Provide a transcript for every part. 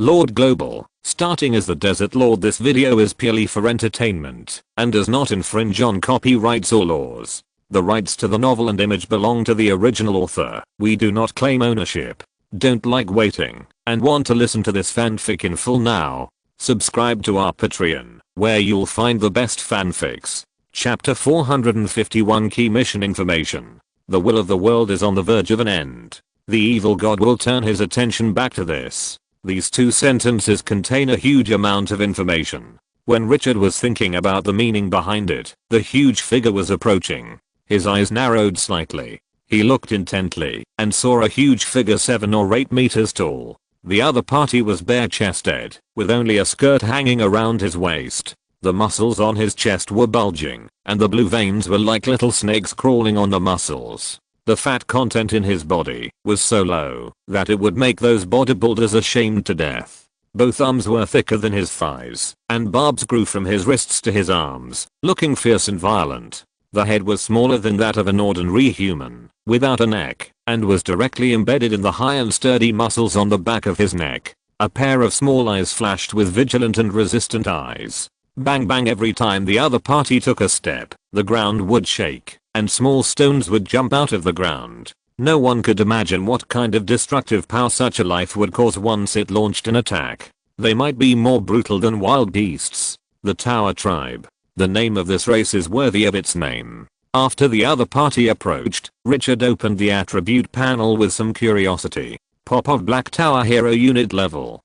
Lord Global, starting as the Desert Lord. This video is purely for entertainment and does not infringe on copyrights or laws. The rights to the novel and image belong to the original author. We do not claim ownership. Don't like waiting and want to listen to this fanfic in full now? Subscribe to our Patreon, where you'll find the best fanfics. Chapter 451 Key Mission Information. The will of the world is on the verge of an end. The evil god will turn his attention back to this. These two sentences contain a huge amount of information. When Richard was thinking about the meaning behind it, the huge figure was approaching. His eyes narrowed slightly. He looked intently and saw a huge figure 7 or 8 meters tall. The other party was bare-chested, with only a skirt hanging around his waist. The muscles on his chest were bulging, and the blue veins were like little snakes crawling on the muscles. The fat content in his body was so low that it would make those bodybuilders ashamed to death. Both arms were thicker than his thighs, and barbs grew from his wrists to his arms, looking fierce and violent. The head was smaller than that of an ordinary human, without a neck, and was directly embedded in the high and sturdy muscles on the back of his neck. A pair of small eyes flashed with vigilant and resistant eyes. Bang bang. Every time the other party took a step, the ground would shake, and small stones would jump out of the ground. No one could imagine what kind of destructive power such a life would cause once it launched an attack. They might be more brutal than wild beasts. The Tower Tribe. The name of this race is worthy of its name. After the other party approached, Richard opened the attribute panel with some curiosity. Pop of Black Tower Hero Unit Level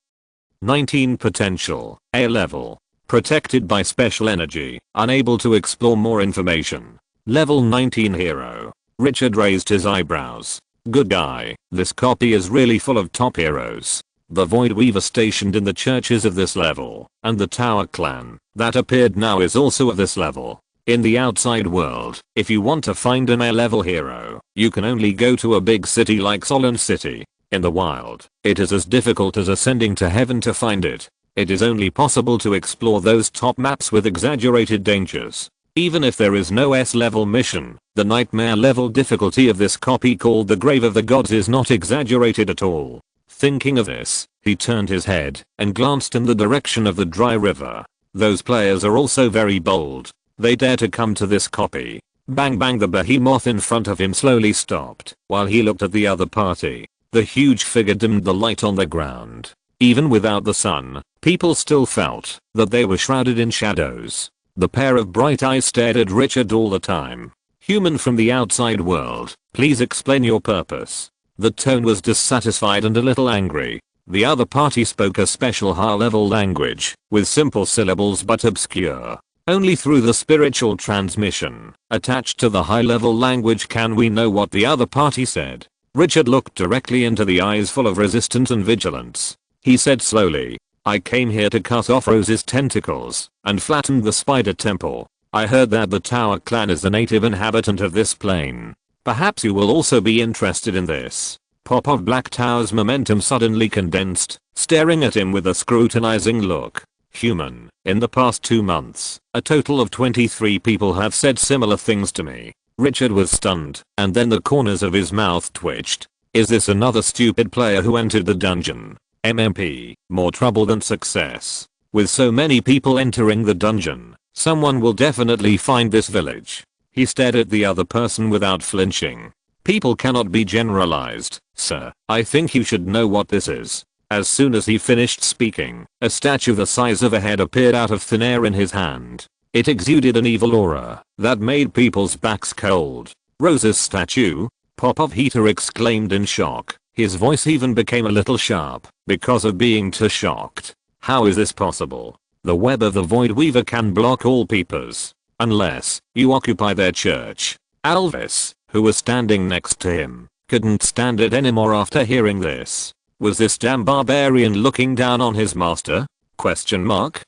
19 Potential, A level. Protected by special energy, unable to explore more information. Level 19 Hero. Richard raised his eyebrows. Good guy, this copy is really full of top heroes. The Void Weaver stationed in the churches of this level, and the Tower Clan, that appeared now, is also of this level. In the outside world, if you want to find an A-level hero, you can only go to a big city like Solon City. In the wild, it is as difficult as ascending to heaven to find it. It is only possible to explore those top maps with exaggerated dangers. Even if there is no S-level mission, the nightmare level difficulty of this copy called the Grave of the Gods is not exaggerated at all. Thinking of this, he turned his head and glanced in the direction of the dry river. Those players are also very bold. They dare to come to this copy. Bang bang. The behemoth in front of him slowly stopped while he looked at the other party. The huge figure dimmed the light on the ground. Even without the sun, people still felt that they were shrouded in shadows. The pair of bright eyes stared at Richard all the time. Human from the outside world, please explain your purpose. The tone was dissatisfied and a little angry. The other party spoke a special high-level language, with simple syllables but obscure. Only through the spiritual transmission attached to the high-level language can we know what the other party said. Richard looked directly into the eyes full of resistance and vigilance. He said slowly, I came here to cut off Rose's tentacles and flatten the spider temple. I heard that the Tower Clan is the native inhabitant of this plane. Perhaps you will also be interested in this. Pop of Black Tower's momentum suddenly condensed, staring at him with a scrutinizing look. Human, in the past 2 months, a total of 23 people have said similar things to me. Richard was stunned, and then the corners of his mouth twitched. Is this another stupid player who entered the dungeon? MMP, more trouble than success. With so many people entering the dungeon, someone will definitely find this village. He stared at the other person without flinching. People cannot be generalized, sir. I think you should know what this is. As soon as he finished speaking, a statue the size of a head appeared out of thin air in his hand. It exuded an evil aura that made people's backs cold. Rose's statue? Pop of Heater exclaimed in shock. His voice even became a little sharp because of being too shocked. How is this possible? The web of the Void Weaver can block all peepers. Unless you occupy their church. Alvis, who was standing next to him, couldn't stand it anymore after hearing this. Was this damn barbarian looking down on his master? Question mark?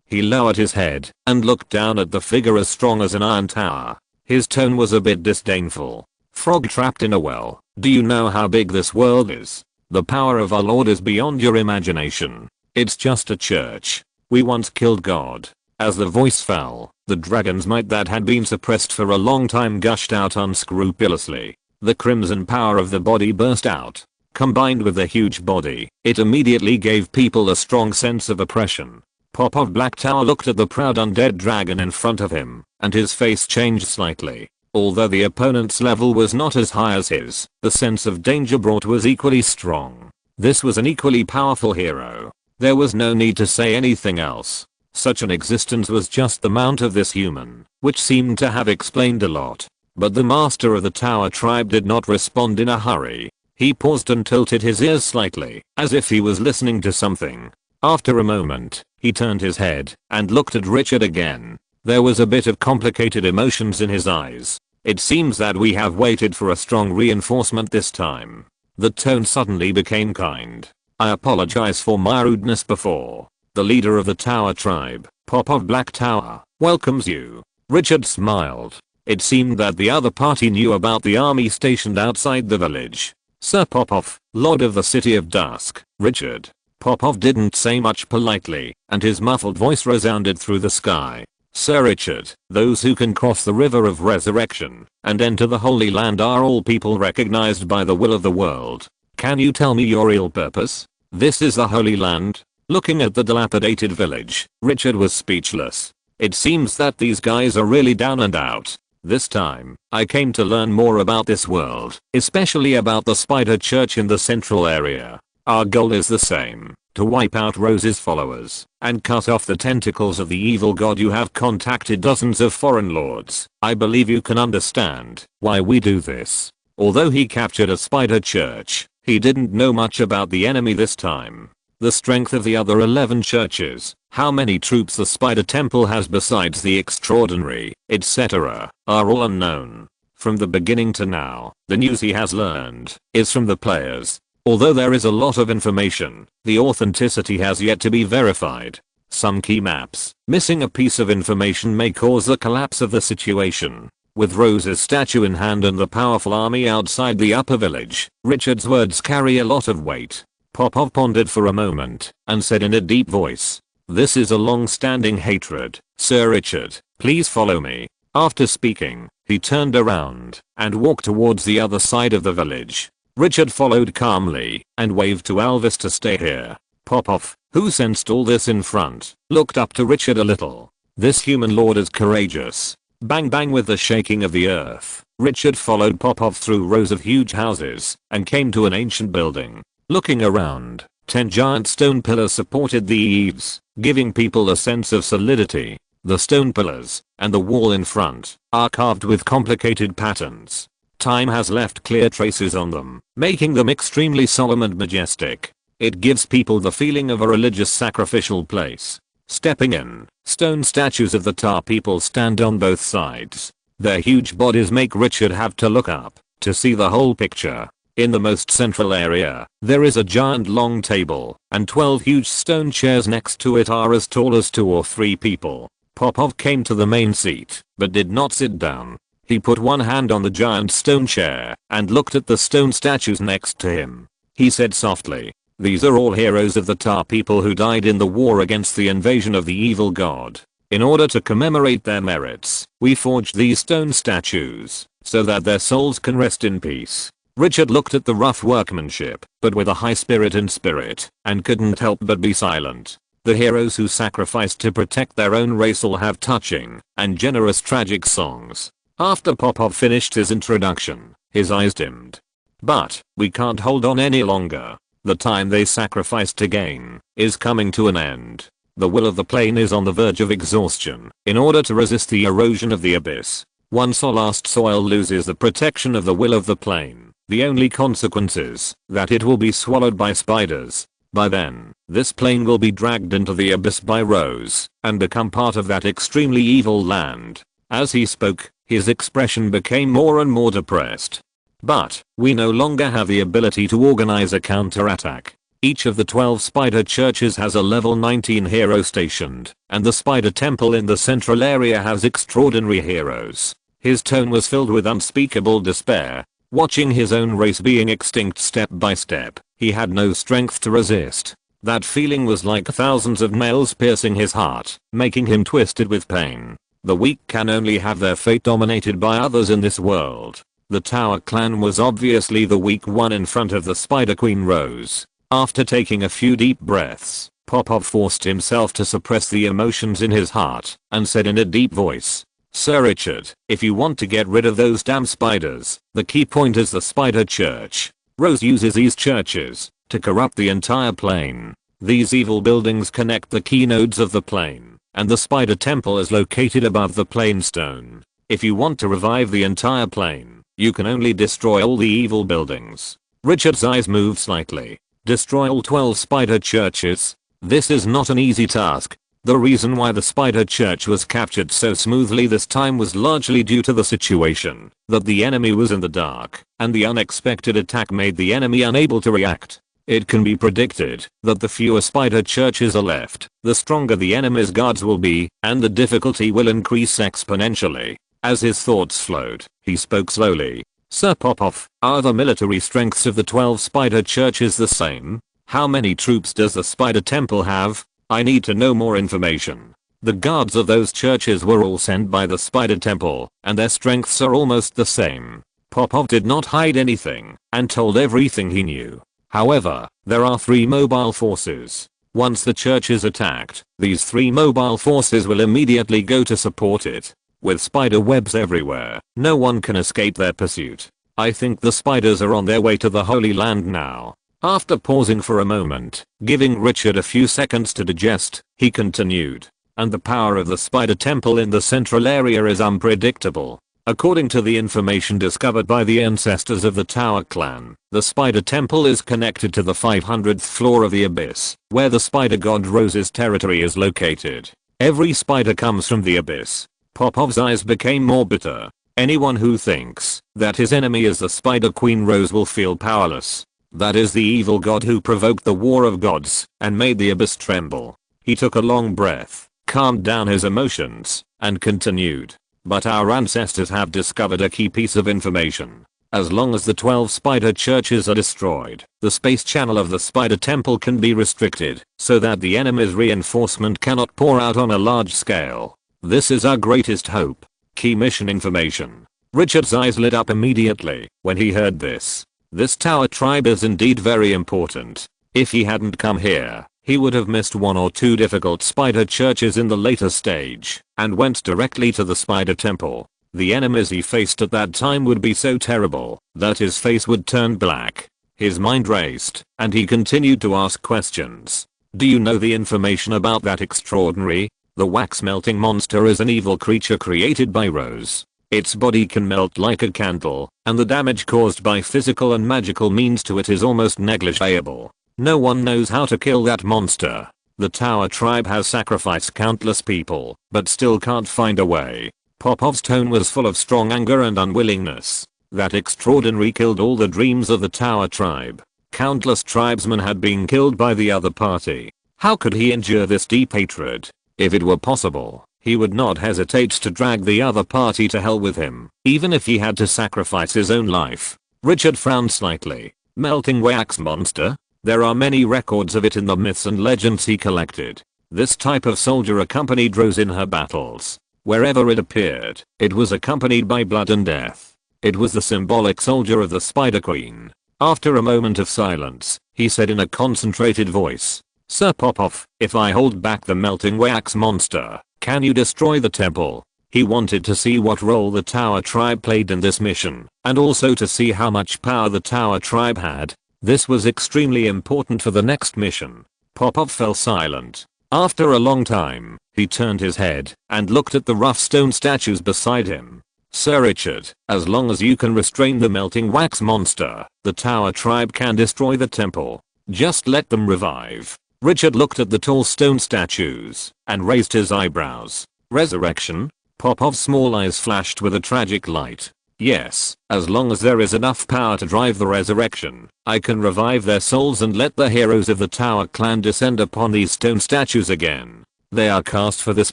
He lowered his head and looked down at the figure as strong as an iron tower. His tone was a bit disdainful. Frog trapped in a well. Do you know how big this world is? The power of our Lord is beyond your imagination. It's just a church. We once killed God. As the voice fell, the dragon's might that had been suppressed for a long time gushed out unscrupulously. The crimson power of the body burst out. Combined with the huge body, it immediately gave people a strong sense of oppression. Popov Black Tower looked at the proud undead dragon in front of him, and his face changed slightly. Although the opponent's level was not as high as his, the sense of danger brought was equally strong. This was an equally powerful hero. There was no need to say anything else. Such an existence was just the mount of this human, which seemed to have explained a lot. But the master of the tower tribe did not respond in a hurry. He paused and tilted his ears slightly, as if he was listening to something. After a moment, he turned his head and looked at Richard again. There was a bit of complicated emotions in his eyes. It seems that we have waited for a strong reinforcement this time. The tone suddenly became kind. I apologize for my rudeness before. The leader of the Tower tribe, Popov Black Tower, welcomes you. Richard smiled. It seemed that the other party knew about the army stationed outside the village. Sir Popov, Lord of the City of Dusk, Richard. Popov didn't say much politely, and his muffled voice resounded through the sky. Sir Richard, those who can cross the river of resurrection and enter the Holy Land are all people recognized by the will of the world. Can you tell me your real purpose? This is the Holy Land? Looking at the dilapidated village, Richard was speechless. It seems that these guys are really down and out. This time, I came to learn more about this world, especially about the Spider Church in the central area. Our goal is the same, to wipe out Rose's followers and cut off the tentacles of the evil god. You have contacted dozens of foreign lords. I believe you can understand why we do this. Although he captured a Spider Church, he didn't know much about the enemy this time. The strength of the other 11 churches, how many troops the Spider Temple has besides the extraordinary, etc., are all unknown. From the beginning to now, the news he has learned is from the players. Although there is a lot of information, the authenticity has yet to be verified. Some key maps, missing a piece of information may cause the collapse of the situation. With Rose's statue in hand and the powerful army outside the upper village, Richard's words carry a lot of weight. Popov pondered for a moment and said in a deep voice, "This is a long-standing hatred, Sir Richard, please follow me." After speaking, he turned around and walked towards the other side of the village. Richard followed calmly and waved to Alvis to stay here. Popov, who sensed all this in front, looked up to Richard a little. This human lord is courageous. Bang bang with the shaking of the earth. Richard followed Popov through rows of huge houses and came to an ancient building. Looking around, 10 giant stone pillars supported the eaves, giving people a sense of solidity. The stone pillars and the wall in front are carved with complicated patterns. Time has left clear traces on them, making them extremely solemn and majestic. It gives people the feeling of a religious sacrificial place. Stepping in, stone statues of the Tar people stand on both sides. Their huge bodies make Richard have to look up to see the whole picture. In the most central area, there is a giant long table, and 12 huge stone chairs next to it are as tall as 2 or 3 people. Popov came to the main seat, but did not sit down. He put one hand on the giant stone chair and looked at the stone statues next to him. He said softly, "These are all heroes of the Tar people who died in the war against the invasion of the evil god. In order to commemorate their merits, we forged these stone statues so that their souls can rest in peace." Richard looked at the rough workmanship, but with a high spirit and couldn't help but be silent. The heroes who sacrificed to protect their own race all have touching and generous tragic songs. After Popov finished his introduction, his eyes dimmed. "But, we can't hold on any longer. The time they sacrificed to gain is coming to an end. The will of the plane is on the verge of exhaustion. In order to resist the erosion of the abyss, once our last soil loses the protection of the will of the plane, the only consequence is that it will be swallowed by spiders. By then, this plane will be dragged into the abyss by Rose and become part of that extremely evil land." As he spoke, his expression became more and more depressed. "But, we no longer have the ability to organize a counterattack. Each of the 12 Spider churches has a level 19 hero stationed, and the Spider Temple in the central area has extraordinary heroes." His tone was filled with unspeakable despair. Watching his own race being extinct step by step, he had no strength to resist. That feeling was like thousands of nails piercing his heart, making him twisted with pain. The weak can only have their fate dominated by others in this world. The Tower Clan was obviously the weak one in front of the Spider Queen Rose. After taking a few deep breaths, Popov forced himself to suppress the emotions in his heart and said in a deep voice, "Sir Richard, if you want to get rid of those damn spiders, the key point is the Spider Church. Rose uses these churches to corrupt the entire plane. These evil buildings connect the key nodes of the plane, and the Spider Temple is located above the plane stone. If you want to revive the entire plane, you can only destroy all the evil buildings." Richard's eyes moved slightly. Destroy all 12 Spider Churches? This is not an easy task. The reason why the Spider Church was captured so smoothly this time was largely due to the situation that the enemy was in the dark, and the unexpected attack made the enemy unable to react. It can be predicted that the fewer Spider Churches are left, the stronger the enemy's guards will be, and the difficulty will increase exponentially. As his thoughts flowed, he spoke slowly. "Sir Popov, are the military strengths of the 12 Spider Churches the same? How many troops does the Spider Temple have? I need to know more information." The guards of those churches were all sent by the Spider Temple, and their strengths are almost the same. Popov did not hide anything, and told everything he knew. However, there are 3 mobile forces. Once the church is attacked, these 3 mobile forces will immediately go to support it. With spider webs everywhere, no one can escape their pursuit. I think the spiders are on their way to the Holy Land now. After pausing for a moment, giving Richard a few seconds to digest, he continued. And the power of the Spider Temple in the central area is unpredictable. According to the information discovered by the ancestors of the Tower Clan, the Spider Temple is connected to the 500th floor of the Abyss, where the Spider God Rose's territory is located. Every spider comes from the Abyss. Popov's eyes became more bitter. Anyone who thinks that his enemy is the Spider Queen Rose will feel powerless. That is the evil god who provoked the war of gods and made the Abyss tremble. He took a long breath, calmed down his emotions, and continued. But our ancestors have discovered a key piece of information. As long as the 12 Spider Churches are destroyed, the space channel of the Spider Temple can be restricted so that the enemy's reinforcement cannot pour out on a large scale. This is our greatest hope. Key mission information. Richard's eyes lit up immediately when he heard this. This Tower tribe is indeed very important. If he hadn't come here, he would have missed 1 or 2 difficult Spider Churches in the later stage, and went directly to the Spider Temple. The enemies he faced at that time would be so terrible that his face would turn black. His mind raced, and he continued to ask questions. "Do you know the information about that extraordinary? The wax melting monster is an evil creature created by Rose. Its body can melt like a candle, and the damage caused by physical and magical means to it is almost negligible. No one knows how to kill that monster. The Tower tribe has sacrificed countless people, but still can't find a way." Popov's tone was full of strong anger and unwillingness. That extraordinary killed all the dreams of the Tower tribe. Countless tribesmen had been killed by the other party. How could he endure this deep hatred? If it were possible, he would not hesitate to drag the other party to hell with him, even if he had to sacrifice his own life. Richard frowned slightly. Melting wax monster? There are many records of it in the myths and legends he collected. This type of soldier accompanied Rose in her battles. Wherever it appeared, it was accompanied by blood and death. It was the symbolic soldier of the Spider Queen. After a moment of silence, he said in a concentrated voice, "Sir Popov, if I hold back the melting wax monster, can you destroy the temple?" He wanted to see what role the Tower tribe played in this mission, and also to see how much power the Tower tribe had. This was extremely important for the next mission. Popov fell silent. After a long time, he turned his head and looked at the rough stone statues beside him. "Sir Richard, as long as you can restrain the melting wax monster, the Tower tribe can destroy the temple. Just let them revive." Richard looked at the tall stone statues and raised his eyebrows. "Resurrection?" Popov's small eyes flashed with a tragic light. "Yes, as long as there is enough power to drive the resurrection, I can revive their souls and let the heroes of the Tower clan descend upon these stone statues again. They are cast for this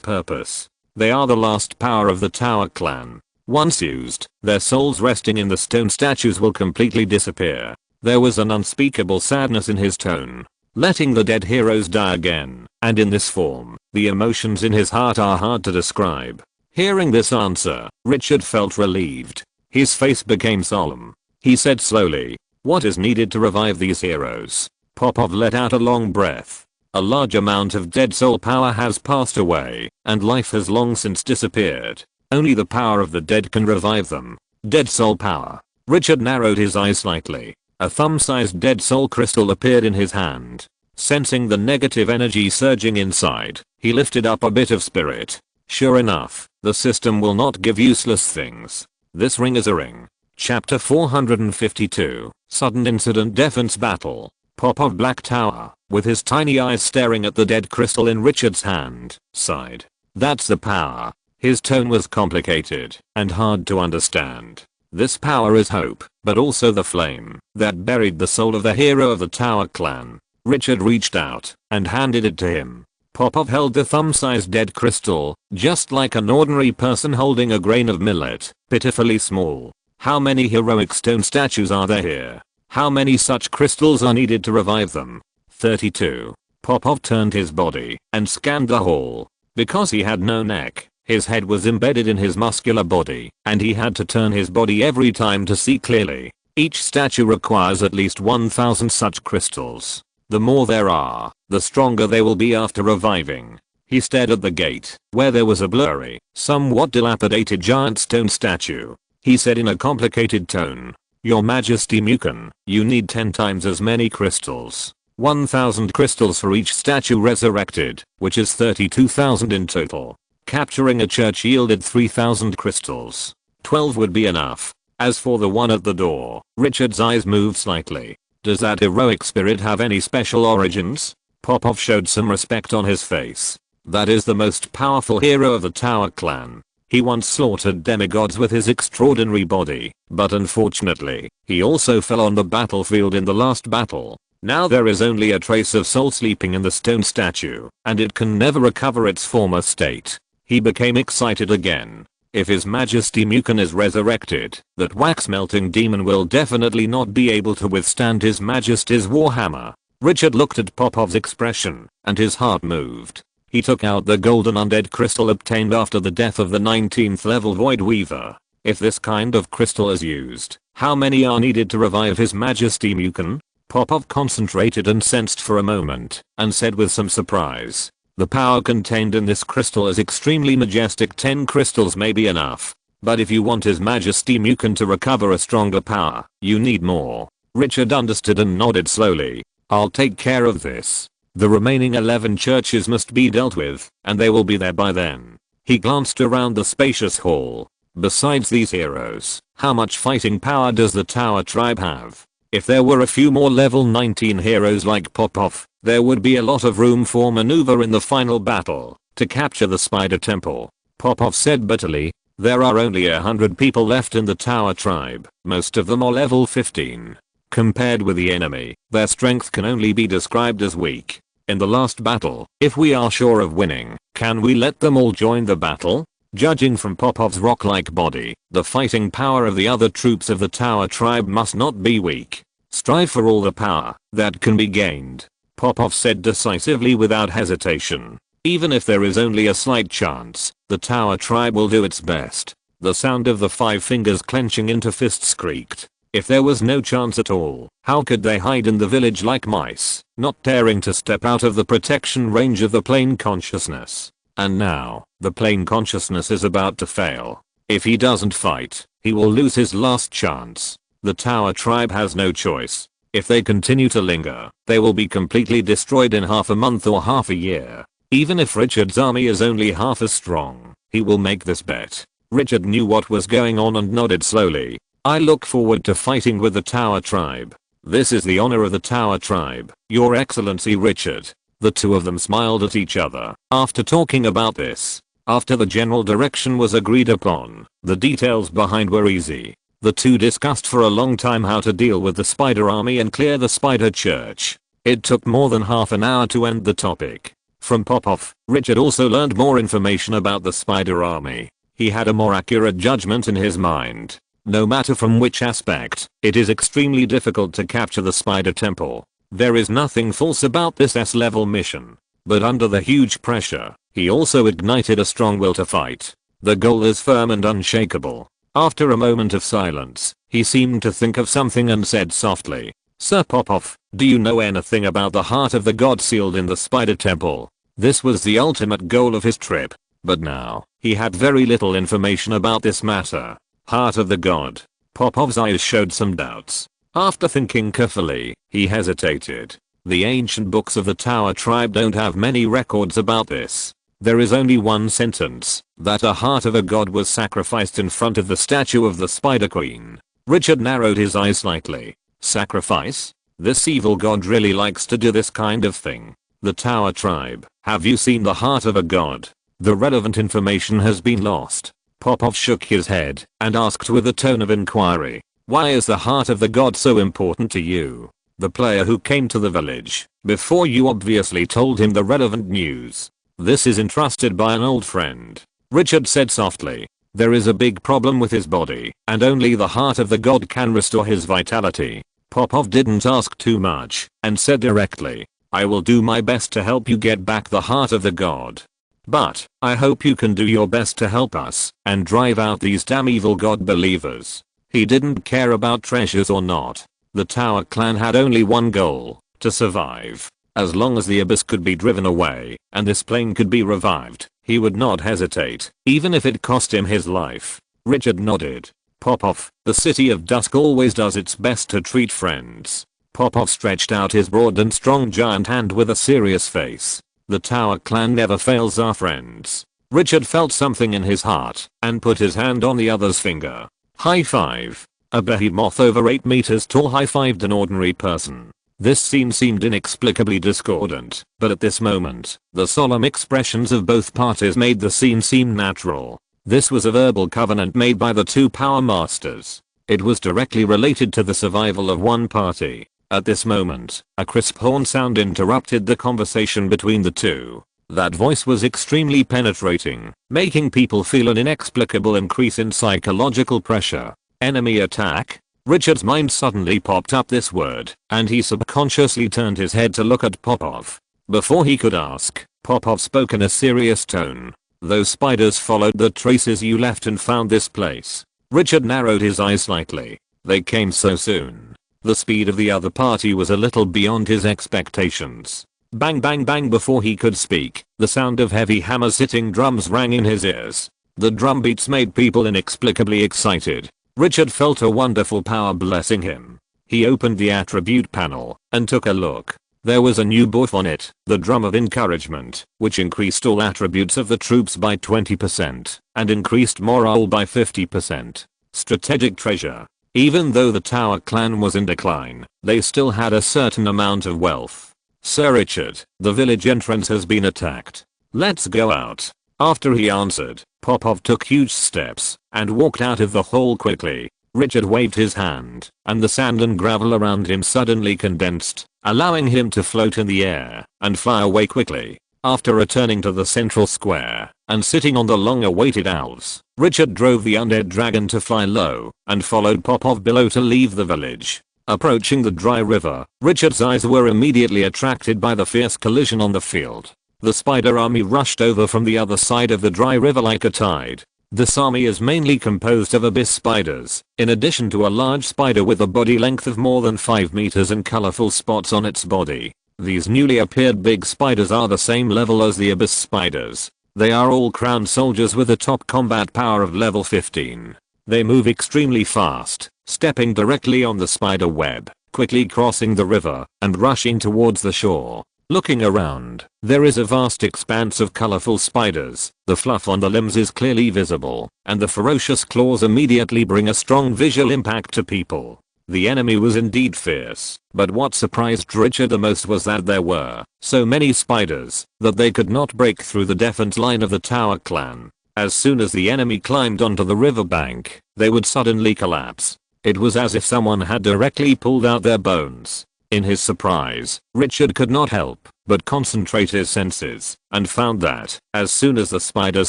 purpose. They are the last power of the Tower clan. Once used, their souls resting in the stone statues will completely disappear." There was an unspeakable sadness in his tone. Letting the dead heroes die again, and in this form, the emotions in his heart are hard to describe. Hearing this answer, Richard felt relieved. His face became solemn. He said slowly, "What is needed to revive these heroes?" Popov let out a long breath. A large amount of dead soul power has passed away, and life has long since disappeared. Only the power of the dead can revive them. Dead soul power. Richard narrowed his eyes slightly. A thumb-sized dead soul crystal appeared in his hand. Sensing the negative energy surging inside, he lifted up a bit of spirit. Sure enough, the system will not give useless things. This ring is a ring. Chapter 452, Sudden Incident Defense Battle. Popov Black Tower, with his tiny eyes staring at the dead crystal in Richard's hand, sighed. That's the power. His tone was complicated and hard to understand. This power is hope, but also the flame that buried the soul of the hero of the Tower clan. Richard reached out and handed it to him. Popov held the thumb-sized dead crystal, just like an ordinary person holding a grain of millet, pitifully small. How many heroic stone statues are there here? How many such crystals are needed to revive them? 32. Popov turned his body and scanned the hall. Because he had no neck, his head was embedded in his muscular body, and he had to turn his body every time to see clearly. Each statue requires at least 1,000 such crystals. The more there are, the stronger they will be after reviving. He stared at the gate, where there was a blurry, somewhat dilapidated giant stone statue. He said in a complicated tone, "Your Majesty Mukan, you need 10 times as many crystals. 1,000 crystals for each statue resurrected, which is 32,000 in total. Capturing a church yielded 3,000 crystals. 12 would be enough." As for the one at the door, Richard's eyes moved slightly. Does that heroic spirit have any special origins? Popov showed some respect on his face. That is the most powerful hero of the Tower clan. He once slaughtered demigods with his extraordinary body, but unfortunately, he also fell on the battlefield in the last battle. Now there is only a trace of soul sleeping in the stone statue, and it can never recover its former state. He became excited again. If His Majesty Mukan is resurrected, that wax-melting demon will definitely not be able to withstand His Majesty's warhammer. Richard looked at Popov's expression, and his heart moved. He took out the golden undead crystal obtained after the death of the 19th level Void Weaver. If this kind of crystal is used, how many are needed to revive His Majesty Mukan? Popov concentrated and sensed for a moment, and said with some surprise, "The power contained in this crystal is extremely majestic. 10 crystals may be enough. But if you want His Majesty Mukan to recover a stronger power, you need more." Richard understood and nodded slowly. "I'll take care of this. The remaining 11 churches must be dealt with, and they will be there by then." He glanced around the spacious hall. Besides these heroes, how much fighting power does the Tower tribe have? If there were a few more level 19 heroes like Popov, there would be a lot of room for maneuver in the final battle to capture the Spider Temple. Popov said bitterly, "There are only 100 people left in the Tower tribe. Most of them are level 15. Compared with the enemy, their strength can only be described as weak. In the last battle, if we are sure of winning, can we let them all join the battle?" Judging from Popov's rock-like body, the fighting power of the other troops of the Tower tribe must not be weak. "Strive for all the power that can be gained," Popov said decisively without hesitation. "Even if there is only a slight chance, the Tower tribe will do its best." The sound of the 5 fingers clenching into fists creaked. If there was no chance at all, how could they hide in the village like mice, not daring to step out of the protection range of the plane consciousness? And now, the plane consciousness is about to fail. If he doesn't fight, he will lose his last chance. The Tower tribe has no choice. If they continue to linger, they will be completely destroyed in half a month or half a year. Even if Richard's army is only half as strong, he will make this bet. Richard knew what was going on and nodded slowly. "I look forward to fighting with the Tower tribe. This is the honor of the Tower tribe, Your Excellency Richard." The two of them smiled at each other after talking about this. After the general direction was agreed upon, the details behind were easy. The two discussed for a long time how to deal with the Spider Army and clear the Spider Church. It took more than half an hour to end the topic. From Popov, Richard also learned more information about the Spider Army. He had a more accurate judgment in his mind. No matter from which aspect, it is extremely difficult to capture the Spider Temple. There is nothing false about this S-level mission. But under the huge pressure, he also ignited a strong will to fight. The goal is firm and unshakable. After a moment of silence, he seemed to think of something and said softly, "Sir Popov, do you know anything about the heart of the god sealed in the spider temple?" This was the ultimate goal of his trip. But now, he had very little information about this matter. Heart of the god. Popov's eyes showed some doubts. After thinking carefully, he hesitated. The ancient books of the Tower tribe don't have many records about this. There is only one sentence, that a heart of a god was sacrificed in front of the statue of the Spider Queen. Richard narrowed his eyes slightly. Sacrifice? This evil god really likes to do this kind of thing. The Tower tribe, have you seen the heart of a god? The relevant information has been lost. Popov shook his head and asked with a tone of inquiry, "Why is the heart of the god so important to you?" The player who came to the village before you obviously told him the relevant news. "This is entrusted by an old friend," Richard said softly. "There is a big problem with his body, and only the heart of the god can restore his vitality." Popov didn't ask too much and said directly, "I will do my best to help you get back the heart of the god. But, I hope you can do your best to help us and drive out these damn evil god believers." He didn't care about treasures or not. The Tower clan had only one goal, to survive. As long as the abyss could be driven away and this plane could be revived, he would not hesitate, even if it cost him his life. Richard nodded. "Popov, the city of Dusk always does its best to treat friends." Popov stretched out his broad and strong giant hand with a serious face. "The Tower clan never fails our friends." Richard felt something in his heart and put his hand on the other's finger. High five. A behemoth over 8 meters tall high-fived an ordinary person. This scene seemed inexplicably discordant, but at this moment, the solemn expressions of both parties made the scene seem natural. This was a verbal covenant made by the two power masters. It was directly related to the survival of one party. At this moment, a crisp horn sound interrupted the conversation between the two. That voice was extremely penetrating, making people feel an inexplicable increase in psychological pressure. Enemy attack? Richard's mind suddenly popped up this word, and he subconsciously turned his head to look at Popov. Before he could ask, Popov spoke in a serious tone. "Those spiders followed the traces you left and found this place." Richard narrowed his eyes slightly. They came so soon. The speed of the other party was a little beyond his expectations. Bang bang bang. Before he could speak, the sound of heavy hammers hitting drums rang in his ears. The drum beats made people inexplicably excited. Richard felt a wonderful power blessing him. He opened the attribute panel and took a look. There was a new buff on it, the Drum of Encouragement, which increased all attributes of the troops by 20% and increased morale by 50%. Strategic treasure. Even though the Tower clan was in decline, they still had a certain amount of wealth. "Sir Richard, the village entrance has been attacked. Let's go out." After he answered, Popov took huge steps and walked out of the hall quickly. Richard waved his hand, and the sand and gravel around him suddenly condensed, allowing him to float in the air and fly away quickly. After returning to the central square and sitting on the long-awaited owls, Richard drove the undead dragon to fly low and followed Popov below to leave the village. Approaching the dry river, Richard's eyes were immediately attracted by the fierce collision on the field. The spider army rushed over from the other side of the dry river like a tide. This army is mainly composed of abyss spiders, in addition to a large spider with a body length of more than 5 meters and colorful spots on its body. These newly appeared big spiders are the same level as the abyss spiders. They are all crowned soldiers with a top combat power of level 15. They move extremely fast, stepping directly on the spider web, quickly crossing the river and rushing towards the shore. Looking around, there is a vast expanse of colorful spiders. The fluff on the limbs is clearly visible, and the ferocious claws immediately bring a strong visual impact to people. The enemy was indeed fierce, but what surprised Richard the most was that there were so many spiders that they could not break through the defense line of the Tower clan. As soon as the enemy climbed onto the riverbank, they would suddenly collapse. It was as if someone had directly pulled out their bones. In his surprise, Richard could not help but concentrate his senses and found that, as soon as the spiders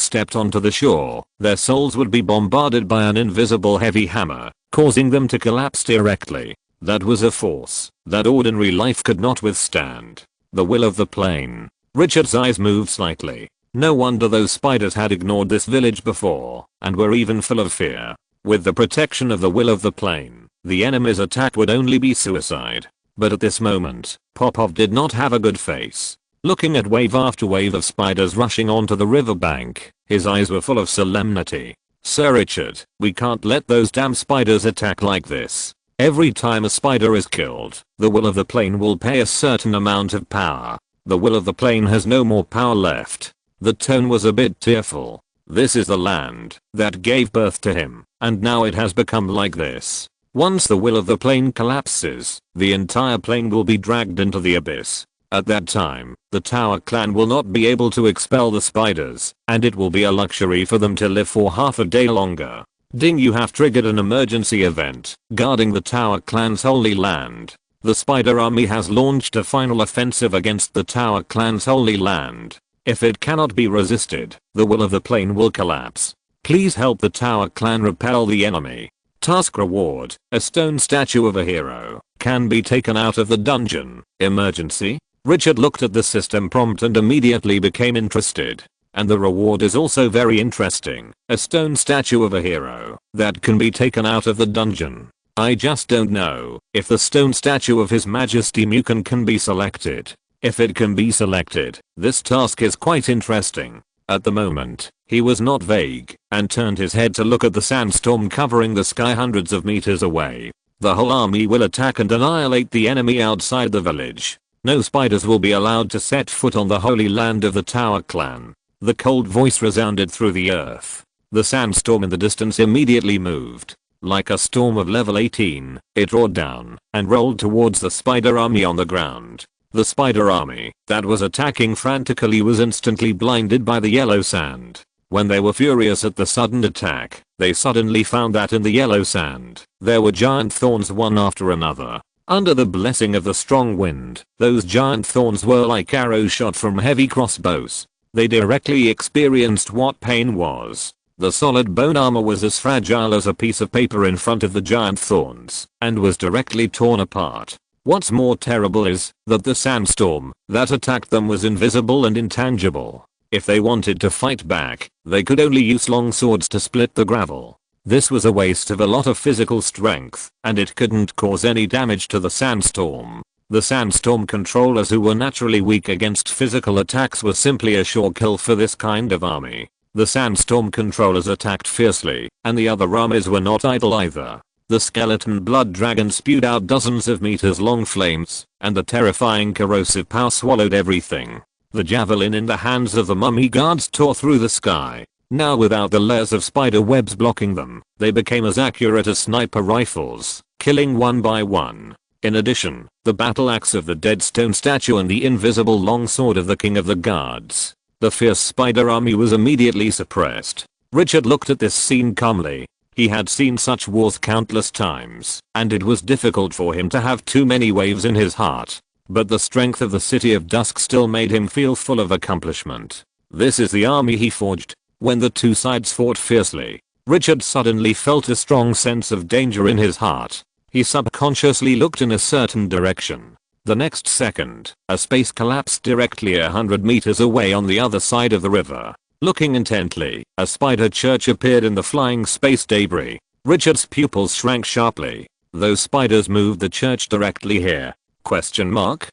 stepped onto the shore, their souls would be bombarded by an invisible heavy hammer, causing them to collapse directly. That was a force that ordinary life could not withstand. The will of the plane. Richard's eyes moved slightly. No wonder those spiders had ignored this village before and were even full of fear. With the protection of the will of the plane, the enemy's attack would only be suicide. But at this moment, Popov did not have a good face. Looking at wave after wave of spiders rushing onto the riverbank, his eyes were full of solemnity. Sir Richard, we can't let those damn spiders attack like this. Every time a spider is killed, the will of the plane will pay a certain amount of power. The will of the plane has no more power left. The tone was a bit tearful. This is the land that gave birth to him, and now it has become like this. Once the will of the plane collapses, the entire plane will be dragged into the abyss. At that time, the Tower clan will not be able to expel the spiders, and it will be a luxury for them to live for half a day longer. Ding, you have triggered an emergency event guarding the Tower clan's holy land. The spider army has launched a final offensive against the Tower clan's holy land. If it cannot be resisted, the will of the plane will collapse. Please help the Tower clan repel the enemy. Task reward, a stone statue of a hero, can be taken out of the dungeon. Emergency? Richard looked at the system prompt and immediately became interested. And the reward is also very interesting. A stone statue of a hero that can be taken out of the dungeon. I just don't know if the stone statue of His Majesty Mukan can be selected. If it can be selected, this task is quite interesting. At the moment, he was not vague and turned his head to look at the sandstorm covering the sky hundreds of meters away. The whole army will attack and annihilate the enemy outside the village. No spiders will be allowed to set foot on the holy land of the Tower clan. The cold voice resounded through the earth. The sandstorm in the distance immediately moved. Like a storm of level 18, it roared down and rolled towards the spider army on the ground. The spider army that was attacking frantically was instantly blinded by the yellow sand. When they were furious at the sudden attack, they suddenly found that in the yellow sand, there were giant thorns one after another. Under the blessing of the strong wind, those giant thorns were like arrows shot from heavy crossbows. They directly experienced what pain was. The solid bone armor was as fragile as a piece of paper in front of the giant thorns, and was directly torn apart. What's more terrible is that the sandstorm that attacked them was invisible and intangible. If they wanted to fight back, they could only use long swords to split the gravel. This was a waste of a lot of physical strength, and it couldn't cause any damage to the sandstorm. The sandstorm controllers, who were naturally weak against physical attacks, were simply a sure kill for this kind of army. The sandstorm controllers attacked fiercely, and the other armies were not idle either. The skeleton blood dragon spewed out dozens of meters long flames, and the terrifying corrosive power swallowed everything. The javelin in the hands of the mummy guards tore through the sky. Now, without the layers of spider webs blocking them, they became as accurate as sniper rifles, killing one by one. In addition, the battle axe of the dead stone statue and the invisible long sword of the king of the guards. The fierce spider army was immediately suppressed. Richard looked at this scene calmly. He had seen such wars countless times, and it was difficult for him to have too many waves in his heart. But the strength of the City of Dusk still made him feel full of accomplishment. This is the army he forged. When the two sides fought fiercely, Richard suddenly felt a strong sense of danger in his heart. He subconsciously looked in a certain direction. The next second, a space collapsed directly 100 meters away on the other side of the river. Looking intently, a spider church appeared in the flying space debris. Richard's pupils shrank sharply. Those spiders moved the church directly here? Question mark?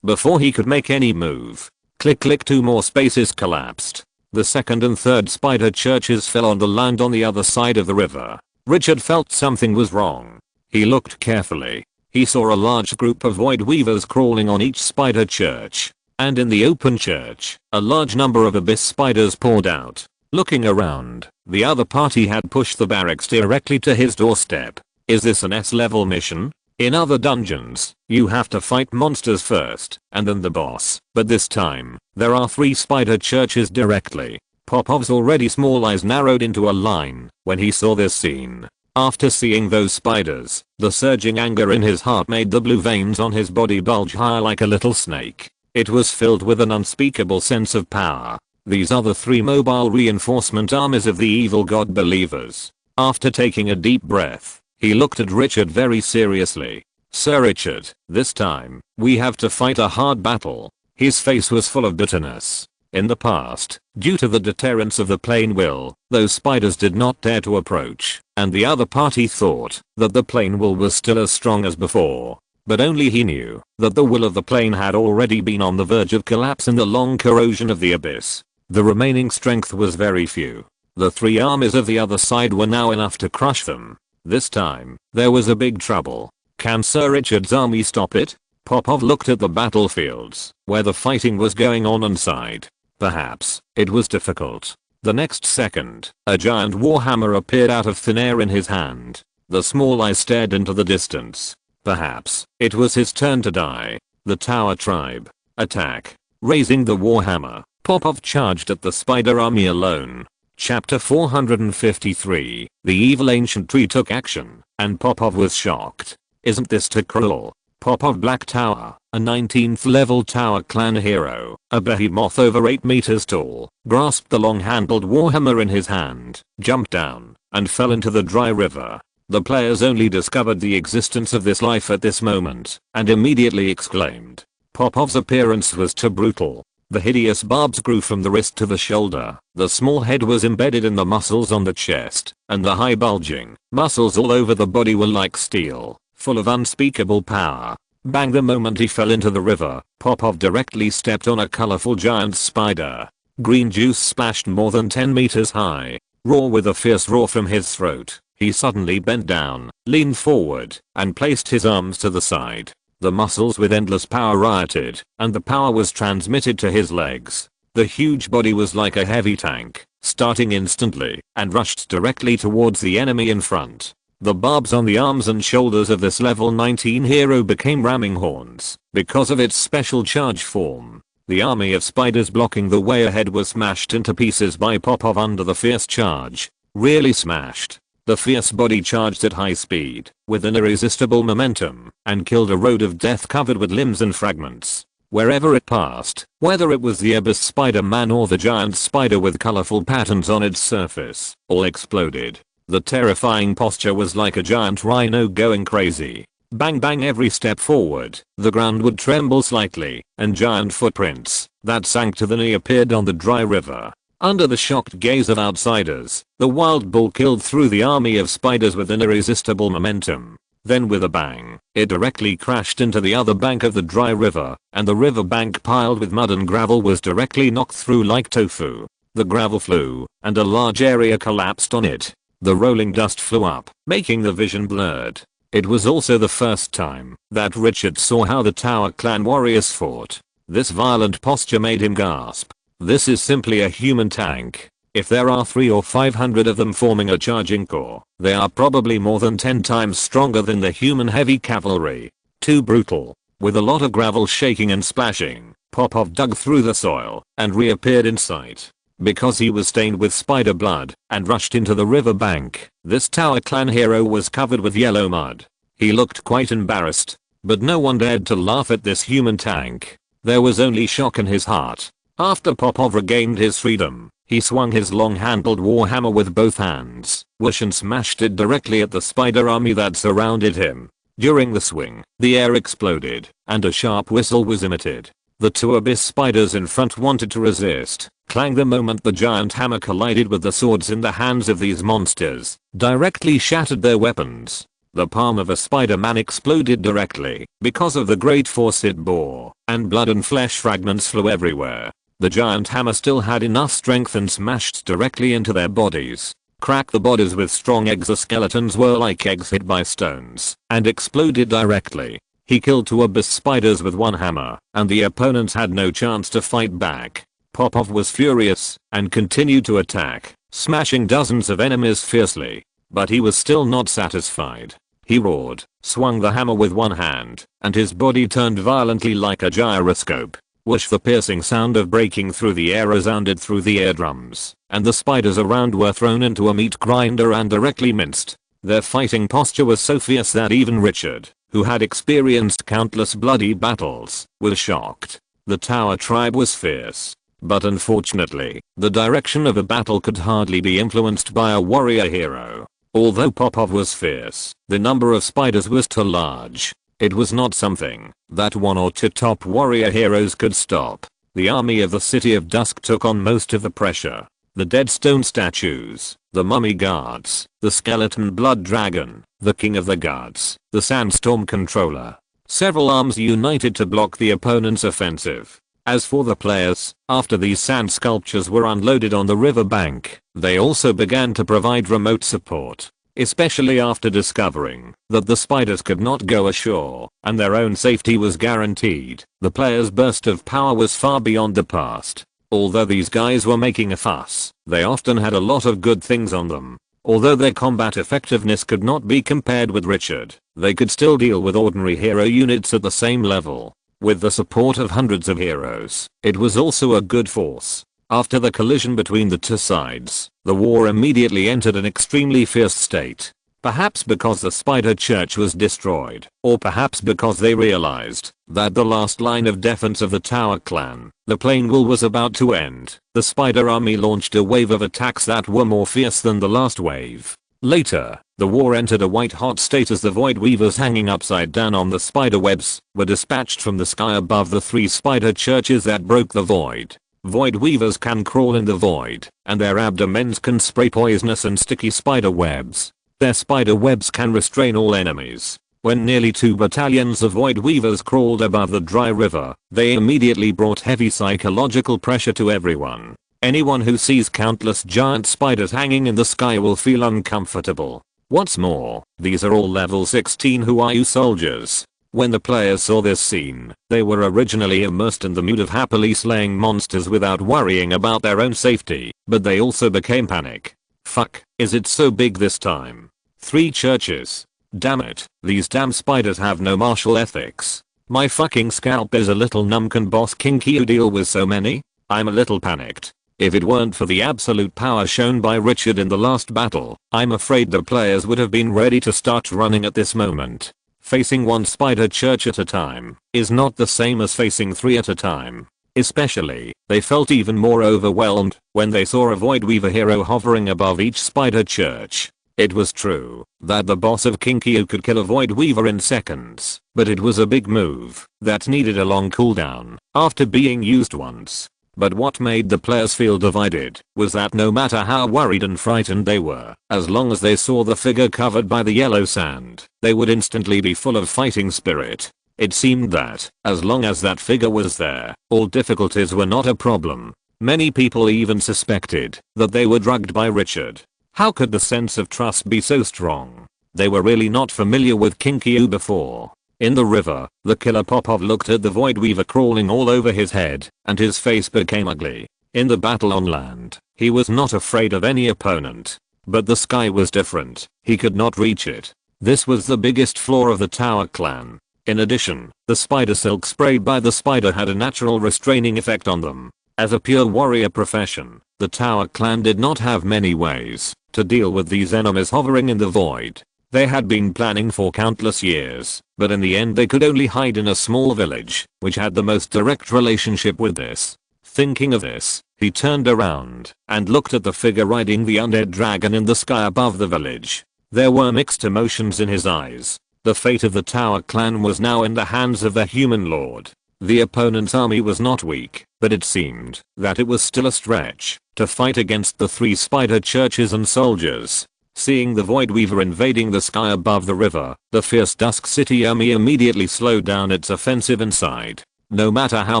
Before he could make any move, click click, two more spaces collapsed. The second and third spider churches fell on the land on the other side of the river. Richard felt something was wrong. He looked carefully. He saw a large group of void weavers crawling on each spider church. And in the open church, a large number of abyss spiders poured out. Looking around, the other party had pushed the barracks directly to his doorstep. Is this an S-level mission? In other dungeons, you have to fight monsters first, and then the boss. But this time, there are 3 spider churches directly. Popov's already small eyes narrowed into a line when he saw this scene. After seeing those spiders, the surging anger in his heart made the blue veins on his body bulge higher like a little snake. It was filled with an unspeakable sense of power. These are the 3 mobile reinforcement armies of the evil god believers. After taking a deep breath, he looked at Richard very seriously. Sir Richard, this time, we have to fight a hard battle. His face was full of bitterness. In the past, due to the deterrence of the plane will, those spiders did not dare to approach, and the other party thought that the plane will was still as strong as before. But only he knew that the will of the plane had already been on the verge of collapse in the long corrosion of the abyss. The remaining strength was very few. The three armies of the other side were now enough to crush them. This time, there was a big trouble. Can Sir Richard's army stop it? Popov looked at the battlefields, where the fighting was going on and sighed. Perhaps it was difficult. The next second, a giant warhammer appeared out of thin air in his hand. The small eye stared into the distance. Perhaps it was his turn to die. The Tower Tribe. Attack. Raising the warhammer, Popov charged at the spider army alone. Chapter 453. The evil ancient tree took action, and Popov was shocked. Isn't this too cruel? Popov Black Tower, a 19th level Tower Clan hero, a behemoth over 8 meters tall, grasped the long-handled warhammer in his hand, jumped down, and fell into the dry river. The players only discovered the existence of this life at this moment, and immediately exclaimed. Popov's appearance was too brutal. The hideous barbs grew from the wrist to the shoulder, the small head was embedded in the muscles on the chest, and the high bulging muscles all over the body were like steel, full of unspeakable power. Bang! The moment he fell into the river, Popov directly stepped on a colorful giant spider. Green juice splashed more than 10 meters high. Raw with a fierce roar from his throat, he suddenly bent down, leaned forward, and placed his arms to the side. The muscles with endless power rioted, and the power was transmitted to his legs. The huge body was like a heavy tank, starting instantly, and rushed directly towards the enemy in front. The barbs on the arms and shoulders of this level 19 hero became ramming horns, because of its special charge form. The army of spiders blocking the way ahead was smashed into pieces by Popov under the fierce charge. Really smashed. The fierce body charged at high speed, with an irresistible momentum, and killed a road of death covered with limbs and fragments. Wherever it passed, whether it was the abyss spider-man or the giant spider with colorful patterns on its surface, all exploded. The terrifying posture was like a giant rhino going crazy. Bang bang every step forward, the ground would tremble slightly, and giant footprints that sank to the knee appeared on the dry river. Under the shocked gaze of outsiders, the wild bull killed through the army of spiders with an irresistible momentum. Then with a bang, it directly crashed into the other bank of the dry river, and the river bank piled with mud and gravel was directly knocked through like tofu. The gravel flew, and a large area collapsed on it. The rolling dust flew up, making the vision blurred. It was also the first time that Richard saw how the Tower Clan warriors fought. This violent posture made him gasp. This is simply a human tank. If there are 300 or 500 of them forming a charging corps, they are probably more than 10 times stronger than the human heavy cavalry. Too brutal. With a lot of gravel shaking and splashing, Popov dug through the soil and reappeared in sight. Because he was stained with spider blood and rushed into the river bank, this Tower Clan hero was covered with yellow mud. He looked quite embarrassed, but no one dared to laugh at this human tank. There was only shock in his heart. After Popov regained his freedom, he swung his long-handled warhammer with both hands, whoosh, and smashed it directly at the spider army that surrounded him. During the swing, the air exploded, and a sharp whistle was emitted. The two abyss spiders in front wanted to resist. Clang! The moment the giant hammer collided with the swords in the hands of these monsters, directly shattered their weapons. The palm of a Spider-Man exploded directly, because of the great force it bore, and blood and flesh fragments flew everywhere. The giant hammer still had enough strength and smashed directly into their bodies. Crack! The bodies with strong exoskeletons were like eggs hit by stones, and exploded directly. He killed two abyss spiders with one hammer, and the opponents had no chance to fight back. Popov was furious, and continued to attack, smashing dozens of enemies fiercely. But he was still not satisfied. He roared, swung the hammer with one hand, and his body turned violently like a gyroscope. Whoosh! The piercing sound of breaking through the air resounded through the eardrums, and the spiders around were thrown into a meat grinder and directly minced. Their fighting posture was so fierce that even Richard, who had experienced countless bloody battles, was shocked. The Tower Tribe was fierce, but unfortunately, the direction of a battle could hardly be influenced by a warrior hero. Although Popov was fierce, the number of spiders was too large. It was not something that one or two top warrior heroes could stop. The army of the City of Dusk took on most of the pressure. The dead stone statues, the mummy guards, the skeleton blood dragon, the king of the gods, the sandstorm controller. Several arms united to block the opponent's offensive. As for the players, after these sand sculptures were unloaded on the riverbank, they also began to provide remote support. Especially after discovering that the spiders could not go ashore and their own safety was guaranteed, the players' burst of power was far beyond the past. Although these guys were making a fuss, they often had a lot of good things on them. Although their combat effectiveness could not be compared with Richard, they could still deal with ordinary hero units at the same level. With the support of hundreds of heroes, it was also a good force. After the collision between the two sides, the war immediately entered an extremely fierce state. Perhaps because the Spider Church was destroyed, or perhaps because they realized that the last line of defense of the Tower Clan, the Plain Wall, was about to end. The Spider Army launched a wave of attacks that were more fierce than the last wave. Later, the war entered a white-hot state as the Void Weavers hanging upside down on the spider webs were dispatched from the sky above the 3 spider churches that broke the void. Void Weavers can crawl in the void, and their abdomens can spray poisonous and sticky spider webs. Their spider webs can restrain all enemies. When nearly 2 battalions of Void Weavers crawled above the dry river, they immediately brought heavy psychological pressure to everyone. Anyone who sees countless giant spiders hanging in the sky will feel uncomfortable. What's more, these are all level 16 Huayu soldiers. When the players saw this scene, they were originally immersed in the mood of happily slaying monsters without worrying about their own safety, but they also became panic. Fuck, is it so big this time? 3 churches. Damn it, these damn spiders have no martial ethics. My fucking scalp is a little numb. Can Boss King Kyu deal with so many? I'm a little panicked. If it weren't for the absolute power shown by Richard in the last battle, I'm afraid the players would have been ready to start running at this moment. Facing 1 spider church at a time is not the same as facing 3 at a time. Especially, they felt even more overwhelmed when they saw a Void Weaver hero hovering above each spider church. It was true that the boss of King Kyu could kill a Void Weaver in seconds, but it was a big move that needed a long cooldown after being used once. But what made the players feel divided was that no matter how worried and frightened they were, as long as they saw the figure covered by the yellow sand, they would instantly be full of fighting spirit. It seemed that, as long as that figure was there, all difficulties were not a problem. Many people even suspected that they were drugged by Richard. How could the sense of trust be so strong? They were really not familiar with King Kyu before. In the river, the killer Popov looked at the Void Weaver crawling all over his head, and his face became ugly. In the battle on land, he was not afraid of any opponent. But the sky was different. He could not reach it. This was the biggest flaw of the Tower Clan. In addition, the spider silk sprayed by the spider had a natural restraining effect on them. As a pure warrior profession, the Tower Clan did not have many ways to deal with these enemies hovering in the void. They had been planning for countless years, but in the end they could only hide in a small village, which had the most direct relationship with this. Thinking of this, he turned around and looked at the figure riding the undead dragon in the sky above the village. There were mixed emotions in his eyes. The fate of the Tower Clan was now in the hands of the human lord. The opponent's army was not weak, but it seemed that it was still a stretch to fight against the 3 spider churches and soldiers. Seeing the Void Weaver invading the sky above the river, the fierce Dusk City army immediately slowed down its offensive inside. No matter how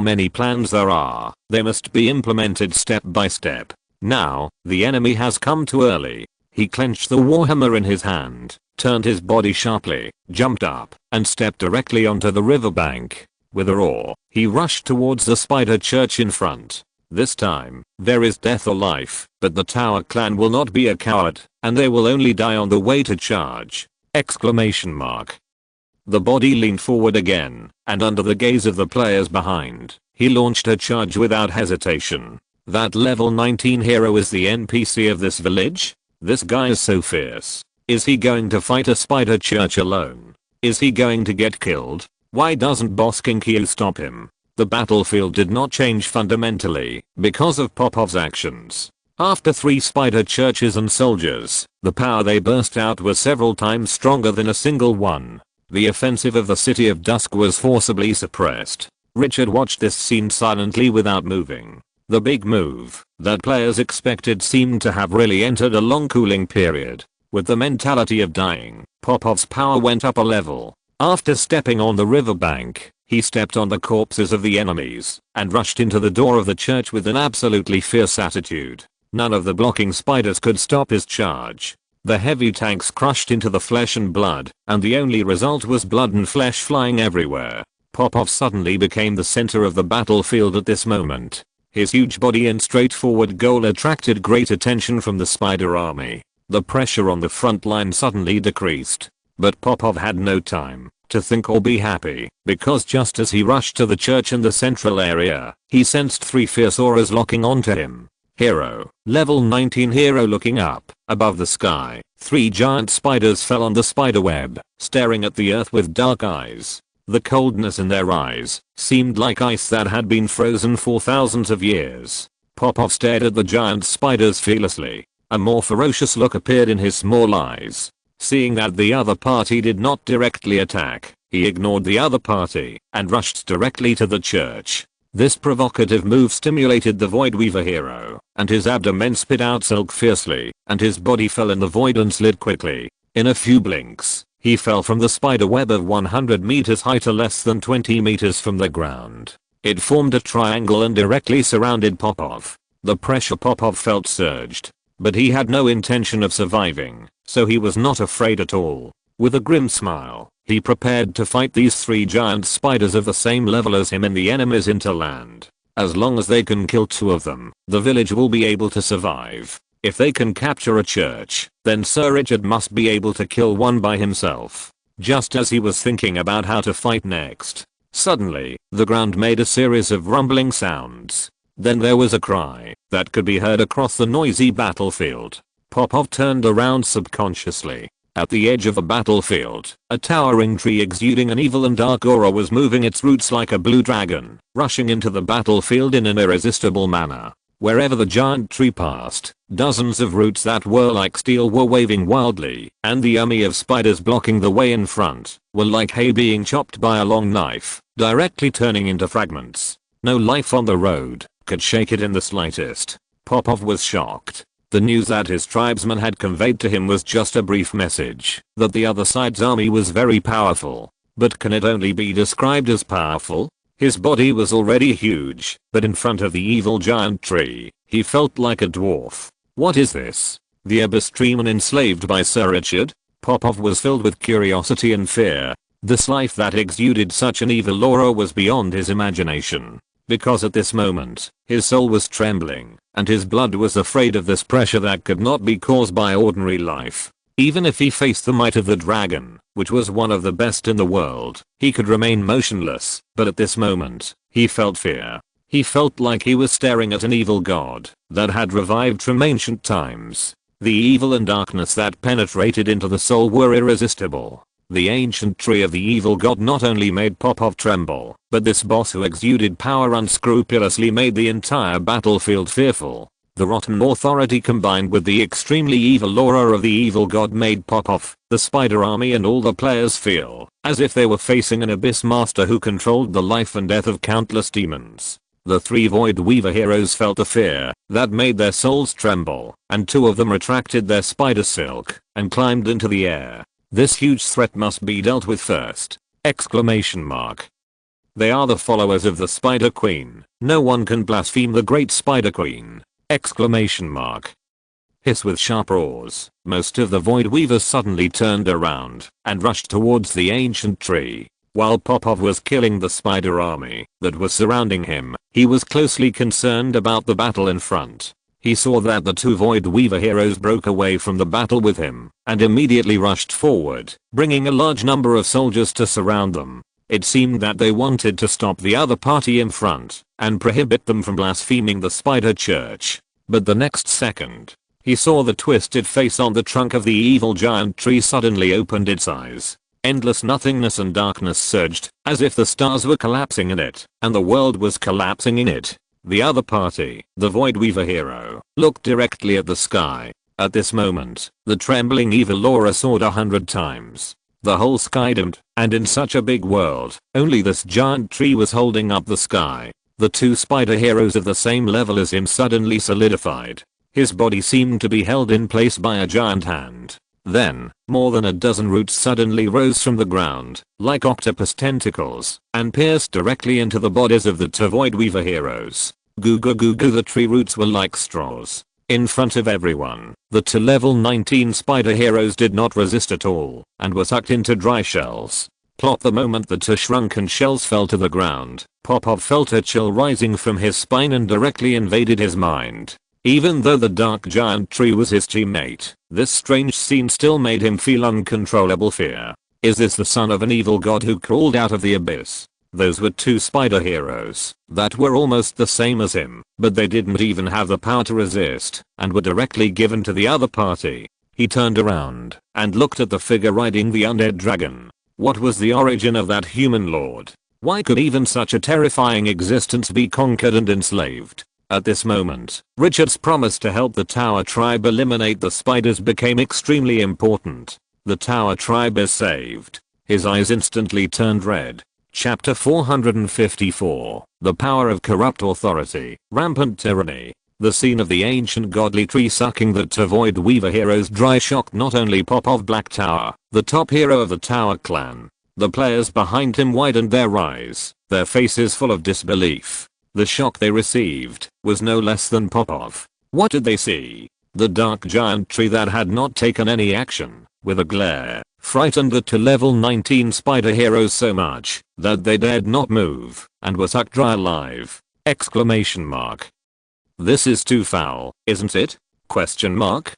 many plans there are, they must be implemented step by step. Now, the enemy has come too early. He clenched the warhammer in his hand, turned his body sharply, jumped up, and stepped directly onto the riverbank. With a roar, he rushed towards the spider church in front. This time, there is death or life, but the Tower Clan will not be a coward, and they will only die on the way to charge! Exclamation mark. The body leaned forward again, and under the gaze of the players behind, he launched a charge without hesitation. That level 19 hero is the NPC of this village? This guy is so fierce. Is he going to fight a spider church alone? Is he going to get killed? Why doesn't Boss King Kyu stop him? The battlefield did not change fundamentally because of Popov's actions. After 3 spider churches and soldiers, the power they burst out was several times stronger than a single one. The offensive of the City of Dusk was forcibly suppressed. Richard watched this scene silently without moving. The big move that players expected seemed to have really entered a long cooling period. With the mentality of dying, Popov's power went up a level. After stepping on the riverbank, he stepped on the corpses of the enemies and rushed into the door of the church with an absolutely fierce attitude. None of the blocking spiders could stop his charge. The heavy tanks crushed into the flesh and blood, and the only result was blood and flesh flying everywhere. Popov suddenly became the center of the battlefield at this moment. His huge body and straightforward goal attracted great attention from the spider army. The pressure on the front line suddenly decreased. But Popov had no time to think or be happy, because just as he rushed to the church in the central area, he sensed 3 fierce auras locking onto him. Hero, level 19 hero looking up, above the sky, 3 giant spiders fell on the spiderweb, staring at the earth with dark eyes. The coldness in their eyes seemed like ice that had been frozen for thousands of years. Popov stared at the giant spiders fearlessly. A more ferocious look appeared in his small eyes. Seeing that the other party did not directly attack, he ignored the other party and rushed directly to the church. This provocative move stimulated the Void Weaver hero, and his abdomen spit out silk fiercely, and his body fell in the void and slid quickly. In a few blinks, he fell from the spider web of 100 meters high to less than 20 meters from the ground. It formed a triangle and directly surrounded Popov. The pressure Popov felt surged, but he had no intention of surviving, so he was not afraid at all. With a grim smile, he prepared to fight these 3 giant spiders of the same level as him in the enemy's hinterland. As long as they can kill 2 of them, the village will be able to survive. If they can capture a church, then Sir Richard must be able to kill 1 by himself. Just as he was thinking about how to fight next, suddenly, the ground made a series of rumbling sounds. Then there was a cry that could be heard across the noisy battlefield. Popov turned around subconsciously. At the edge of a battlefield, a towering tree exuding an evil and dark aura was moving its roots like a blue dragon, rushing into the battlefield in an irresistible manner. Wherever the giant tree passed, dozens of roots that were like steel were waving wildly, and the army of spiders blocking the way in front were like hay being chopped by a long knife, directly turning into fragments. No life on the road could shake it in the slightest. Popov was shocked. The news that his tribesmen had conveyed to him was just a brief message that the other side's army was very powerful. But can it only be described as powerful? His body was already huge, but in front of the evil giant tree, he felt like a dwarf. What is this? The abyss treeman enslaved by Sir Richard? Popov was filled with curiosity and fear. This life that exuded such an evil aura was beyond his imagination. Because at this moment, his soul was trembling, and his blood was afraid of this pressure that could not be caused by ordinary life. Even if he faced the might of the dragon, which was one of the best in the world, he could remain motionless, but at this moment, he felt fear. He felt like he was staring at an evil god that had revived from ancient times. The evil and darkness that penetrated into the soul were irresistible. The ancient tree of the evil god not only made Popov tremble, but this boss who exuded power unscrupulously made the entire battlefield fearful. The rotten authority combined with the extremely evil aura of the evil god made Popov, the spider army and all the players feel as if they were facing an abyss master who controlled the life and death of countless demons. The 3 Void Weaver heroes felt a fear that made their souls tremble, and 2 of them retracted their spider silk and climbed into the air. This huge threat must be dealt with first! Exclamation mark. They are the followers of the Spider Queen. No one can blaspheme the great Spider Queen! Exclamation mark. Hiss with sharp roars, most of the Void Weavers suddenly turned around and rushed towards the ancient tree. While Popov was killing the spider army that was surrounding him, he was closely concerned about the battle in front. He saw that the 2 Void Weaver heroes broke away from the battle with him and immediately rushed forward, bringing a large number of soldiers to surround them. It seemed that they wanted to stop the other party in front and prohibit them from blaspheming the Spider Church. But the next second, he saw the twisted face on the trunk of the evil giant tree suddenly opened its eyes. Endless nothingness and darkness surged, as if the stars were collapsing in it, and the world was collapsing in it. The other party, the Void Weaver hero, looked directly at the sky. At this moment, the trembling evil aura soared 100 times. The whole sky dimmed, and in such a big world, only this giant tree was holding up the sky. The two spider heroes of the same level as him suddenly solidified. His body seemed to be held in place by a giant hand. Then, more than a dozen roots suddenly rose from the ground, like octopus tentacles, and pierced directly into the bodies of the two Void Weaver heroes. Goo goo goo goo, the tree roots were like straws. In front of everyone, the two level 19 spider heroes did not resist at all, and were sucked into dry shells. Plot, the moment the two shrunken shells fell to the ground, Popov felt a chill rising from his spine and directly invaded his mind. Even though the dark giant tree was his teammate, this strange scene still made him feel uncontrollable fear. Is this the son of an evil god who crawled out of the abyss? Those were two spider heroes that were almost the same as him, but they didn't even have the power to resist, and were directly given to the other party. He turned around and looked at the figure riding the undead dragon. What was the origin of that human lord? Why could even such a terrifying existence be conquered and enslaved? At this moment, Richard's promise to help the Tower Tribe eliminate the spiders became extremely important. The Tower Tribe is saved. His eyes instantly turned red. Chapter 454. The Power of Corrupt Authority, Rampant Tyranny. The scene of the ancient godly tree sucking the two Void Weaver heroes dry shocked not only Popov Black Tower, the top hero of the Tower clan. The players behind him widened their eyes, their faces full of disbelief. The shock they received was no less than Popov. What did they see? The dark giant tree that had not taken any action, with a glare, frightened the two level 19 spider heroes so much that they dared not move and were sucked dry alive. Exclamation mark. This is too foul, isn't it? Question mark.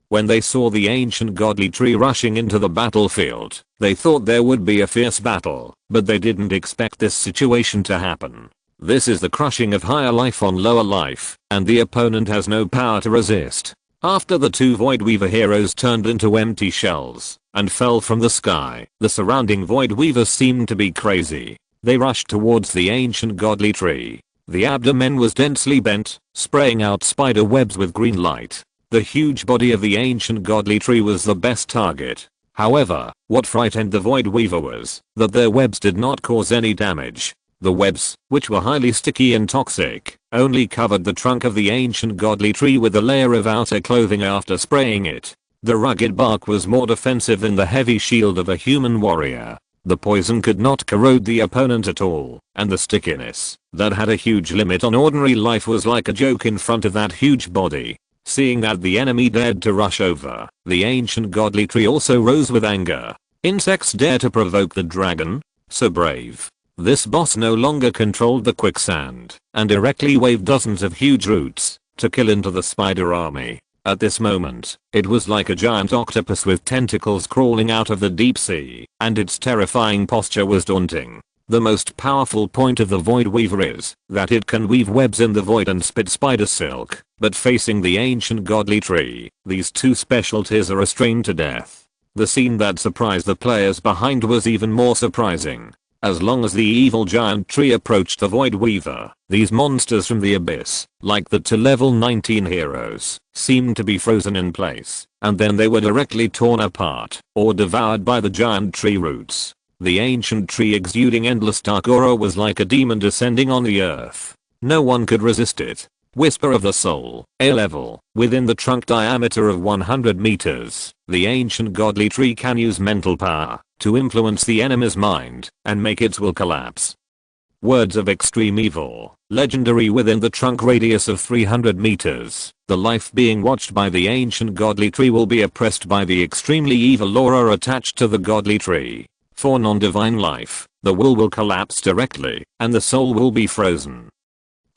When they saw the ancient godly tree rushing into the battlefield, they thought there would be a fierce battle, but they didn't expect this situation to happen. This is the crushing of higher life on lower life, and the opponent has no power to resist. After the two Void Weaver heroes turned into empty shells and fell from the sky, the surrounding Void Weavers seemed to be crazy. They rushed towards the ancient godly tree. The abdomen was densely bent, spraying out spider webs with green light. The huge body of the ancient godly tree was the best target. However, what frightened the Void Weaver was that their webs did not cause any damage. The webs, which were highly sticky and toxic, only covered the trunk of the ancient godly tree with a layer of outer clothing after spraying it. The rugged bark was more defensive than the heavy shield of a human warrior. The poison could not corrode the opponent at all, and the stickiness that had a huge limit on ordinary life was like a joke in front of that huge body. Seeing that the enemy dared to rush over, the ancient godly tree also rose with anger. Insects dare to provoke the dragon? So brave. This boss no longer controlled the quicksand and directly waved dozens of huge roots to kill into the spider army. At this moment, it was like a giant octopus with tentacles crawling out of the deep sea, and its terrifying posture was daunting. The most powerful point of the Void Weaver is that it can weave webs in the void and spit spider silk, but facing the ancient godly tree, these two specialties are restrained to death. The scene that surprised the players behind was even more surprising. As long as the evil giant tree approached the Void Weaver, these monsters from the abyss, like the two level 19 heroes, seemed to be frozen in place, and then they were directly torn apart or devoured by the giant tree roots. The ancient tree exuding endless dark aura was like a demon descending on the earth. No one could resist it. Whisper of the Soul, A level, within the trunk diameter of 100 meters, the ancient godly tree can use mental power to influence the enemy's mind and make its will collapse. Words of extreme evil, legendary within the trunk radius of 300 meters, the life being watched by the ancient godly tree will be oppressed by the extremely evil aura attached to the godly tree. For non-divine life, the will collapse directly, and the soul will be frozen.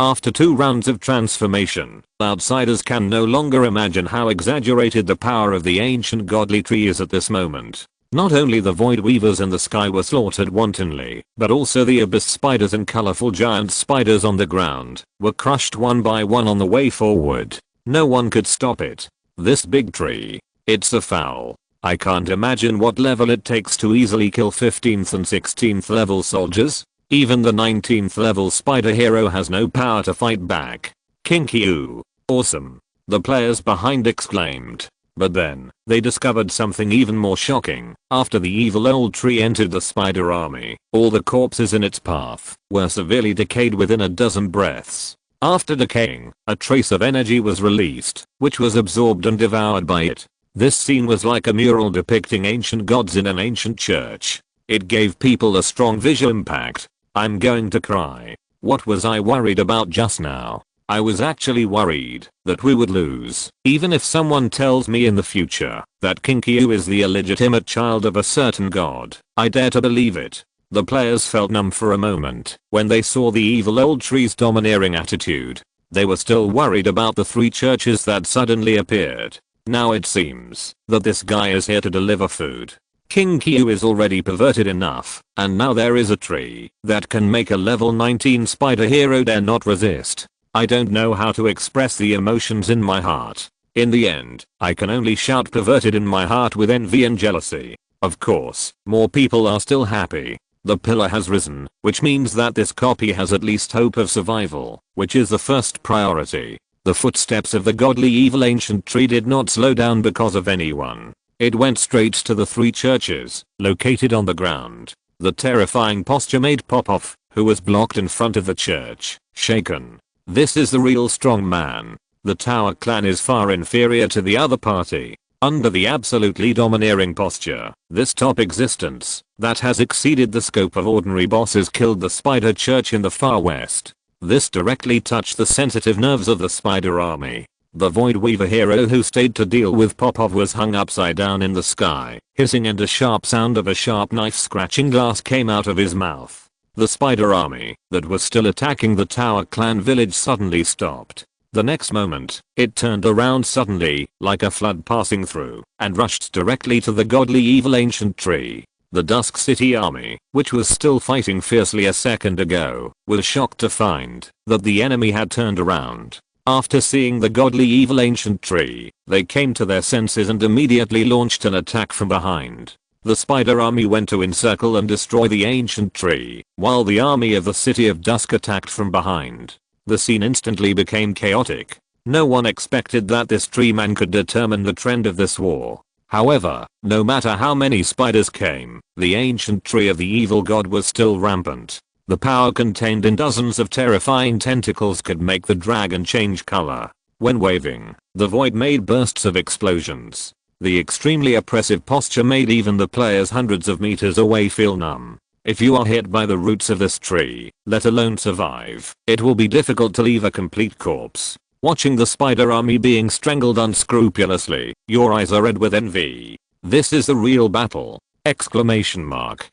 After 2 rounds of transformation, outsiders can no longer imagine how exaggerated the power of the ancient godly tree is at this moment. Not only the Void Weavers in the sky were slaughtered wantonly, but also the abyss spiders and colorful giant spiders on the ground were crushed one by one on the way forward. No one could stop it. This big tree, it's a foul. I can't imagine what level it takes to easily kill 15th and 16th level soldiers. Even the 19th level spider hero has no power to fight back. Kinky-oo. Awesome. The players behind exclaimed. But then, they discovered something even more shocking. After the evil old tree entered the spider army, all the corpses in its path were severely decayed within a dozen breaths. After decaying, a trace of energy was released, which was absorbed and devoured by it. This scene was like a mural depicting ancient gods in an ancient church. It gave people a strong visual impact. I'm going to cry. What was I worried about just now? I was actually worried that we would lose. Even if someone tells me in the future that Kinkyu is the illegitimate child of a certain god, I dare to believe it. The players felt numb for a moment when they saw the evil old tree's domineering attitude. They were still worried about the 3 churches that suddenly appeared. Now it seems that this guy is here to deliver food. Kinkyu is already perverted enough, and now there is a tree that can make a level 19 spider hero dare not resist. I don't know how to express the emotions in my heart. In the end, I can only shout perverted in my heart with envy and jealousy. Of course, more people are still happy. The pillar has risen, which means that this copy has at least hope of survival, which is the first priority. The footsteps of the godly evil ancient tree did not slow down because of anyone. It went straight to the 3 churches, located on the ground. The terrifying posture made Popov, who was blocked in front of the church, shaken. This is the real strong man. The Tower clan is far inferior to the other party. Under the absolutely domineering posture, this top existence, that has exceeded the scope of ordinary bosses, killed the spider church in the far west. This directly touched the sensitive nerves of the spider army. The Void Weaver hero who stayed to deal with Popov was hung upside down in the sky, hissing, and a sharp sound of a sharp knife scratching glass came out of his mouth. The spider army that was still attacking the Tower clan village suddenly stopped. The next moment, it turned around suddenly, like a flood passing through, and rushed directly to the godly evil ancient tree. The Dusk City army, which was still fighting fiercely a second ago, was shocked to find that the enemy had turned around. After seeing the godly evil ancient tree, they came to their senses and immediately launched an attack from behind. The spider army went to encircle and destroy the ancient tree, while the army of the City of Dusk attacked from behind. The scene instantly became chaotic. No one expected that this tree man could determine the trend of this war. However, no matter how many spiders came, the ancient tree of the evil god was still rampant. The power contained in dozens of terrifying tentacles could make the dragon change color. When waving, the void made bursts of explosions. The extremely oppressive posture made even the players hundreds of meters away feel numb. If you are hit by the roots of this tree, let alone survive, it will be difficult to leave a complete corpse. Watching the spider army being strangled unscrupulously, your eyes are red with envy. This is the real battle! Exclamation mark.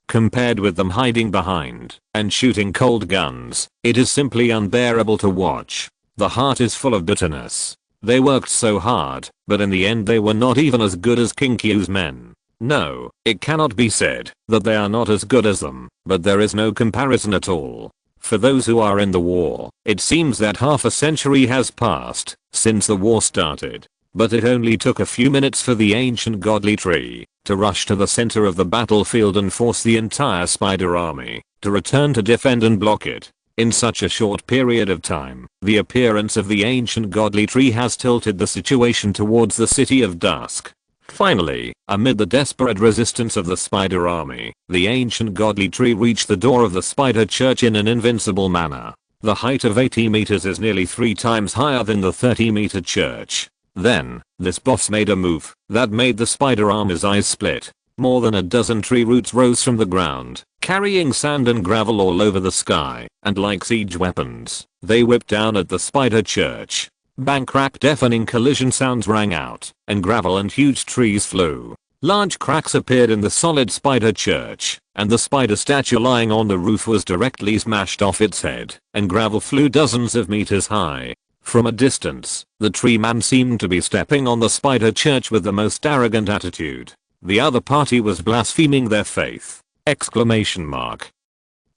Compared with them hiding behind and shooting cold guns, it is simply unbearable to watch. The heart is full of bitterness. They worked so hard, but in the end they were not even as good as Kinkyu's men. No, it cannot be said that they are not as good as them, but there is no comparison at all. For those who are in the war, it seems that half a century has passed since the war started. But it only took a few minutes for the ancient godly tree to rush to the center of the battlefield and force the entire spider army to return to defend and block it. In such a short period of time, the appearance of the ancient godly tree has tilted the situation towards the City of Dusk. Finally, amid the desperate resistance of the spider army, the ancient godly tree reached the door of the spider church in an invincible manner. The height of 80 meters is nearly 3 times higher than the 30-meter church. Then, this boss made a move that made the spider army's eyes split. More than a dozen tree roots rose from the ground, carrying sand and gravel all over the sky, and like siege weapons, they whipped down at the spider church. Bang crack, deafening collision sounds rang out, and gravel and huge trees flew. Large cracks appeared in the solid spider church, and the spider statue lying on the roof was directly smashed off its head, and gravel flew dozens of meters high. From a distance, the tree man seemed to be stepping on the spider church with the most arrogant attitude. The other party was blaspheming their faith! Exclamation mark.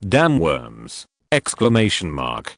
Damn worms! Exclamation mark.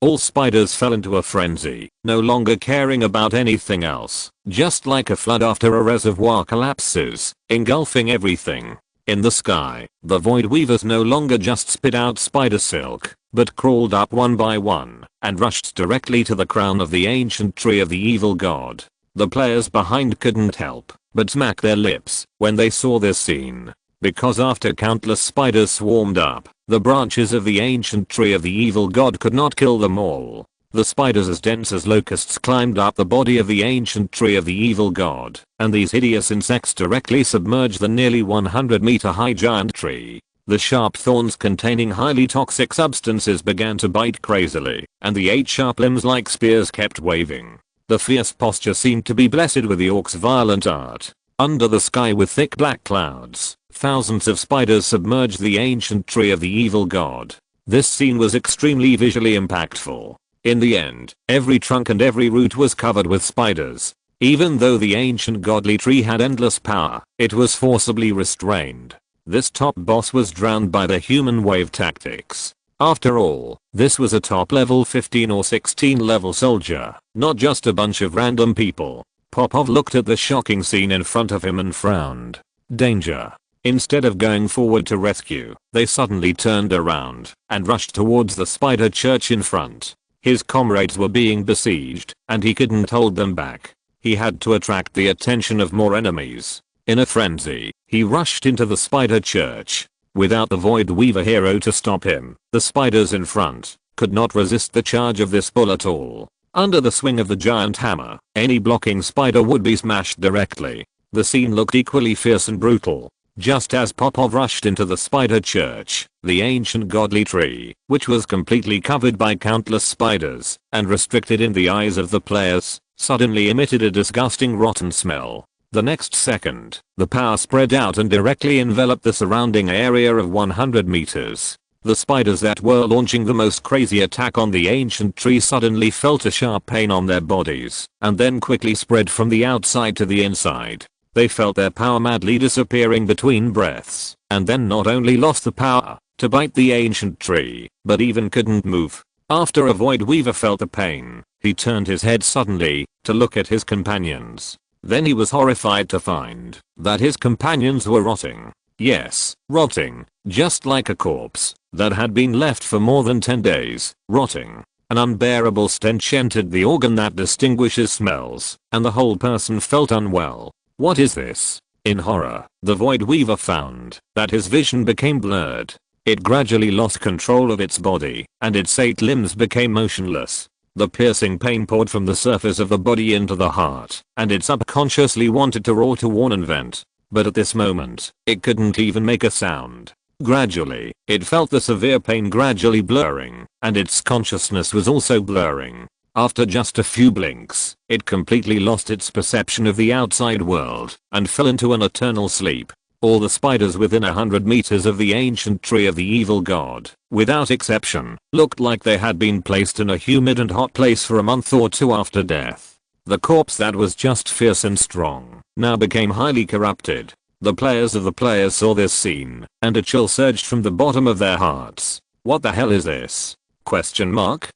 All spiders fell into a frenzy, no longer caring about anything else, just like a flood after a reservoir collapses, engulfing everything. In the sky, the void weavers no longer just spit out spider silk, but crawled up one by one, and rushed directly to the crown of the ancient tree of the evil god. The players behind couldn't help but smack their lips when they saw this scene. Because after countless spiders swarmed up, the branches of the ancient tree of the evil god could not kill them all. The spiders as dense as locusts climbed up the body of the ancient tree of the evil god, and these hideous insects directly submerged the nearly 100-meter high giant tree. The sharp thorns containing highly toxic substances began to bite crazily, and the 8 sharp limbs like spears kept waving. The fierce posture seemed to be blessed with the orc's violent art. Under the sky with thick black clouds, thousands of spiders submerged the ancient tree of the evil god. This scene was extremely visually impactful. In the end, every trunk and every root was covered with spiders. Even though the ancient godly tree had endless power, it was forcibly restrained. This top boss was drowned by the human wave tactics. After all, this was a top level 15 or 16 level soldier, not just a bunch of random people. Popov looked at the shocking scene in front of him and frowned. Danger. Instead of going forward to rescue, they suddenly turned around and rushed towards the spider church in front. His comrades were being besieged, and he couldn't hold them back. He had to attract the attention of more enemies. In a frenzy, he rushed into the spider church. Without the Void Weaver hero to stop him, the spiders in front could not resist the charge of this bull at all. Under the swing of the giant hammer, any blocking spider would be smashed directly. The scene looked equally fierce and brutal. Just as Popov rushed into the spider church, the ancient godly tree, which was completely covered by countless spiders and restricted in the eyes of the players, suddenly emitted a disgusting rotten smell. The next second, the power spread out and directly enveloped the surrounding area of 100 meters. The spiders that were launching the most crazy attack on the ancient tree suddenly felt a sharp pain on their bodies, and then quickly spread from the outside to the inside. They felt their power madly disappearing between breaths, and then not only lost the power to bite the ancient tree, but even couldn't move. After a Void Weaver felt the pain, he turned his head suddenly to look at his companions. Then he was horrified to find that his companions were rotting. Yes, rotting, just like a corpse that had been left for more than 10 days, rotting. An unbearable stench entered the organ that distinguishes smells, and the whole person felt unwell. What is this? In horror, the Void Weaver found that his vision became blurred. It gradually lost control of its body, and its 8 limbs became motionless. The piercing pain poured from the surface of the body into the heart, and it subconsciously wanted to roar, to warn and vent. But at this moment, it couldn't even make a sound. Gradually, it felt the severe pain gradually blurring, and its consciousness was also blurring. After just a few blinks, it completely lost its perception of the outside world, and fell into an eternal sleep. All the spiders within 100 meters of the ancient tree of the evil god, without exception, looked like they had been placed in a humid and hot place for a month or 2 after death. The corpse that was just fierce and strong, now became highly corrupted. The players of the players saw this scene, and a chill surged from the bottom of their hearts. What the hell is this? Question mark?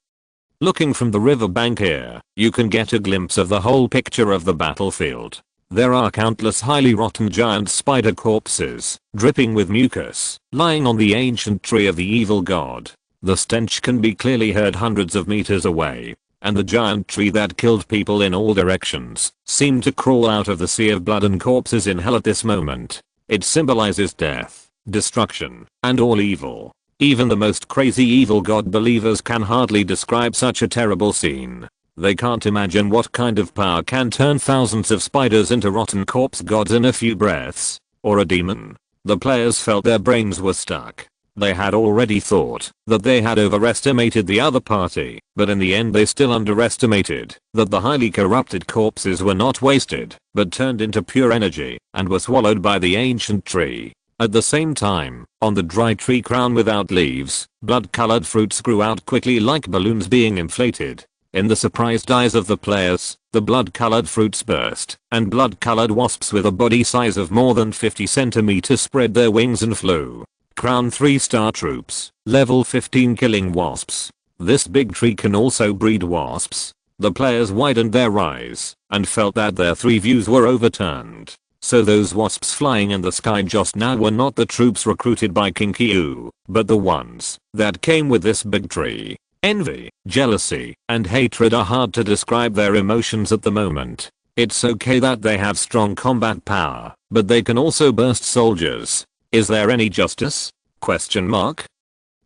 Looking from the riverbank here, you can get a glimpse of the whole picture of the battlefield. There are countless highly rotten giant spider corpses, dripping with mucus, lying on the ancient tree of the evil god. The stench can be clearly heard hundreds of meters away, and the giant tree that killed people in all directions seemed to crawl out of the sea of blood and corpses in hell at this moment. It symbolizes death, destruction, and all evil. Even the most crazy evil god believers can hardly describe such a terrible scene. They can't imagine what kind of power can turn thousands of spiders into rotten corpse gods in a few breaths. Or a demon. The players felt their brains were stuck. They had already thought that they had overestimated the other party, but in the end they still underestimated that the highly corrupted corpses were not wasted, but turned into pure energy, and were swallowed by the ancient tree. At the same time, on the dry tree crown without leaves, blood-colored fruits grew out quickly like balloons being inflated. In the surprised eyes of the players, the blood-colored fruits burst, and blood-colored wasps with a body size of more than 50 centimeters spread their wings and flew. Crown 3-star troops, level 15 killing wasps. This big tree can also breed wasps. The players widened their eyes, and felt that their 3 views were overturned. So those wasps flying in the sky just now were not the troops recruited by King Kyu, but the ones that came with this big tree. Envy, jealousy, and hatred are hard to describe their emotions at the moment. It's okay that they have strong combat power, but they can also burst soldiers. Is there any justice? Question mark.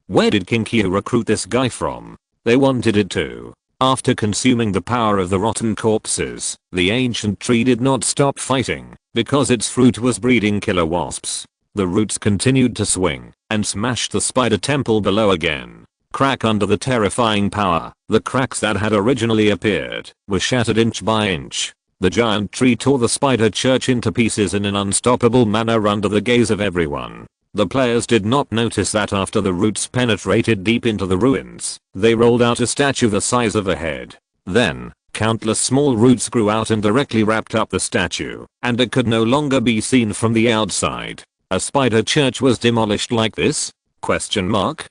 Where did Kinkyu recruit this guy from? They wanted it too. After consuming the power of the rotten corpses, the ancient tree did not stop fighting, because its fruit was breeding killer wasps. The roots continued to swing, and smashed the spider temple below again. Crack under the terrifying power, the cracks that had originally appeared were shattered inch by inch. The giant tree tore the spider church into pieces in an unstoppable manner under the gaze of everyone. The players did not notice that after the roots penetrated deep into the ruins, they rolled out a statue the size of a head. Then, countless small roots grew out and directly wrapped up the statue, and it could no longer be seen from the outside. A spider church was demolished like this? Question mark.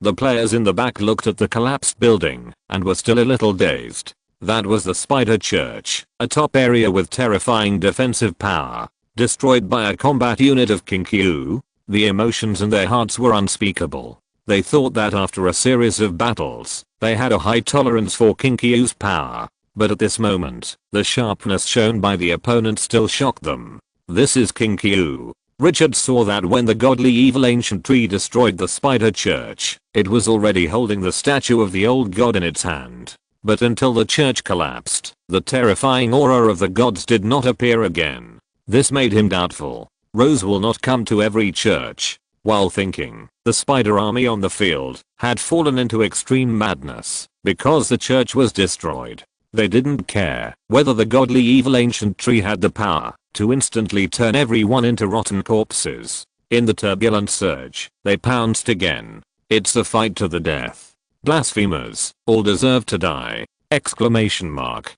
The players in the back looked at the collapsed building, and were still a little dazed. That was the spider church, a top area with terrifying defensive power, destroyed by a combat unit of Kinkyu. The emotions in their hearts were unspeakable. They thought that after a series of battles, they had a high tolerance for Kinkyu's power. But at this moment, the sharpness shown by the opponent still shocked them. This is Kinkyu. Richard saw that when the godly evil ancient tree destroyed the spider church, it was already holding the statue of the old god in its hand. But until the church collapsed, the terrifying aura of the gods did not appear again. This made him doubtful. Rose will not come to every church. While thinking, the spider army on the field had fallen into extreme madness because the church was destroyed. They didn't care whether the godly evil ancient tree had the power to instantly turn everyone into rotten corpses. In the turbulent surge, they pounced again. It's a fight to the death. Blasphemers, all deserve to die! Exclamation mark.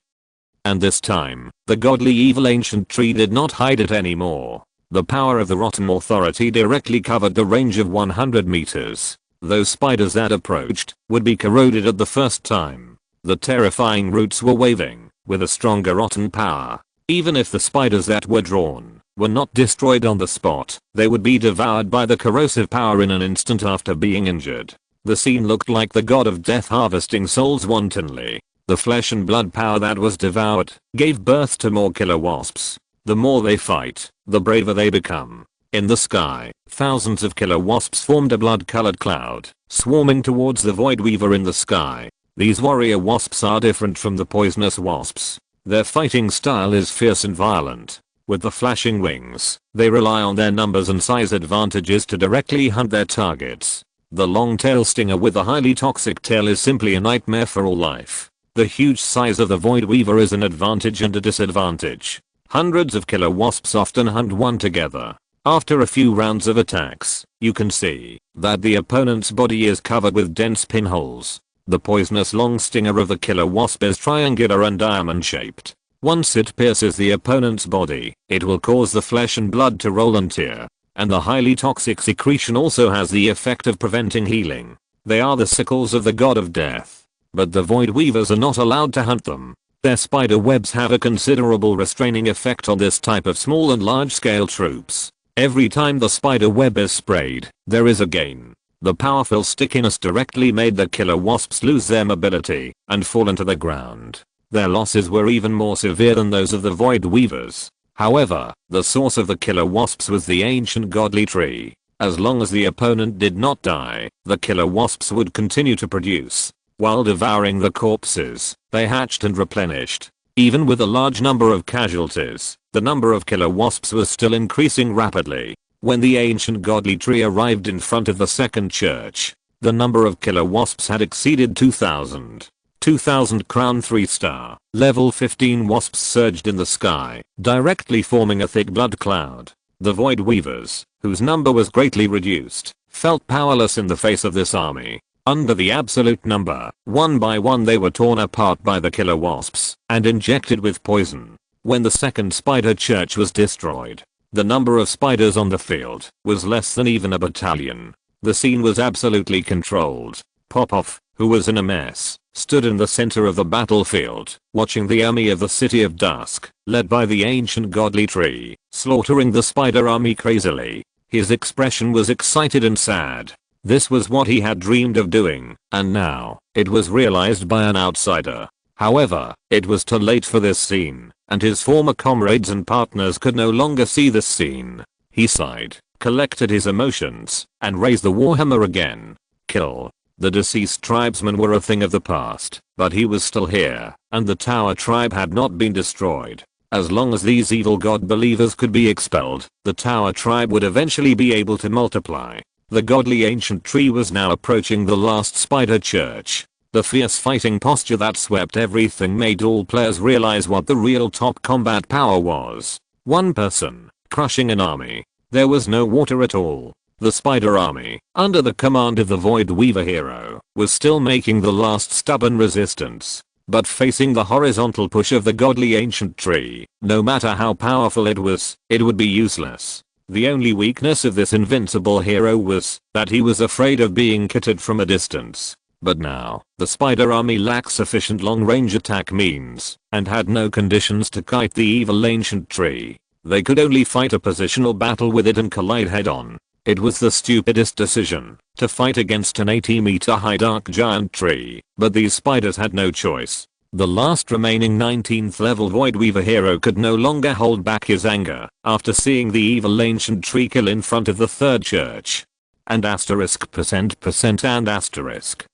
And this time, the godly evil ancient tree did not hide it anymore. The power of the rotten authority directly covered the range of 100 meters. Those spiders that approached would be corroded at the first time. The terrifying roots were waving with a stronger rotten power. Even if the spiders that were drawn were not destroyed on the spot, they would be devoured by the corrosive power in an instant after being injured. The scene looked like the god of death harvesting souls wantonly. The flesh and blood power that was devoured gave birth to more killer wasps. The more they fight, the braver they become. In the sky, thousands of killer wasps formed a blood-colored cloud, swarming towards the Void Weaver in the sky. These warrior wasps are different from the poisonous wasps. Their fighting style is fierce and violent. With the flashing wings, they rely on their numbers and size advantages to directly hunt their targets. The long-tail stinger with a highly toxic tail is simply a nightmare for all life. The huge size of the Void Weaver is an advantage and a disadvantage. Hundreds of killer wasps often hunt one together. After a few rounds of attacks, you can see that the opponent's body is covered with dense pinholes. The poisonous long stinger of the killer wasp is triangular and diamond shaped. Once it pierces the opponent's body, it will cause the flesh and blood to roll and tear. And the highly toxic secretion also has the effect of preventing healing. They are the sickles of the god of death. But the Void Weavers are not allowed to hunt them. Their spider webs have a considerable restraining effect on this type of small and large-scale troops. Every time the spider web is sprayed, there is a gain. The powerful stickiness directly made the killer wasps lose their mobility and fall into the ground. Their losses were even more severe than those of the Void Weavers. However, the source of the killer wasps was the ancient godly tree. As long as the opponent did not die, the killer wasps would continue to produce. While devouring the corpses, they hatched and replenished. Even with a large number of casualties, the number of killer wasps was still increasing rapidly. When the ancient godly tree arrived in front of the second church, the number of killer wasps had exceeded 2,000. 2,000 crown 3-star, level 15 wasps surged in the sky, directly forming a thick blood cloud. The Void Weavers, whose number was greatly reduced, felt powerless in the face of this army. Under the absolute number, one by one they were torn apart by the killer wasps and injected with poison. When the second spider church was destroyed, the number of spiders on the field was less than even a battalion. The scene was absolutely controlled. Popov, who was in a mess, stood in the center of the battlefield, watching the army of the City of Dusk, led by the ancient godly tree, slaughtering the spider army crazily. His expression was excited and sad. This was what he had dreamed of doing, and now, it was realized by an outsider. However, it was too late for this scene, and his former comrades and partners could no longer see this scene. He sighed, collected his emotions, and raised the warhammer again. Kill. The deceased tribesmen were a thing of the past, but he was still here, and the Tower tribe had not been destroyed. As long as these evil god believers could be expelled, the Tower tribe would eventually be able to multiply. The godly ancient tree was now approaching the last spider church. The fierce fighting posture that swept everything made all players realize what the real top combat power was. One person, crushing an army. There was no water at all. The spider army, under the command of the Void Weaver hero, was still making the last stubborn resistance. But facing the horizontal push of the godly ancient tree, no matter how powerful it would be useless. The only weakness of this invincible hero was that he was afraid of being kitted from a distance. But now, the spider army lacked sufficient long-range attack means, and had no conditions to kite the evil ancient tree. They could only fight a positional battle with it and collide head-on. It was the stupidest decision, to fight against an 80-meter high dark giant tree, but these spiders had no choice. The last remaining 19th level Void Weaver hero could no longer hold back his anger, after seeing the evil ancient tree kill in front of the third church. And %%.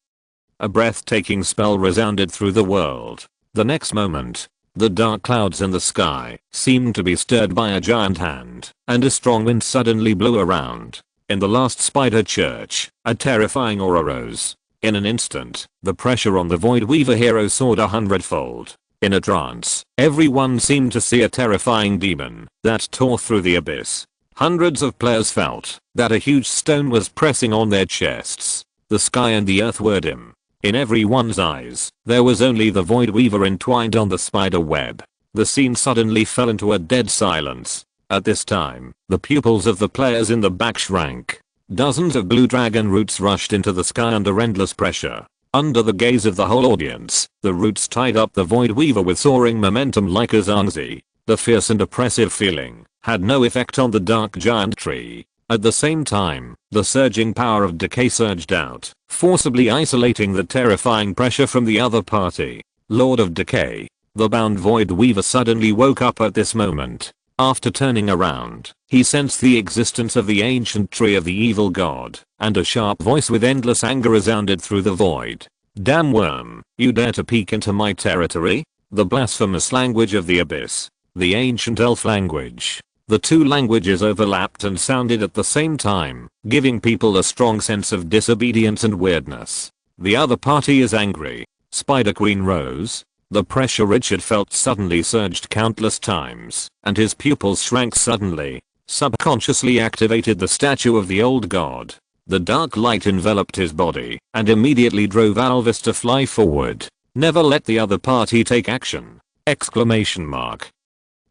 A breathtaking spell resounded through the world. The next moment, the dark clouds in the sky seemed to be stirred by a giant hand, and a strong wind suddenly blew around. In the last spider church, a terrifying aura rose. In an instant, the pressure on the Void Weaver hero soared 100-fold. In a trance, everyone seemed to see a terrifying demon that tore through the abyss. Hundreds of players felt that a huge stone was pressing on their chests. The sky and the earth were dim. In everyone's eyes, there was only the Void Weaver entwined on the spider web. The scene suddenly fell into a dead silence. At this time, the pupils of the players in the back shrank. Dozens of blue dragon roots rushed into the sky under endless pressure. Under the gaze of the whole audience, the roots tied up the Void Weaver with soaring momentum like a zanzi. The fierce and oppressive feeling had no effect on the dark giant tree. At the same time, the surging power of decay surged out, forcibly isolating the terrifying pressure from the other party. Lord of Decay. The bound Void Weaver suddenly woke up at this moment. After turning around, he sensed the existence of the ancient tree of the evil god, and a sharp voice with endless anger resounded through the void. Damn worm, you dare to peek into my territory? The blasphemous language of the abyss. The ancient elf language. The two languages overlapped and sounded at the same time, giving people a strong sense of disobedience and weirdness. The other party is angry. Spider Queen rose. The pressure Richard felt suddenly surged countless times, and his pupils shrank suddenly. Subconsciously activated the statue of the old god. The dark light enveloped his body, and immediately drove Alvis to fly forward. Never let the other party take action! Exclamation mark.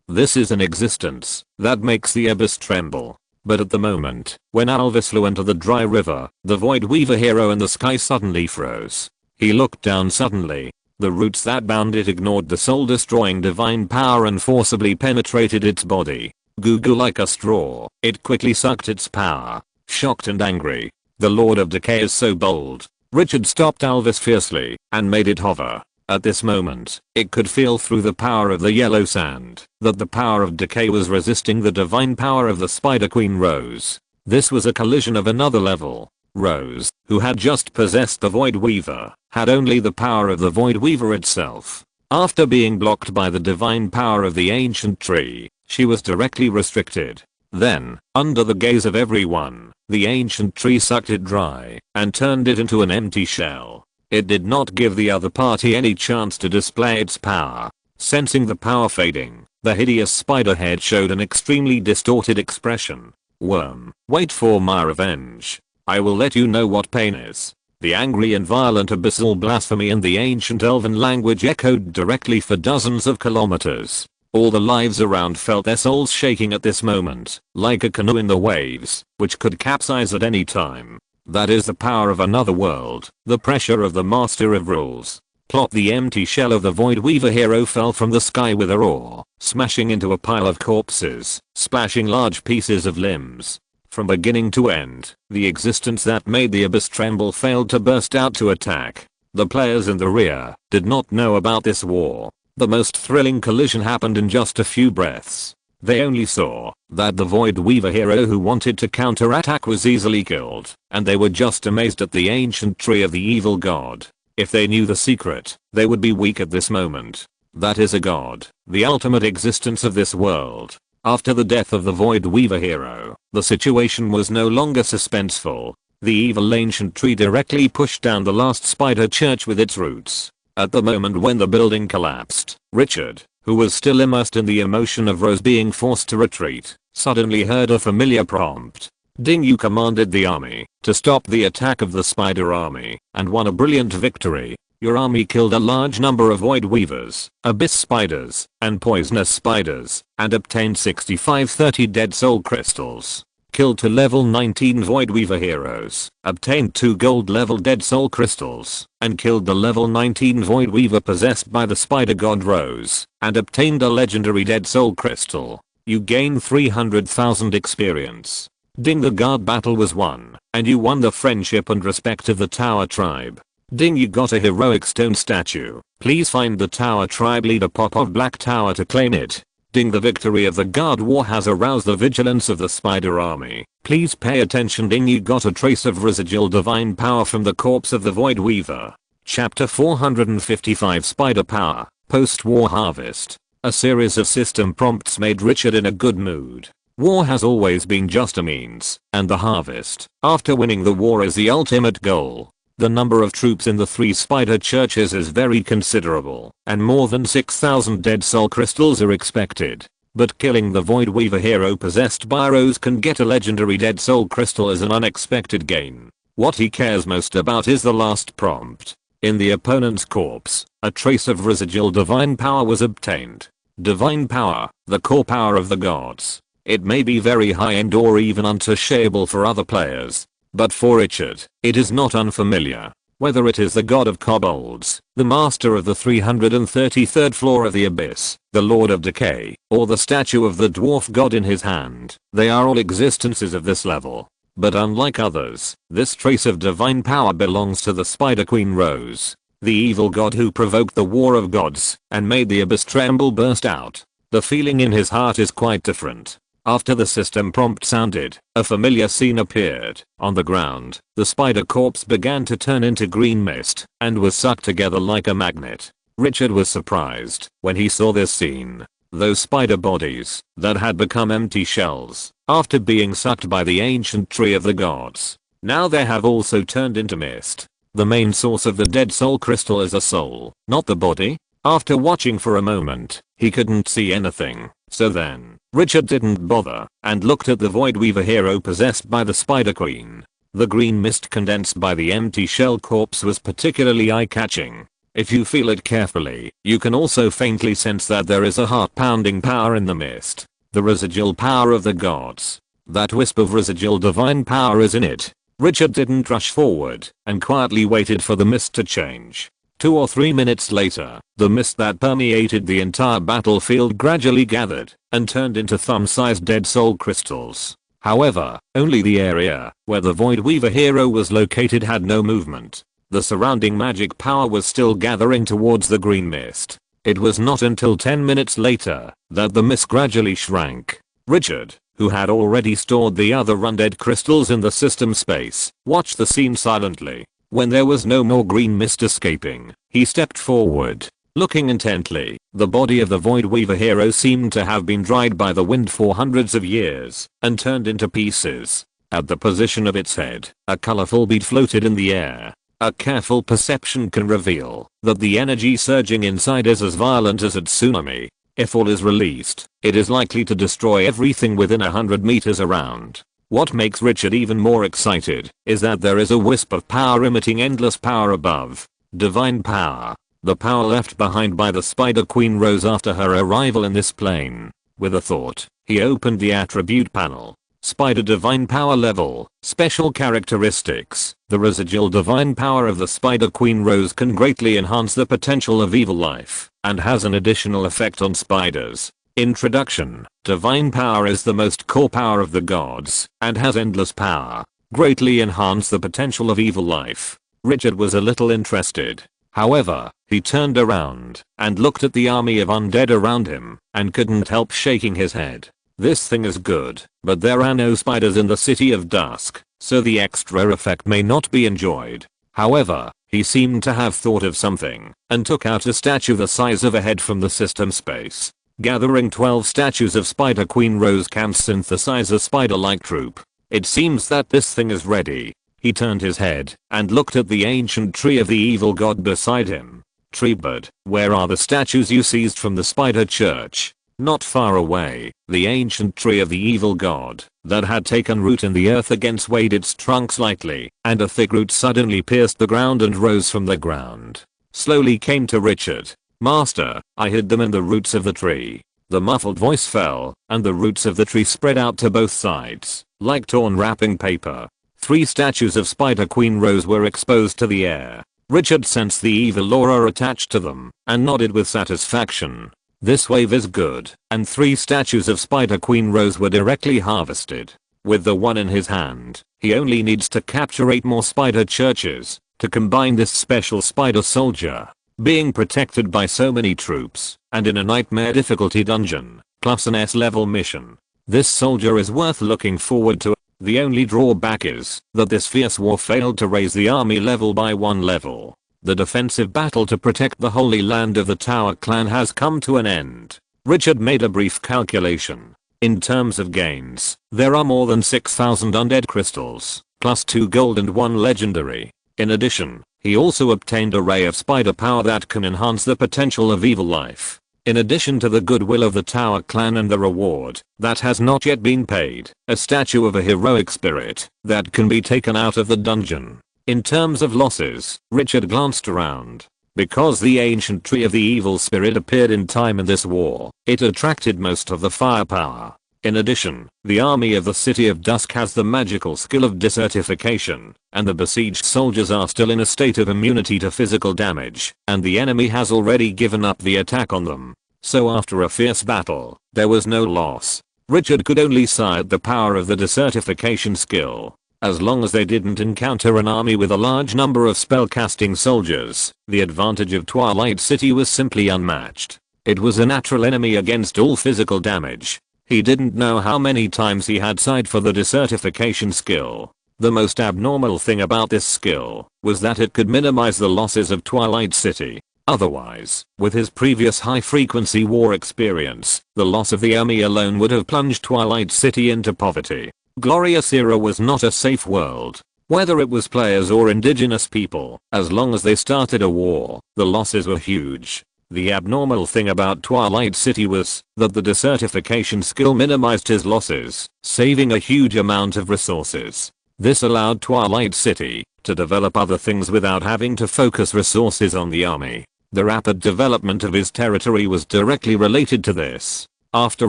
This is an existence that makes the abyss tremble. But at the moment, when Alvis flew into the dry river, the Void Weaver hero in the sky suddenly froze. He looked down suddenly. The roots that bound it ignored the soul-destroying divine power and forcibly penetrated its body. Goo like a straw, it quickly sucked its power. Shocked and angry, the Lord of Decay is so bold. Richard stopped Alvis fiercely and made it hover. At this moment, it could feel through the power of the yellow sand that the power of decay was resisting the divine power of the Spider Queen Rose. This was a collision of another level. Rose, who had just possessed the Void Weaver, had only the power of the Void Weaver itself. After being blocked by the divine power of the ancient tree, she was directly restricted. Then, under the gaze of everyone, the ancient tree sucked it dry and turned it into an empty shell. It did not give the other party any chance to display its power. Sensing the power fading, the hideous spider head showed an extremely distorted expression. Worm, wait for my revenge. I will let you know what pain is. The angry and violent abyssal blasphemy in the ancient elven language echoed directly for dozens of kilometers. All the lives around felt their souls shaking at this moment, like a canoe in the waves, which could capsize at any time. That is the power of another world, the pressure of the master of rules. Plop! The empty shell of the Void Weaver hero fell from the sky with a roar, smashing into a pile of corpses, splashing large pieces of limbs. From beginning to end, the existence that made the abyss tremble failed to burst out to attack. The players in the rear did not know about this war. The most thrilling collision happened in just a few breaths. They only saw that the Void Weaver hero who wanted to counterattack was easily killed, and they were just amazed at the ancient tree of the evil god. If they knew the secret, they would be weak at this moment. That is a god, the ultimate existence of this world. After the death of the Void Weaver hero, the situation was no longer suspenseful. The evil ancient tree directly pushed down the last spider church with its roots. At the moment when the building collapsed, Richard, who was still immersed in the emotion of Rose being forced to retreat, suddenly heard a familiar prompt. Ding, you commanded the army to stop the attack of the spider army and won a brilliant victory. Your army killed a large number of void weavers, abyss spiders, and poisonous spiders, and obtained 6530 dead soul crystals. Killed 2 level 19 void weaver heroes, obtained 2 gold level dead soul crystals, and killed the level 19 void weaver possessed by the spider god Rose, and obtained a legendary dead soul crystal. You gain 300,000 experience. Ding, the guard battle was won, and you won the friendship and respect of the Tower tribe. Ding, you got a heroic stone statue. Please find the Tower tribe leader Pop of Black Tower to claim it. Ding, the victory of the guard war has aroused the vigilance of the spider army. Please pay attention. Ding, you got a trace of residual divine power from the corpse of the void weaver. Chapter 455 Spider Power, Post-War Harvest. A series of system prompts made Richard in a good mood. War has always been just a means, and the harvest, after winning the war, is the ultimate goal. The number of troops in the 3 spider churches is very considerable, and more than 6,000 dead soul crystals are expected. But killing the Void Weaver hero possessed by Rose can get a legendary dead soul crystal as an unexpected gain. What he cares most about is the last prompt. In the opponent's corpse, a trace of residual divine power was obtained. Divine power, the core power of the gods. It may be very high-end or even untouchable for other players. But for Richard, it is not unfamiliar. Whether it is the god of kobolds, the master of the 333rd floor of the abyss, the lord of decay, or the statue of the dwarf god in his hand, they are all existences of this level. But unlike others, this trace of divine power belongs to the Spider Queen Rose, the evil god who provoked the war of gods and made the abyss tremble burst out. The feeling in his heart is quite different. After the system prompt sounded, a familiar scene appeared. On the ground, the spider corpse began to turn into green mist and was sucked together like a magnet. Richard was surprised when he saw this scene. Those spider bodies that had become empty shells after being sucked by the ancient tree of the gods. Now they have also turned into mist. The main source of the dead soul crystal is a soul, not the body. After watching for a moment, he couldn't see anything. So then, Richard didn't bother and looked at the Void Weaver hero possessed by the Spider Queen. The green mist condensed by the empty shell corpse was particularly eye-catching. If you feel it carefully, you can also faintly sense that there is a heart-pounding power in the mist. The residual power of the gods. That wisp of residual divine power is in it. Richard didn't rush forward and quietly waited for the mist to change. 2 or 3 minutes later, the mist that permeated the entire battlefield gradually gathered and turned into thumb-sized dead soul crystals. However, only the area where the Void Weaver hero was located had no movement. The surrounding magic power was still gathering towards the green mist. It was not until 10 minutes later that the mist gradually shrank. Richard, who had already stored the other undead crystals in the system space, watched the scene silently. When there was no more green mist escaping, he stepped forward. Looking intently, the body of the Void Weaver hero seemed to have been dried by the wind for hundreds of years and turned into pieces. At the position of its head, a colorful bead floated in the air. A careful perception can reveal that the energy surging inside is as violent as a tsunami. If all is released, it is likely to destroy everything within 100 meters around. What makes Richard even more excited is that there is a wisp of power emitting endless power above. Divine power. The power left behind by the Spider Queen Rose after her arrival in this plane. With a thought, he opened the attribute panel. Spider Divine Power Level, Special Characteristics. The residual divine power of the Spider Queen Rose can greatly enhance the potential of evil life and has an additional effect on spiders. Introduction. Divine power is the most core power of the gods and has endless power. Greatly enhance the potential of evil life. Richard was a little interested. However, he turned around and looked at the army of undead around him and couldn't help shaking his head. This thing is good, but there are no spiders in the City of Dusk, so the extra effect may not be enjoyed. However, he seemed to have thought of something and took out a statue the size of a head from the system space. Gathering 12 statues of Spider Queen Rose can synthesize a spider-like troop. It seems that this thing is ready. He turned his head and looked at the ancient tree of the evil god beside him. Treebird, where are the statues you seized from the spider church? Not far away, the ancient tree of the evil god that had taken root in the earth again swayed its trunk slightly, and a thick root suddenly pierced the ground and rose from the ground. Slowly came to Richard. Master, I hid them in the roots of the tree. The muffled voice fell, and the roots of the tree spread out to both sides, like torn wrapping paper. 3 statues of Spider Queen Rose were exposed to the air. Richard sensed the evil aura attached to them, and nodded with satisfaction. This wave is good, and 3 statues of Spider Queen Rose were directly harvested. With the one in his hand, he only needs to capture 8 more spider churches to combine this special spider soldier. Being protected by so many troops, and in a nightmare difficulty dungeon, plus an S-level mission, this soldier is worth looking forward to. The only drawback is that this fierce war failed to raise the army level by 1 level. The defensive battle to protect the holy land of the Tower clan has come to an end. Richard made a brief calculation. In terms of gains, there are more than 6,000 undead crystals, plus 2 gold and 1 legendary. In addition, he also obtained a ray of spider power that can enhance the potential of evil life. In addition to the goodwill of the Tower clan and the reward that has not yet been paid, a statue of a heroic spirit that can be taken out of the dungeon. In terms of losses, Richard glanced around. Because the ancient tree of the evil spirit appeared in time in this war, it attracted most of the firepower. In addition, the army of the City of Dusk has the magical skill of desertification, and the besieged soldiers are still in a state of immunity to physical damage, and the enemy has already given up the attack on them. So after a fierce battle, there was no loss. Richard could only sigh at the power of the desertification skill. As long as they didn't encounter an army with a large number of spellcasting soldiers, the advantage of Twilight City was simply unmatched. It was a natural enemy against all physical damage. He didn't know how many times he had sighed for the desertification skill. The most abnormal thing about this skill was that it could minimize the losses of Twilight City. Otherwise, with his previous high-frequency war experience, the loss of the army alone would have plunged Twilight City into poverty. Glorious Era was not a safe world. Whether it was players or indigenous people, as long as they started a war, the losses were huge. The abnormal thing about Twilight City was that the desertification skill minimized his losses, saving a huge amount of resources. This allowed Twilight City to develop other things without having to focus resources on the army. The rapid development of his territory was directly related to this. After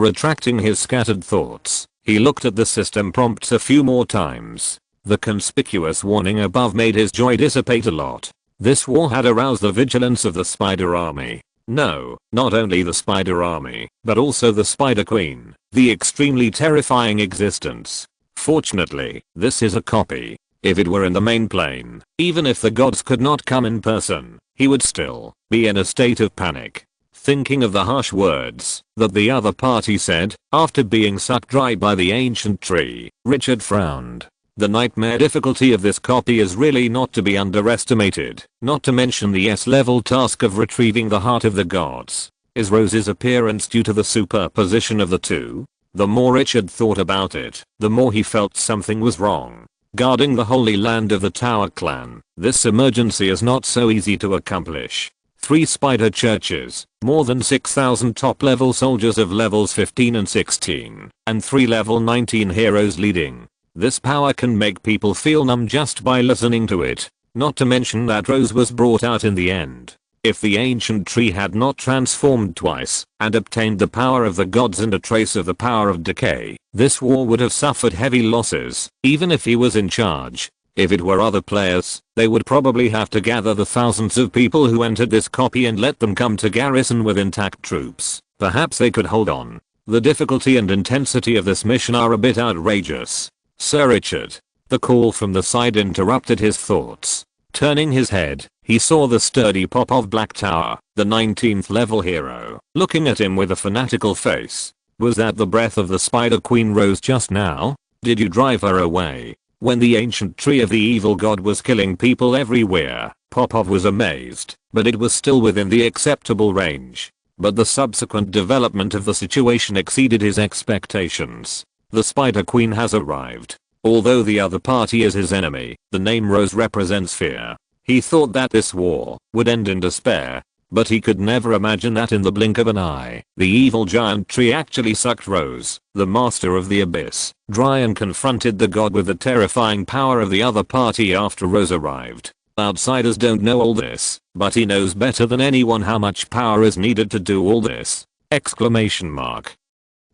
retracting his scattered thoughts, he looked at the system prompts a few more times. The conspicuous warning above made his joy dissipate a lot. This war had aroused the vigilance of the Spider Army. No, not only the Spider Army, but also the Spider Queen, the extremely terrifying existence. Fortunately, this is a copy. If it were in the main plane, even if the gods could not come in person, he would still be in a state of panic. Thinking of the harsh words that the other party said after being sucked dry by the ancient tree, Richard frowned. The nightmare difficulty of this copy is really not to be underestimated, not to mention the S-level task of retrieving the heart of the gods. Is Rose's appearance due to the superposition of the two? The more Richard thought about it, the more he felt something was wrong. Guarding the holy land of the Tower clan, this emergency is not so easy to accomplish. 3 spider churches, more than 6,000 top-level soldiers of levels 15 and 16, and 3 level 19 heroes leading. This power can make people feel numb just by listening to it, not to mention that Rose was brought out in the end. If the ancient tree had not transformed twice and obtained the power of the gods and a trace of the power of decay, this war would have suffered heavy losses, even if he was in charge. If it were other players, they would probably have to gather the thousands of people who entered this copy and let them come to garrison with intact troops. Perhaps they could hold on. The difficulty and intensity of this mission are a bit outrageous. Sir Richard. The call from the side interrupted his thoughts. Turning his head, he saw the sturdy Popov Black Tower, the 19th level hero, looking at him with a fanatical face. Was that the breath of the Spider Queen Rose just now? Did you drive her away? When the ancient tree of the evil god was killing people everywhere, Popov was amazed, but it was still within the acceptable range. But the subsequent development of the situation exceeded his expectations. The Spider Queen has arrived. Although the other party is his enemy, the name Rose represents fear. He thought that this war would end in despair, but he could never imagine that in the blink of an eye, the evil giant tree actually sucked Rose, the master of the abyss, dry and confronted the god with the terrifying power of the other party after Rose arrived. Outsiders don't know all this, but he knows better than anyone how much power is needed to do all this! Exclamation mark.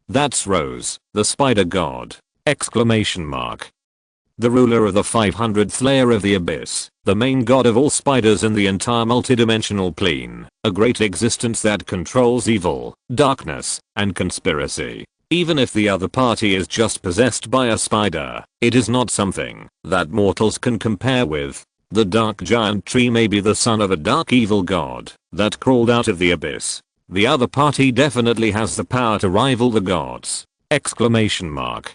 That's Rose, the spider god! Exclamation mark. The ruler of the 500th layer of the abyss, the main god of all spiders in the entire multidimensional plane, a great existence that controls evil, darkness, and conspiracy. Even if the other party is just possessed by a spider, it is not something that mortals can compare with. The dark giant tree may be the son of a dark evil god that crawled out of the abyss. The other party definitely has the power to rival the gods! Exclamation mark.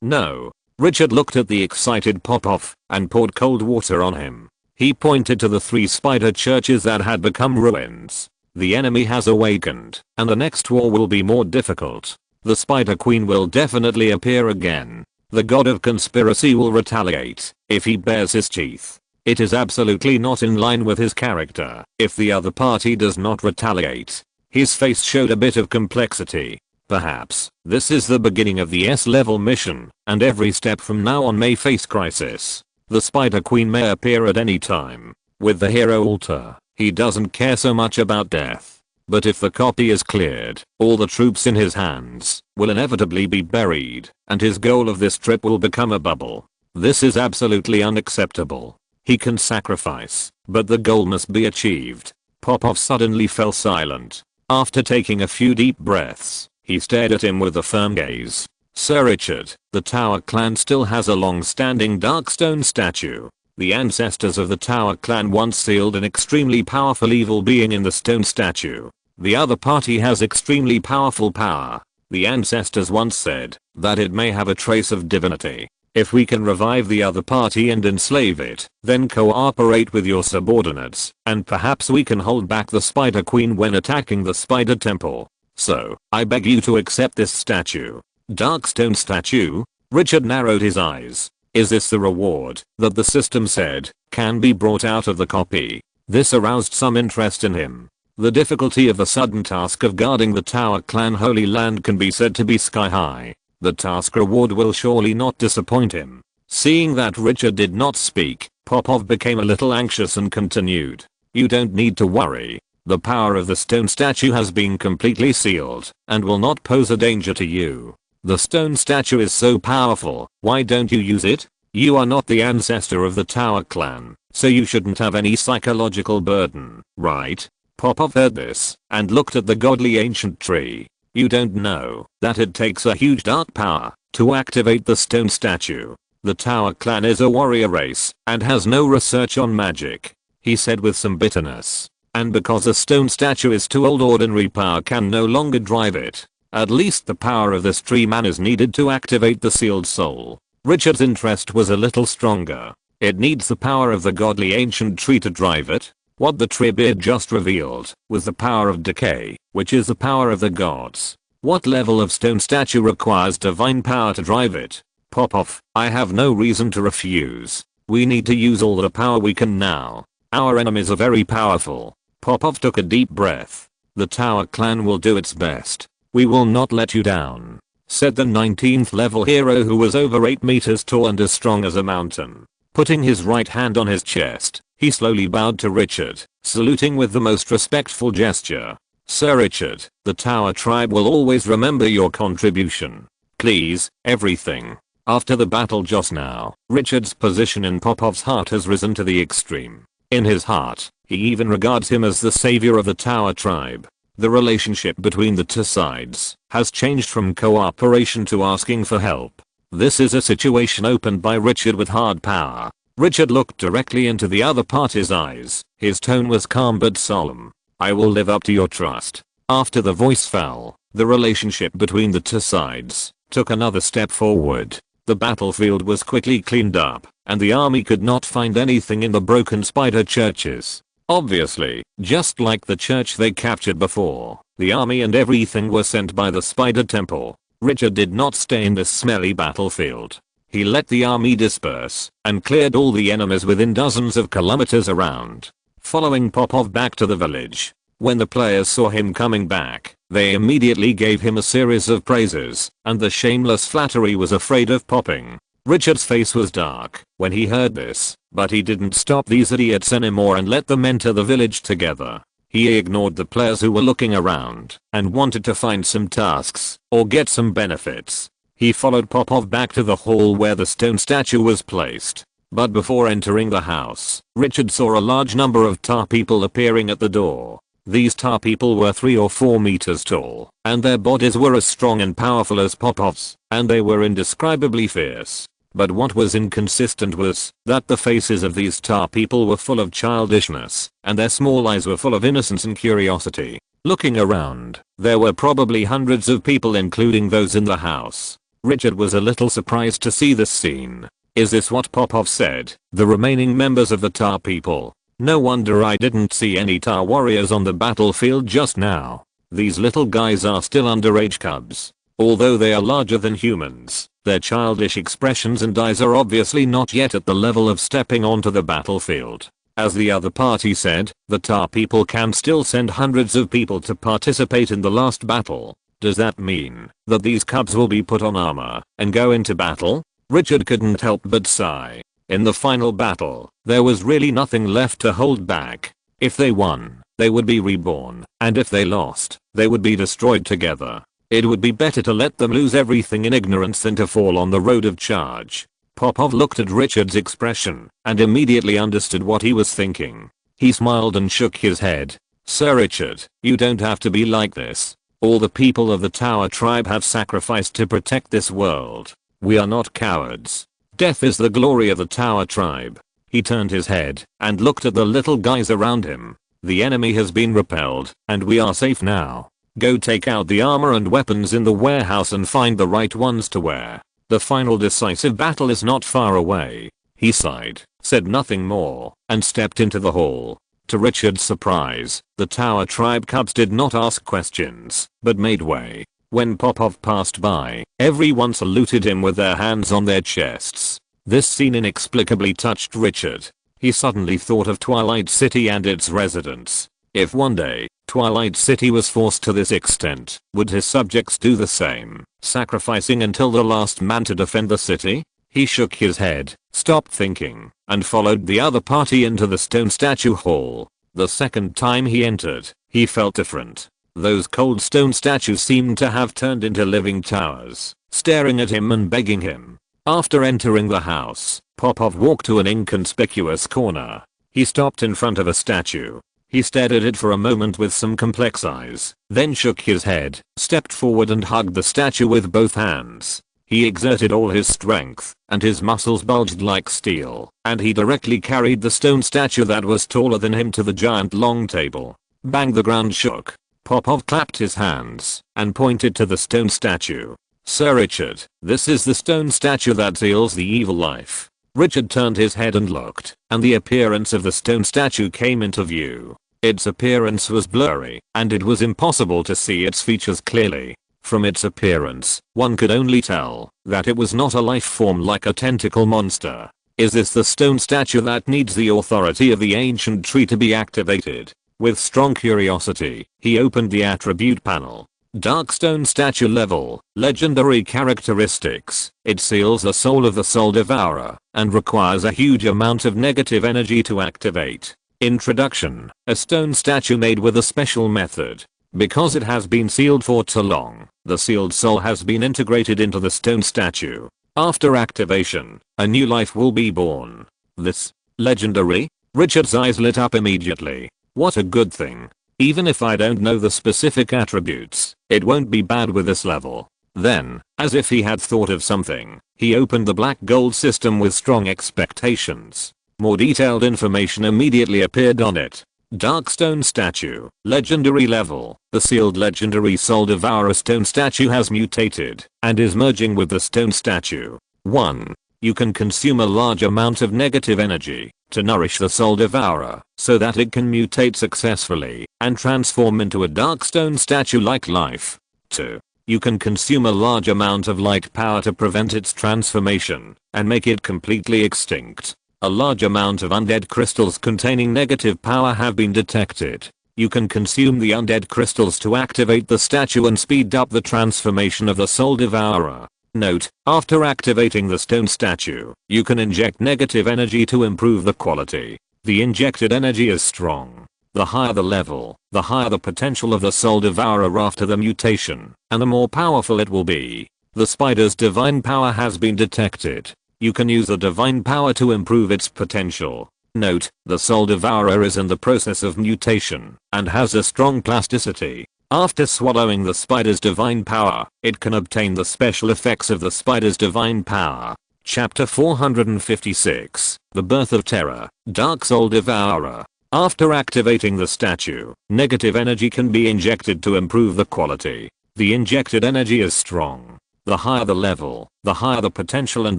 No. Richard looked at the excited Popov and poured cold water on him. He pointed to the 3 spider churches that had become ruins. The enemy has awakened, and the next war will be more difficult. The Spider Queen will definitely appear again. The god of conspiracy will retaliate if he bares his teeth. It is absolutely not in line with his character if the other party does not retaliate. His face showed a bit of complexity. Perhaps this is the beginning of the S-level mission, and every step from now on may face crisis. The Spider Queen may appear at any time. With the hero altar, he doesn't care so much about death. But if the copy is cleared, all the troops in his hands will inevitably be buried, and his goal of this trip will become a bubble. This is absolutely unacceptable. He can sacrifice, but the goal must be achieved. Popov suddenly fell silent. After taking a few deep breaths, he stared at him with a firm gaze. Sir Richard, the Tower clan still has a long-standing dark stone statue. The ancestors of the Tower clan once sealed an extremely powerful evil being in the stone statue. The other party has extremely powerful power. The ancestors once said that it may have a trace of divinity. If we can revive the other party and enslave it, then cooperate with your subordinates, and perhaps we can hold back the Spider Queen when attacking the Spider Temple. So, I beg you to accept this statue. Dark stone statue? Richard narrowed his eyes. Is this the reward that the system said can be brought out of the copy? This aroused some interest in him. The difficulty of the sudden task of guarding the Tower clan Holy Land can be said to be sky high. The task reward will surely not disappoint him. Seeing that Richard did not speak, Popov became a little anxious and continued. You don't need to worry. The power of the stone statue has been completely sealed and will not pose a danger to you. The stone statue is so powerful, why don't you use it? You are not the ancestor of the Tower clan, so you shouldn't have any psychological burden, right? Popov heard this and looked at the godly ancient tree. You don't know that it takes a huge dark power to activate the stone statue. The Tower clan is a warrior race and has no research on magic, he said with some bitterness. And because a stone statue is too old, ordinary power can no longer drive it. At least the power of this tree man is needed to activate the sealed soul. Richard's interest was a little stronger. It needs the power of the godly ancient tree to drive it. What the treebeard just revealed was the power of decay, which is the power of the gods. What level of stone statue requires divine power to drive it? Popov, I have no reason to refuse. We need to use all the power we can now. Our enemies are very powerful. Popov took a deep breath. The Tower clan will do its best. We will not let you down, said the 19th level hero who was over 8 meters tall and as strong as a mountain. Putting his right hand on his chest, he slowly bowed to Richard, saluting with the most respectful gesture. Sir Richard, the Tower tribe will always remember your contribution. Please, everything. After the battle just now, Richard's position in Popov's heart has risen to the extreme. In his heart, he even regards him as the savior of the Tower tribe. The relationship between the two sides has changed from cooperation to asking for help. This is a situation opened by Richard with hard power. Richard looked directly into the other party's eyes. His tone was calm but solemn. "I will live up to your trust." After the voice fell, the relationship between the two sides took another step forward. The battlefield was quickly cleaned up, and the army could not find anything in the broken spider churches. Obviously, just like the church they captured before, the army and everything were sent by the spider temple. Richard did not stay in this smelly battlefield. He let the army disperse and cleared all the enemies within dozens of kilometers around, following Popov back to the village. When the players saw him coming back, they immediately gave him a series of praises, and the shameless flattery was afraid of popping. Richard's face was dark when he heard this, but he didn't stop these idiots anymore and let them enter the village together. He ignored the players who were looking around and wanted to find some tasks or get some benefits. He followed Popov back to the hall where the stone statue was placed. But before entering the house, Richard saw a large number of tar people appearing at the door. These tar people were 3 or 4 meters tall, and their bodies were as strong and powerful as Popov's, and they were indescribably fierce. But what was inconsistent was that the faces of these tar people were full of childishness, and their small eyes were full of innocence and curiosity. Looking around, there were probably hundreds of people, including those in the house. Richard was a little surprised to see this scene. Is this what Popov said? The remaining members of the tar people? No wonder I didn't see any tar warriors on the battlefield just now. These little guys are still underage cubs. Although they are larger than humans, their childish expressions and eyes are obviously not yet at the level of stepping onto the battlefield. As the other party said, the tar people can still send hundreds of people to participate in the last battle. Does that mean that these cubs will be put on armor and go into battle? Richard couldn't help but sigh. In the final battle, there was really nothing left to hold back. If they won, they would be reborn, and if they lost, they would be destroyed together. It would be better to let them lose everything in ignorance than to fall on the road of charge. Popov looked at Richard's expression and immediately understood what he was thinking. He smiled and shook his head. "Sir Richard, you don't have to be like this. All the people of the Tower tribe have sacrificed to protect this world. We are not cowards. Death is the glory of the Tower tribe." He turned his head and looked at the little guys around him. "The enemy has been repelled, and we are safe now. Go take out the armor and weapons in the warehouse and find the right ones to wear. The final decisive battle is not far away." He sighed, said nothing more, and stepped into the hall. To Richard's surprise, the Tower tribe cubs did not ask questions, but made way. When Popov passed by, everyone saluted him with their hands on their chests. This scene inexplicably touched Richard. He suddenly thought of Twilight City and its residents. If one day, Twilight City was forced to this extent, would his subjects do the same, sacrificing until the last man to defend the city? He shook his head, stopped thinking, and followed the other party into the stone statue hall. The second time he entered, he felt different. Those cold stone statues seemed to have turned into living towers, staring at him and begging him. After entering the house, Popov walked to an inconspicuous corner. He stopped in front of a statue. He stared at it for a moment with some complex eyes, then shook his head, stepped forward and hugged the statue with both hands. He exerted all his strength, and his muscles bulged like steel, and he directly carried the stone statue that was taller than him to the giant long table. Bang, the ground shook. Popov clapped his hands and pointed to the stone statue. "Sir Richard, this is the stone statue that seals the evil life." Richard turned his head and looked, and the appearance of the stone statue came into view. Its appearance was blurry, and it was impossible to see its features clearly. From its appearance, one could only tell that it was not a life form like a tentacle monster. Is this the stone statue that needs the authority of the ancient tree to be activated? With strong curiosity, he opened the attribute panel. Dark stone statue level, legendary characteristics. It seals the soul of the soul devourer and requires a huge amount of negative energy to activate. Introduction: a stone statue made with a special method. Because it has been sealed for too long, the sealed soul has been integrated into the stone statue. After activation, a new life will be born. This legendary? Richard's eyes lit up immediately. What a good thing. Even if I don't know the specific attributes, it won't be bad with this level. Then, as if he had thought of something, he opened the black gold system with strong expectations. More detailed information immediately appeared on it. Dark stone statue, legendary level. The sealed legendary Soul Devourer stone statue has mutated and is merging with the stone statue. 1. You can consume a large amount of negative energy to nourish the Soul Devourer so that it can mutate successfully and transform into a dark stone statue like life. 2. You can consume a large amount of light power to prevent its transformation and make it completely extinct. A large amount of undead crystals containing negative power have been detected. You can consume the undead crystals to activate the statue and speed up the transformation of the Soul Devourer. Note, after activating the stone statue, you can inject negative energy to improve the quality. The injected energy is strong. The higher the level, the higher the potential of the Soul Devourer after the mutation, and the more powerful it will be. The spider's divine power has been detected. You can use the divine power to improve its potential. Note, the Soul Devourer is in the process of mutation and has a strong plasticity. After swallowing the spider's divine power, it can obtain the special effects of the spider's divine power. Chapter 456, The Birth of Terror, Dark Soul Devourer. After activating the statue, negative energy can be injected to improve the quality. The injected energy is strong. The higher the level, the higher the potential and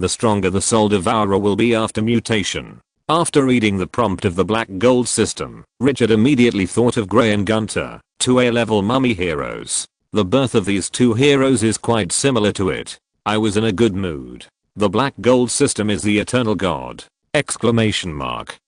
the stronger the Soul Devourer will be after mutation. After reading the prompt of the black gold system, Richard immediately thought of Gray and Gunter, 2 A-level mummy heroes. The birth of these two heroes is quite similar to it. I was in a good mood. The black gold system is the eternal god! Exclamation mark.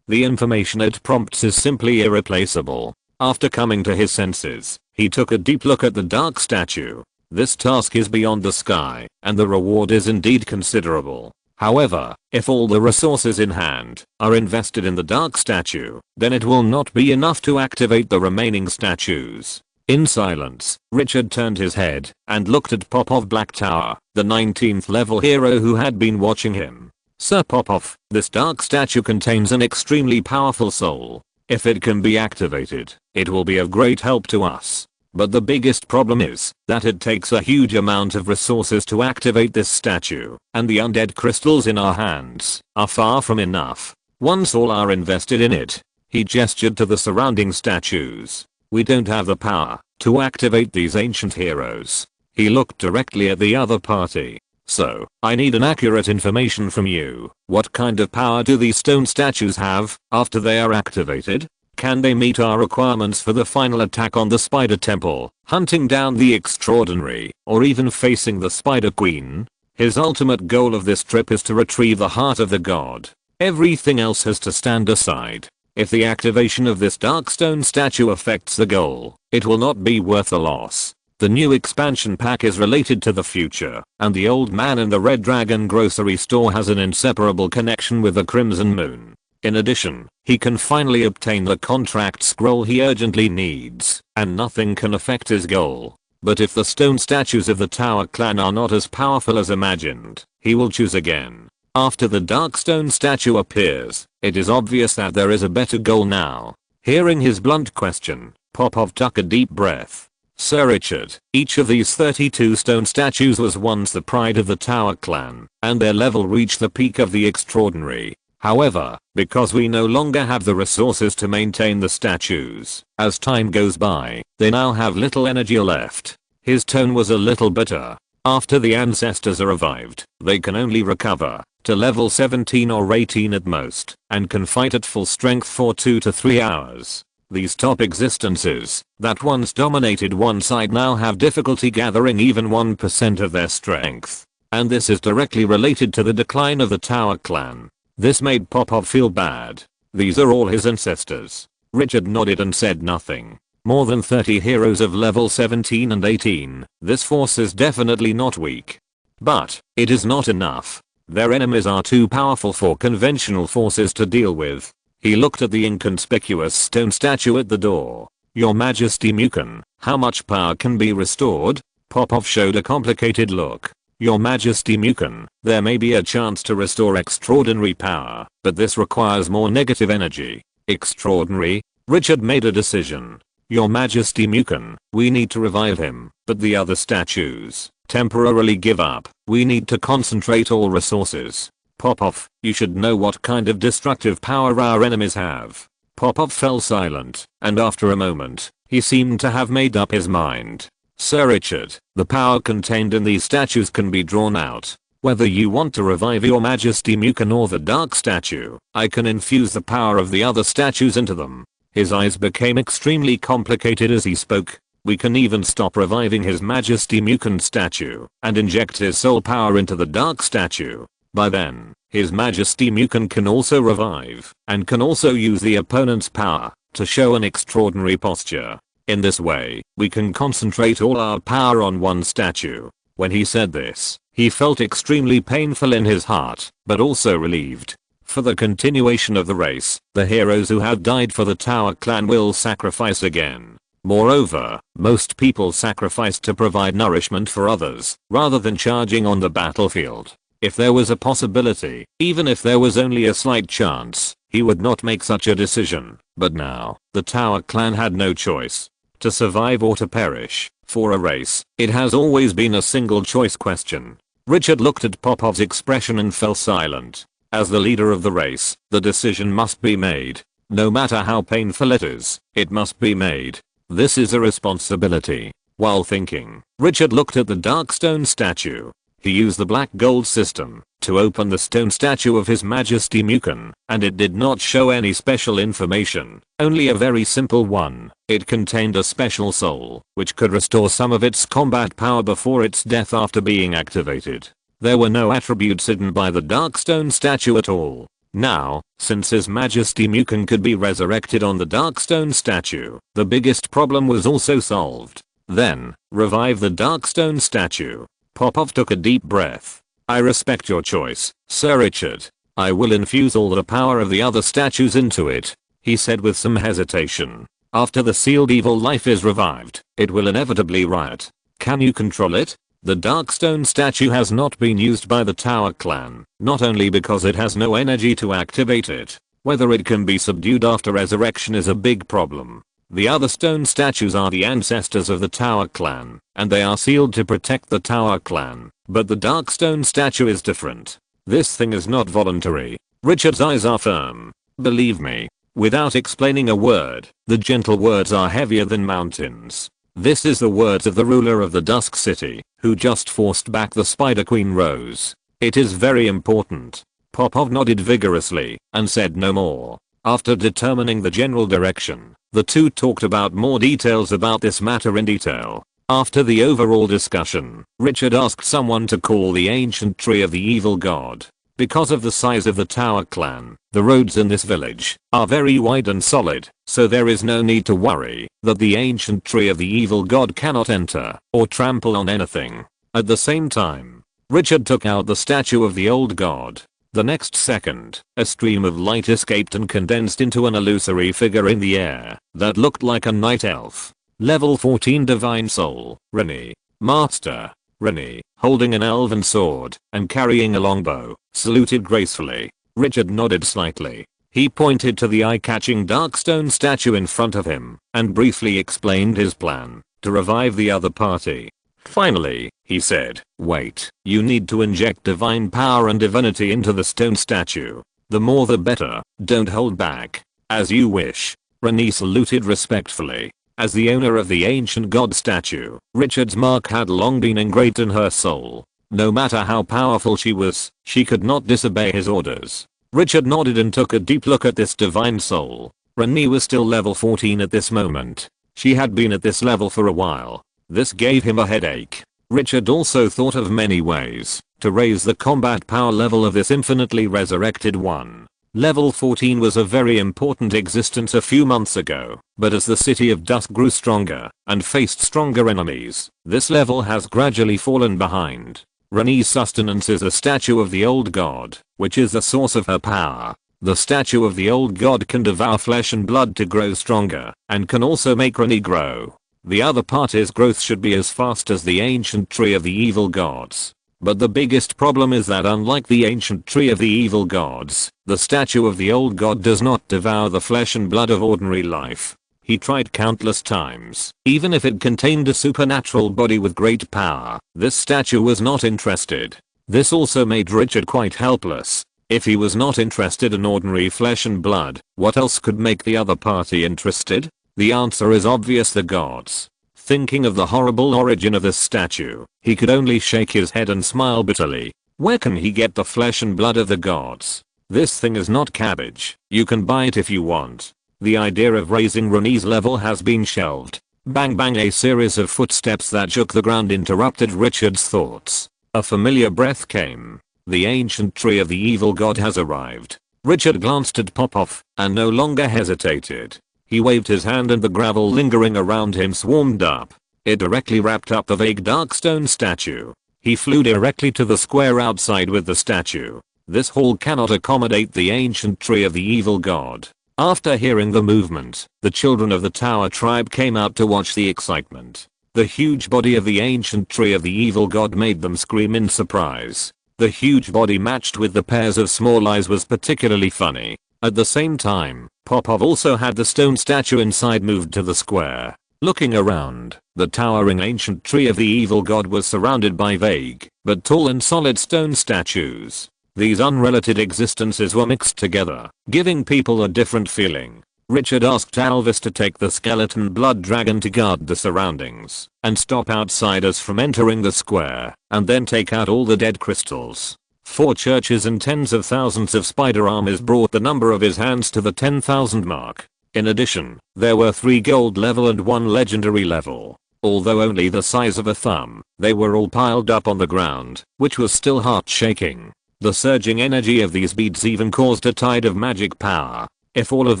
The information it prompts is simply irreplaceable. After coming to his senses, he took a deep look at the dark statue. This task is beyond the sky, and the reward is indeed considerable. However, if all the resources in hand are invested in the dark statue, then it will not be enough to activate the remaining statues. In silence, Richard turned his head and looked at Popov Black Tower, the 19th level hero who had been watching him. Sir Popov, this dark statue contains an extremely powerful soul. If it can be activated, it will be of great help to us. But the biggest problem is that it takes a huge amount of resources to activate this statue, and the undead crystals in our hands are far from enough. Once all are invested in it, he gestured to the surrounding statues. We don't have the power to activate these ancient heroes. He looked directly at the other party. So, I need an accurate information from you. What kind of power do these stone statues have after they are activated? Can they meet our requirements for the final attack on the Spider Temple, hunting down the extraordinary, or even facing the Spider Queen? His ultimate goal of this trip is to retrieve the heart of the god. Everything else has to stand aside. If the activation of this dark stone statue affects the goal, it will not be worth the loss. The new expansion pack is related to the future, and the old man in the Red Dragon grocery store has an inseparable connection with the Crimson Moon. In addition, he can finally obtain the contract scroll he urgently needs, and nothing can affect his goal. But if the stone statues of the Tower clan are not as powerful as imagined, he will choose again. After the dark stone statue appears, it is obvious that there is a better goal now. Hearing his blunt question, Popov took a deep breath. Sir Richard, each of these 32 stone statues was once the pride of the Tower clan, and their level reached the peak of the extraordinary. However, because we no longer have the resources to maintain the statues, as time goes by, they now have little energy left. His tone was a little bitter. After the ancestors are revived, they can only recover to level 17 or 18 at most, and can fight at full strength for 2 to 3 hours. These top existences that once dominated one side now have difficulty gathering even 1% of their strength. And this is directly related to the decline of the Tower clan. This made Popov feel bad. These are all his ancestors. Richard nodded and said nothing. More than 30 heroes of level 17 and 18. This force is definitely not weak. But, it is not enough. Their enemies are too powerful for conventional forces to deal with. He looked at the inconspicuous stone statue at the door. Your Majesty Mukan, how much power can be restored? Popov showed a complicated look. Your Majesty Mukan, there may be a chance to restore extraordinary power, but this requires more negative energy. Extraordinary? Richard made a decision. Your Majesty Mukan, we need to revive him, but the other statues, Temporarily give up. We need to concentrate all resources. Popov, you should know what kind of destructive power our enemies have. Popov fell silent, and after a moment, he seemed to have made up his mind. Sir Richard, the power contained in these statues can be drawn out. Whether you want to revive your Majesty Mukan or the Dark Statue, I can infuse the power of the other statues into them. His eyes became extremely complicated as he spoke. We can even stop reviving His Majesty Mukan statue and inject his soul power into the Dark Statue. By then, His Majesty Mukan can also revive and can also use the opponent's power to show an extraordinary posture. In this way, we can concentrate all our power on one statue. When he said this, he felt extremely painful in his heart, but also relieved. For the continuation of the race, the heroes who have died for the Tower clan will sacrifice again. Moreover, most people sacrifice to provide nourishment for others, rather than charging on the battlefield. If there was a possibility, even if there was only a slight chance, he would not make such a decision. But now, the Tower clan had no choice. To survive or to perish. For a race, it has always been a single choice question. Richard looked at Popov's expression and fell silent. As the leader of the race, the decision must be made. No matter how painful it is, it must be made. This is a responsibility. While thinking, Richard looked at the dark stone statue. He used the black gold system to open the stone statue of His Majesty Mukan, and it did not show any special information, only a very simple one. It contained a special soul, which could restore some of its combat power before its death after being activated. There were no attributes hidden by the dark stone statue at all. Now, since His Majesty Mukan could be resurrected on the dark stone statue, the biggest problem was also solved. Then, revive the dark stone statue. Popov took a deep breath. I respect your choice, Sir Richard. I will infuse all the power of the other statues into it, he said with some hesitation. After the sealed evil life is revived, it will inevitably riot. Can you control it? The Darkstone statue has not been used by the Tower clan, not only because it has no energy to activate it. Whether it can be subdued after resurrection is a big problem. The other stone statues are the ancestors of the Tower clan, and they are sealed to protect the Tower clan, but the Darkstone statue is different. This thing is not voluntary. Richard's eyes are firm. Believe me. Without explaining a word, the gentle words are heavier than mountains. This is the words of the ruler of the Dusk City, who just forced back the Spider Queen Rose. It is very important. Popov nodded vigorously, and said no more. After determining the general direction, the two talked about more details about this matter in detail. After the overall discussion, Richard asked someone to call the ancient tree of the evil god. Because of the size of the Tower clan, the roads in this village are very wide and solid, so there is no need to worry that the ancient tree of the evil god cannot enter or trample on anything. At the same time, Richard took out the statue of the old god. The next second, a stream of light escaped and condensed into an illusory figure in the air that looked like a night elf. Level 14 Divine Soul, Rennie. Master, Rennie, holding an elven sword and carrying a longbow, saluted gracefully. Richard nodded slightly. He pointed to the eye-catching Darkstone statue in front of him and briefly explained his plan to revive the other party. Finally, he said, wait, you need to inject divine power and divinity into the stone statue. The more the better, don't hold back. As you wish. Rennie saluted respectfully. As the owner of the ancient god statue, Richard's mark had long been engraved in her soul. No matter how powerful she was, she could not disobey his orders. Richard nodded and took a deep look at this divine soul. Rennie was still level 14 at this moment. She had been at this level for a while. This gave him a headache. Richard also thought of many ways to raise the combat power level of this infinitely resurrected one. Level 14 was a very important existence a few months ago, but as the City of Dusk grew stronger and faced stronger enemies, this level has gradually fallen behind. Rennie's sustenance is a statue of the old god, which is the source of her power. The statue of the old god can devour flesh and blood to grow stronger, and can also make Rennie grow. The other party's growth should be as fast as the ancient tree of the evil gods. But the biggest problem is that unlike the ancient tree of the evil gods, the statue of the old god does not devour the flesh and blood of ordinary life. He tried countless times. Even if it contained a supernatural body with great power, this statue was not interested. This also made Richard quite helpless. If he was not interested in ordinary flesh and blood, what else could make the other party interested? The answer is obvious: the gods. Thinking of the horrible origin of this statue, he could only shake his head and smile bitterly. Where can he get the flesh and blood of the gods? This thing is not cabbage. You can buy it if you want. The idea of raising Renee's level has been shelved. Bang bang, a series of footsteps that shook the ground interrupted Richard's thoughts. A familiar breath came. The ancient tree of the evil god has arrived. Richard glanced at Popov and no longer hesitated. He waved his hand and the gravel lingering around him swarmed up. It directly wrapped up the vague dark stone statue. He flew directly to the square outside with the statue. This hall cannot accommodate the ancient tree of the evil god. After hearing the movement, the children of the tower tribe came out to watch the excitement. The huge body of the ancient tree of the evil god made them scream in surprise. The huge body matched with the pairs of small eyes was particularly funny. At the same time, Popov also had the stone statue inside moved to the square. Looking around, the towering ancient tree of the evil god was surrounded by vague, but tall and solid stone statues. These unrelated existences were mixed together, giving people a different feeling. Richard asked Alvis to take the skeleton blood dragon to guard the surroundings and stop outsiders from entering the square, and then take out all the dead crystals. 4 churches and tens of thousands of spider armies brought the number of his hands to the 10,000 mark. In addition, there were 3 gold level and 1 legendary level. Although only the size of a thumb, they were all piled up on the ground, which was still heart-shaking. The surging energy of these beads even caused a tide of magic power. If all of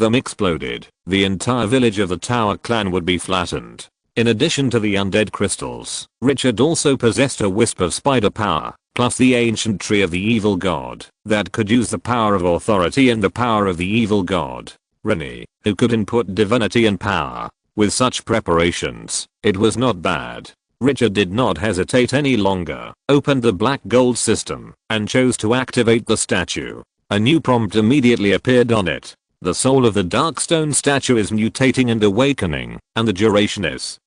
them exploded, the entire village of the Tower clan would be flattened. In addition to the undead crystals, Richard also possessed a wisp of spider power, plus the ancient tree of the evil god, that could use the power of authority and the power of the evil god. Renee, who could input divinity and power. With such preparations, it was not bad. Richard did not hesitate any longer, opened the black gold system, and chose to activate the statue. A new prompt immediately appeared on it. The soul of the dark stone statue is mutating and awakening, and the duration is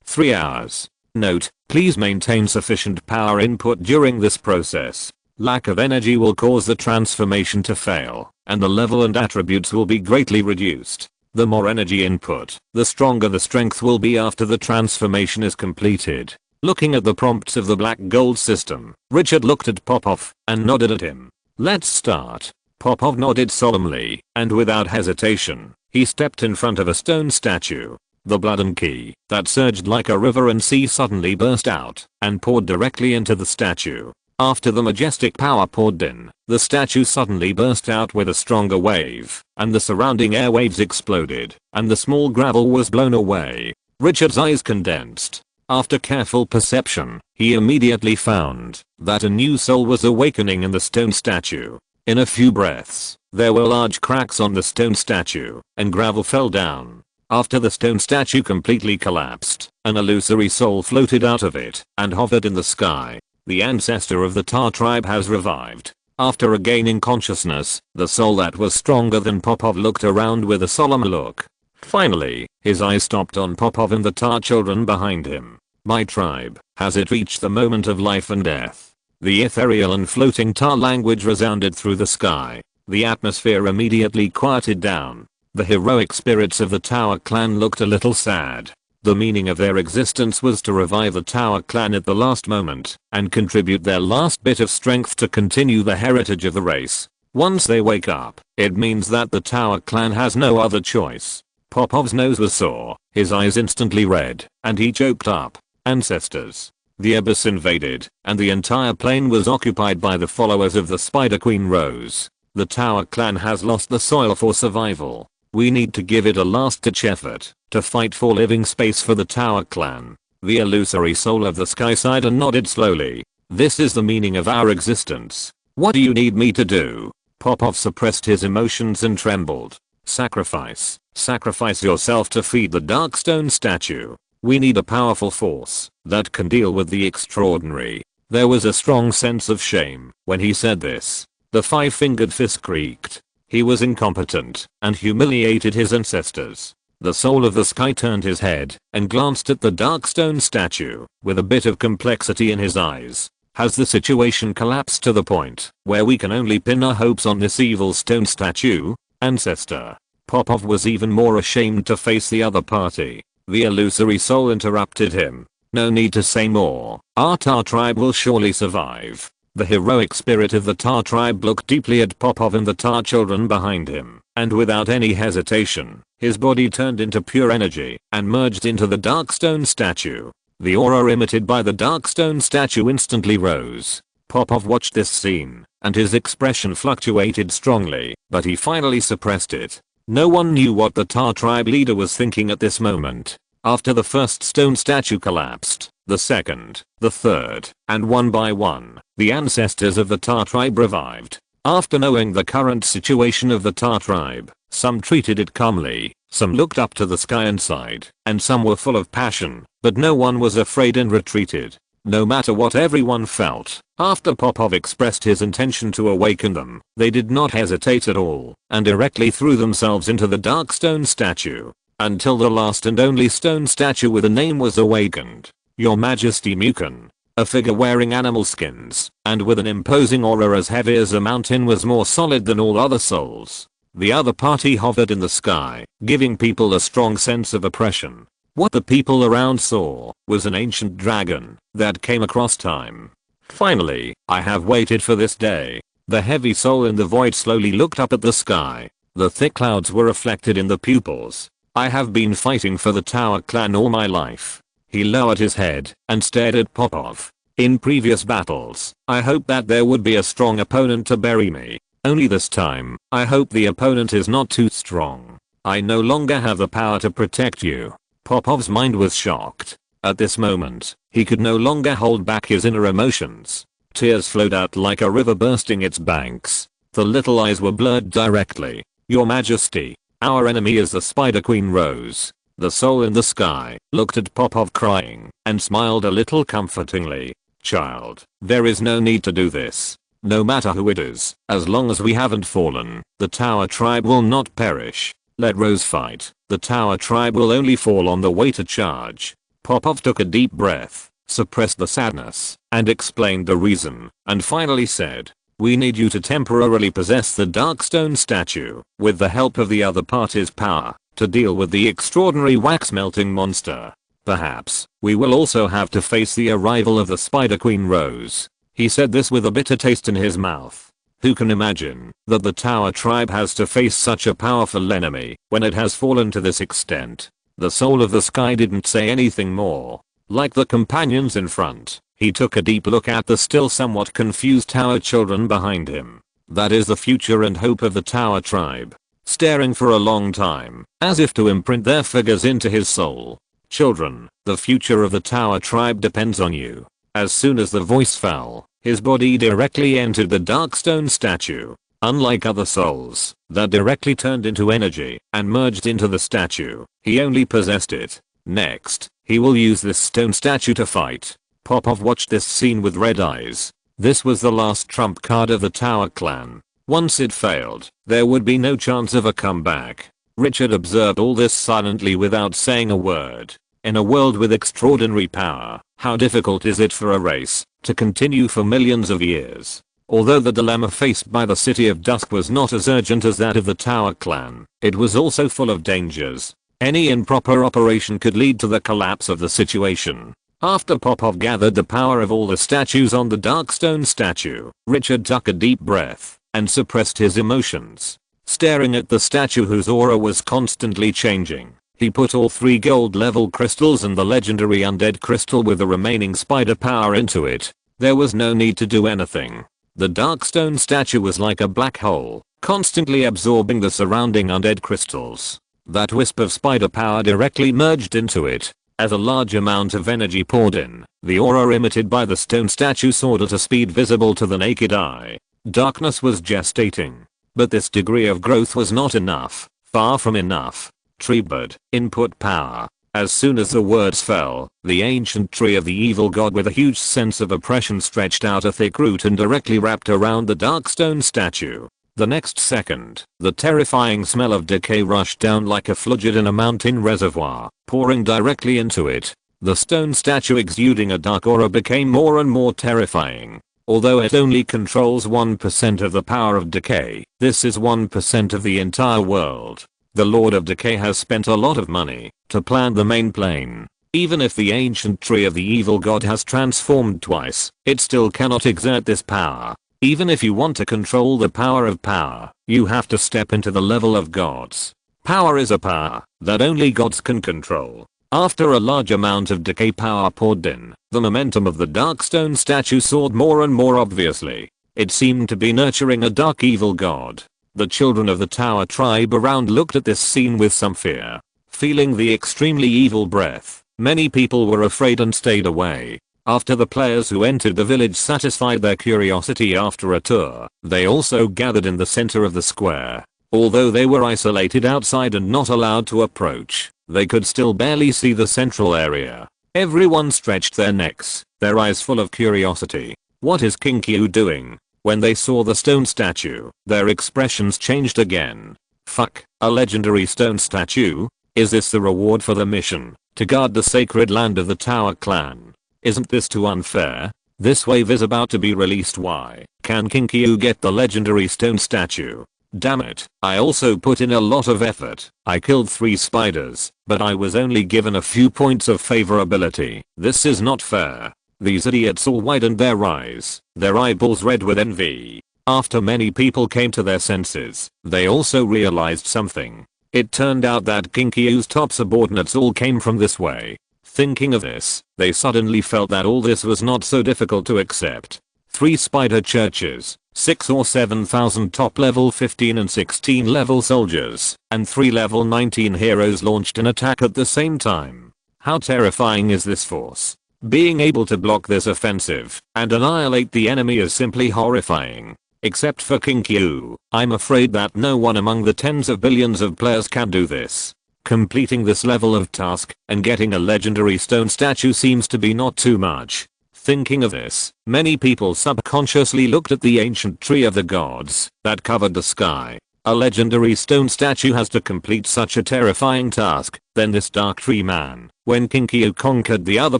3 hours. Note, please maintain sufficient power input during this process. Lack of energy will cause the transformation to fail, and the level and attributes will be greatly reduced. The more energy input, the stronger the strength will be after the transformation is completed. Looking at the prompts of the black gold system, Richard looked at Popov and nodded at him. Let's start. Popov nodded solemnly, and without hesitation, he stepped in front of a stone statue. The blood and ki that surged like a river and sea suddenly burst out and poured directly into the statue. After the majestic power poured in, the statue suddenly burst out with a stronger wave, and the surrounding airwaves exploded, and the small gravel was blown away. Richard's eyes condensed. After careful perception, he immediately found that a new soul was awakening in the stone statue. In a few breaths, there were large cracks on the stone statue, and gravel fell down. After the stone statue completely collapsed, an illusory soul floated out of it and hovered in the sky. The ancestor of the Tar tribe has revived. After regaining consciousness, the soul that was stronger than Popov looked around with a solemn look. Finally, his eyes stopped on Popov and the Tar children behind him. My tribe, has it reached the moment of life and death? The ethereal and floating Tar language resounded through the sky. The atmosphere immediately quieted down. The heroic spirits of the Tower clan looked a little sad. The meaning of their existence was to revive the Tower clan at the last moment and contribute their last bit of strength to continue the heritage of the race. Once they wake up, it means that the Tower clan has no other choice. Popov's nose was sore, his eyes instantly red, and he choked up. Ancestors. The abyss invaded, and the entire plane was occupied by the followers of the Spider Queen Rose. The Tower clan has lost the soil for survival. We need to give it a last-ditch effort to fight for living space for the Tower clan. The illusory soul of the Skysider nodded slowly. This is the meaning of our existence. What do you need me to do? Popov suppressed his emotions and trembled. Sacrifice. Sacrifice yourself to feed the Darkstone statue. We need a powerful force that can deal with the extraordinary. There was a strong sense of shame when he said this. The 5-fingered fist creaked. He was incompetent and humiliated his ancestors. The soul of the sky turned his head and glanced at the dark stone statue with a bit of complexity in his eyes. Has the situation collapsed to the point where we can only pin our hopes on this evil stone statue? Ancestor. Popov was even more ashamed to face the other party. The illusory soul interrupted him. No need to say more. Our Tar tribe will surely survive. The heroic spirit of the Tar tribe looked deeply at Popov and the Tar children behind him, and without any hesitation, his body turned into pure energy and merged into the dark stone statue. The aura emitted by the dark stone statue instantly rose. Popov watched this scene, and his expression fluctuated strongly, but he finally suppressed it. No one knew what the Tar tribe leader was thinking at this moment. After the first stone statue collapsed, the second, the third, and one by one, the ancestors of the Tar tribe revived. After knowing the current situation of the Tar tribe, some treated it calmly, some looked up to the sky and sighed, and some were full of passion, but no one was afraid and retreated. No matter what everyone felt, after Popov expressed his intention to awaken them, they did not hesitate at all, and directly threw themselves into the dark stone statue, until the last and only stone statue with a name was awakened. Your Majesty Mukan, a figure wearing animal skins, and with an imposing aura as heavy as a mountain, was more solid than all other souls. The other party hovered in the sky, giving people a strong sense of oppression. What the people around saw was an ancient dragon that came across time. Finally, I have waited for this day. The heavy soul in the void slowly looked up at the sky. The thick clouds were reflected in the pupils. I have been fighting for the Tower clan all my life. He lowered his head and stared at Popov. In previous battles, I hoped that there would be a strong opponent to bury me. Only this time, I hope the opponent is not too strong. I no longer have the power to protect you. Popov's mind was shocked. At this moment, he could no longer hold back his inner emotions. Tears flowed out like a river bursting its banks. The little eyes were blurred directly. Your Majesty, our enemy is the Spider Queen Rose. The soul in the sky looked at Popov crying and smiled a little comfortingly. Child, there is no need to do this. No matter who it is, as long as we haven't fallen, the Tower tribe will not perish. Let Rose fight. The Tower tribe will only fall on the way to charge. Popov took a deep breath, suppressed the sadness, and explained the reason, and finally said, we need you to temporarily possess the dark stone statue, with the help of the other party's power, to deal with the extraordinary wax melting monster. Perhaps, we will also have to face the arrival of the Spider Queen Rose. He said this with a bitter taste in his mouth. Who can imagine that the Tower tribe has to face such a powerful enemy when it has fallen to this extent? The soul of the sky didn't say anything more. Like the companions in front, he took a deep look at the still somewhat confused Tower children behind him. That is the future and hope of the Tower tribe. Staring for a long time, as if to imprint their figures into his soul. Children, the future of the Tower tribe depends on you. As soon as the voice fell, his body directly entered the dark stone statue. Unlike other souls that directly turned into energy and merged into the statue, he only possessed it. Next, he will use this stone statue to fight. Popov watched this scene with red eyes. This was the last trump card of the Tower clan. Once it failed, there would be no chance of a comeback. Richard observed all this silently without saying a word. In a world with extraordinary power, how difficult is it for a race to continue for millions of years? Although the dilemma faced by the City of Dusk was not as urgent as that of the Tower clan, it was also full of dangers. Any improper operation could lead to the collapse of the situation. After Popov gathered the power of all the statues on the dark stone statue, Richard took a deep breath and suppressed his emotions. Staring at the statue whose aura was constantly changing, he put all 3 gold level crystals and the legendary undead crystal with the remaining spider power into it. There was no need to do anything. The dark stone statue was like a black hole, constantly absorbing the surrounding undead crystals. That wisp of spider power directly merged into it. As a large amount of energy poured in, the aura emitted by the stone statue soared at a speed visible to the naked eye. Darkness was gestating. But this degree of growth was not enough, far from enough. Treebird, input power. As soon as the words fell, the ancient tree of the evil god with a huge sense of oppression stretched out a thick root and directly wrapped around the dark stone statue. The next second, the terrifying smell of decay rushed down like a flood in a mountain reservoir, pouring directly into it. The stone statue exuding a dark aura became more and more terrifying. Although it only controls 1% of the power of decay, this is 1% of the entire world. The Lord of Decay has spent a lot of money to plant the main plane. Even if the ancient tree of the evil god has transformed twice, it still cannot exert this power. Even if you want to control the power of power, you have to step into the level of gods. Power is a power that only gods can control. After a large amount of decay power poured in, the momentum of the dark stone statue soared more and more obviously. It seemed to be nurturing a dark evil god. The children of the tower tribe around looked at this scene with some fear. Feeling the extremely evil breath, many people were afraid and stayed away. After the players who entered the village satisfied their curiosity after a tour, they also gathered in the center of the square. Although they were isolated outside and not allowed to approach, they could still barely see the central area. Everyone stretched their necks, their eyes full of curiosity. What is Kinkyu doing? When they saw the stone statue, their expressions changed again. Fuck, a legendary stone statue? Is this the reward for the mission, to guard the sacred land of the Tower clan? Isn't this too unfair? This wave is about to be released. Why can Kinkyu get the legendary stone statue? Damn it, I also put in a lot of effort. I killed 3 spiders, but I was only given a few points of favorability. This is not fair. These idiots all widened their eyes, their eyeballs red with envy. After many people came to their senses, they also realized something. It turned out that Kinkyu's top subordinates all came from this way. Thinking of this, they suddenly felt that all this was not so difficult to accept. 3 spider churches, 6 or 7,000 top level 15 and 16 level soldiers, and 3 level 19 heroes launched an attack at the same time. How terrifying is this force? Being able to block this offensive and annihilate the enemy is simply horrifying. Except for Kinkyu, I'm afraid that no one among the tens of billions of players can do this. Completing this level of task and getting a legendary stone statue seems to be not too much. Thinking of this, many people subconsciously looked at the ancient tree of the gods that covered the sky. A legendary stone statue has to complete such a terrifying task. Then this dark tree man, when Kinkyu conquered the other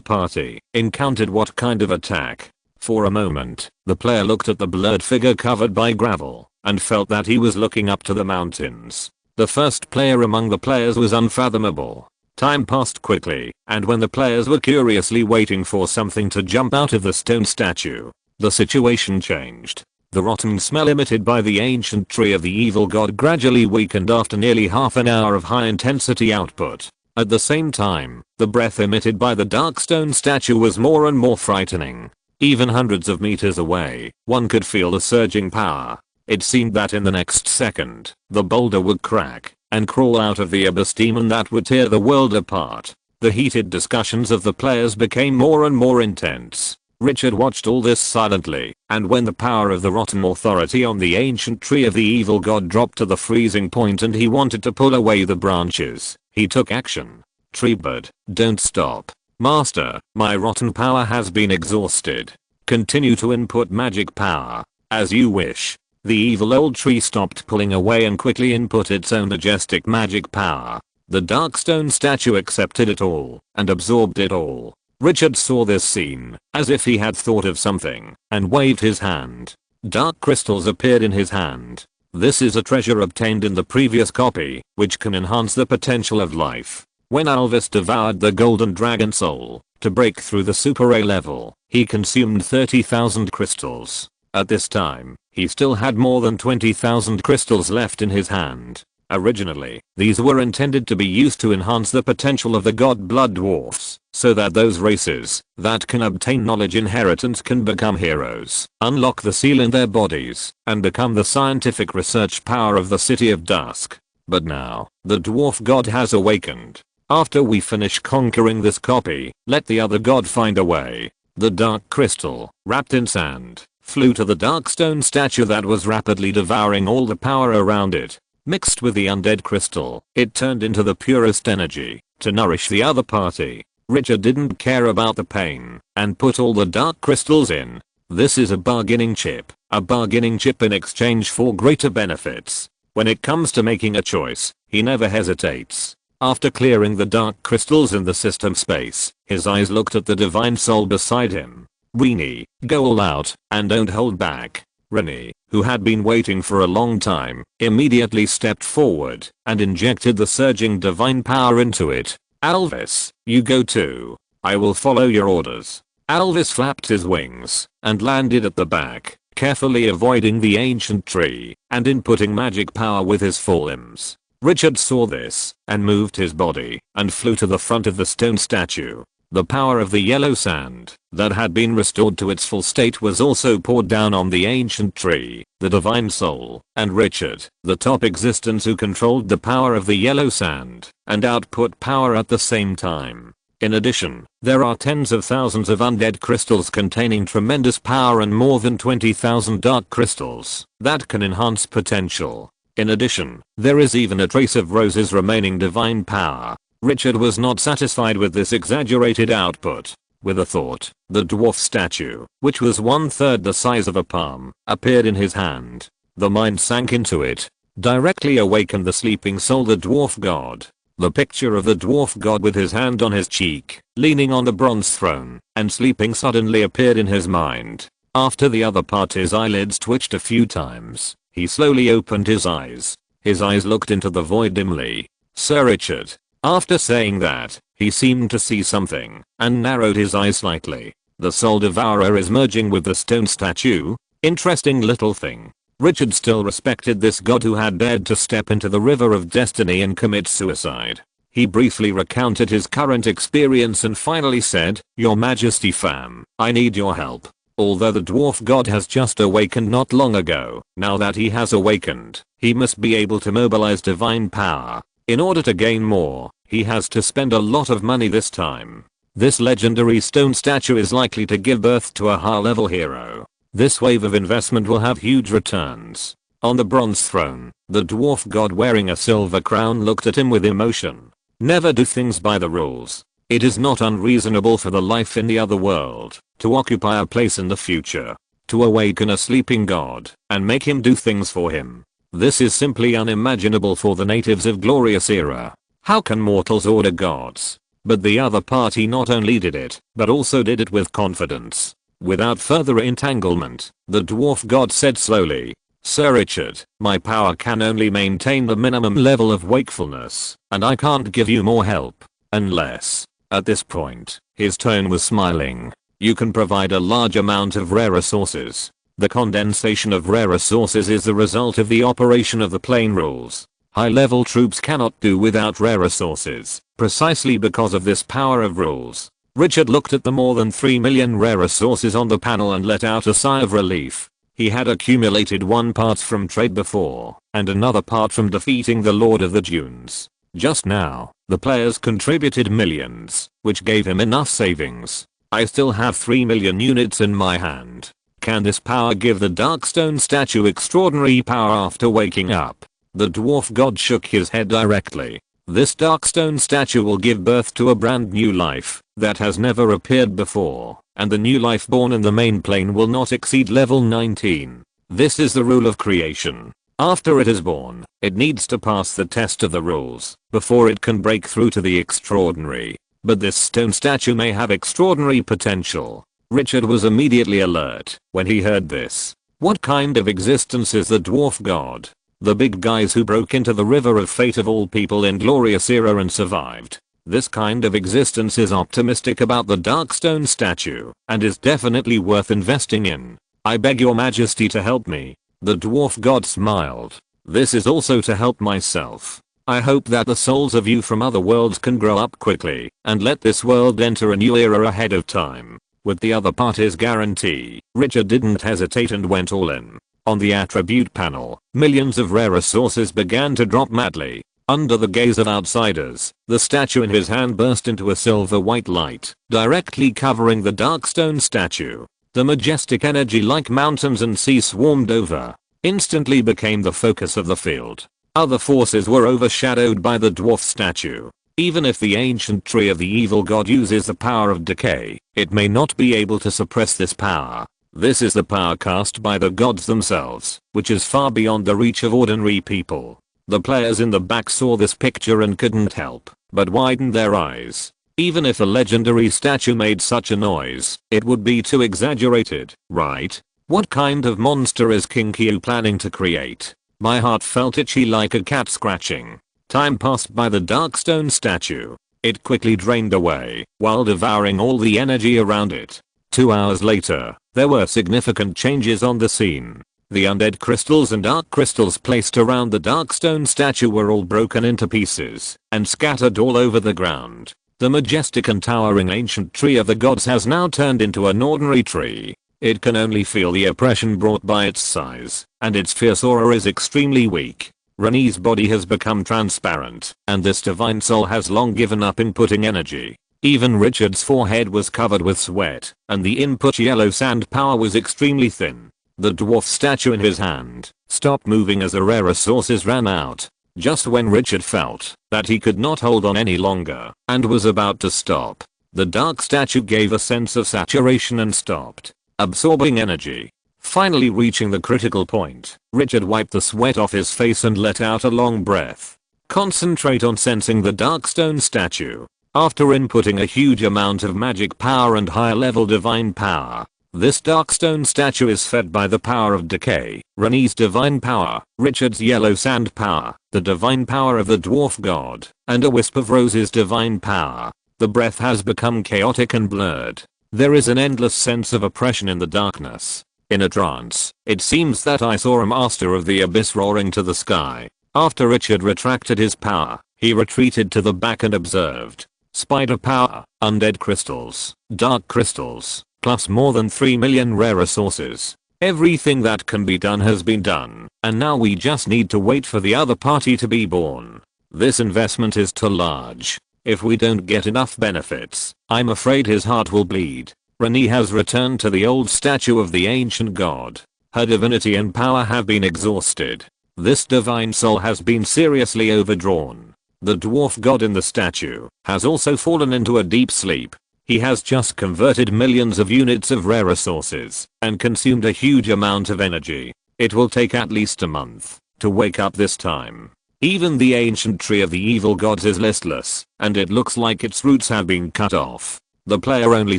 party, encountered what kind of attack? For a moment, the player looked at the blurred figure covered by gravel and felt that he was looking up to the mountains. The first player among the players was unfathomable. Time passed quickly, and when the players were curiously waiting for something to jump out of the stone statue, the situation changed. The rotten smell emitted by the ancient tree of the evil god gradually weakened after nearly half an hour of high intensity output. At the same time, the breath emitted by the dark stone statue was more and more frightening. Even hundreds of meters away, one could feel the surging power. It seemed that in the next second, the boulder would crack and crawl out of the abyss demon that would tear the world apart. The heated discussions of the players became more and more intense. Richard watched all this silently, and when the power of the rotten authority on the ancient tree of the evil god dropped to the freezing point and he wanted to pull away the branches, he took action. Treebird, don't stop. Master, my rotten power has been exhausted. Continue to input magic power, as you wish. The evil old tree stopped pulling away and quickly input its own majestic magic power. The dark stone statue accepted it all and absorbed it all. Richard saw this scene as if he had thought of something and waved his hand. Dark crystals appeared in his hand. This is a treasure obtained in the previous copy, which can enhance the potential of life. When Alvis devoured the golden dragon soul to break through the Super A level, he consumed 30,000 crystals. At this time, he still had more than 20,000 crystals left in his hand. Originally, these were intended to be used to enhance the potential of the god blood dwarfs, so that those races that can obtain knowledge inheritance can become heroes, unlock the seal in their bodies, and become the scientific research power of the City of Dusk. But now, the dwarf god has awakened. After we finish conquering this copy, let the other god find a way. The dark crystal, wrapped in sand, flew to the dark stone statue that was rapidly devouring all the power around it. Mixed with the undead crystal, it turned into the purest energy to nourish the other party. Richard didn't care about the pain and put all the dark crystals in. This is a bargaining chip in exchange for greater benefits. When it comes to making a choice, he never hesitates. After clearing the dark crystals in the system space, his eyes looked at the divine soul beside him. Rini, go all out, and don't hold back. Rini, who had been waiting for a long time, immediately stepped forward and injected the surging divine power into it. Alvis, you go too. I will follow your orders. Alvis flapped his wings and landed at the back, carefully avoiding the ancient tree and inputting magic power with his forelimbs. Richard saw this and moved his body and flew to the front of the stone statue. The power of the yellow sand that had been restored to its full state was also poured down on the ancient tree, the divine soul, and Richard, the top existence who controlled the power of the yellow sand and output power at the same time. In addition, there are tens of thousands of undead crystals containing tremendous power and more than 20,000 dark crystals that can enhance potential. In addition, there is even a trace of Rose's remaining divine power. Richard was not satisfied with this exaggerated output. With a thought, the dwarf statue, which was 1/3 the size of a palm, appeared in his hand. The mind sank into it, directly awakened the sleeping soul, the dwarf god. The picture of the dwarf god with his hand on his cheek, leaning on the bronze throne, and sleeping suddenly appeared in his mind. After the other part, his eyelids twitched a few times. He slowly opened his eyes. His eyes looked into the void dimly. Sir Richard. After saying that, he seemed to see something, and narrowed his eyes slightly. The soul devourer is merging with the stone statue? Interesting little thing. Richard still respected this god who had dared to step into the river of destiny and commit suicide. He briefly recounted his current experience and finally said, "Your Majesty fam, I need your help." Although the dwarf god has just awakened not long ago, now that he has awakened, he must be able to mobilize divine power. In order to gain more, he has to spend a lot of money this time. This legendary stone statue is likely to give birth to a high-level hero. This wave of investment will have huge returns. On the bronze throne, the dwarf god wearing a silver crown looked at him with emotion. Never do things by the rules. It is not unreasonable for the life in the other world to occupy a place in the future, to awaken a sleeping god and make him do things for him. This is simply unimaginable for the natives of Glorious Era. How can mortals order gods? But the other party not only did it, but also did it with confidence. Without further entanglement, the dwarf god said slowly, "Sir Richard, my power can only maintain the minimum level of wakefulness, and I can't give you more help. Unless," at this point, his tone was smiling, "you can provide a large amount of rare resources. The condensation of rare resources is the result of the operation of the plane rules. High-level troops cannot do without rare resources, precisely because of this power of rules." Richard looked at the more than 3 million rare resources on the panel and let out a sigh of relief. He had accumulated one part from trade before, and another part from defeating the Lord of the Dunes. Just now, the players contributed millions, which gave him enough savings. I still have 3 million units in my hand. Can this power give the Darkstone statue extraordinary power after waking up? The dwarf god shook his head directly. This Darkstone statue will give birth to a brand new life that has never appeared before, and the new life born in the main plane will not exceed level 19. This is the rule of creation. After it is born, it needs to pass the test of the rules before it can break through to the extraordinary. But this stone statue may have extraordinary potential. Richard was immediately alert when he heard this. What kind of existence is the dwarf god? The big guys who broke into the river of fate of all people in Glorious Era and survived. This kind of existence is optimistic about the Darkstone statue and is definitely worth investing in. I beg your majesty to help me. The dwarf god smiled. This is also to help myself. I hope that the souls of you from other worlds can grow up quickly and let this world enter a new era ahead of time. With the other party's guarantee, Richard didn't hesitate and went all in. On the attribute panel, millions of rare resources began to drop madly. Under the gaze of outsiders, the statue in his hand burst into a silver-white light, directly covering the Darkstone statue. The majestic energy like mountains and sea swarmed over, instantly became the focus of the field. Other forces were overshadowed by the dwarf statue. Even if the ancient tree of the evil god uses the power of decay, it may not be able to suppress this power. This is the power cast by the gods themselves, which is far beyond the reach of ordinary people. The players in the back saw this picture and couldn't help but widen their eyes. Even if a legendary statue made such a noise, it would be too exaggerated, right? What kind of monster is King Q planning to create? My heart felt itchy like a cat scratching. Time passed by the dark stone statue. It quickly drained away, while devouring all the energy around it. 2 hours later, there were significant changes on the scene. The undead crystals and dark crystals placed around the dark stone statue were all broken into pieces and scattered all over the ground. The majestic and towering ancient tree of the gods has now turned into an ordinary tree. It can only feel the oppression brought by its size, and its fierce aura is extremely weak. Renee's body has become transparent, and this divine soul has long given up inputting energy. Even Richard's forehead was covered with sweat, and the input yellow sand power was extremely thin. The dwarf statue in his hand stopped moving as the rare resources ran out. Just when Richard felt that he could not hold on any longer and was about to stop, the dark statue gave a sense of saturation and stopped absorbing energy. Finally reaching the critical point, Richard wiped the sweat off his face and let out a long breath. Concentrate on sensing the dark stone statue. After inputting a huge amount of magic power and higher level divine power, this dark stone statue is fed by the power of decay, Renee's divine power, Richard's yellow sand power, the divine power of the dwarf god, and a wisp of Rose's divine power. The breath has become chaotic and blurred. There is an endless sense of oppression in the darkness. In a trance, it seems that I saw a master of the abyss roaring to the sky. After Richard retracted his power, he retreated to the back and observed. Spider power, undead crystals, dark crystals, plus more than 3 million rare resources. Everything that can be done has been done, and now we just need to wait for the other party to be born. This investment is too large. If we don't get enough benefits, I'm afraid his heart will bleed. Renee has returned to the old statue of the ancient god. Her divinity and power have been exhausted. This divine soul has been seriously overdrawn. The dwarf god in the statue has also fallen into a deep sleep. He has just converted millions of units of rare resources and consumed a huge amount of energy. It will take at least a month to wake up this time. Even the ancient tree of the evil gods is listless, and it looks like its roots have been cut off. The player only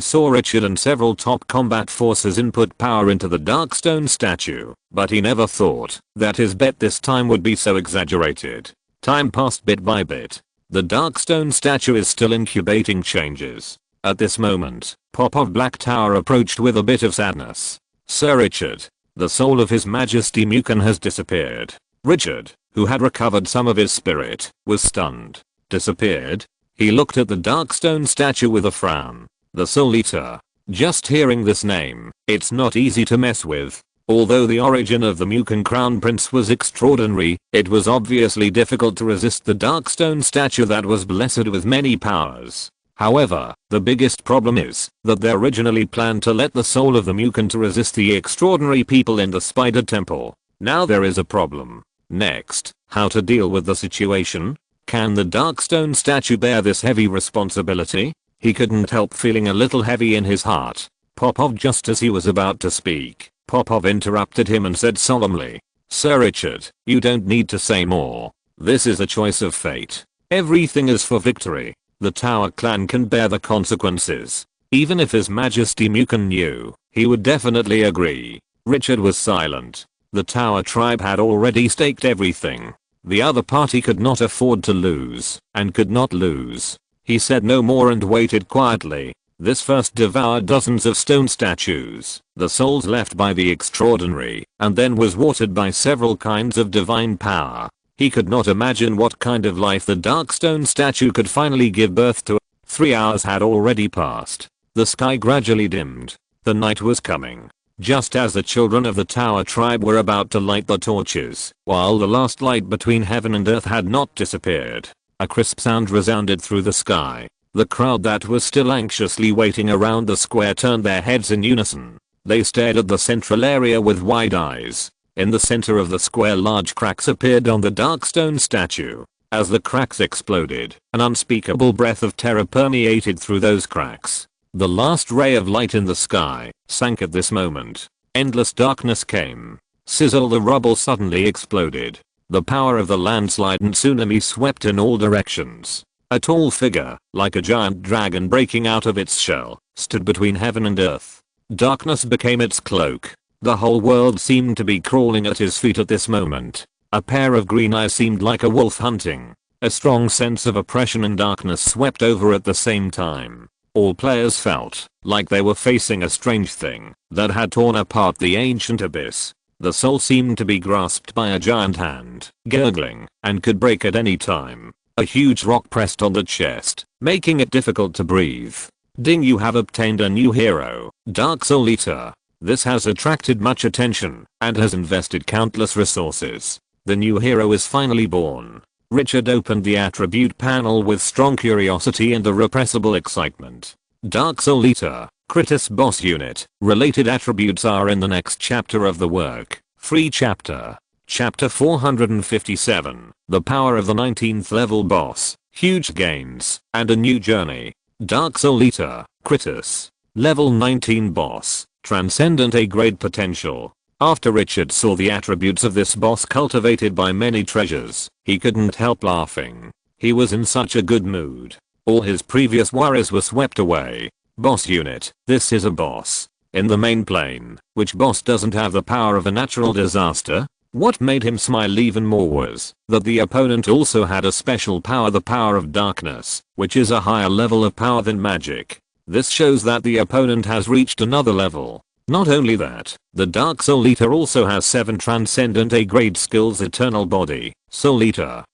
saw Richard and several top combat forces input power into the dark stone statue, but he never thought that his bet this time would be so exaggerated. Time passed bit by bit. The dark stone statue is still incubating changes. At this moment, Pop of Black Tower approached with a bit of sadness. Sir Richard, the soul of His Majesty Mukan has disappeared. Richard, who had recovered some of his spirit, was stunned. Disappeared? He looked at the dark stone statue with a frown. The Soul Eater. Just hearing this name, it's not easy to mess with. Although the origin of the Mukan Crown Prince was extraordinary, it was obviously difficult to resist the dark stone statue that was blessed with many powers. However, the biggest problem is that they originally planned to let the soul of the Mukan to resist the extraordinary people in the Spider Temple. Now there is a problem. Next, how to deal with the situation? Can the dark stone statue bear this heavy responsibility? He couldn't help feeling a little heavy in his heart. Popov, just as he was about to speak, Popov interrupted him and said solemnly, Sir Richard, you don't need to say more. This is a choice of fate. Everything is for victory. The Tower clan can bear the consequences. Even if His Majesty Mukan knew, he would definitely agree. Richard was silent. The Tower tribe had already staked everything. The other party could not afford to lose, and could not lose. He said no more and waited quietly. This first devoured dozens of stone statues, the souls left by the extraordinary, and then was watered by several kinds of divine power. He could not imagine what kind of life the dark stone statue could finally give birth to. 3 hours had already passed. The sky gradually dimmed. The night was coming. Just as the children of the Tower tribe were about to light the torches, while the last light between heaven and earth had not disappeared, a crisp sound resounded through the sky. The crowd that was still anxiously waiting around the square turned their heads in unison. They stared at the central area with wide eyes. In the center of the square, large cracks appeared on the dark stone statue. As the cracks exploded, an unspeakable breath of terror permeated through those cracks. The last ray of light in the sky sank at this moment. Endless darkness came. Sizzle, the rubble suddenly exploded. The power of the landslide and tsunami swept in all directions. A tall figure, like a giant dragon breaking out of its shell, stood between heaven and earth. Darkness became its cloak. The whole world seemed to be crawling at his feet at this moment. A pair of green eyes seemed like a wolf hunting. A strong sense of oppression and darkness swept over at the same time. All players felt like they were facing a strange thing that had torn apart the ancient abyss. The soul seemed to be grasped by a giant hand, gurgling, and could break at any time. A huge rock pressed on the chest, making it difficult to breathe. Ding, you have obtained a new hero, Dark Soul Eater. This has attracted much attention and has invested countless resources. The new hero is finally born. Richard opened the attribute panel with strong curiosity and irrepressible excitement. Dark Soul Eater, Critus boss unit. Related attributes are in the next chapter of the work. Free chapter. Chapter 457. The power of the 19th level boss. Huge gains and a new journey. Dark Soul Eater, Critus. Level 19 boss. Transcendent A-grade potential. After Richard saw the attributes of this boss cultivated by many treasures, he couldn't help laughing. He was in such a good mood. All his previous worries were swept away. Boss unit. This is a boss. In the main plane, which boss doesn't have the power of a natural disaster? What made him smile even more was that the opponent also had a special power, the power of darkness, which is a higher level of power than magic. This shows that the opponent has reached another level. Not only that, the Dark Soul Eater also has 7 transcendent A-grade skills: Eternal Body, Soul Eater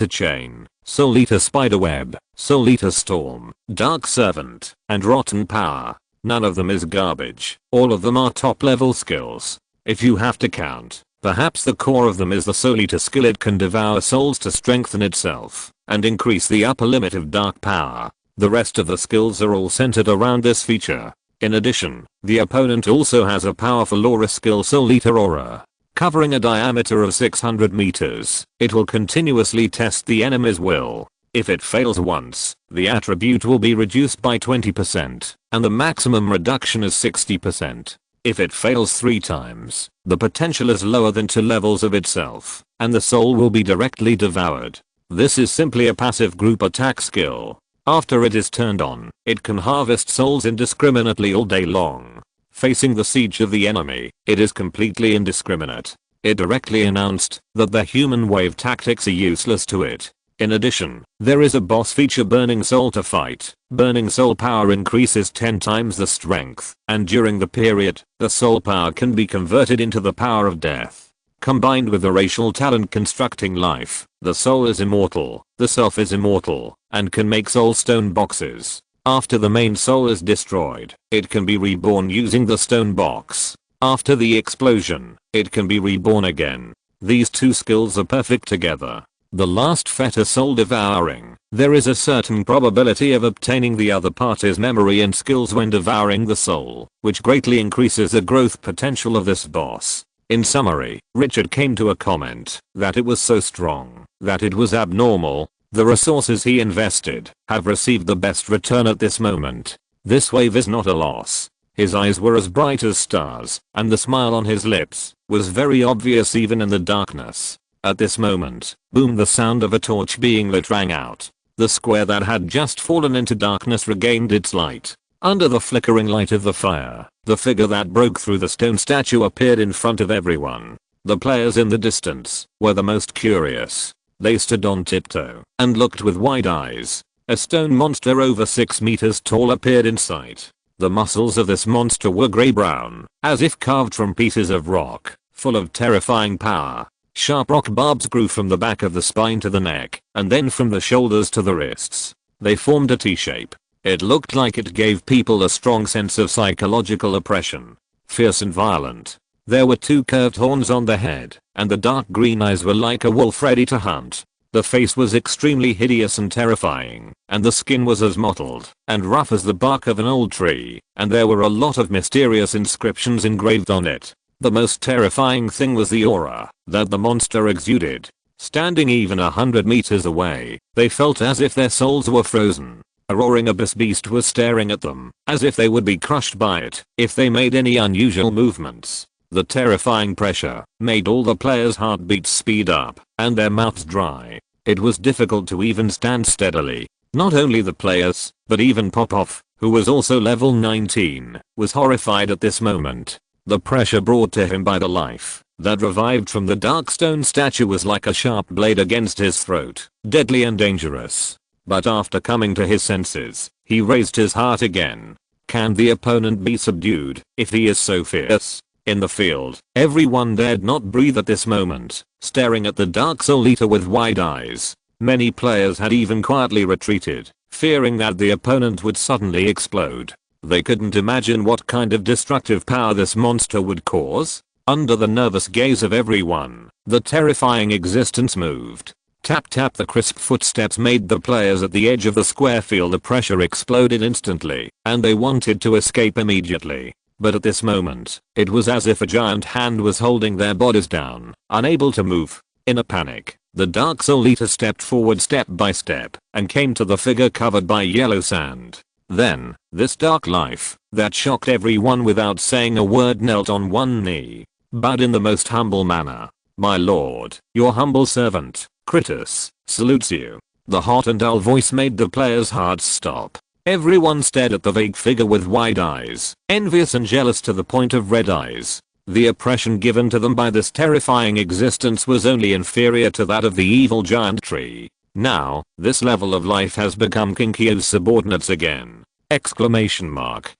Chain, Soul Eater Spiderweb, Soul Eater Storm, Dark Servant, and Rotten Power. None of them is garbage. All of them are top level skills. If you have to count, perhaps the core of them is the Soul Eater skill. It can devour souls to strengthen itself and increase the upper limit of dark power. The rest of the skills are all centered around this feature. In addition, the opponent also has a powerful aura skill, Soul Eater Aura. Covering a diameter of 600 meters, it will continuously test the enemy's will. If it fails once, the attribute will be reduced by 20%, and the maximum reduction is 60%. If it fails 3 times, the potential is lower than 2 levels of itself, and the soul will be directly devoured. This is simply a passive group attack skill. After it is turned on, it can harvest souls indiscriminately all day long. Facing the siege of the enemy, it is completely indiscriminate. It directly announced that the human wave tactics are useless to it. In addition, there is a boss feature, Burning Soul to fight. Burning Soul power increases 10 times the strength, and during the period, the soul power can be converted into the power of death. Combined with the racial talent Constructing Life, the soul is immortal, the self is immortal, and can make soul stone boxes. After the main soul is destroyed, it can be reborn using the stone box. After the explosion, it can be reborn again. These two skills are perfect together. The last fetter, Soul Devouring. There is a certain probability of obtaining the other party's memory and skills when devouring the soul, which greatly increases the growth potential of this boss. In summary, Richard came to a comment that it was so strong that it was abnormal. The resources he invested have received the best return at this moment. This wave is not a loss. His eyes were as bright as stars, and the smile on his lips was very obvious even in the darkness. At this moment, boom, the sound of a torch being lit rang out. The square that had just fallen into darkness regained its light. Under the flickering light of the fire, the figure that broke through the stone statue appeared in front of everyone. The players in the distance were the most curious. They stood on tiptoe and looked with wide eyes. A stone monster over 6 meters tall appeared in sight. The muscles of this monster were grey-brown, as if carved from pieces of rock, full of terrifying power. Sharp rock barbs grew from the back of the spine to the neck, and then from the shoulders to the wrists. They formed a T-shape. It looked like it gave people a strong sense of psychological oppression. Fierce and violent. There were 2 curved horns on the head, and the dark green eyes were like a wolf ready to hunt. The face was extremely hideous and terrifying, and the skin was as mottled and rough as the bark of an old tree, and there were a lot of mysterious inscriptions engraved on it. The most terrifying thing was the aura that the monster exuded. Standing even 100 meters away, they felt as if their souls were frozen. A roaring abyss beast was staring at them, as if they would be crushed by it if they made any unusual movements. The terrifying pressure made all the players' heartbeats speed up and their mouths dry. It was difficult to even stand steadily. Not only the players, but even Popov, who was also level 19, was horrified at this moment. The pressure brought to him by the life that revived from the dark stone statue was like a sharp blade against his throat, deadly and dangerous. But after coming to his senses, he raised his heart again. Can the opponent be subdued if he is so fierce? In the field, everyone dared not breathe at this moment, staring at the Dark Soul Eater with wide eyes. Many players had even quietly retreated, fearing that the opponent would suddenly explode. They couldn't imagine what kind of destructive power this monster would cause. Under the nervous gaze of everyone, the terrifying existence moved. Tap tap, the crisp footsteps made the players at the edge of the square feel the pressure exploded instantly, and they wanted to escape immediately. But at this moment, it was as if a giant hand was holding their bodies down, unable to move. In a panic, the Dark Soul Eater stepped forward step by step and came to the figure covered by yellow sand. Then, this dark life that shocked everyone without saying a word knelt on one knee, bowed in the most humble manner. "My lord, your humble servant, Kritos, salutes you." The hot and dull voice made the players' hearts stop. Everyone stared at the vague figure with wide eyes, envious and jealous to the point of red eyes. The oppression given to them by this terrifying existence was only inferior to that of the evil giant tree. Now, this level of life has become Kinkyo's subordinates again! Exclamation mark.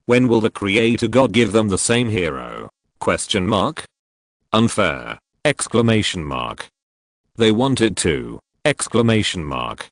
When will the creator god give them the same hero? Question mark. Unfair! Exclamation mark. They wanted to! Exclamation mark.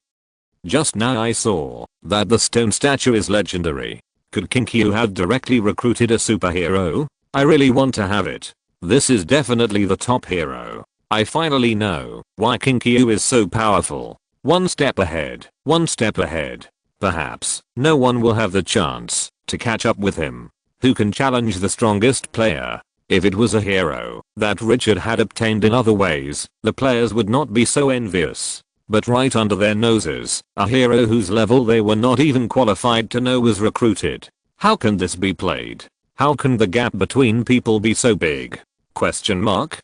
Just now I saw that the stone statue is legendary. Could Kinkyo have directly recruited a superhero? I really want to have it. This is definitely the top hero. I finally know why Kinkyo is so powerful. One step ahead, one step ahead. Perhaps no one will have the chance to catch up with him. Who can challenge the strongest player? If it was a hero that Richard had obtained in other ways, the players would not be so envious. But right under their noses, a hero whose level they were not even qualified to know was recruited. How can this be played? How can the gap between people be so big? Question mark.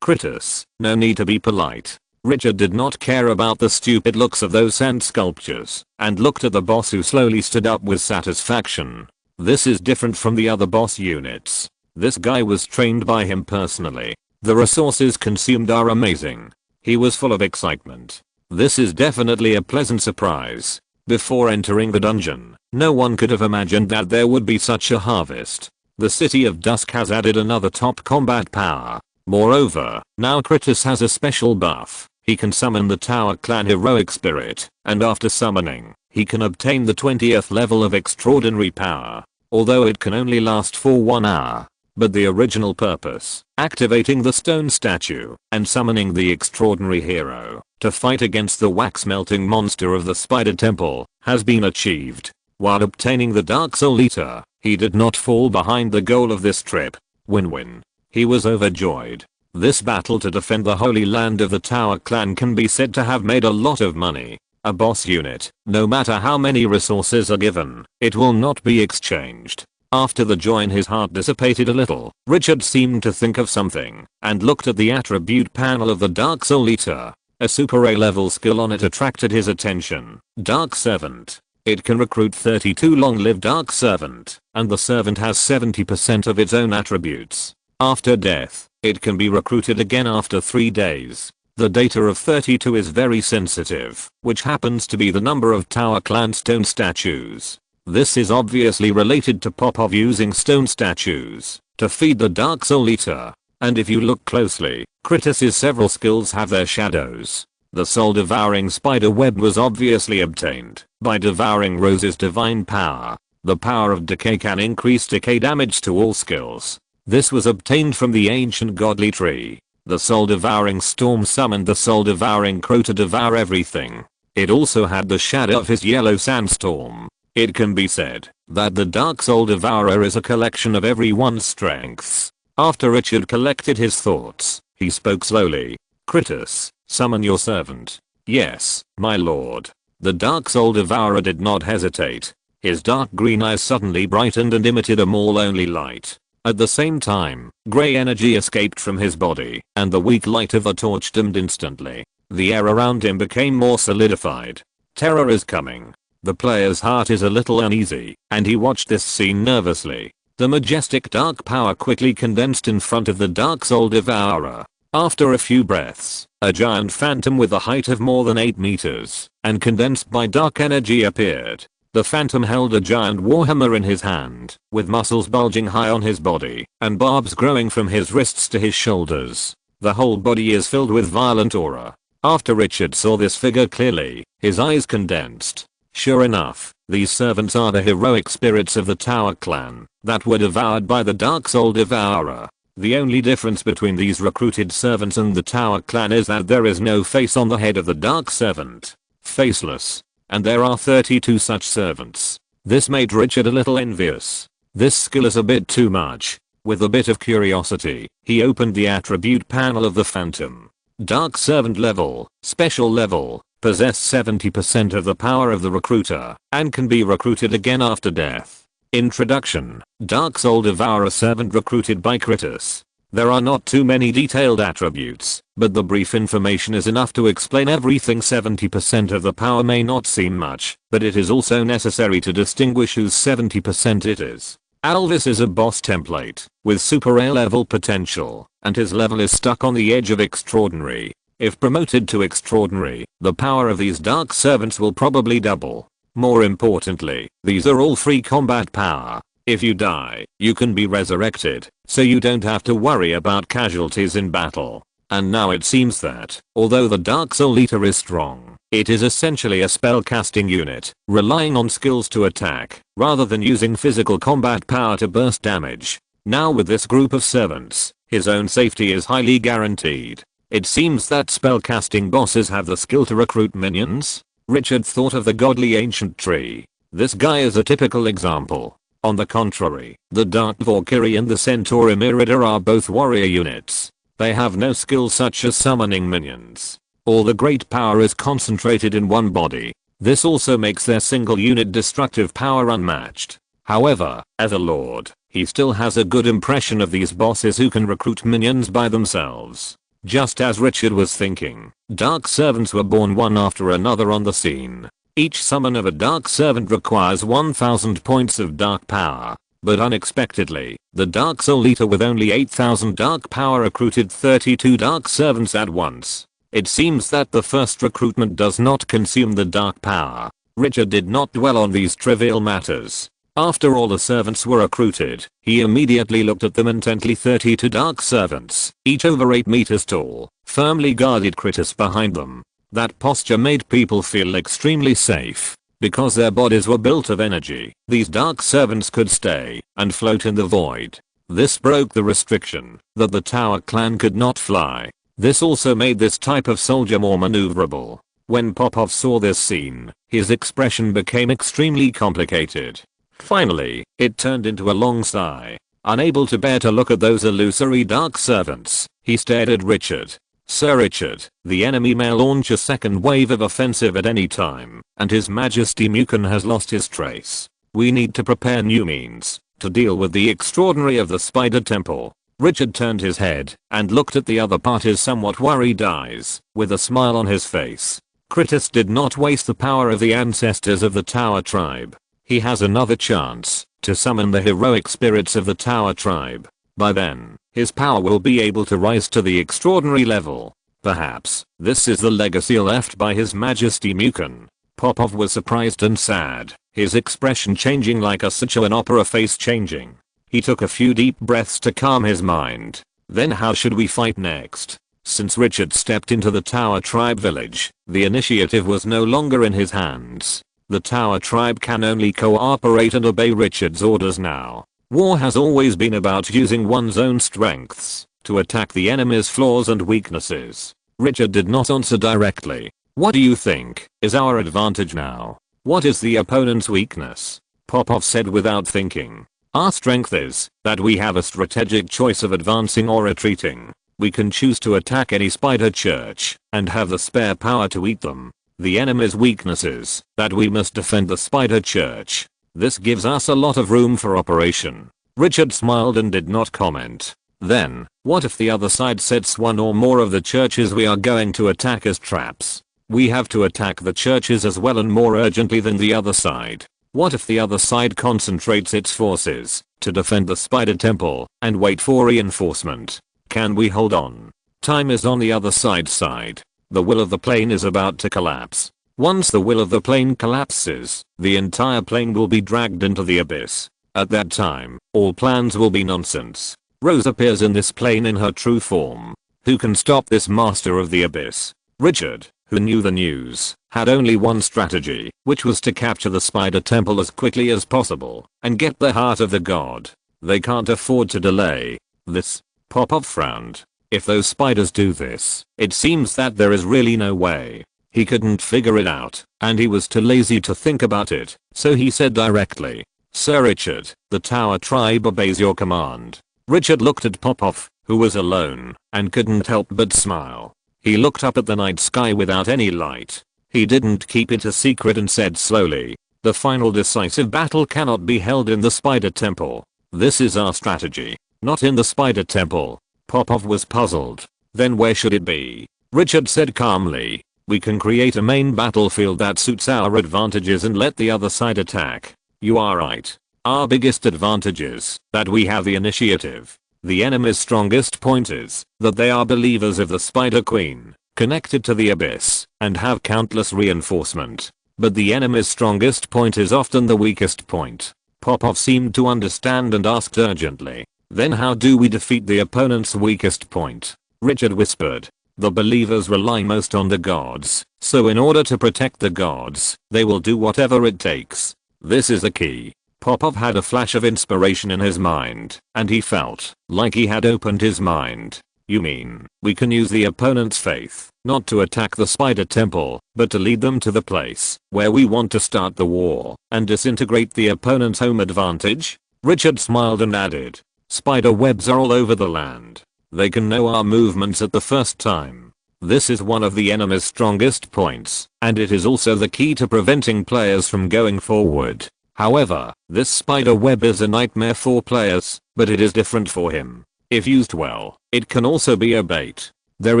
Kritos, no need to be polite. Richard did not care about the stupid looks of those sand sculptures, and looked at the boss, who slowly stood up with satisfaction. This is different from the other boss units. This guy was trained by him personally. The resources consumed are amazing. He was full of excitement. This is definitely a pleasant surprise. Before entering the dungeon, no one could have imagined that there would be such a harvest. The City of Dusk has added another top combat power. Moreover, now Kritos has a special buff. He can summon the Tower Clan heroic spirit, and after summoning, he can obtain the 20th level of extraordinary power. Although it can only last for 1 hour. But the original purpose, activating the stone statue and summoning the extraordinary hero to fight against the wax-melting monster of the Spider Temple, has been achieved. While obtaining the Dark Soul Eater, he did not fall behind the goal of this trip. Win-win. He was overjoyed. This battle to defend the Holy Land of the Tower Clan can be said to have made a lot of money. A boss unit, no matter how many resources are given, it will not be exchanged. After the joy in his heart dissipated a little, Richard seemed to think of something and looked at the attribute panel of the Dark Soul Eater. A Super A level skill on it attracted his attention. Dark Servant. It can recruit 32 long-lived Dark Servant, and the servant has 70% of its own attributes. After death, it can be recruited again after 3 days. The data of 32 is very sensitive, which happens to be the number of Tower Clan stone statues. This is obviously related to Popov using stone statues to feed the Dark Soul Eater. And if you look closely, Kritos' several skills have their shadows. The soul-devouring spider web was obviously obtained by devouring Rose's divine power. The power of decay can increase decay damage to all skills. This was obtained from the ancient godly tree. The soul-devouring storm summoned the soul-devouring crow to devour everything. It also had the shadow of his yellow sandstorm. It can be said that the Dark Soul Devourer is a collection of everyone's strengths. After Richard collected his thoughts, he spoke slowly. Kritos, summon your servant. Yes, my lord. The Dark Soul Devourer did not hesitate. His dark green eyes suddenly brightened and emitted a Maul-only light. At the same time, grey energy escaped from his body, and the weak light of the torch dimmed instantly. The air around him became more solidified. Terror is coming. The player's heart is a little uneasy, and he watched this scene nervously. The majestic dark power quickly condensed in front of the Dark Soul Devourer. After a few breaths, a giant phantom with a height of more than 8 meters, and condensed by dark energy appeared. The phantom held a giant warhammer in his hand, with muscles bulging high on his body, and barbs growing from his wrists to his shoulders. The whole body is filled with violent aura. After Richard saw this figure clearly, his eyes condensed. Sure enough, these servants are the heroic spirits of the Tower clan, that were devoured by the Dark Soul Devourer. The only difference between these recruited servants and the Tower clan is that there is no face on the head of the Dark Servant. Faceless. And there are 32 such servants. This made Richard a little envious. This skill is a bit too much. With a bit of curiosity, he opened the attribute panel of the Phantom. Dark Servant level, special level, possess 70% of the power of the recruiter, and can be recruited again after death. Introduction: Dark Soul Devourer servant recruited by Critus. There are not too many detailed attributes, but the brief information is enough to explain everything. 70% of the power may not seem much, but it is also necessary to distinguish whose 70% it is. Alvis is a boss template, with super A level potential, and his level is stuck on the edge of extraordinary. If promoted to extraordinary, the power of these dark servants will probably double. More importantly, these are all free combat power. If you die, you can be resurrected, so you don't have to worry about casualties in battle. And now it seems that, although the Dark Soul Eater is strong, it is essentially a spellcasting unit, relying on skills to attack, rather than using physical combat power to burst damage. Now with this group of servants, his own safety is highly guaranteed. It seems that spellcasting bosses have the skill to recruit minions. Richard thought of the godly ancient tree. This guy is a typical example. On the contrary, the Dark Valkyrie and the Centaur Emerida are both warrior units. They have no skills such as summoning minions. All the great power is concentrated in one body. This also makes their single unit destructive power unmatched. However, as a lord, he still has a good impression of these bosses who can recruit minions by themselves. Just as Richard was thinking, dark servants were born one after another on the scene. Each summon of a dark servant requires 1000 points of dark power. But unexpectedly, the Dark Soul Eater with only 8000 dark power recruited 32 dark servants at once. It seems that the first recruitment does not consume the dark power. Richard did not dwell on these trivial matters. After all the servants were recruited, he immediately looked at them intently. 32 dark servants, each over 8 meters tall, firmly guarded Critus behind them. That posture made people feel extremely safe. Because their bodies were built of energy, these dark servants could stay and float in the void. This broke the restriction that the Tower clan could not fly. This also made this type of soldier more maneuverable. When Popov saw this scene, his expression became extremely complicated. Finally, it turned into a long sigh. Unable to bear to look at those illusory dark servants, he stared at Richard. Sir Richard, the enemy may launch a second wave of offensive at any time, and His Majesty Mukan has lost his trace. We need to prepare new means to deal with the extraordinary of the Spider Temple. Richard turned his head and looked at the other party's somewhat worried eyes, with a smile on his face. Critus did not waste the power of the ancestors of the Tower tribe. He has another chance to summon the heroic spirits of the Tower tribe. By then, his power will be able to rise to the extraordinary level. Perhaps, this is the legacy left by His Majesty Mukan. Popov was surprised and sad, his expression changing like a Sichuan opera face changing. He took a few deep breaths to calm his mind. Then how should we fight next? Since Richard stepped into the Tower tribe village, the initiative was no longer in his hands. The Tower tribe can only cooperate and obey Richard's orders now. War has always been about using one's own strengths to attack the enemy's flaws and weaknesses. Richard did not answer directly. What do you think is our advantage now? What is the opponent's weakness? Popov said without thinking. Our strength is that we have a strategic choice of advancing or retreating. We can choose to attack any spider church and have the spare power to eat them. The enemy's weaknesses, that we must defend the spider church. This gives us a lot of room for operation. Richard smiled and did not comment. Then, what if the other side sets one or more of the churches we are going to attack as traps? We have to attack the churches as well and more urgently than the other side. What if the other side concentrates its forces to defend the spider temple and wait for reinforcement? Can we hold on? Time is on the other side's side. The will of the plane is about to collapse. Once the will of the plane collapses, the entire plane will be dragged into the abyss. At that time, all plans will be nonsense. Rose appears in this plane in her true form. Who can stop this master of the abyss? Richard, who knew the news, had only one strategy, which was to capture the spider temple as quickly as possible and get the heart of the god. They can't afford to delay this. Popov frowned. If those spiders do this, it seems that there is really no way. He couldn't figure it out, and he was too lazy to think about it, so he said directly, "Sir Richard, the Tower Tribe obeys your command." Richard looked at Popov, who was alone, and couldn't help but smile. He looked up at the night sky without any light. He didn't keep it a secret and said slowly, "The final decisive battle cannot be held in the Spider Temple. This is our strategy, not in the Spider Temple." Popov was puzzled. Then where should it be? Richard said calmly, "We can create a main battlefield that suits our advantages and let the other side attack." You are right. Our biggest advantage is that we have the initiative. The enemy's strongest point is that they are believers of the Spider Queen, connected to the abyss, and have countless reinforcement. But the enemy's strongest point is often the weakest point. Popov seemed to understand and asked urgently, "Then how do we defeat the opponent's weakest point?" Richard whispered, "The believers rely most on the gods, so in order to protect the gods, they will do whatever it takes. This is the key." Popov had a flash of inspiration in his mind, and he felt like he had opened his mind. "You mean, we can use the opponent's faith, not to attack the Spider Temple, but to lead them to the place where we want to start the war, and disintegrate the opponent's home advantage?" Richard smiled and added, "Spider webs are all over the land. They can know our movements at the first time. This is one of the enemy's strongest points, and it is also the key to preventing players from going forward. However, this spider web is a nightmare for players, but it is different for him. If used well, it can also be a bait. There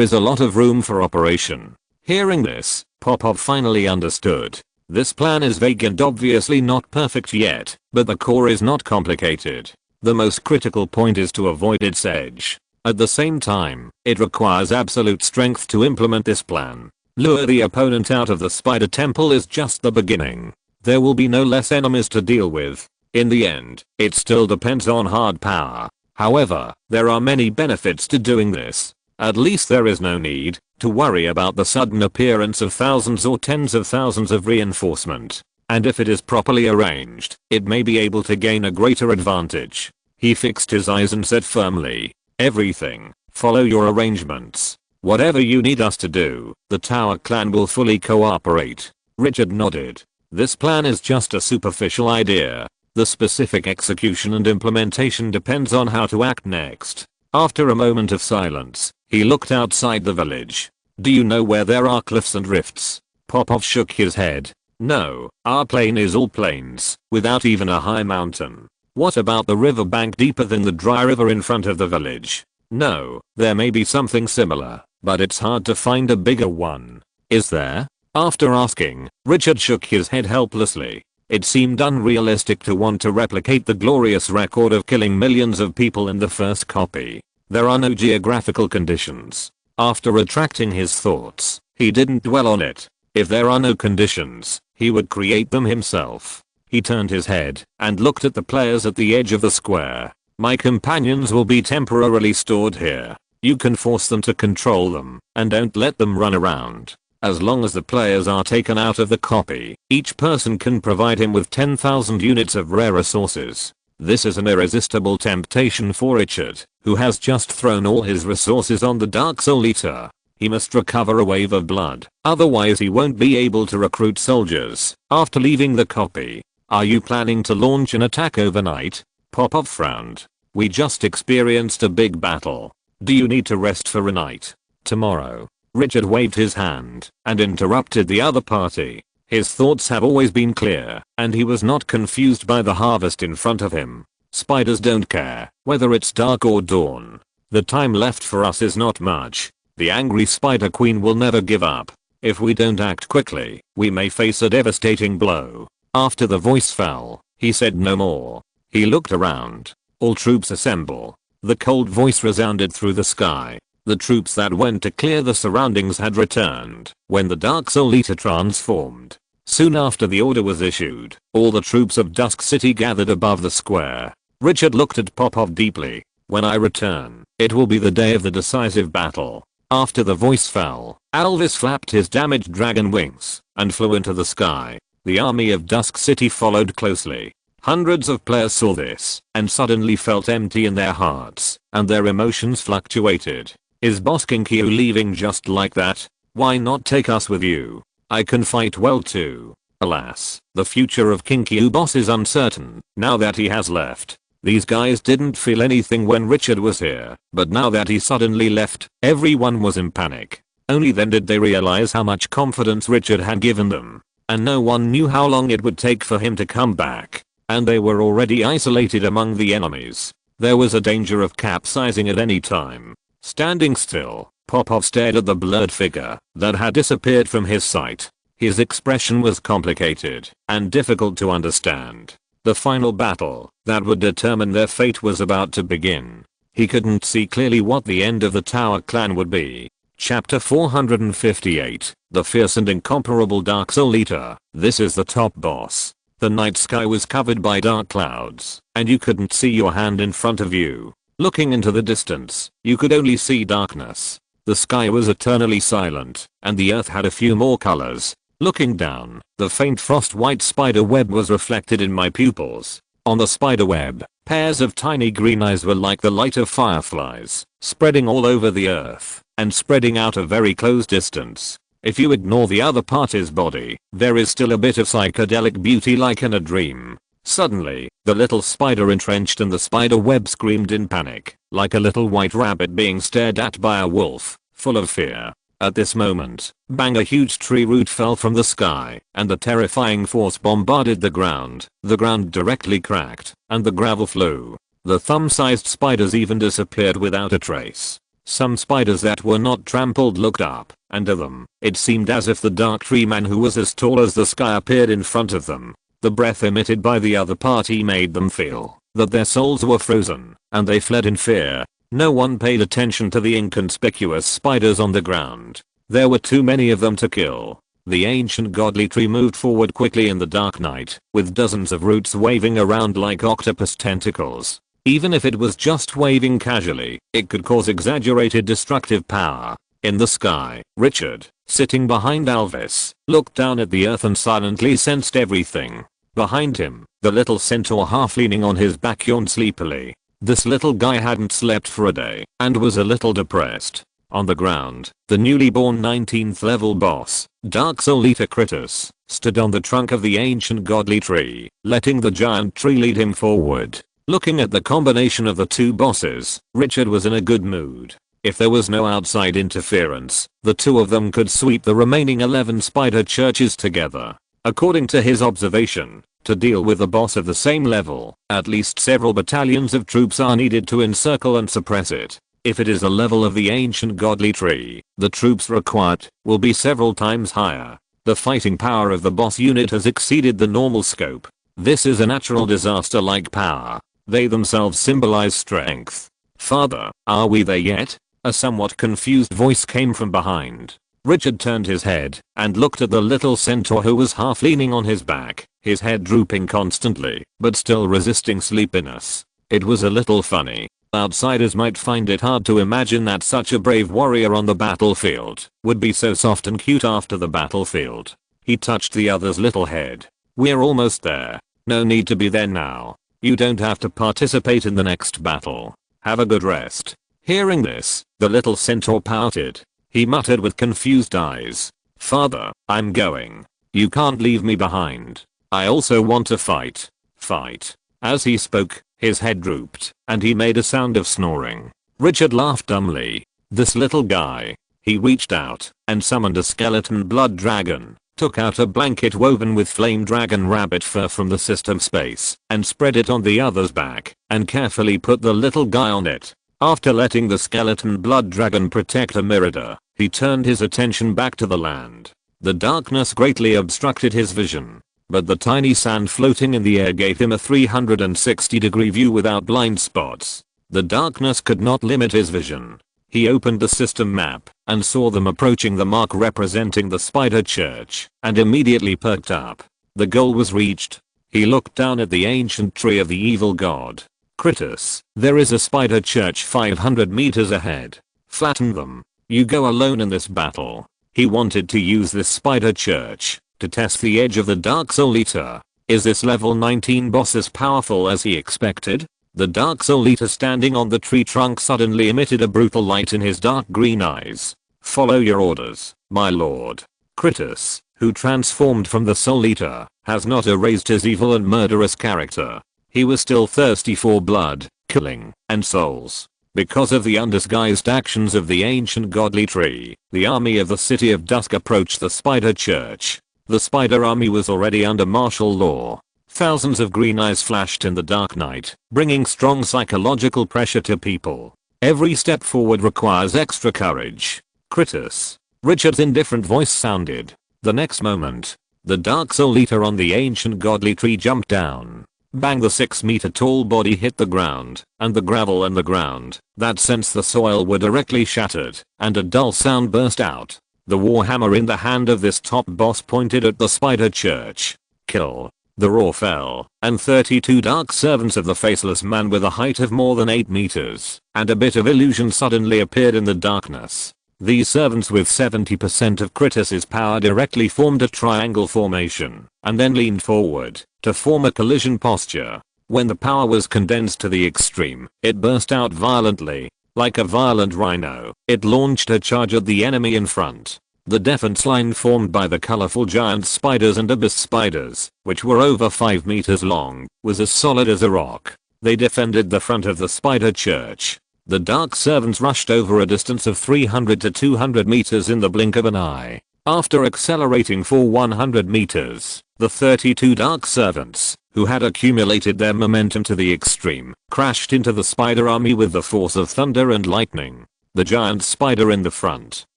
is a lot of room for operation." Hearing this, Popov finally understood. This plan is vague and obviously not perfect yet, but the core is not complicated. The most critical point is to avoid its edge. At the same time, it requires absolute strength to implement this plan. Lure the opponent out of the Spider Temple is just the beginning. There will be no less enemies to deal with. In the end, it still depends on hard power. However, there are many benefits to doing this. At least there is no need to worry about the sudden appearance of thousands or tens of thousands of reinforcement. And if it is properly arranged, it may be able to gain a greater advantage. He fixed his eyes and said firmly, "Everything, follow your arrangements. Whatever you need us to do, the Tower Clan will fully cooperate." Richard nodded. This plan is just a superficial idea. The specific execution and implementation depends on how to act next. After a moment of silence, he looked outside the village. "Do you know where there are cliffs and rifts?" Popov shook his head. "No, our plain is all plains, without even a high mountain." "What about the riverbank deeper than the dry river in front of the village?" "No, there may be something similar, but it's hard to find a bigger one." "Is there?" After asking, Richard shook his head helplessly. It seemed unrealistic to want to replicate the glorious record of killing millions of people in the first copy. There are no geographical conditions. After retracting his thoughts, he didn't dwell on it. If there are no conditions, he would create them himself. He turned his head and looked at the players at the edge of the square. "My companions will be temporarily stored here. You can force them to control them, and don't let them run around. As long as the players are taken out of the copy, each person can provide him with 10,000 units of rare resources." This is an irresistible temptation for Richard, who has just thrown all his resources on the Dark Soul Eater. He must recover a wave of blood, otherwise he won't be able to recruit soldiers after leaving the copy. "Are you planning to launch an attack overnight?" Popov frowned. "We just experienced a big battle. Do you need to rest for a night?" "Tomorrow. Richard waved his hand and interrupted the other party. His thoughts have always been clear, and he was not confused by the harvest in front of him. Spiders don't care whether it's dark or dawn. The time left for us is not much. The angry Spider Queen will never give up. If we don't act quickly, we may face a devastating blow. After the voice fell, he said no more. He looked around. All troops assemble. The cold voice resounded through the sky. The troops that went to clear the surroundings had returned when the Dark Soul Eater transformed. Soon after the order was issued, all the troops of Dusk City gathered above the square. Richard looked at Popov deeply. When I return, it will be the day of the decisive battle. After the voice fell, Alvis flapped his damaged dragon wings and flew into the sky. The army of Dusk City followed closely. Hundreds of players saw this and suddenly felt empty in their hearts, and their emotions fluctuated. Is Boss Kinkyu leaving just like that? Why not take us with you? I can fight well too. Alas, the future of Kinkyu Boss is uncertain now that he has left. These guys didn't feel anything when Richard was here, but now that he suddenly left, everyone was in panic. Only then did they realize how much confidence Richard had given them. And no one knew how long it would take for him to come back. And they were already isolated among the enemies. There was a danger of capsizing at any time. Standing still, Popov stared at the blurred figure that had disappeared from his sight. His expression was complicated and difficult to understand. The final battle that would determine their fate was about to begin. He couldn't see clearly what the end of the Tower Clan would be. Chapter 458, The Fierce and Incomparable Dark Soul Eater. This is the top boss. The night sky was covered by dark clouds, and you couldn't see your hand in front of you. Looking into the distance, you could only see darkness. The sky was eternally silent, and the earth had a few more colors. Looking down, the faint frost-white spider web was reflected in my pupils. On the spider web, pairs of tiny green eyes were like the light of fireflies, spreading all over the earth, and spreading out a very close distance. If you ignore the other party's body, there is still a bit of psychedelic beauty like in a dream. Suddenly, the little spider entrenched in the spider web screamed in panic, like a little white rabbit being stared at by a wolf, full of fear. At this moment, bang, a huge tree root fell from the sky, and the terrifying force bombarded the ground. The ground directly cracked, and the gravel flew. The thumb-sized spiders even disappeared without a trace. Some spiders that were not trampled looked up, and to them, it seemed as if the dark tree man who was as tall as the sky appeared in front of them. The breath emitted by the other party made them feel that their souls were frozen, and they fled in fear. No one paid attention to the inconspicuous spiders on the ground. There were too many of them to kill. The ancient godly tree moved forward quickly in the dark night, with dozens of roots waving around like octopus tentacles. Even if it was just waving casually, it could cause exaggerated destructive power. In the sky, Richard, sitting behind Alvis, looked down at the earth and silently sensed everything. Behind him, the little centaur half leaning on his back yawned sleepily. This little guy hadn't slept for a day and was a little depressed. On the ground, the newly born 19th level boss, Dark Soul Eater Critus, stood on the trunk of the ancient godly tree, letting the giant tree lead him forward. Looking at the combination of the two bosses, Richard was in a good mood. If there was no outside interference, the two of them could sweep the remaining 11 spider churches together. According to his observation, to deal with a boss of the same level, at least several battalions of troops are needed to encircle and suppress it. If it is the level of the ancient godly tree, the troops required will be several times higher. The fighting power of the boss unit has exceeded the normal scope. This is a natural disaster-like power. They themselves symbolize strength. Father, are we there yet? A somewhat confused voice came from behind. Richard turned his head and looked at the little centaur who was half leaning on his back, his head drooping constantly, but still resisting sleepiness. It was a little funny. Outsiders might find it hard to imagine that such a brave warrior on the battlefield would be so soft and cute after the battlefield. He touched the other's little head. We're almost there. No need to be there now. You don't have to participate in the next battle. Have a good rest. Hearing this, the little centaur pouted. He muttered with confused eyes. Father, I'm going. You can't leave me behind. I also want to fight. Fight. As he spoke, his head drooped, and he made a sound of snoring. Richard laughed dumbly. This little guy. He reached out and summoned a skeleton blood dragon, took out a blanket woven with flame dragon rabbit fur from the system space, and spread it on the other's back, and carefully put the little guy on it. After letting the skeleton blood dragon protect Amirida, he turned his attention back to the land. The darkness greatly obstructed his vision, but the tiny sand floating in the air gave him a 360-degree view without blind spots. The darkness could not limit his vision. He opened the system map and saw them approaching the mark representing the Spider Church, and immediately perked up. The goal was reached. He looked down at the ancient tree of the evil god. Critus, there is a Spider Church 500 meters ahead. Flatten them. You go alone in this battle. He wanted to use this Spider Church to test the edge of the Dark Soul Eater. Is this level 19 boss as powerful as he expected? The Dark Soul Eater standing on the tree trunk suddenly emitted a brutal light in his dark green eyes. Follow your orders, my lord. Critus, who transformed from the Soul Eater, has not erased his evil and murderous character. He was still thirsty for blood, killing, and souls. Because of the undisguised actions of the ancient godly tree, the army of the City of Dusk approached the Spider Church. The Spider army was already under martial law. Thousands of green eyes flashed in the dark night, bringing strong psychological pressure to people. Every step forward requires extra courage. Critus. Richard's indifferent voice sounded. The next moment, the Dark Soul Eater on the ancient godly tree jumped down. Bang, the 6-meter tall body hit the ground, and the gravel and the ground that sensed the soil were directly shattered, and a dull sound burst out. The warhammer in the hand of this top boss pointed at the Spider Church. Kill. The roar fell, and 32 dark servants of the faceless man with a height of more than 8 meters and a bit of illusion suddenly appeared in the darkness. These servants with 70% of Critus's power directly formed a triangle formation, and then leaned forward to form a collision posture. When the power was condensed to the extreme, it burst out violently. Like a violent rhino, it launched a charge at the enemy in front. The defense line formed by the colorful giant spiders and abyss spiders, which were over 5 meters long, was as solid as a rock. They defended the front of the Spider Church. The dark servants rushed over a distance of 300 to 200 meters in the blink of an eye. After accelerating for 100 meters, the 32 dark servants, who had accumulated their momentum to the extreme, crashed into the spider army with the force of thunder and lightning. The giant spider in the front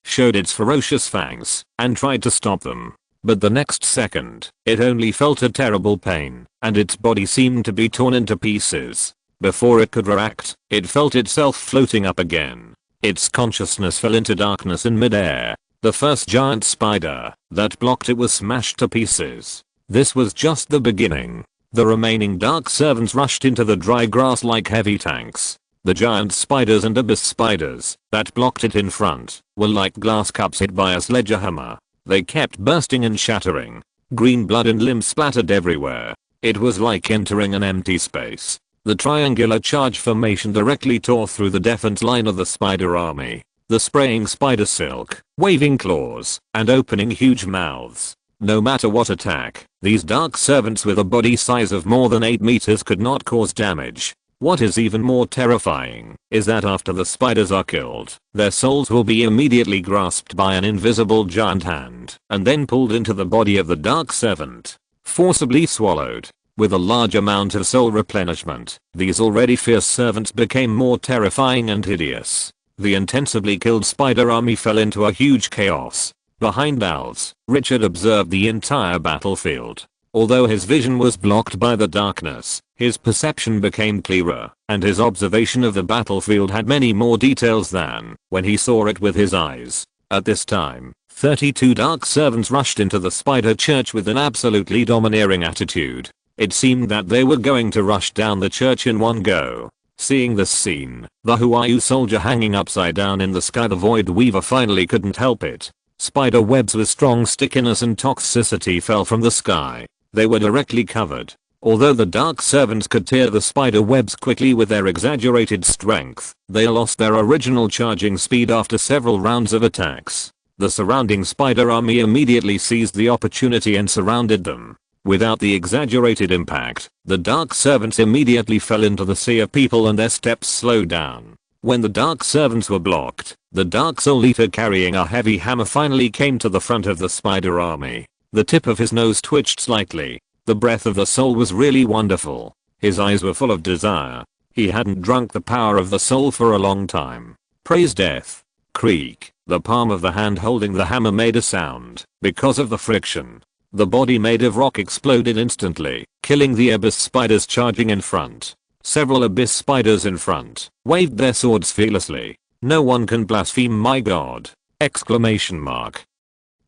showed its ferocious fangs and tried to stop them. But the next second, it only felt a terrible pain, and its body seemed to be torn into pieces. Before it could react, it felt itself floating up again. Its consciousness fell into darkness in midair. The first giant spider that blocked it was smashed to pieces. This was just the beginning. The remaining dark servants rushed into the dry grass like heavy tanks. The giant spiders and abyss spiders that blocked it in front were like glass cups hit by a sledgehammer. They kept bursting and shattering. Green blood and limbs splattered everywhere. It was like entering an empty space. The triangular charge formation directly tore through the defense line of the spider army. The spraying spider silk, waving claws, and opening huge mouths. No matter what attack, these dark servants with a body size of more than 8 meters could not cause damage. What is even more terrifying is that after the spiders are killed, their souls will be immediately grasped by an invisible giant hand and then pulled into the body of the dark servant, forcibly swallowed. With a large amount of soul replenishment, these already fierce servants became more terrifying and hideous. The intensively killed spider army fell into a huge chaos. Behind owls, Richard observed the entire battlefield. Although his vision was blocked by the darkness, his perception became clearer, and his observation of the battlefield had many more details than when he saw it with his eyes. At this time, 32 dark servants rushed into the Spider Church with an absolutely domineering attitude. It seemed that they were going to rush down the church in one go. Seeing this scene, the Huayu soldier hanging upside down in the sky, the Void Weaver, finally couldn't help it. Spider webs with strong stickiness and toxicity fell from the sky. They were directly covered. Although the dark servants could tear the spider webs quickly with their exaggerated strength, they lost their original charging speed after several rounds of attacks. The surrounding spider army immediately seized the opportunity and surrounded them. Without the exaggerated impact, the dark servants immediately fell into the sea of people and their steps slowed down. When the Dark Servants were blocked, the Dark Soul Eater carrying a heavy hammer finally came to the front of the spider army. The tip of his nose twitched slightly. The breath of the soul was really wonderful. His eyes were full of desire. He hadn't drunk the power of the soul for a long time. Praise death. Creak. The palm of the hand holding the hammer made a sound because of the friction. The body made of rock exploded instantly, killing the abyss spiders charging in front. Several abyss spiders in front waved their swords fearlessly. No one can blaspheme my god! Exclamation mark.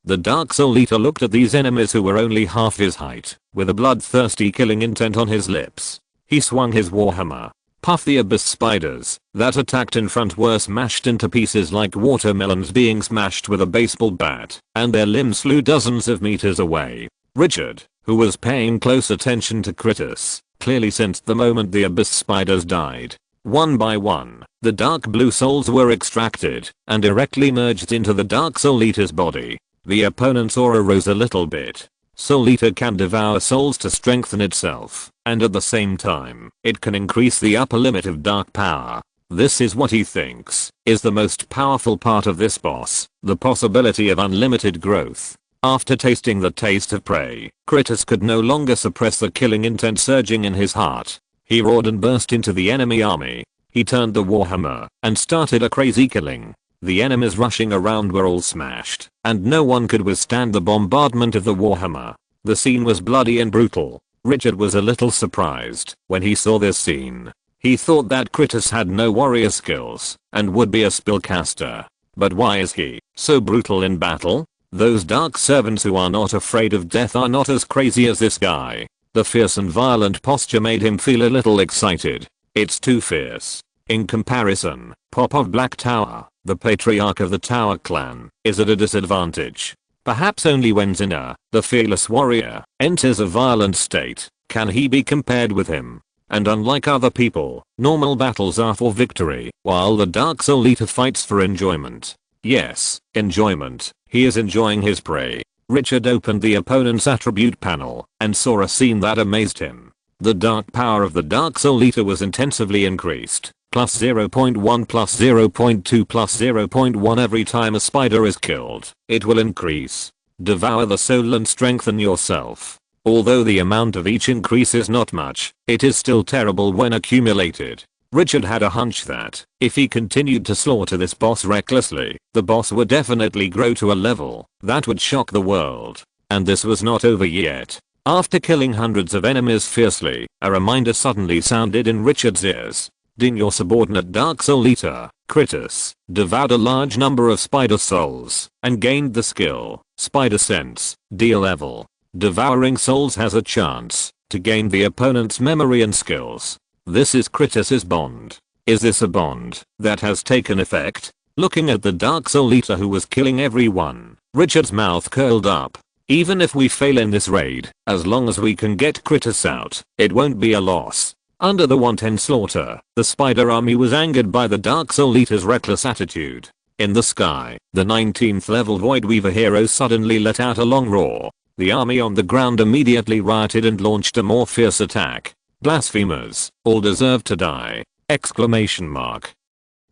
The Dark Soul Eater looked at these enemies who were only half his height, with a bloodthirsty killing intent on his lips. He swung his warhammer. Puff, the abyss spiders that attacked in front were smashed into pieces like watermelons being smashed with a baseball bat, and their limbs flew dozens of meters away. Richard, who was paying close attention to Critus, clearly sensed the moment the abyss spiders died. One by one, the dark blue souls were extracted and directly merged into the Dark Soul Eater's body. The opponent's aura rose a little bit. Soul Eater can devour souls to strengthen itself, and at the same time, it can increase the upper limit of dark power. This is what he thinks is the most powerful part of this boss, the possibility of unlimited growth. After tasting the taste of prey, Critus could no longer suppress the killing intent surging in his heart. He roared and burst into the enemy army. He turned the warhammer and started a crazy killing. The enemies rushing around were all smashed, and no one could withstand the bombardment of the warhammer. The scene was bloody and brutal. Richard was a little surprised when he saw this scene. He thought that Critus had no warrior skills and would be a spellcaster. But why is he so brutal in battle? Those dark servants who are not afraid of death are not as crazy as this guy. The fierce and violent posture made him feel a little excited. It's too fierce. In comparison, Pop of Black Tower, the patriarch of the Tower clan, is at a disadvantage. Perhaps only when Zina, the fearless warrior, enters a violent state, can he be compared with him. And unlike other people, normal battles are for victory, while the Dark Soul Eater fights for enjoyment. Yes, enjoyment. He is enjoying his prey. Richard opened the opponent's attribute panel and saw a scene that amazed him. The dark power of the Dark Soul Eater was intensively increased. Plus 0.1 plus 0.2 plus 0.1 every time a spider is killed. It will increase. Devour the soul and strengthen yourself. Although the amount of each increase is not much, it is still terrible when accumulated. Richard had a hunch that, if he continued to slaughter this boss recklessly, the boss would definitely grow to a level that would shock the world. And this was not over yet. After killing hundreds of enemies fiercely, a reminder suddenly sounded in Richard's ears. Din, your subordinate Dark Soul Eater, Critus, devoured a large number of spider souls and gained the skill, Spider Sense, D level. Devouring souls has a chance to gain the opponent's memory and skills. This is Critus's bond. Is this a bond that has taken effect? Looking at the Dark Soul Eater who was killing everyone, Richard's mouth curled up. Even if we fail in this raid, as long as we can get Critus out, it won't be a loss. Under the wanton slaughter, the spider army was angered by the Dark Soul Eater's reckless attitude. In the sky, the 19th level Void Weaver hero suddenly let out a long roar. The army on the ground immediately rioted and launched a more fierce attack. Blasphemers, all deserve to die! Exclamation mark.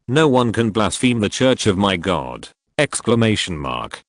No one can blaspheme the church of my god! Exclamation mark.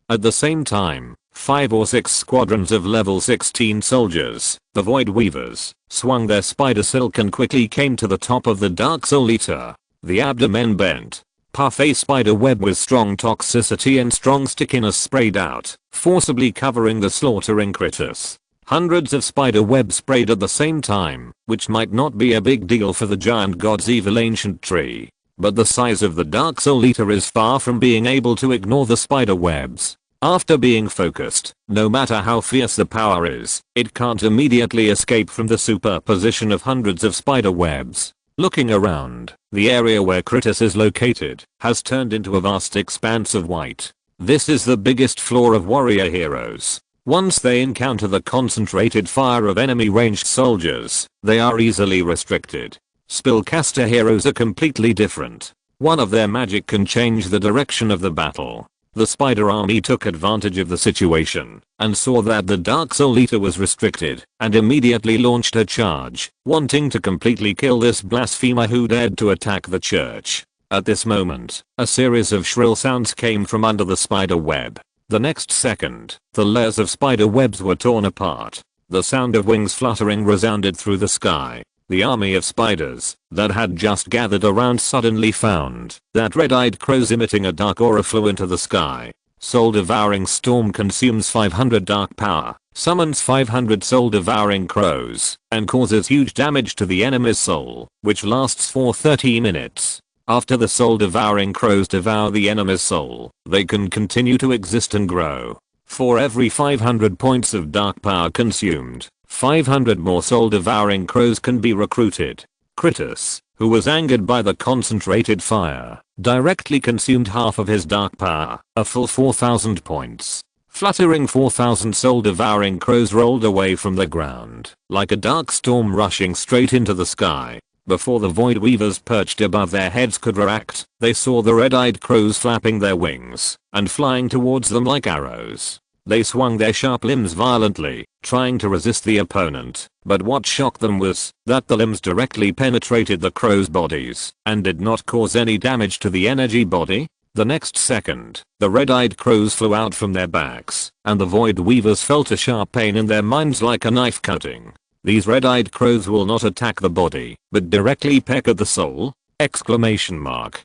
At the same time, 5 or 6 squadrons of level 16 soldiers, the Void Weavers, swung their spider silk and quickly came to the top of the Dark Soul Eater. The abdomen bent. Puff, a spider web with strong toxicity and strong stickiness sprayed out, forcibly covering the slaughtering Critus. Hundreds of spider webs sprayed at the same time, which might not be a big deal for the giant god's evil ancient tree. But the size of the Dark Soul Eater is far from being able to ignore the spider webs. After being focused, no matter how fierce the power is, it can't immediately escape from the superposition of hundreds of spider webs. Looking around, the area where Critus is located has turned into a vast expanse of white. This is the biggest flaw of warrior heroes. Once they encounter the concentrated fire of enemy ranged soldiers, they are easily restricted. Spellcaster heroes are completely different. One of their magic can change the direction of the battle. The spider army took advantage of the situation and saw that the Dark Soul Eater was restricted and immediately launched a charge, wanting to completely kill this blasphemer who dared to attack the church. At this moment, a series of shrill sounds came from under the spider web. The next second, the layers of spider webs were torn apart. The sound of wings fluttering resounded through the sky. The army of spiders that had just gathered around suddenly found that red-eyed crows emitting a dark aura flew into the sky. Soul-devouring storm consumes 500 dark power, summons 500 soul-devouring crows, and causes huge damage to the enemy's soul, which lasts for 30 minutes. After the soul-devouring crows devour the enemy's soul, they can continue to exist and grow. For every 500 points of dark power consumed, 500 more soul-devouring crows can be recruited. Critus, who was angered by the concentrated fire, directly consumed half of his dark power, a full 4,000 points. Fluttering 4,000 soul-devouring crows rolled away from the ground, like a dark storm rushing straight into the sky. Before the Void Weavers perched above their heads could react, they saw the red-eyed crows flapping their wings and flying towards them like arrows. They swung their sharp limbs violently, trying to resist the opponent, but what shocked them was that the limbs directly penetrated the crows' bodies and did not cause any damage to the energy body. The next second, the red-eyed crows flew out from their backs, and the Void Weavers felt a sharp pain in their minds like a knife cutting. These red-eyed crows will not attack the body, but directly peck at the soul! Exclamation mark.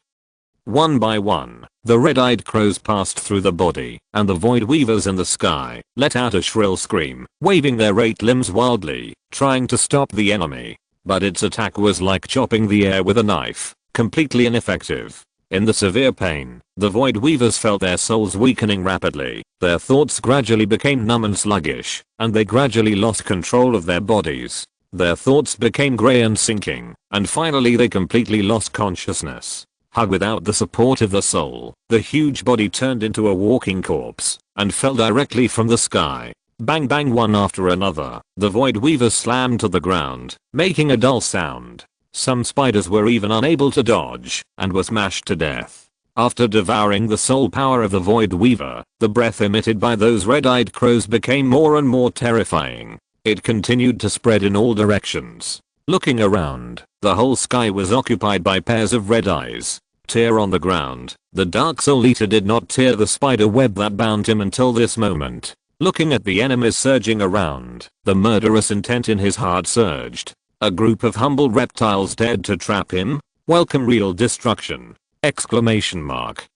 One by one, the red-eyed crows passed through the body, and the Void Weavers in the sky let out a shrill scream, waving their 8 limbs wildly, trying to stop the enemy. But its attack was like chopping the air with a knife, completely ineffective. In the severe pain, the Void Weavers felt their souls weakening rapidly, their thoughts gradually became numb and sluggish, and they gradually lost control of their bodies. Their thoughts became grey and sinking, and finally they completely lost consciousness. Without the support of the soul, the huge body turned into a walking corpse and fell directly from the sky. Bang bang, one after another, the Void Weavers slammed to the ground, making a dull sound. Some spiders were even unable to dodge and were smashed to death. After devouring the soul power of the Void Weaver, the breath emitted by those red-eyed crows became more and more terrifying. It continued to spread in all directions. Looking around, the whole sky was occupied by pairs of red eyes. Tear on the ground, the Dark Soul Eater did not tear the spider web that bound him until this moment. Looking at the enemies surging around, the murderous intent in his heart surged. A group of humble reptiles dared to trap him? Welcome real destruction! Exclamation mark.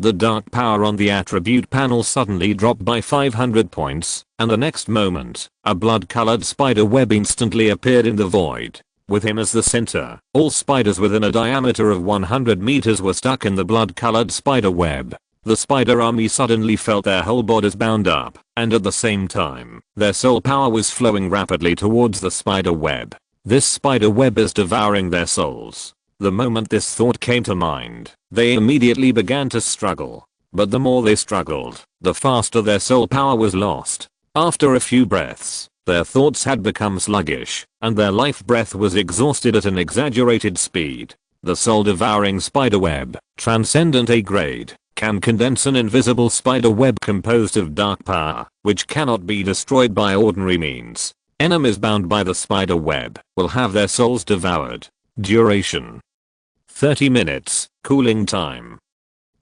The dark power on the attribute panel suddenly dropped by 500 points, and the next moment, a blood-colored spider web instantly appeared in the void. With him as the center, all spiders within a diameter of 100 meters were stuck in the blood-colored spider web. The spider army suddenly felt their whole bodies bound up, and at the same time, their soul power was flowing rapidly towards the spider web. This spider web is devouring their souls. The moment this thought came to mind, they immediately began to struggle. But the more they struggled, the faster their soul power was lost. After a few breaths, their thoughts had become sluggish, and their life breath was exhausted at an exaggerated speed. The soul-devouring spiderweb, transcendent A grade, can condense an invisible spider web composed of dark power, which cannot be destroyed by ordinary means. Enemies bound by the spider web will have their souls devoured. Duration: 30 minutes. Cooling time: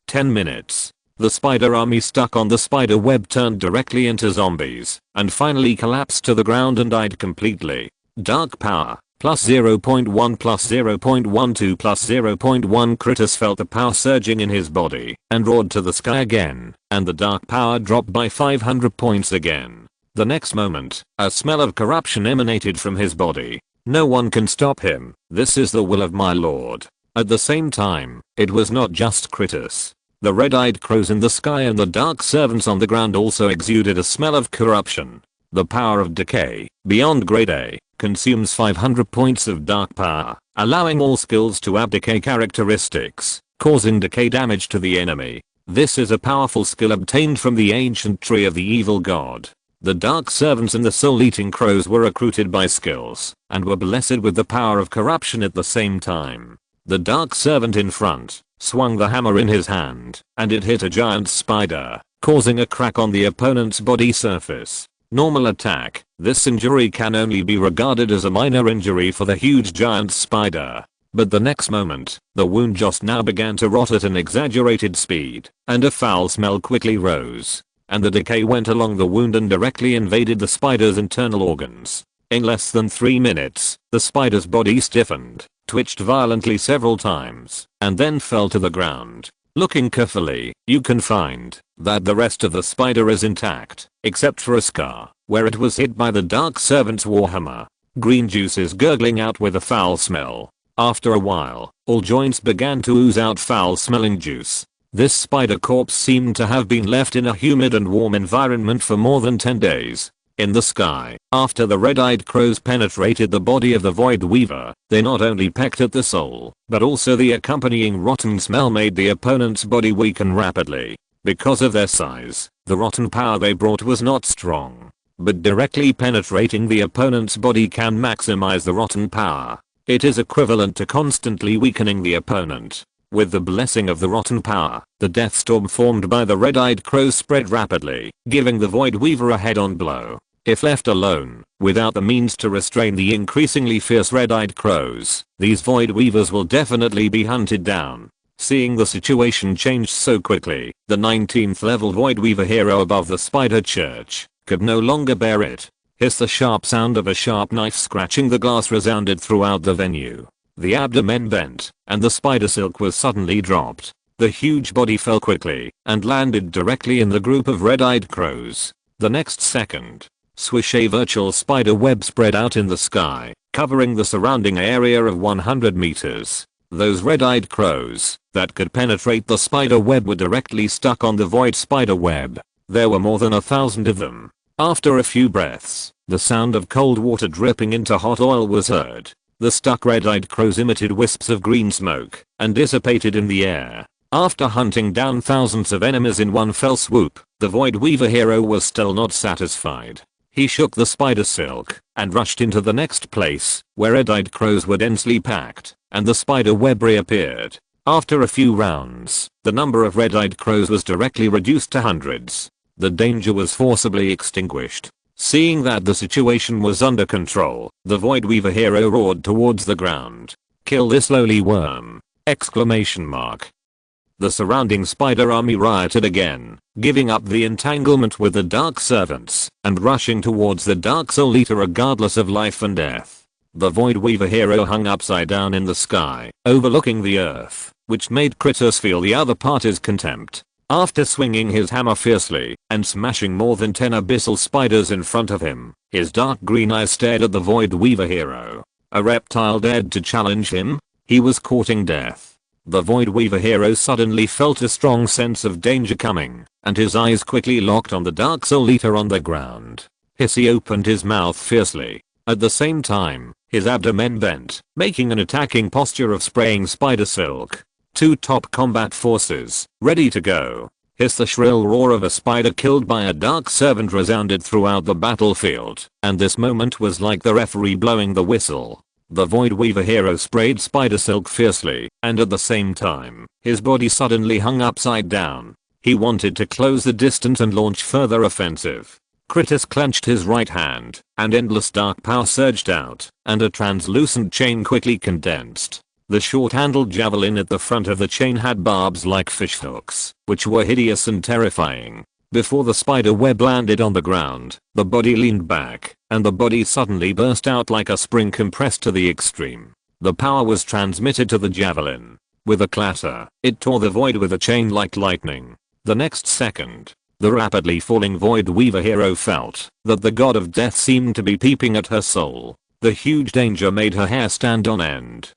10 minutes. The spider army stuck on the spider web turned directly into zombies, and finally collapsed to the ground and died completely. Dark power, plus 0.1 plus 0.12 plus 0.1. Critus felt the power surging in his body, and roared to the sky again, and the dark power dropped by 500 points again. The next moment, a smell of corruption emanated from his body. No one can stop him, this is the will of my lord. At the same time, it was not just Critus. The red-eyed crows in the sky and the dark servants on the ground also exuded a smell of corruption. The power of decay, beyond grade A, consumes 500 points of dark power, allowing all skills to add decay characteristics, causing decay damage to the enemy. This is a powerful skill obtained from the ancient tree of the evil god. The dark servants and the soul-eating crows were recruited by skills, and were blessed with the power of corruption at the same time. The dark servant in front swung the hammer in his hand, and it hit a giant spider, causing a crack on the opponent's body surface. Normal attack. This injury can only be regarded as a minor injury for the huge giant spider. But the next moment, the wound just now began to rot at an exaggerated speed, and a foul smell quickly rose. And the decay went along the wound and directly invaded the spider's internal organs. In less than 3 minutes, the spider's body stiffened, twitched violently several times, and then fell to the ground. Looking carefully, you can find that the rest of the spider is intact, except for a scar, where it was hit by the dark servant's warhammer. Green juice is gurgling out with a foul smell. After a while, all joints began to ooze out foul-smelling juice. This spider corpse seemed to have been left in a humid and warm environment for more than 10 days. In the sky, after the red-eyed crows penetrated the body of the Void Weaver, they not only pecked at the soul, but also the accompanying rotten smell made the opponent's body weaken rapidly. Because of their size, the rotten power they brought was not strong. But directly penetrating the opponent's body can maximize the rotten power. It is equivalent to constantly weakening the opponent. With the blessing of the rotten power, the death storm formed by the red-eyed crows spread rapidly, giving the Void Weaver a head-on blow. If left alone, without the means to restrain the increasingly fierce red-eyed crows, these Void Weavers will definitely be hunted down. Seeing the situation change so quickly, the 19th level Void Weaver hero above the spider church could no longer bear it. The sharp sound of a sharp knife scratching the glass resounded throughout the venue. The abdomen bent, and the spider silk was suddenly dropped. The huge body fell quickly, and landed directly in the group of red-eyed crows. The next second, swish, a virtual spider web spread out in the sky, covering the surrounding area of 100 meters. Those red-eyed crows that could penetrate the spider web were directly stuck on the void spider web. There were more than 1,000 of them. After a few breaths, the sound of cold water dripping into hot oil was heard. The stuck red-eyed crows emitted wisps of green smoke and dissipated in the air. After hunting down thousands of enemies in one fell swoop, the Void Weaver hero was still not satisfied. He shook the spider silk and rushed into the next place, where red-eyed crows were densely packed, and the spider web reappeared. After a few rounds, the number of red-eyed crows was directly reduced to hundreds. The danger was forcibly extinguished. Seeing that the situation was under control, the Void Weaver hero roared towards the ground. "Kill this lowly worm!" Exclamation mark. The surrounding spider army rioted again, giving up the entanglement with the Dark Servants, and rushing towards the Dark Soul Eater regardless of life and death. The Void Weaver hero hung upside down in the sky, overlooking the earth, which made critters feel the other party's contempt. After swinging his hammer fiercely and smashing more than 10 abyssal spiders in front of him, his dark green eyes stared at the Void Weaver hero. A reptile dared to challenge him? He was courting death. The Void Weaver hero suddenly felt a strong sense of danger coming, and his eyes quickly locked on the Dark Soul Eater on the ground. He opened his mouth fiercely. At the same time, his abdomen bent, making an attacking posture of spraying spider silk. 2 top combat forces, ready to go. The shrill roar of a spider killed by a dark servant resounded throughout the battlefield, and this moment was like the referee blowing the whistle. The Void Weaver hero sprayed spider silk fiercely, and at the same time, his body suddenly hung upside down. He wanted to close the distance and launch further offensive. Kritis clenched his right hand, and endless dark power surged out, and a translucent chain quickly condensed. The short-handled javelin at the front of the chain had barbs like fishhooks, which were hideous and terrifying. Before the spider web landed on the ground, the body leaned back, and the body suddenly burst out like a spring compressed to the extreme. The power was transmitted to the javelin. With a clatter, it tore the void with a chain like lightning. The next second, the rapidly falling Void Weaver hero felt that the god of death seemed to be peeping at her soul. The huge danger made her hair stand on end.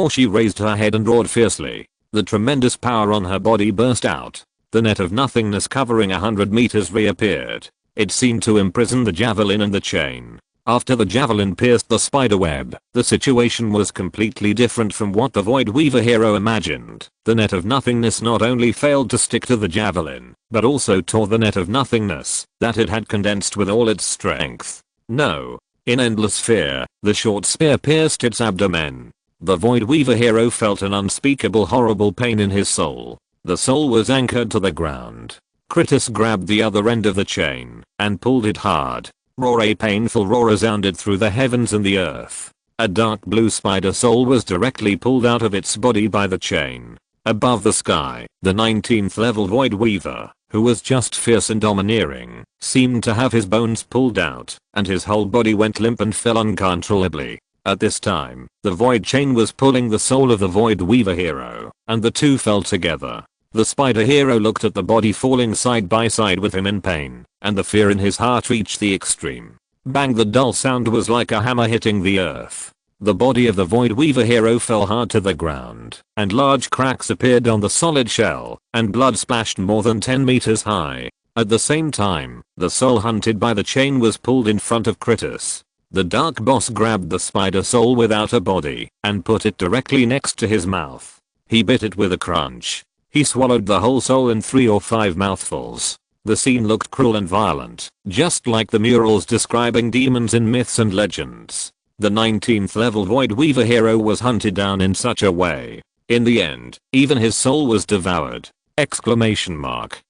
She raised her head and roared fiercely. The tremendous power on her body burst out. The net of nothingness covering 100 meters reappeared. It seemed to imprison the javelin and the chain. After the javelin pierced the spider web, the situation was completely different from what the Void Weaver hero imagined. The net of nothingness not only failed to stick to the javelin, but also tore the net of nothingness that it had condensed with all its strength. No. In endless fear, the short spear pierced its abdomen. The Void Weaver hero felt an unspeakable horrible pain in his soul. The soul was anchored to the ground. Critus grabbed the other end of the chain and pulled it hard. Roar! A painful roar resounded through the heavens and the earth. A dark blue spider soul was directly pulled out of its body by the chain. Above the sky, the 19th level Void Weaver, who was just fierce and domineering, seemed to have his bones pulled out, and his whole body went limp and fell uncontrollably. At this time, the Void Chain was pulling the soul of the Void Weaver hero, and the two fell together. The spider hero looked at the body falling side by side with him in pain, and the fear in his heart reached the extreme. Bang! The dull sound was like a hammer hitting the earth. The body of the Void Weaver hero fell hard to the ground, and large cracks appeared on the solid shell, and blood splashed more than 10 meters high. At the same time, the soul hunted by the chain was pulled in front of Critus. The dark boss grabbed the spider soul without a body, and put it directly next to his mouth. He bit it with a crunch. He swallowed the whole soul in 3 or 5 mouthfuls. The scene looked cruel and violent, just like the murals describing demons in myths and legends. The 19th level Void Weaver hero was hunted down in such a way. In the end, even his soul was devoured! Exclamation mark.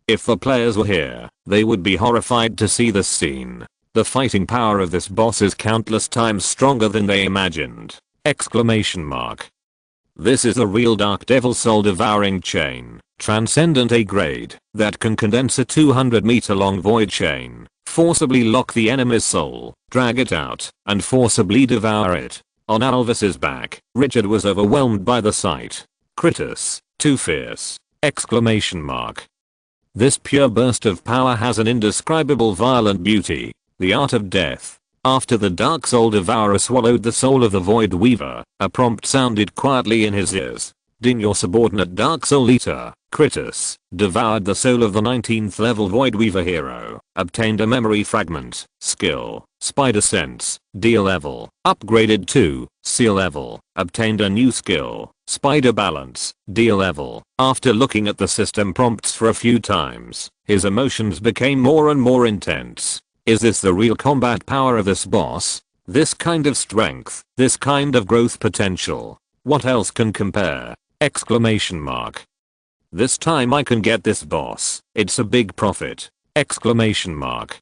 If the players were here, they would be horrified to see this scene. The fighting power of this boss is countless times stronger than they imagined! Exclamation mark. This is a real Dark Devil soul devouring chain, transcendent A grade, that can condense a 200-meter long void chain, forcibly lock the enemy's soul, drag it out, and forcibly devour it. On Alvis's back, Richard was overwhelmed by the sight. Critus, too fierce! Exclamation mark. This pure burst of power has an indescribable violent beauty. The art of death. After the Dark Soul Devourer swallowed the soul of the Void Weaver, a prompt sounded quietly in his ears. Ding! Your subordinate Dark Soul Eater, Critus, devoured the soul of the 19th level Void Weaver hero, obtained a memory fragment, skill, Spider Sense, D level, upgraded to C level, obtained a new skill, Spider Balance, D level. After looking at the system prompts for a few times, his emotions became more and more intense. Is this the real combat power of this boss? This kind of strength, this kind of growth potential. What else can compare? Exclamation mark. This time I can get this boss. It's a big profit! Exclamation mark.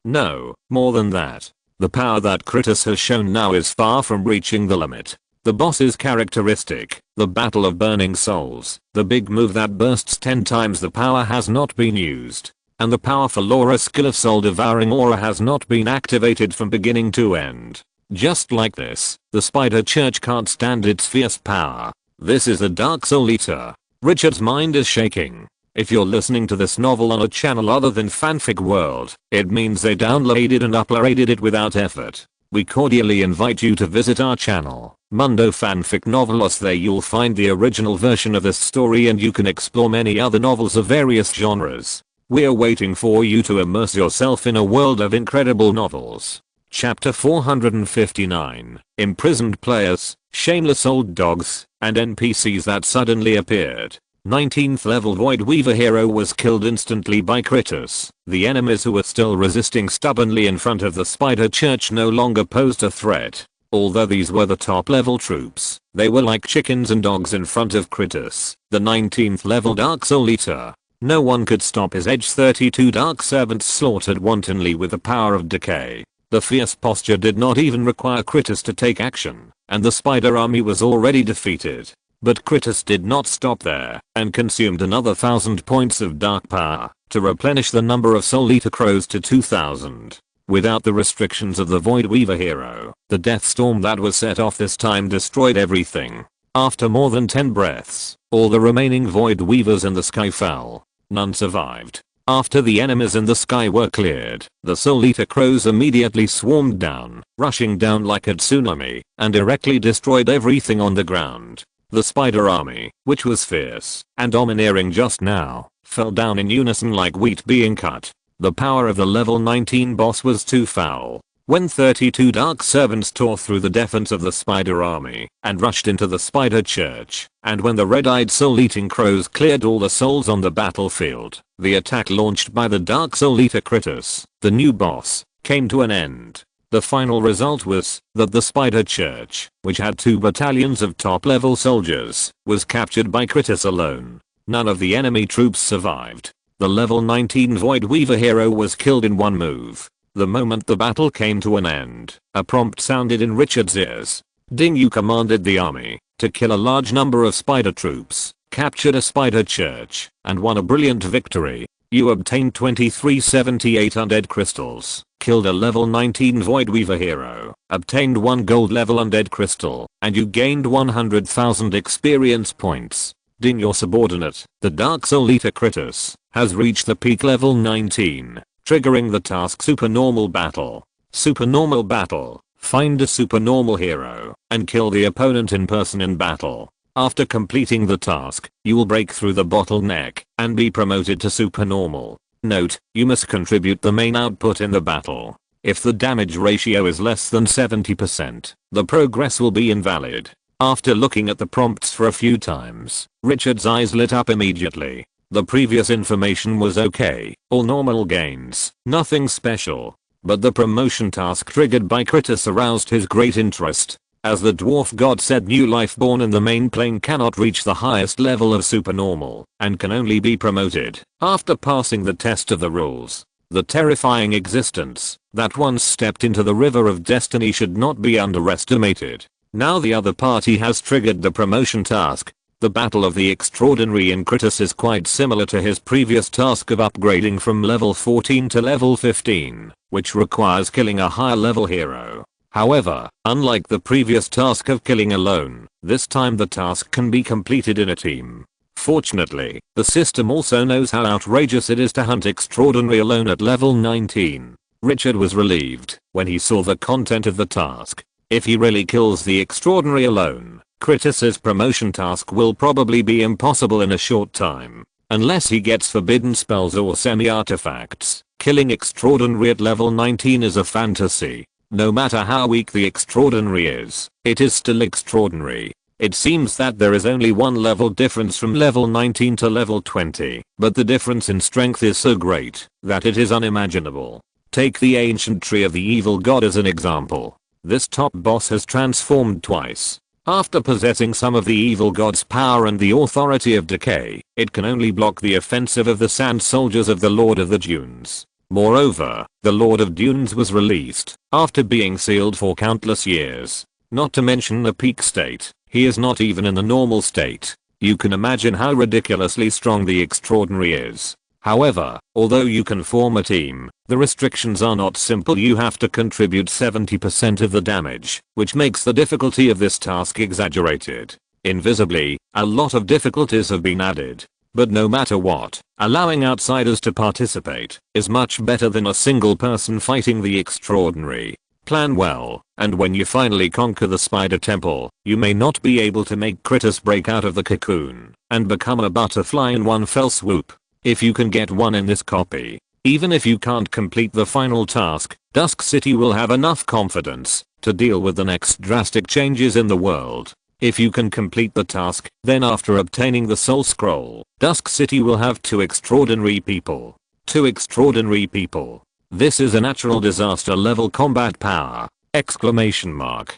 No, more than that. The power that Critus has shown now is far from reaching the limit. The boss's characteristic, the Battle of Burning Souls, the big move that bursts 10 times the power has not been used. And the powerful aura skill of soul devouring aura has not been activated from beginning to end. Just like this, the Spider Church can't stand its fierce power. This is a Dark Soul Eater. Richard's mind is shaking. If you're listening to this novel on a channel other than Fanfic World, it means they downloaded and uploaded it without effort. We cordially invite you to visit our channel, Mundo Fanfic Novelos. There you'll find the original version of this story and you can explore many other novels of various genres. We're waiting for you to immerse yourself in a world of incredible novels. Chapter 459, Imprisoned Players, Shameless Old Dogs, and NPCs that suddenly appeared. 19th level Void Weaver hero was killed instantly by Critus. The enemies who were still resisting stubbornly in front of the Spider Church no longer posed a threat. Although these were the top level troops, they were like chickens and dogs in front of Critus, the 19th level Dark Soul Eater. No one could stop his Edge 32 Dark Servants slaughtered wantonly with the power of decay. The fierce posture did not even require Critus to take action, and the Spider army was already defeated. But Critus did not stop there, and consumed another 1000 points of dark power, to replenish the number of Soul Eater crows to 2000. Without the restrictions of the Void Weaver hero, the death storm that was set off this time destroyed everything. After more than 10 breaths, all the remaining Void Weavers in the sky fell. None survived. After the enemies in the sky were cleared, the Soul Eater crows immediately swarmed down, rushing down like a tsunami, and directly destroyed everything on the ground. The Spider army, which was fierce and domineering just now, fell down in unison like wheat being cut. The power of the level 19 boss was too foul. When 32 Dark Servants tore through the defense of the Spider army and rushed into the Spider Church, and when the red-eyed soul-eating crows cleared all the souls on the battlefield, the attack launched by the Dark Soul Eater Critus, the new boss, came to an end. The final result was that the Spider Church, which had 2 battalions of top-level soldiers, was captured by Critus alone. None of the enemy troops survived. The level 19 Void Weaver hero was killed in one move. The moment the battle came to an end, a prompt sounded in Richard's ears. Ding, you commanded the army to kill a large number of spider troops, captured a spider church, and won a brilliant victory. You obtained 2378 undead crystals, killed a level 19 Void Weaver hero, obtained 1 gold level undead crystal, and you gained 100,000 experience points. Ding, your subordinate, the Dark Soul Eater Critus, has reached the peak level 19, triggering the task Supernormal Battle. Supernormal Battle. Find a supernormal hero and kill the opponent in person in battle. After completing the task, you will break through the bottleneck and be promoted to supernormal. Note, you must contribute the main output in the battle. If the damage ratio is less than 70%, the progress will be invalid. After looking at the prompts for a few times, Richard's eyes lit up immediately. The previous information was okay, all normal gains, nothing special. But the promotion task triggered by Critus aroused his great interest. As the dwarf god said, new life born in the main plane cannot reach the highest level of supernormal and can only be promoted after passing the test of the rules. The terrifying existence that once stepped into the river of destiny should not be underestimated. Now the other party has triggered the promotion task. The Battle of the Extraordinary in Critus is quite similar to his previous task of upgrading from level 14 to level 15, which requires killing a higher level hero. However, unlike the previous task of killing alone, this time the task can be completed in a team. Fortunately, the system also knows how outrageous it is to hunt Extraordinary alone at level 19. Richard was relieved when he saw the content of the task. If he really kills the Extraordinary alone, Critus's promotion task will probably be impossible in a short time. Unless he gets forbidden spells or semi-artifacts, killing Extraordinary at level 19 is a fantasy. No matter how weak the Extraordinary is, it is still extraordinary. It seems that there is only one level difference from level 19 to level 20, but the difference in strength is so great that it is unimaginable. Take the ancient tree of the evil god as an example. This top boss has transformed twice. After possessing some of the evil god's power and the authority of decay, it can only block the offensive of the sand soldiers of the Lord of the Dunes. Moreover, the Lord of Dunes was released after being sealed for countless years. Not to mention the peak state, he is not even in the normal state. You can imagine how ridiculously strong the Extraordinary is. However, although you can form a team, the restrictions are not simple. You have to contribute 70% of the damage, which makes the difficulty of this task exaggerated. Invisibly, a lot of difficulties have been added. But no matter what, allowing outsiders to participate is much better than a single person fighting the Extraordinary. Plan well, and when you finally conquer the Spider Temple, you may not be able to make Critus break out of the cocoon and become a butterfly in one fell swoop. If you can get one in this copy, even if you can't complete the final task, Dusk City will have enough confidence to deal with the next drastic changes in the world. If you can complete the task, then after obtaining the Soul Scroll, Dusk City will have 2 extraordinary people. 2 extraordinary people. This is a natural disaster level combat power! Exclamation mark.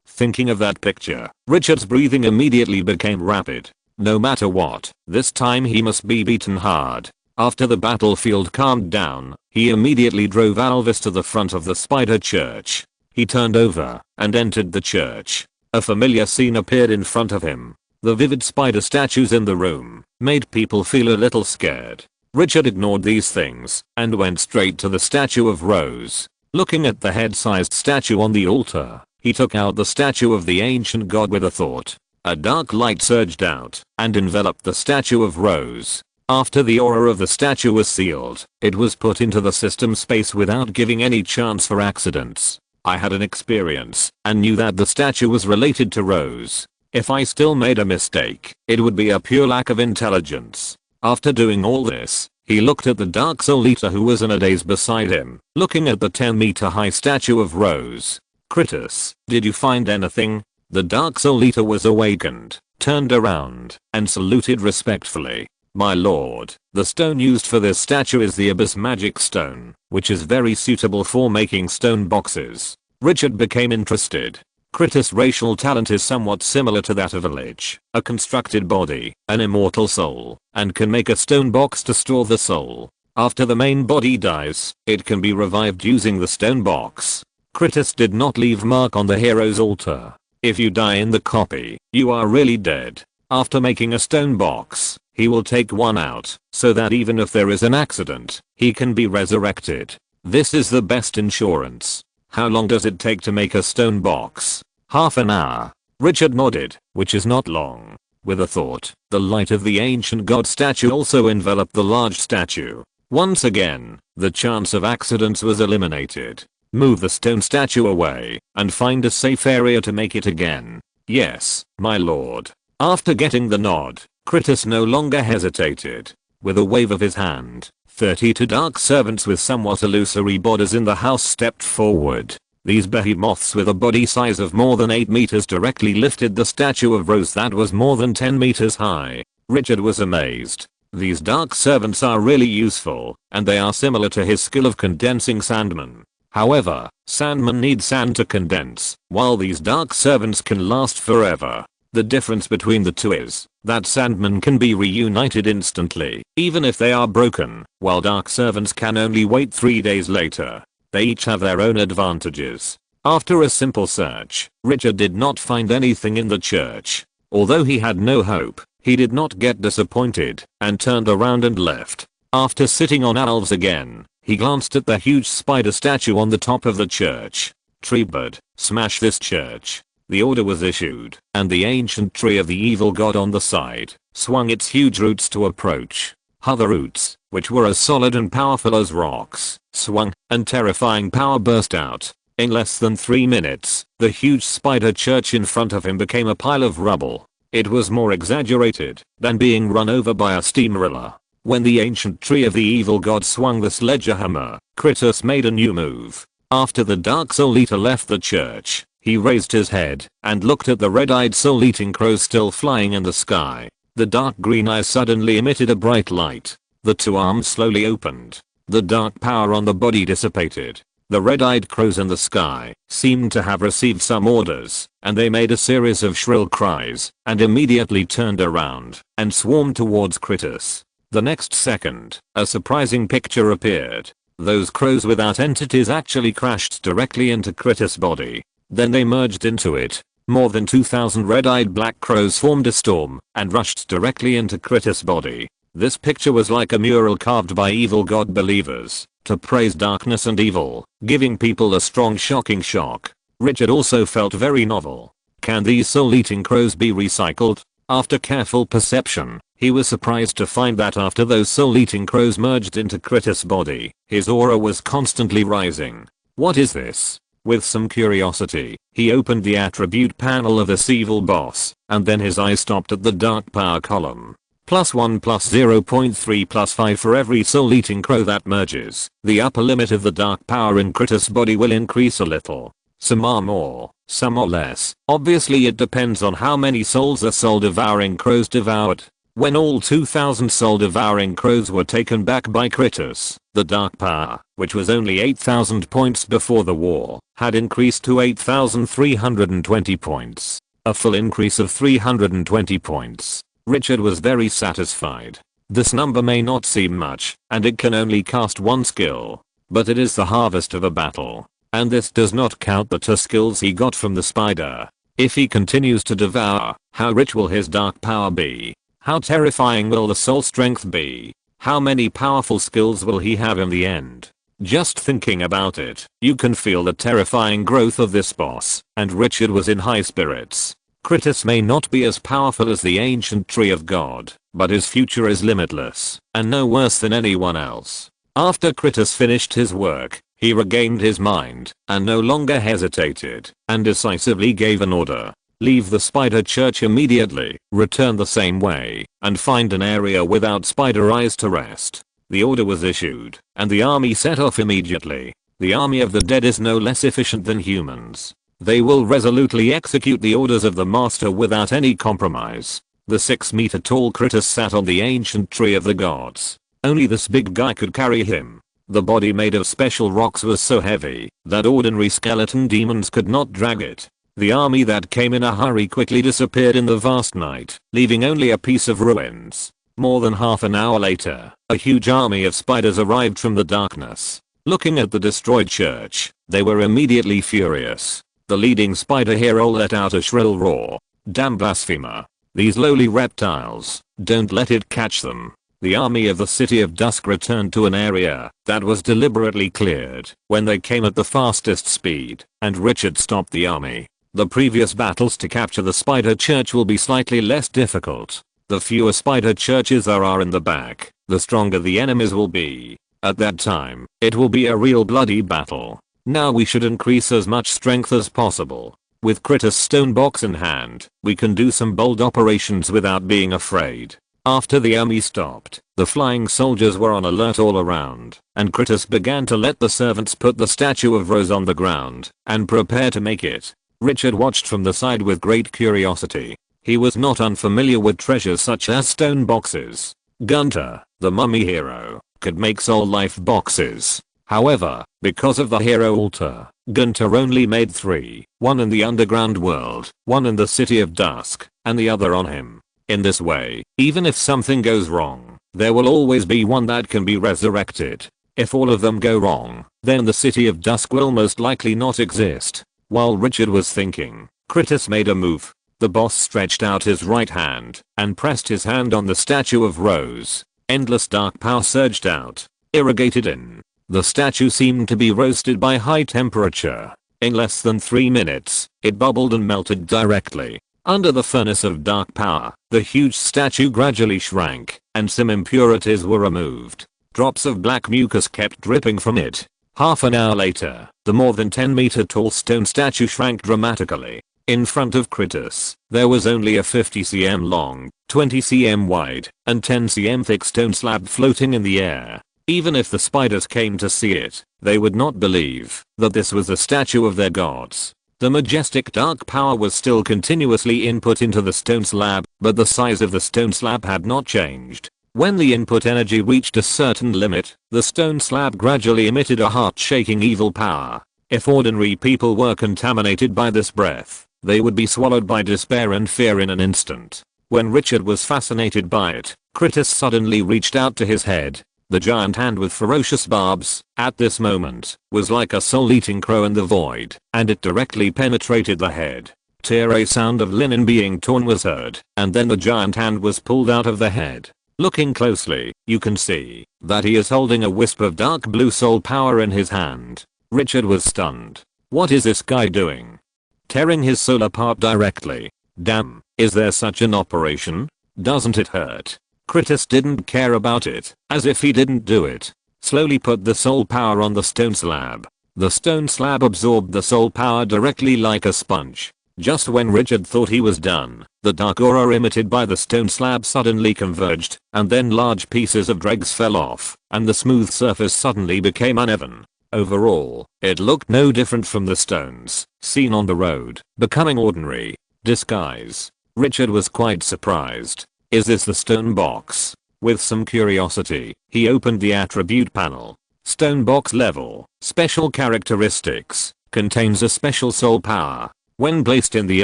Thinking of that picture, Richard's breathing immediately became rapid. No matter what, this time he must be beaten hard. After the battlefield calmed down, he immediately drove Alvis to the front of the Spider Church. He turned over and entered the church. A familiar scene appeared in front of him. The vivid spider statues in the room made people feel a little scared. Richard ignored these things and went straight to the statue of Rose. Looking at the head-sized statue on the altar, he took out the statue of the ancient god with a thought. A dark light surged out and enveloped the statue of Rose. After the aura of the statue was sealed, it was put into the system space without giving any chance for accidents. I had an experience and knew that the statue was related to Rose. If I still made a mistake, it would be a pure lack of intelligence. After doing all this, he looked at the Dark Soul Eater who was in a daze beside him, looking at the 10-meter high statue of Rose. Critus, did you find anything? The Dark Soul Eater was awakened, turned around, and saluted respectfully. My lord, the stone used for this statue is the Abyss Magic Stone, which is very suitable for making stone boxes. Richard became interested. Critus' racial talent is somewhat similar to that of a lich, a constructed body, an immortal soul, and can make a stone box to store the soul. After the main body dies, it can be revived using the stone box. Critus did not leave mark on the hero's altar. If you die in the copy, you are really dead. After making a stone box, he will take one out, so that even if there is an accident, he can be resurrected. This is the best insurance. How long does it take to make a stone box? Half an hour. Richard nodded, which is not long. With a thought, the light of the ancient god statue also enveloped the large statue. Once again, the chance of accidents was eliminated. Move the stone statue away, and find a safe area to make it again. Yes, my lord. After getting the nod, Critus no longer hesitated. With a wave of his hand, 32 dark servants with somewhat illusory bodies in the house stepped forward. These behemoths with a body size of more than 8 meters directly lifted the statue of Rose that was more than 10 meters high. Richard was amazed. These dark servants are really useful, and they are similar to his skill of condensing Sandman. However, Sandman needs sand to condense, while these dark servants can last forever. The difference between the two is that Sandmen can be reunited instantly, even if they are broken, while Dark Servants can only wait 3 days later. They each have their own advantages. After a simple search, Richard did not find anything in the church. Although he had no hope, he did not get disappointed and turned around and left. After sitting on elves again, he glanced at the huge spider statue on the top of the church. Treebird, smash this church. The order was issued, and the ancient tree of the evil god on the side swung its huge roots to approach. Other roots, which were as solid and powerful as rocks, swung, and terrifying power burst out. In less than 3 minutes, the huge spider church in front of him became a pile of rubble. It was more exaggerated than being run over by a steamroller. When the ancient tree of the evil god swung the sledgehammer, Critus made a new move. After the Dark Soul Eater left the church, he raised his head and looked at the red-eyed soul-eating crows still flying in the sky. The dark green eyes suddenly emitted a bright light. The two arms slowly opened. The dark power on the body dissipated. The red-eyed crows in the sky seemed to have received some orders, and they made a series of shrill cries and immediately turned around and swarmed towards Critus. The next second, a surprising picture appeared. Those crows without entities actually crashed directly into Critus' body. Then they merged into it. More than 2,000 red-eyed black crows formed a storm and rushed directly into Critus' body. This picture was like a mural carved by evil god believers to praise darkness and evil, giving people a strong shocking shock. Richard also felt very novel. Can these soul-eating crows be recycled? After careful perception, he was surprised to find that after those soul-eating crows merged into Critus' body, his aura was constantly rising. What is this? With some curiosity, he opened the attribute panel of this evil boss, and then his eye stopped at the dark power column. +1 +0.3 +5 for every soul-eating crow that merges. The upper limit of the dark power in Critus' body will increase a little. Some are more, some are less. Obviously it depends on how many souls the soul-devouring crows devoured. When all 2,000 soul-devouring crows were taken back by Critus, the dark power, which was only 8,000 points before the war, had increased to 8,320 points. A full increase of 320 points. Richard was very satisfied. This number may not seem much, and it can only cast one skill, but it is the harvest of a battle. And this does not count the 2 skills he got from the spider. If he continues to devour, how rich will his dark power be? How terrifying will the soul strength be? How many powerful skills will he have in the end? Just thinking about it, you can feel the terrifying growth of this boss, and Richard was in high spirits. Critus may not be as powerful as the ancient tree of God, but his future is limitless, and no worse than anyone else. After Critus finished his work, he regained his mind, and no longer hesitated, and decisively gave an order. Leave the spider church immediately, return the same way, and find an area without spider eyes to rest. The order was issued, and the army set off immediately. The army of the dead is no less efficient than humans. They will resolutely execute the orders of the master without any compromise. The 6-meter tall Critus sat on the ancient tree of the gods. Only this big guy could carry him. The body made of special rocks was so heavy that ordinary skeleton demons could not drag it. The army that came in a hurry quickly disappeared in the vast night, leaving only a piece of ruins. More than half an hour later, a huge army of spiders arrived from the darkness. Looking at the destroyed church, they were immediately furious. The leading spider hero let out a shrill roar. "Damn blasphemer. These lowly reptiles, don't let it catch them." The army of the City of Dusk returned to an area that was deliberately cleared when they came at the fastest speed, and Richard stopped the army. The previous battles to capture the spider church will be slightly less difficult. The fewer spider churches there are in the back, the stronger the enemies will be. At that time, it will be a real bloody battle. Now we should increase as much strength as possible. With Critus' stone box in hand, we can do some bold operations without being afraid. After the army stopped, the flying soldiers were on alert all around, and Critus began to let the servants put the statue of Rose on the ground and prepare to make it. Richard watched from the side with great curiosity. He was not unfamiliar with treasures such as stone boxes. Gunter, the mummy hero, could make soul life boxes. However, because of the hero altar, Gunter only made 3, one in the underground world, one in the City of Dusk, and the other on him. In this way, even if something goes wrong, there will always be one that can be resurrected. If all of them go wrong, then the City of Dusk will most likely not exist. While Richard was thinking, Critus made a move. The boss stretched out his right hand and pressed his hand on the statue of Rose. Endless dark power surged out, irrigated in. The statue seemed to be roasted by high temperature. In less than 3 minutes, it bubbled and melted directly. Under the furnace of dark power, the huge statue gradually shrank, and some impurities were removed. Drops of black mucus kept dripping from it. Half an hour later, the more than 10-meter tall stone statue shrank dramatically. In front of Critus, there was only a 50 cm long, 20 cm wide, and 10 cm thick stone slab floating in the air. Even if the spiders came to see it, they would not believe that this was the statue of their gods. The majestic dark power was still continuously input into the stone slab, but the size of the stone slab had not changed. When the input energy reached a certain limit, the stone slab gradually emitted a heart-shaking evil power. If ordinary people were contaminated by this breath, they would be swallowed by despair and fear in an instant. When Richard was fascinated by it, Critus suddenly reached out to his head. The giant hand with ferocious barbs, at this moment, was like a soul-eating crow in the void, and it directly penetrated the head. A sound of linen being torn was heard, and then the giant hand was pulled out of the head. Looking closely, you can see that he is holding a wisp of dark blue soul power in his hand. Richard was stunned. What is this guy doing? Tearing his soul apart directly. Damn, is there such an operation? Doesn't it hurt? Critus didn't care about it, as if he didn't do it. Slowly put the soul power on the stone slab. The stone slab absorbed the soul power directly like a sponge. Just when Richard thought he was done, the dark aura emitted by the stone slab suddenly converged, and then large pieces of dregs fell off, and the smooth surface suddenly became uneven. Overall, it looked no different from the stones seen on the road, becoming ordinary. Disguise. Richard was quite surprised. Is this the stone box? With some curiosity, he opened the attribute panel. Stone box level, special characteristics, contains a special soul power. When placed in the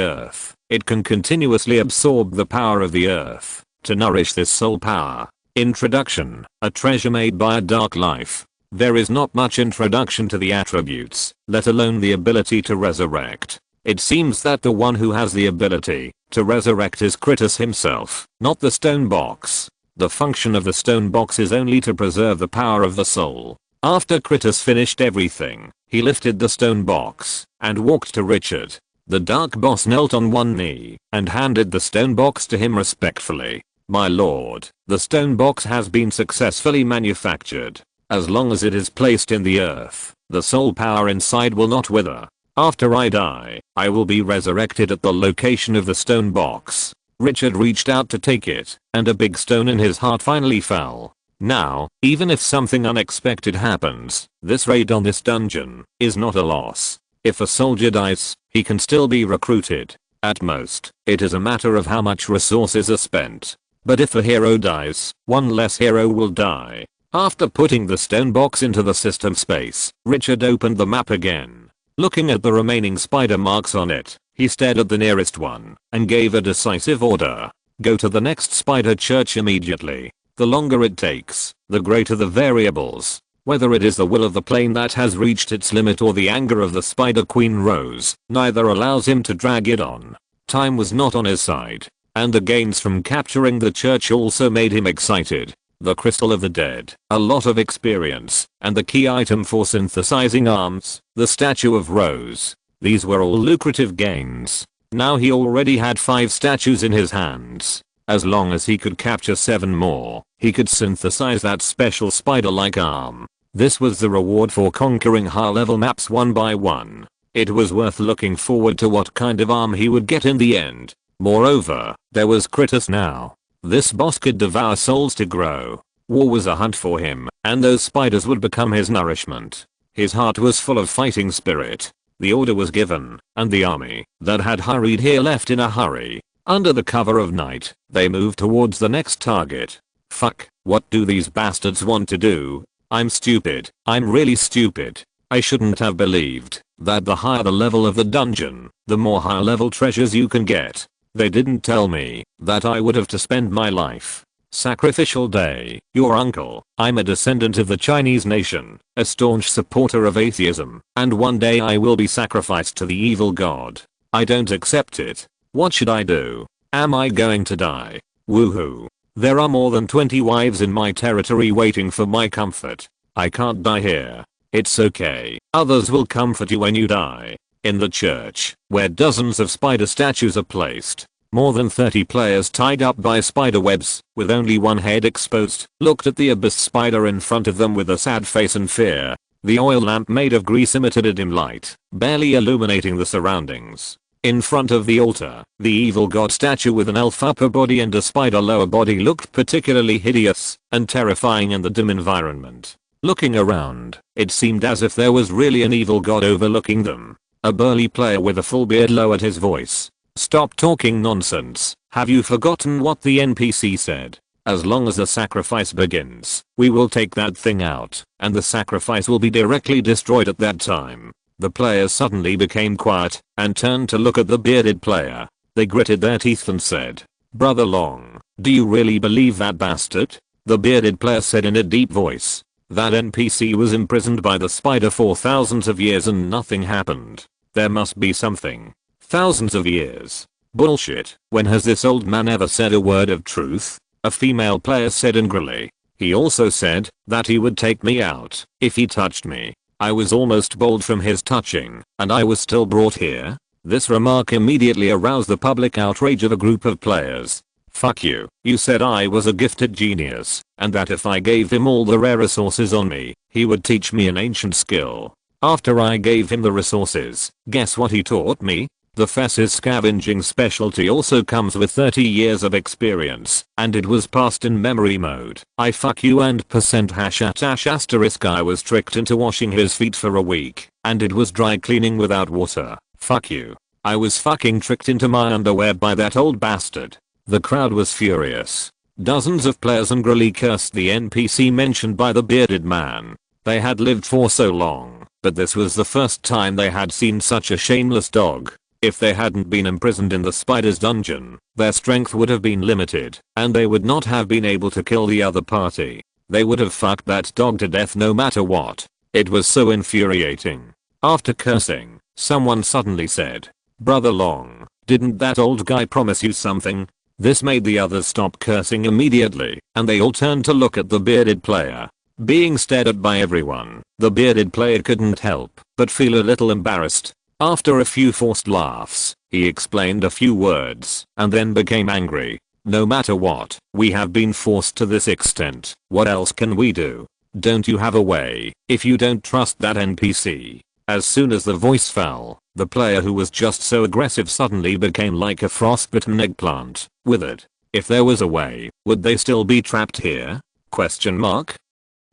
earth, it can continuously absorb the power of the earth to nourish this soul power. Introduction, a treasure made by a dark life. There is not much introduction to the attributes, let alone the ability to resurrect. It seems that the one who has the ability to resurrect is Critus himself, not the stone box. The function of the stone box is only to preserve the power of the soul. After Critus finished everything, he lifted the stone box and walked to Richard. The dark boss knelt on one knee and handed the stone box to him respectfully. My lord, the stone box has been successfully manufactured. As long as it is placed in the earth, the soul power inside will not wither. After I die, I will be resurrected at the location of the stone box. Richard reached out to take it, and a big stone in his heart finally fell. Now, even if something unexpected happens, this raid on this dungeon is not a loss. If a soldier dies, he can still be recruited. At most, it is a matter of how much resources are spent. But if the hero dies, one less hero will die. After putting the stone box into the system space, Richard opened the map again. Looking at the remaining spider marks on it, he stared at the nearest one and gave a decisive order. Go to the next spider church immediately. The longer it takes, the greater the variables. Whether it is the will of the plane that has reached its limit or the anger of the Spider Queen Rose, neither allows him to drag it on. Time was not on his side, and the gains from capturing the church also made him excited. The Crystal of the Dead, a lot of experience, and the key item for synthesizing arms, the Statue of Rose. These were all lucrative gains. Now he already had 5 statues in his hands. As long as he could capture 7 more, he could synthesize that special spider-like arm. This was the reward for conquering high-level maps one by one. It was worth looking forward to what kind of arm he would get in the end. Moreover, there was Critus now. This boss could devour souls to grow. War was a hunt for him, and those spiders would become his nourishment. His heart was full of fighting spirit. The order was given, and the army that had hurried here left in a hurry. Under the cover of night, they moved towards the next target. Fuck, what do these bastards want to do? I'm stupid. I'm really stupid. I shouldn't have believed that the higher the level of the dungeon, the more high level treasures you can get. They didn't tell me that I would have to spend my life. Sacrificial day, your uncle. I'm a descendant of the Chinese nation, a staunch supporter of atheism, and one day I will be sacrificed to the evil god. I don't accept it. What should I do? Am I going to die? Woohoo. There are more than 20 wives in my territory waiting for my comfort. I can't die here. It's okay. Others will comfort you when you die. In the church, where dozens of spider statues are placed, more than 30 players tied up by spider webs, with only one head exposed, looked at the abyss spider in front of them with a sad face and fear. The oil lamp made of grease emitted a dim light, barely illuminating the surroundings. In front of the altar, the evil god statue with an elf upper body and a spider lower body looked particularly hideous and terrifying in the dim environment. Looking around, it seemed as if there was really an evil god overlooking them. A burly player with a full beard lowered his voice. Stop talking nonsense. Have you forgotten what the NPC said? As long as the sacrifice begins, we will take that thing out, and the sacrifice will be directly destroyed at that time. The players suddenly became quiet and turned to look at the bearded player. They gritted their teeth and said, "Brother Long, do you really believe that bastard?" The bearded player said in a deep voice. That NPC was imprisoned by the spider for thousands of years and nothing happened. There must be something. Thousands of years. Bullshit. When has this old man ever said a word of truth? A female player said angrily. He also said that he would take me out if he touched me. I was almost bald from his touching, and I was still brought here. This remark immediately aroused the public outrage of a group of players. Fuck you. You said I was a gifted genius, and that if I gave him all the rare resources on me, he would teach me an ancient skill. After I gave him the resources, guess what he taught me? The Fess's scavenging specialty also comes with 30 years of experience, and it was passed in memory mode. I fuck you and %## I was tricked into washing his feet for a week, and it was dry cleaning without water. Fuck you. I was fucking tricked into my underwear by that old bastard. The crowd was furious. Dozens of players angrily cursed the NPC mentioned by the bearded man. They had lived for so long, but this was the first time they had seen such a shameless dog. If they hadn't been imprisoned in the spider's dungeon, their strength would have been limited, and they would not have been able to kill the other party. They would have fucked that dog to death no matter what. It was so infuriating. After cursing, someone suddenly said, "Brother Long, didn't that old guy promise you something?" This made the others stop cursing immediately, and they all turned to look at the bearded player. Being stared at by everyone, the bearded player couldn't help but feel a little embarrassed. After a few forced laughs, he explained a few words and then became angry. "No matter what, we have been forced to this extent. What else can we do? Don't you have a way if you don't trust that NPC?" As soon as the voice fell, the player who was just so aggressive suddenly became like a frostbitten eggplant, withered. If there was a way, would they still be trapped here? Question mark.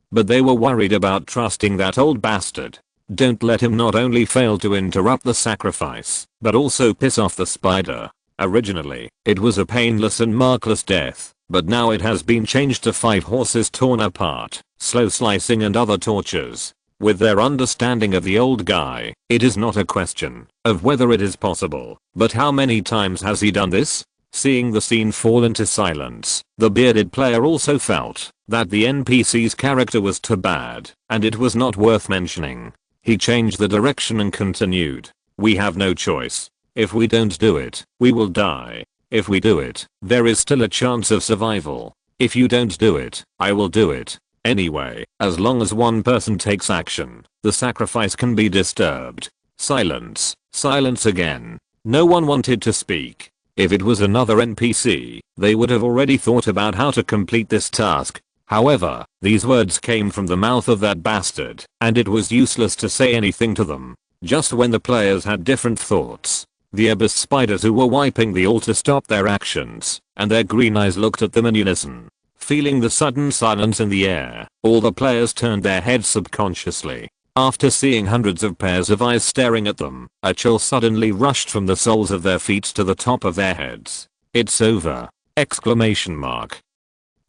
But they were worried about trusting that old bastard. Don't let him not only fail to interrupt the sacrifice, but also piss off the spider. Originally, it was a painless and markless death, but now it has been changed to 5 horses torn apart, slow slicing and other tortures. With their understanding of the old guy, it is not a question of whether it is possible, but how many times has he done this? Seeing the scene fall into silence, the bearded player also felt that the NPC's character was too bad, and it was not worth mentioning. He changed the direction and continued. We have no choice. If we don't do it, we will die. If we do it, there is still a chance of survival. If you don't do it, I will do it. Anyway, as long as one person takes action, the sacrifice can be disturbed. Silence. Silence again. No one wanted to speak. If it was another NPC, they would have already thought about how to complete this task. However, these words came from the mouth of that bastard, and it was useless to say anything to them. Just when the players had different thoughts, the abyss spiders who were wiping the altar stopped their actions, and their green eyes looked at them in unison. Feeling the sudden silence in the air, all the players turned their heads subconsciously. After seeing hundreds of pairs of eyes staring at them, a chill suddenly rushed from the soles of their feet to the top of their heads. It's over! Exclamation mark.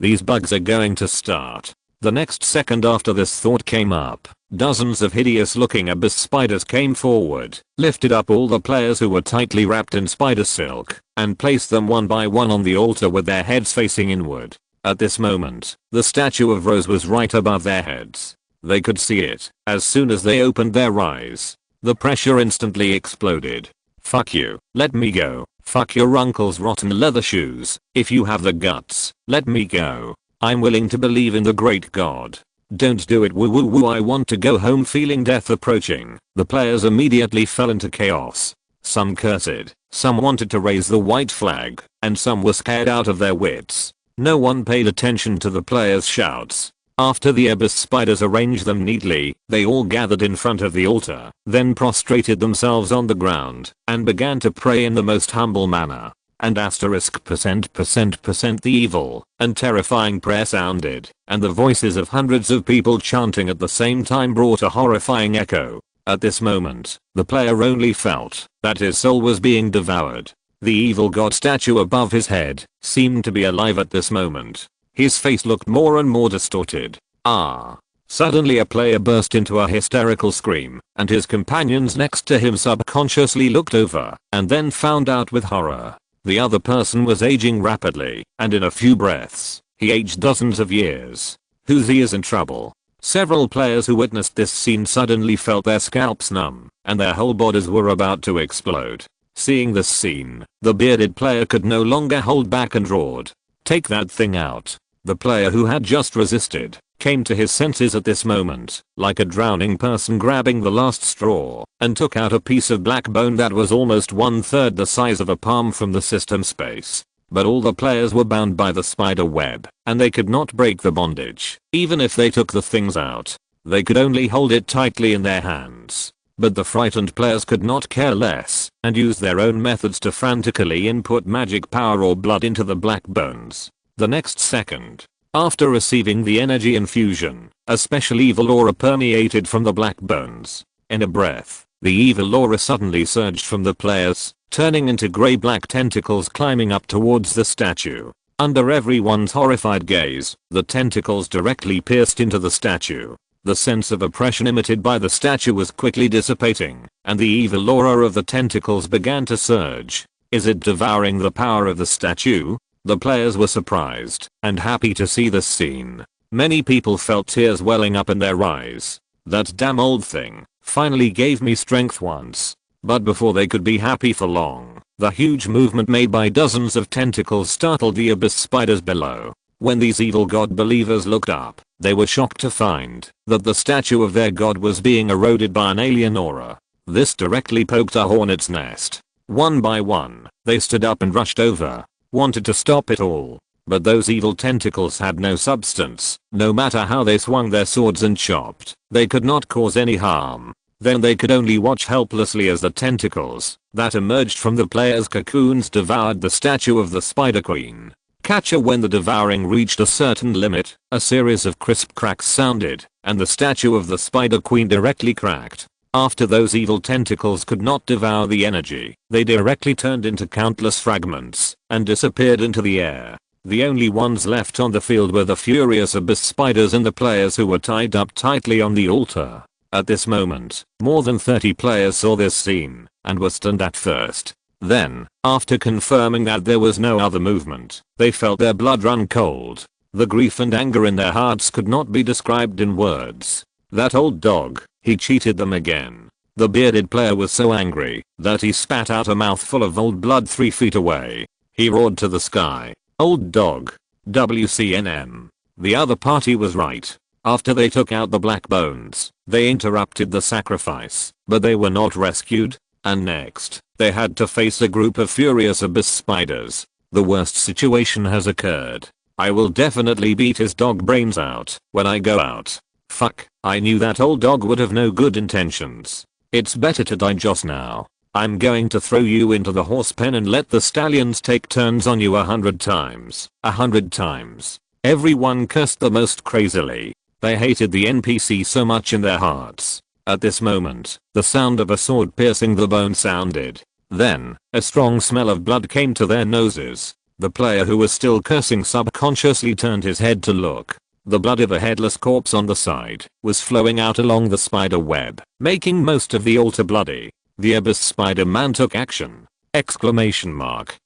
These bugs are going to start. The next second after this thought came up, dozens of hideous looking abyss spiders came forward, lifted up all the players who were tightly wrapped in spider silk, and placed them one by one on the altar with their heads facing inward. At this moment, the statue of Rose was right above their heads. They could see it. As soon as they opened their eyes, the pressure instantly exploded. Fuck you, let me go. Fuck your uncle's rotten leather shoes. If you have the guts, let me go. I'm willing to believe in the great God. Don't do it, woo woo woo. I want to go home. Feeling death approaching, the players immediately fell into chaos. Some cursed, some wanted to raise the white flag, and some were scared out of their wits. No one paid attention to the players' shouts. After the abyss spiders arranged them neatly, they all gathered in front of the altar, then prostrated themselves on the ground, and began to pray in the most humble manner. And %% the evil and terrifying prayer sounded, and the voices of hundreds of people chanting at the same time brought a horrifying echo. At this moment, the player only felt that his soul was being devoured. The evil god statue above his head seemed to be alive at this moment. His face looked more and more distorted. Suddenly a player burst into a hysterical scream, and his companions next to him subconsciously looked over, and then found out with horror. The other person was aging rapidly, and in a few breaths, he aged dozens of years. He is in trouble. Several players who witnessed this scene suddenly felt their scalps numb, and their whole bodies were about to explode. Seeing this scene, the bearded player could no longer hold back and roared, "Take that thing out." The player who had just resisted came to his senses at this moment, like a drowning person grabbing the last straw, and took out a piece of black bone that was almost 1/3 the size of a palm from the system space. But all the players were bound by the spider web, and they could not break the bondage. Even if they took the things out, they could only hold it tightly in their hands. But the frightened players could not care less, and used their own methods to frantically input magic power or blood into the black bones. The next second, after receiving the energy infusion, a special evil aura permeated from the black bones. In a breath, the evil aura suddenly surged from the players, turning into grey-black tentacles climbing up towards the statue. Under everyone's horrified gaze, the tentacles directly pierced into the statue. The sense of oppression emitted by the statue was quickly dissipating, and the evil aura of the tentacles began to surge. Is it devouring the power of the statue? The players were surprised and happy to see this scene. Many people felt tears welling up in their eyes. That damn old thing finally gave me strength once. But before they could be happy for long, the huge movement made by dozens of tentacles startled the abyss spiders below. When these evil god believers looked up, they were shocked to find that the statue of their god was being eroded by an alien aura. This directly poked a hornet's nest. One by one, they stood up and rushed over, wanted to stop it all. But those evil tentacles had no substance. No matter how they swung their swords and chopped, they could not cause any harm. Then they could only watch helplessly as the tentacles that emerged from the players' cocoons devoured the statue of the Spider Queen. Catcher. When the devouring reached a certain limit, a series of crisp cracks sounded, and the statue of the Spider Queen directly cracked. After those evil tentacles could not devour the energy, they directly turned into countless fragments and disappeared into the air. The only ones left on the field were the furious abyss spiders and the players who were tied up tightly on the altar. At this moment, more than 30 players saw this scene and were stunned at first. Then, after confirming that there was no other movement, they felt their blood run cold. The grief and anger in their hearts could not be described in words. That old dog, he cheated them again. The bearded player was so angry that he spat out a mouthful of old blood 3 feet away. He roared to the sky, "Old dog. WCNM. The other party was right. After they took out the black bones, they interrupted the sacrifice, but they were not rescued. And next, they had to face a group of furious abyss spiders. The worst situation has occurred. I will definitely beat his dog brains out when I go out. Fuck, I knew that old dog would have no good intentions. It's better to die just now. I'm going to throw you into the horse pen and let the stallions take turns on you 100 times. 100 times. Everyone cursed the most crazily. They hated the NPC so much in their hearts. At this moment, the sound of a sword piercing the bone sounded. Then, a strong smell of blood came to their noses. The player who was still cursing subconsciously turned his head to look. The blood of a headless corpse on the side was flowing out along the spider web, making most of the altar bloody. The abyss Spider-Man took action! Exclamation mark.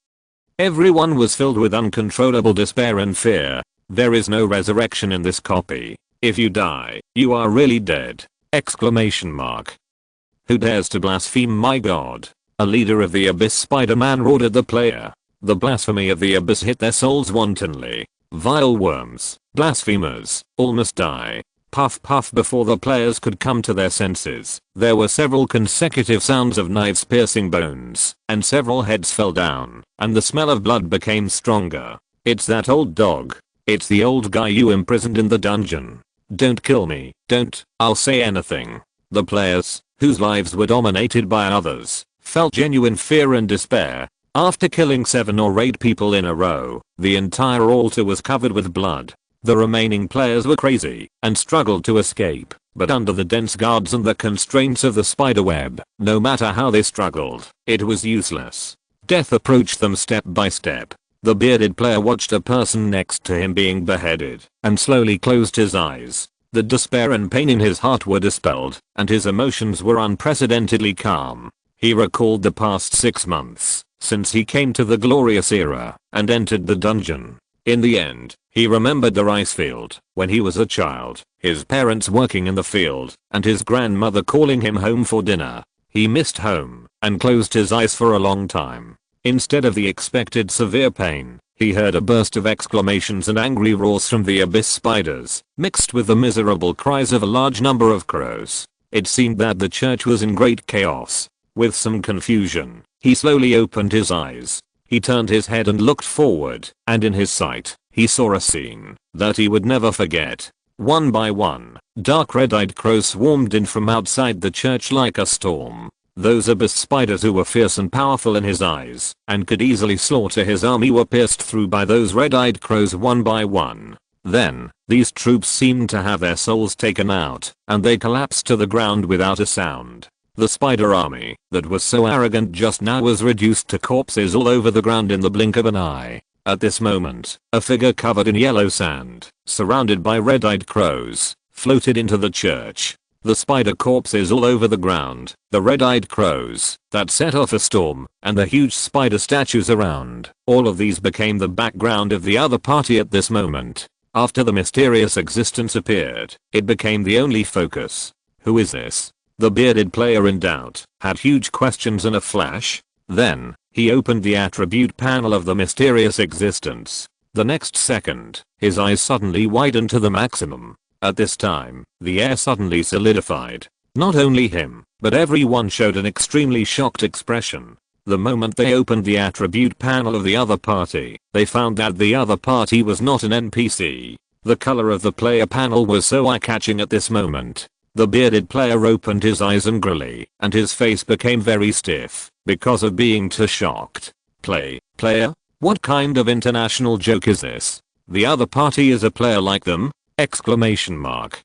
Everyone was filled with uncontrollable despair and fear. There is no resurrection in this copy. If you die, you are really dead! Exclamation mark. Who dares to blaspheme my god? A leader of the abyss Spider-Man roared at the player. The blasphemy of the abyss hit their souls wantonly. Vile worms, blasphemers, all must die. Puff puff. Before the players could come to their senses, there were several consecutive sounds of knives piercing bones, and several heads fell down, and the smell of blood became stronger. It's that old dog. It's the old guy you imprisoned in the dungeon. Don't kill me, don't, I'll say anything. The players, whose lives were dominated by others, felt genuine fear and despair. After killing 7 or 8 people in a row, the entire altar was covered with blood. The remaining players were crazy and struggled to escape, but under the dense guards and the constraints of the spiderweb, no matter how they struggled, it was useless. Death approached them step by step. The bearded player watched a person next to him being beheaded and slowly closed his eyes. The despair and pain in his heart were dispelled, and his emotions were unprecedentedly calm. He recalled the past 6 months since he came to the glorious era and entered the dungeon. In the end, he remembered the rice field when he was a child, his parents working in the field, and his grandmother calling him home for dinner. He missed home and closed his eyes for a long time. Instead of the expected severe pain, he heard a burst of exclamations and angry roars from the abyss spiders, mixed with the miserable cries of a large number of crows. It seemed that the church was in great chaos. With some confusion, he slowly opened his eyes. He turned his head and looked forward, and in his sight, he saw a scene that he would never forget. One by one, dark red-eyed crows swarmed in from outside the church like a storm. Those abyss spiders who were fierce and powerful in his eyes and could easily slaughter his army were pierced through by those red-eyed crows one by one. Then, these troops seemed to have their souls taken out, and they collapsed to the ground without a sound. The spider army that was so arrogant just now was reduced to corpses all over the ground in the blink of an eye. At this moment, a figure covered in yellow sand, surrounded by red-eyed crows, floated into the church. The spider corpses all over the ground, the red-eyed crows that set off a storm, and the huge spider statues around. All of these became the background of the other party at this moment. After the mysterious existence appeared, it became the only focus. Who is this? The bearded player in doubt had huge questions in a flash. Then, he opened the attribute panel of the mysterious existence. The next second, his eyes suddenly widened to the maximum. At this time, the air suddenly solidified. Not only him, but everyone showed an extremely shocked expression. The moment they opened the attribute panel of the other party, they found that the other party was not an NPC. The color of the player panel was so eye-catching at this moment. The bearded player opened his eyes angrily, and his face became very stiff because of being too shocked. Player? What kind of international joke is this? The other party is a player like them? Exclamation mark.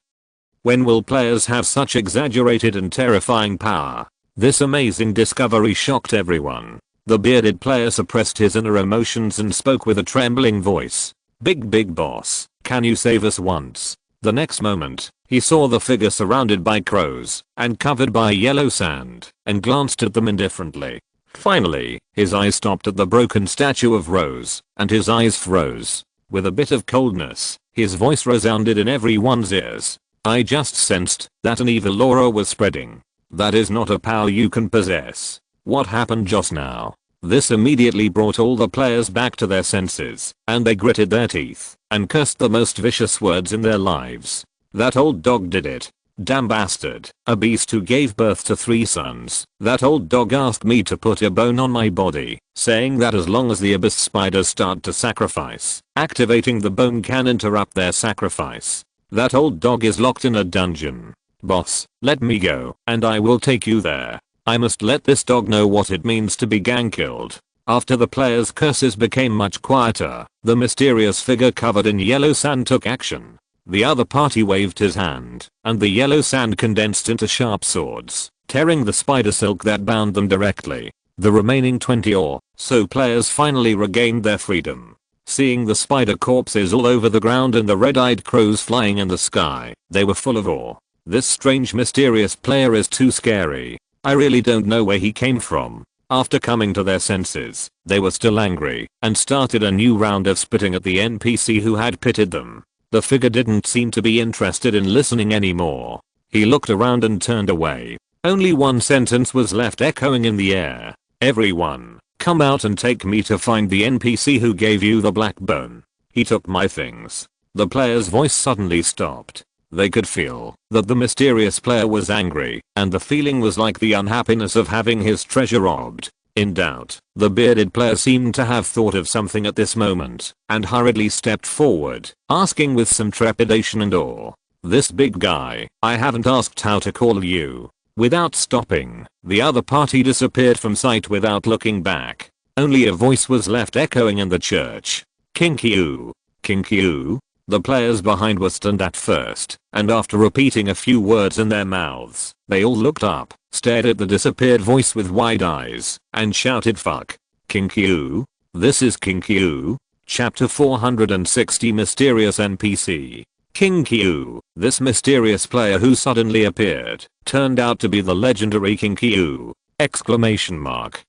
When will players have such exaggerated and terrifying power? This amazing discovery shocked everyone. The bearded player suppressed his inner emotions and spoke with a trembling voice. Big boss, can you save us once? The next moment, he saw the figure surrounded by crows and covered by yellow sand and glanced at them indifferently. Finally, his eyes stopped at the broken statue of Rose and his eyes froze. With a bit of coldness, his voice resounded in everyone's ears. I just sensed that an evil aura was spreading. That is not a power you can possess. What happened just now? This immediately brought all the players back to their senses, and they gritted their teeth and cursed the most vicious words in their lives. That old dog did it. Damn bastard. A beast who gave birth to 3 sons. That old dog asked me to put a bone on my body, saying that as long as the abyss spiders start to sacrifice, activating the bone can interrupt their sacrifice. That old dog is locked in a dungeon. Boss, let me go, and I will take you there. I must let this dog know what it means to be gang killed. After the players' curses became much quieter, the mysterious figure covered in yellow sand took action. The other party waved his hand, and the yellow sand condensed into sharp swords, tearing the spider silk that bound them directly. The remaining 20 or so players finally regained their freedom. Seeing the spider corpses all over the ground and the red-eyed crows flying in the sky, they were full of awe. This strange mysterious player is too scary. I really don't know where he came from. After coming to their senses, they were still angry and started a new round of spitting at the NPC who had pitted them. The figure didn't seem to be interested in listening anymore. He looked around and turned away. Only one sentence was left echoing in the air. Everyone, come out and take me to find the NPC who gave you the black bone. He took my things. The player's voice suddenly stopped. They could feel that the mysterious player was angry, and the feeling was like the unhappiness of having his treasure robbed. In doubt, the bearded player seemed to have thought of something at this moment, and hurriedly stepped forward, asking with some trepidation and awe. This big guy, I haven't asked how to call you. Without stopping, the other party disappeared from sight without looking back. Only a voice was left echoing in the church. Kinkyu. Kinkyu? The players behind were stunned at first, and after repeating a few words in their mouths, they all looked up, stared at the disappeared voice with wide eyes, and shouted fuck. Kinkyu? This is Kinkyu? Chapter 460 Mysterious NPC. Kinkyu, this mysterious player who suddenly appeared, turned out to be the legendary Kinkyu! Exclamation mark.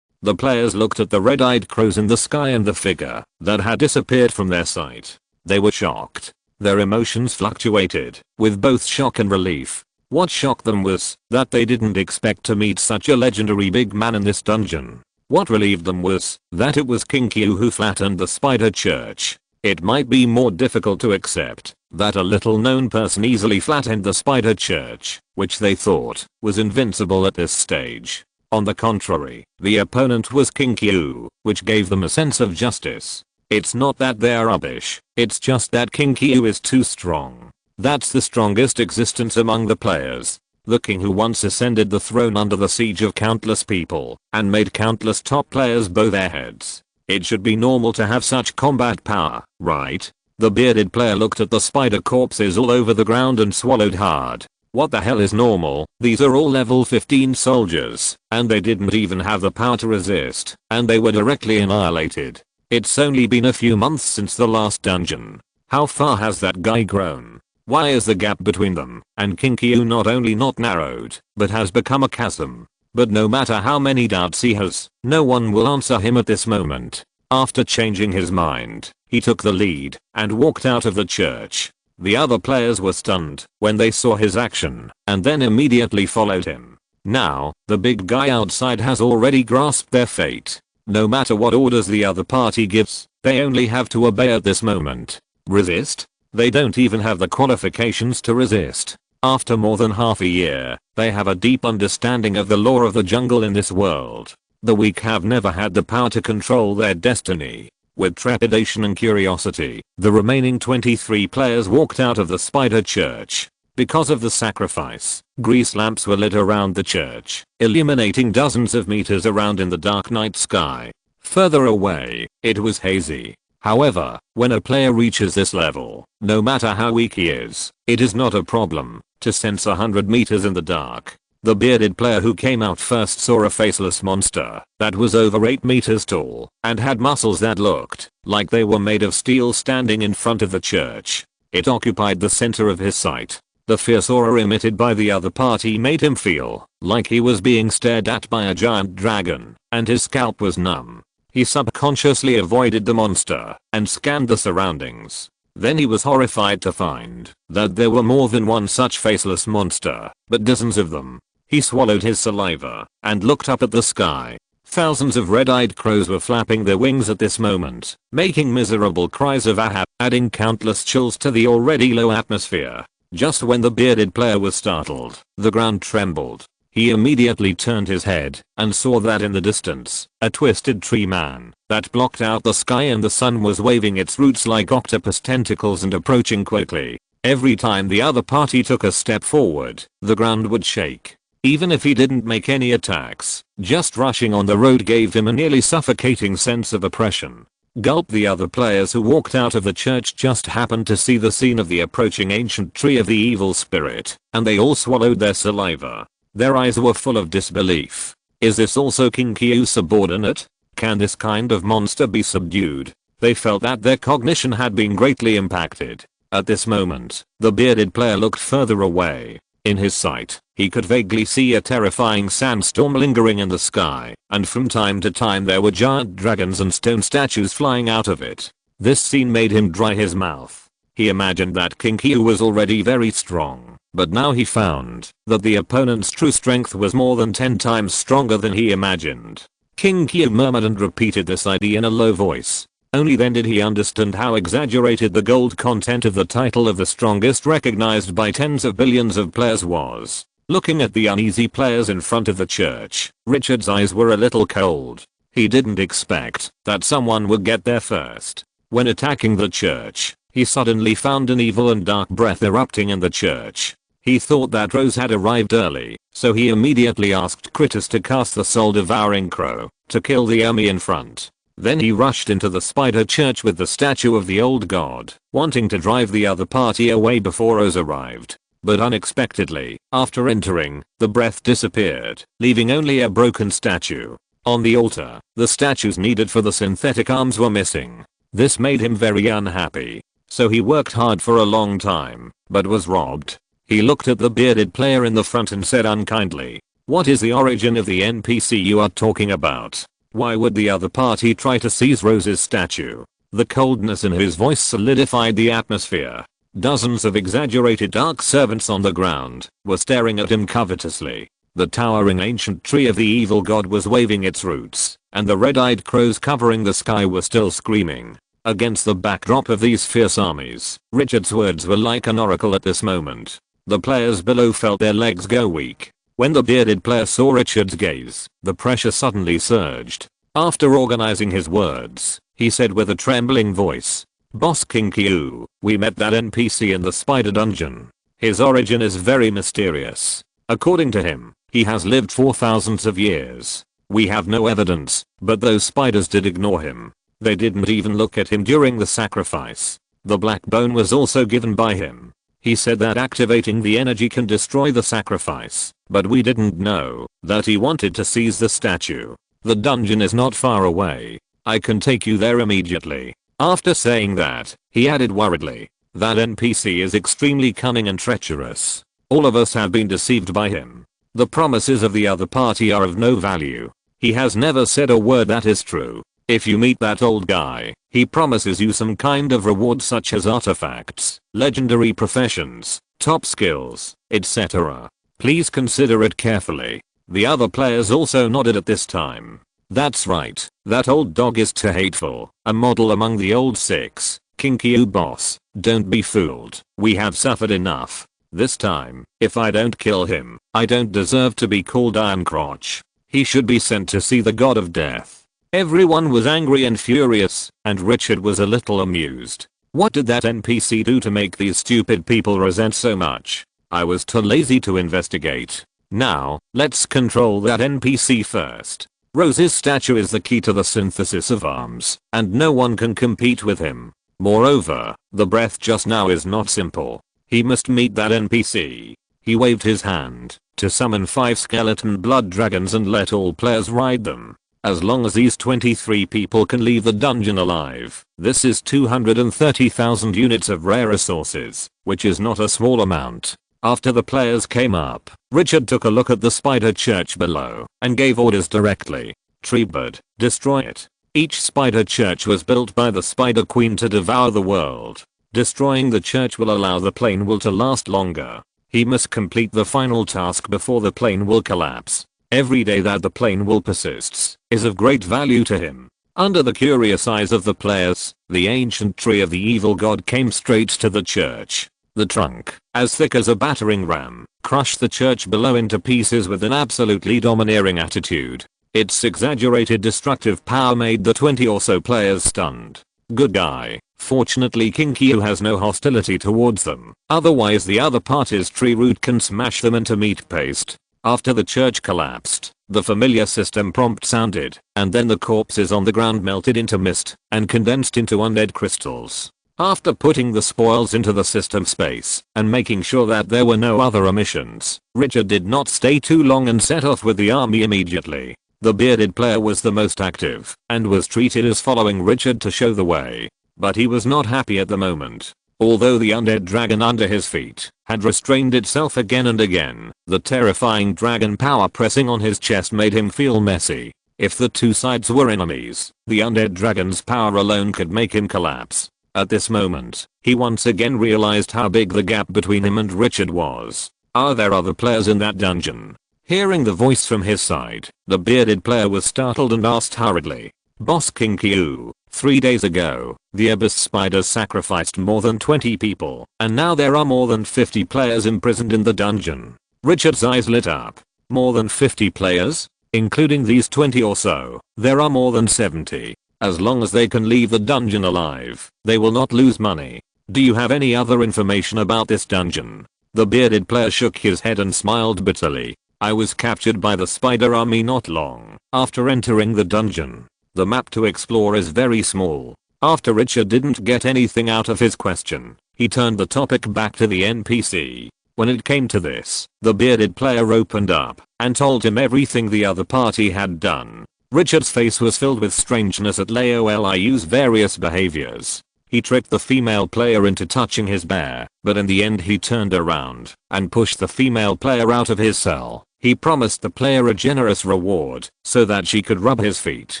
The players looked at the red-eyed crows in the sky and the figure that had disappeared from their sight. They were shocked. Their emotions fluctuated, with both shock and relief. What shocked them was that they didn't expect to meet such a legendary big man in this dungeon. What relieved them was that it was Kinkyu who flattened the spider church. It might be more difficult to accept that a little known person easily flattened the spider church, which they thought was invincible at this stage. On the contrary, the opponent was Kinkyu, which gave them a sense of justice. It's not that they're rubbish, it's just that Kinkyu is too strong. That's the strongest existence among the players. The king who once ascended the throne under the siege of countless people and made countless top players bow their heads. It should be normal to have such combat power, right? The bearded player looked at the spider corpses all over the ground and swallowed hard. What the hell is normal? These are all level 15 soldiers, and they didn't even have the power to resist, and they were directly annihilated. It's only been a few months since the last dungeon. How far has that guy grown? Why is the gap between them and Kinkyu not only not narrowed, but has become a chasm? But no matter how many doubts he has, no one will answer him at this moment. After changing his mind, he took the lead and walked out of the church. The other players were stunned when they saw his action and then immediately followed him. Now, the big guy outside has already grasped their fate. No matter what orders the other party gives, they only have to obey at this moment. Resist? They don't even have the qualifications to resist. After more than half a year, they have a deep understanding of the law of the jungle in this world. The weak have never had the power to control their destiny. With trepidation and curiosity, the remaining 23 players walked out of the spider church. Because of the sacrifice, grease lamps were lit around the church, illuminating dozens of meters around in the dark night sky. Further away, it was hazy. However, when a player reaches this level, no matter how weak he is, it is not a problem. to sense 100 meters in the dark. The bearded player who came out first saw a faceless monster that was over 8 meters tall and had muscles that looked like they were made of steel standing in front of the church. It occupied the center of his sight. The fierce aura emitted by the other party made him feel like he was being stared at by a giant dragon, and his scalp was numb. He subconsciously avoided the monster and scanned the surroundings. Then he was horrified to find that there were more than one such faceless monster, but dozens of them. He swallowed his saliva and looked up at the sky. Thousands of red-eyed crows were flapping their wings at this moment, making miserable cries of ahab, adding countless chills to the already low atmosphere. Just when the bearded player was startled, the ground trembled. He immediately turned his head and saw that in the distance, a twisted tree man that blocked out the sky and the sun was waving its roots like octopus tentacles and approaching quickly. Every time the other party took a step forward, the ground would shake. Even if he didn't make any attacks, just rushing on the road gave him a nearly suffocating sense of oppression. Gulp. The other players who walked out of the church just happened to see the scene of the approaching ancient tree of the evil spirit, and they all swallowed their saliva. Their eyes were full of disbelief. Is this also King Kyu's subordinate? Can this kind of monster be subdued? They felt that their cognition had been greatly impacted. At this moment, the bearded player looked further away. In his sight, he could vaguely see a terrifying sandstorm lingering in the sky, and from time to time there were giant dragons and stone statues flying out of it. This scene made him dry his mouth. He imagined that King Kyu was already very strong, but now he found that the opponent's true strength was more than 10 times stronger than he imagined. King Kyu murmured and repeated this idea in a low voice. Only then did he understand how exaggerated the gold content of the title of the strongest recognized by tens of billions of players was. Looking at the uneasy players in front of the church, Richard's eyes were a little cold. He didn't expect that someone would get there first. When attacking the church, he suddenly found an evil and dark breath erupting in the church. He thought that Rose had arrived early, so he immediately asked Critters to cast the soul-devouring crow to kill the enemy in front. Then he rushed into the spider church with the statue of the old god, wanting to drive the other party away before Rose arrived. But unexpectedly, after entering, the breath disappeared, leaving only a broken statue. On the altar, the statues needed for the synthetic arms were missing. This made him very unhappy. So he worked hard for a long time, but was robbed. He looked at the bearded player in the front and said unkindly, "What is the origin of the NPC you are talking about? Why would the other party try to seize Rose's statue?" The coldness in his voice solidified the atmosphere. Dozens of exaggerated dark servants on the ground were staring at him covetously. The towering ancient tree of the evil god was waving its roots, and the red-eyed crows covering the sky were still screaming. Against the backdrop of these fierce armies, Richard's words were like an oracle at this moment. The players below felt their legs go weak. When the bearded player saw Richard's gaze, the pressure suddenly surged. After organizing his words, he said with a trembling voice, "Boss King Kyu, we met that NPC in the spider dungeon. His origin is very mysterious. According to him, he has lived for thousands of years. We have no evidence, but those spiders did ignore him. They didn't even look at him during the sacrifice. The black bone was also given by him. He said that activating the energy can destroy the sacrifice, but we didn't know that he wanted to seize the statue. The dungeon is not far away. I can take you there immediately." After saying that, he added worriedly, "That NPC is extremely cunning and treacherous. All of us have been deceived by him. The promises of the other party are of no value. He has never said a word that is true. If you meet that old guy, he promises you some kind of reward such as artifacts, legendary professions, top skills, etc. Please consider it carefully." The other players also nodded at this time. "That's right, that old dog is too hateful, a model among the old six. King Kyu boss, don't be fooled. We have suffered enough. This time, if I don't kill him, I don't deserve to be called Iron Crotch. He should be sent to see the god of death." Everyone was angry and furious, and Richard was a little amused. What did that NPC do to make these stupid people resent so much? I was too lazy to investigate. Now, let's control that NPC first. Rose's statue is the key to the synthesis of arms, and no one can compete with him. Moreover, the breath just now is not simple. He must meet that NPC. He waved his hand to summon 5 skeleton blood dragons and let all players ride them. As long as these 23 people can leave the dungeon alive, this is 230,000 units of rare resources, which is not a small amount. After the players came up, Richard took a look at the spider church below and gave orders directly. Treebird, destroy it. Each spider church was built by the Spider Queen to devour the world. Destroying the church will allow the plane will to last longer. He must complete the final task before the plane will collapse. Every day that the plane will persists is of great value to him. Under the curious eyes of the players, the ancient tree of the evil god came straight to the church. The trunk, as thick as a battering ram, crushed the church below into pieces with an absolutely domineering attitude. Its exaggerated destructive power made the 20 or so players stunned. Good guy. Fortunately King Kyu has no hostility towards them, otherwise the other party's tree root can smash them into meat paste. After the church collapsed, the familiar system prompt sounded, and then the corpses on the ground melted into mist and condensed into undead crystals. After putting the spoils into the system space and making sure that there were no other omissions, Richard did not stay too long and set off with the army immediately. The bearded player was the most active and was treated as following Richard to show the way. But he was not happy at the moment. Although the undead dragon under his feet had restrained itself again and again, the terrifying dragon power pressing on his chest made him feel messy. If the two sides were enemies, the undead dragon's power alone could make him collapse. At this moment, he once again realized how big the gap between him and Richard was. Are there other players in that dungeon? Hearing the voice from his side, the bearded player was startled and asked hurriedly. Boss King Kyu, 3 days ago, the abyss spiders sacrificed more than 20 people, and now there are more than 50 players imprisoned in the dungeon. Richard's eyes lit up. More than 50 players? Including these 20 or so, there are more than 70. As long as they can leave the dungeon alive, they will not lose money. Do you have any other information about this dungeon? The bearded player shook his head and smiled bitterly. I was captured by the spider army not long after entering the dungeon. The map to explore is very small. After Richard didn't get anything out of his question, he turned the topic back to the NPC. When it came to this, the bearded player opened up and told him everything the other party had done. Richard's face was filled with strangeness at Laoliu's various behaviors. He tricked the female player into touching his bear, but in the end he turned around and pushed the female player out of his cell. He promised the player a generous reward so that she could rub his feet,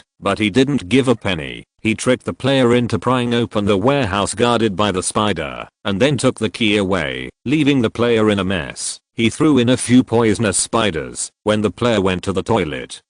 but he didn't give a penny. He tricked the player into prying open the warehouse guarded by the spider, and then took the key away, leaving the player in a mess. He threw in a few poisonous spiders when the player went to the toilet.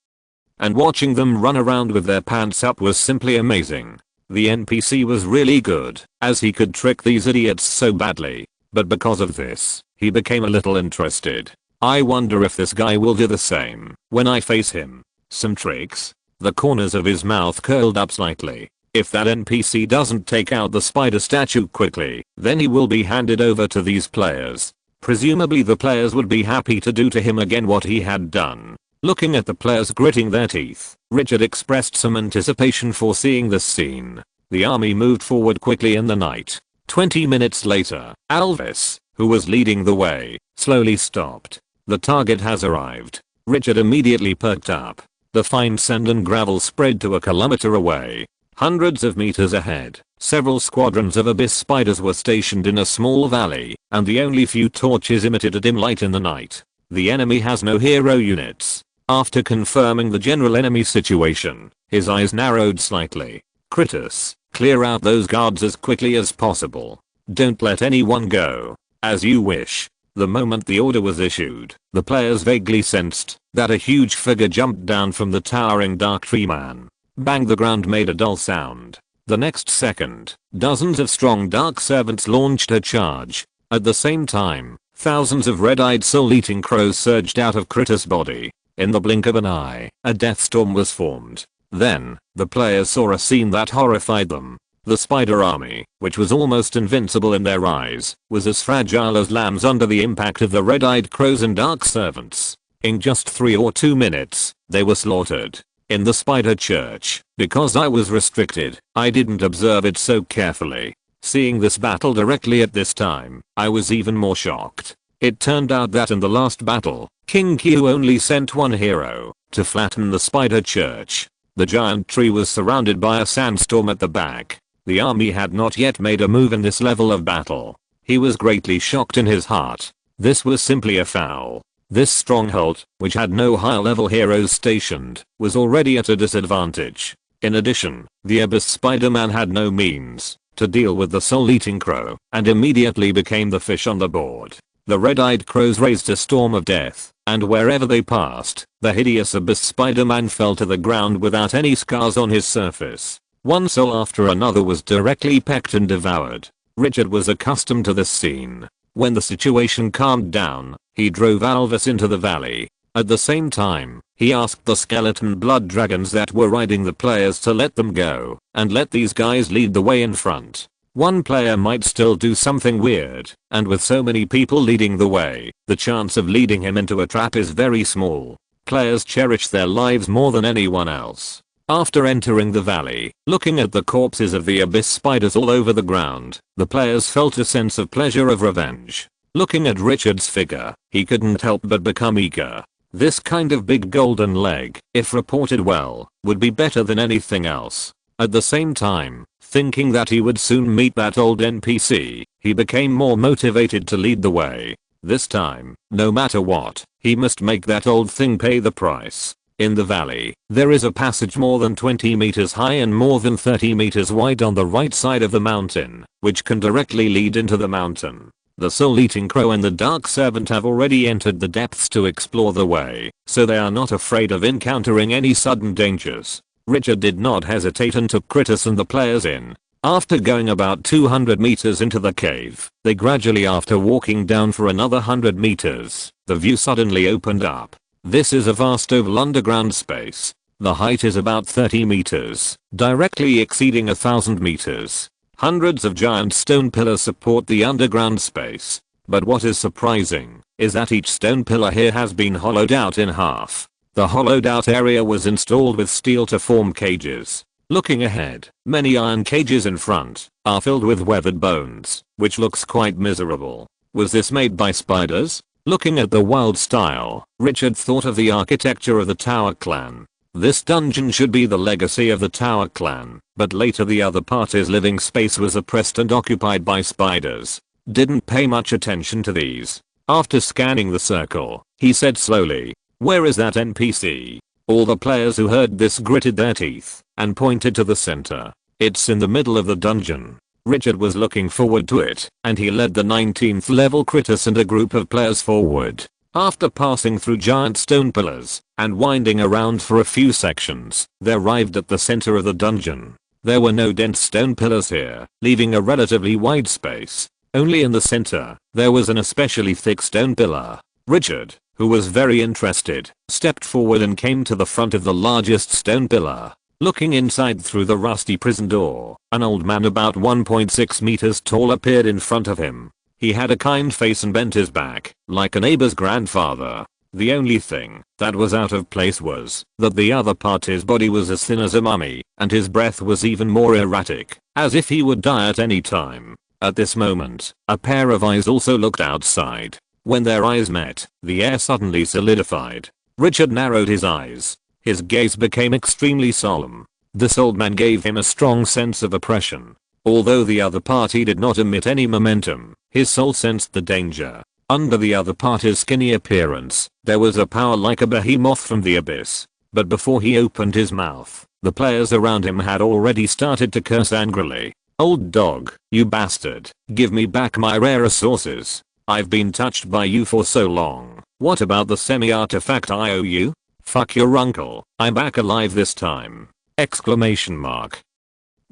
And watching them run around with their pants up was simply amazing. The NPC was really good, as he could trick these idiots so badly. But because of this, he became a little interested. I wonder if this guy will do the same when I face him. Some tricks? The corners of his mouth curled up slightly. If that NPC doesn't take out the spider statue quickly, then he will be handed over to these players. Presumably the players would be happy to do to him again what he had done. Looking at the players gritting their teeth, Richard expressed some anticipation for seeing this scene. The army moved forward quickly in the night. 20 minutes later, Alvis, who was leading the way, slowly stopped. The target has arrived. Richard immediately perked up. The fine sand and gravel spread to a kilometer away. Hundreds of meters ahead, several squadrons of abyss spiders were stationed in a small valley, and the only few torches emitted a dim light in the night. The enemy has no hero units. After confirming the general enemy situation, his eyes narrowed slightly. Critus, clear out those guards as quickly as possible. Don't let anyone go. As you wish. The moment the order was issued, the players vaguely sensed that a huge figure jumped down from the towering dark tree man. Bang, the ground made a dull sound. The next second, dozens of strong dark servants launched a charge. At the same time, thousands of red-eyed soul-eating crows surged out of Critus' body. In the blink of an eye, a death storm was formed. Then, the players saw a scene that horrified them. The spider army, which was almost invincible in their eyes, was as fragile as lambs under the impact of the red-eyed crows and dark servants. In just 3 or 2 minutes, they were slaughtered. In the spider church, because I was restricted, I didn't observe it so carefully. Seeing this battle directly at this time, I was even more shocked. It turned out that in the last battle, King Q only sent one hero to flatten the spider church. The giant tree was surrounded by a sandstorm at the back. The army had not yet made a move in this level of battle. He was greatly shocked in his heart. This was simply a foul. This stronghold, which had no higher level heroes stationed, was already at a disadvantage. In addition, the Abyss Spider-Man had no means to deal with the soul-eating crow, and immediately became the fish on the board. The red-eyed crows raised a storm of death, and wherever they passed, the hideous Abyss Spider-Man fell to the ground without any scars on his surface. One soul after another was directly pecked and devoured. Richard was accustomed to this scene. When the situation calmed down, he drove Alvis into the valley. At the same time, he asked the skeleton blood dragons that were riding the players to let them go, and let these guys lead the way in front. One player might still do something weird, and with so many people leading the way, the chance of leading him into a trap is very small. Players cherish their lives more than anyone else. After entering the valley, looking at the corpses of the abyss spiders all over the ground, the players felt a sense of pleasure of revenge. Looking at Richard's figure, he couldn't help but become eager. This kind of big golden leg, if reported well, would be better than anything else. At the same time, thinking that he would soon meet that old NPC, he became more motivated to lead the way. This time, no matter what, he must make that old thing pay the price. In the valley, there is a passage more than 20 meters high and more than 30 meters wide on the right side of the mountain, which can directly lead into the mountain. The soul-eating crow and the dark servant have already entered the depths to explore the way, so they are not afraid of encountering any sudden dangers. Richard did not hesitate and took Critus and the players in. After going about 200 meters into the cave, they gradually, after walking down for another 100 meters, the view suddenly opened up. This is a vast oval underground space. The height is about 30 meters, directly exceeding 1,000 meters. Hundreds of giant stone pillars support the underground space. But what is surprising is that each stone pillar here has been hollowed out in half. The hollowed out area was installed with steel to form cages. Looking ahead, many iron cages in front are filled with weathered bones, which looks quite miserable. Was this made by spiders? Looking at the wild style, Richard thought of the architecture of the Tower Clan. This dungeon should be the legacy of the Tower Clan, but later the other party's living space was oppressed and occupied by spiders. Didn't pay much attention to these. After scanning the circle, he said slowly, "Where is that NPC?" All the players who heard this gritted their teeth and pointed to the center. "It's in the middle of the dungeon." Richard was looking forward to it, and he led the 19th level Critus and a group of players forward. After passing through giant stone pillars and winding around for a few sections, they arrived at the center of the dungeon. There were no dense stone pillars here, leaving a relatively wide space. Only in the center, there was an especially thick stone pillar. Richard, who was very interested, stepped forward and came to the front of the largest stone pillar. Looking inside through the rusty prison door, an old man about 1.6 meters tall appeared in front of him. He had a kind face and bent his back, like a neighbor's grandfather. The only thing that was out of place was that the other party's body was as thin as a mummy, and his breath was even more erratic, as if he would die at any time. At this moment, a pair of eyes also looked outside. When their eyes met, the air suddenly solidified. Richard narrowed his eyes. His gaze became extremely solemn. This old man gave him a strong sense of oppression. Although the other party did not emit any momentum, his soul sensed the danger. Under the other party's skinny appearance, there was a power like a behemoth from the abyss. But before he opened his mouth, the players around him had already started to curse angrily. "Old dog, you bastard, give me back my rare resources. I've been touched by you for so long. What about the semi-artifact I owe you? Fuck your uncle, I'm back alive this time." Exclamation mark.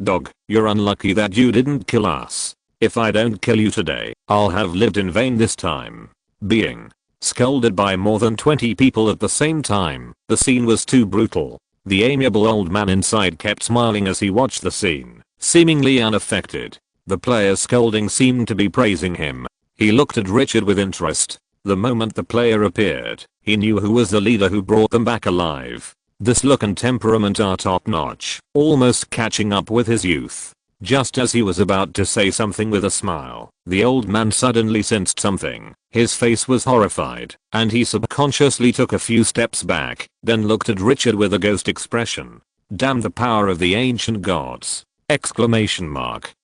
"Dog, you're unlucky that you didn't kill us. If I don't kill you today, I'll have lived in vain this time." Being scolded by more than 20 people at the same time, the scene was too brutal. The amiable old man inside kept smiling as he watched the scene, seemingly unaffected. The player's scolding seemed to be praising him. He looked at Richard with interest. The moment the player appeared, he knew who was the leader who brought them back alive. This look and temperament are top notch, almost catching up with his youth. Just as he was about to say something with a smile, the old man suddenly sensed something. His face was horrified, and he subconsciously took a few steps back, then looked at Richard with a ghost expression. "Damn the power of the ancient gods!" Exclamation mark.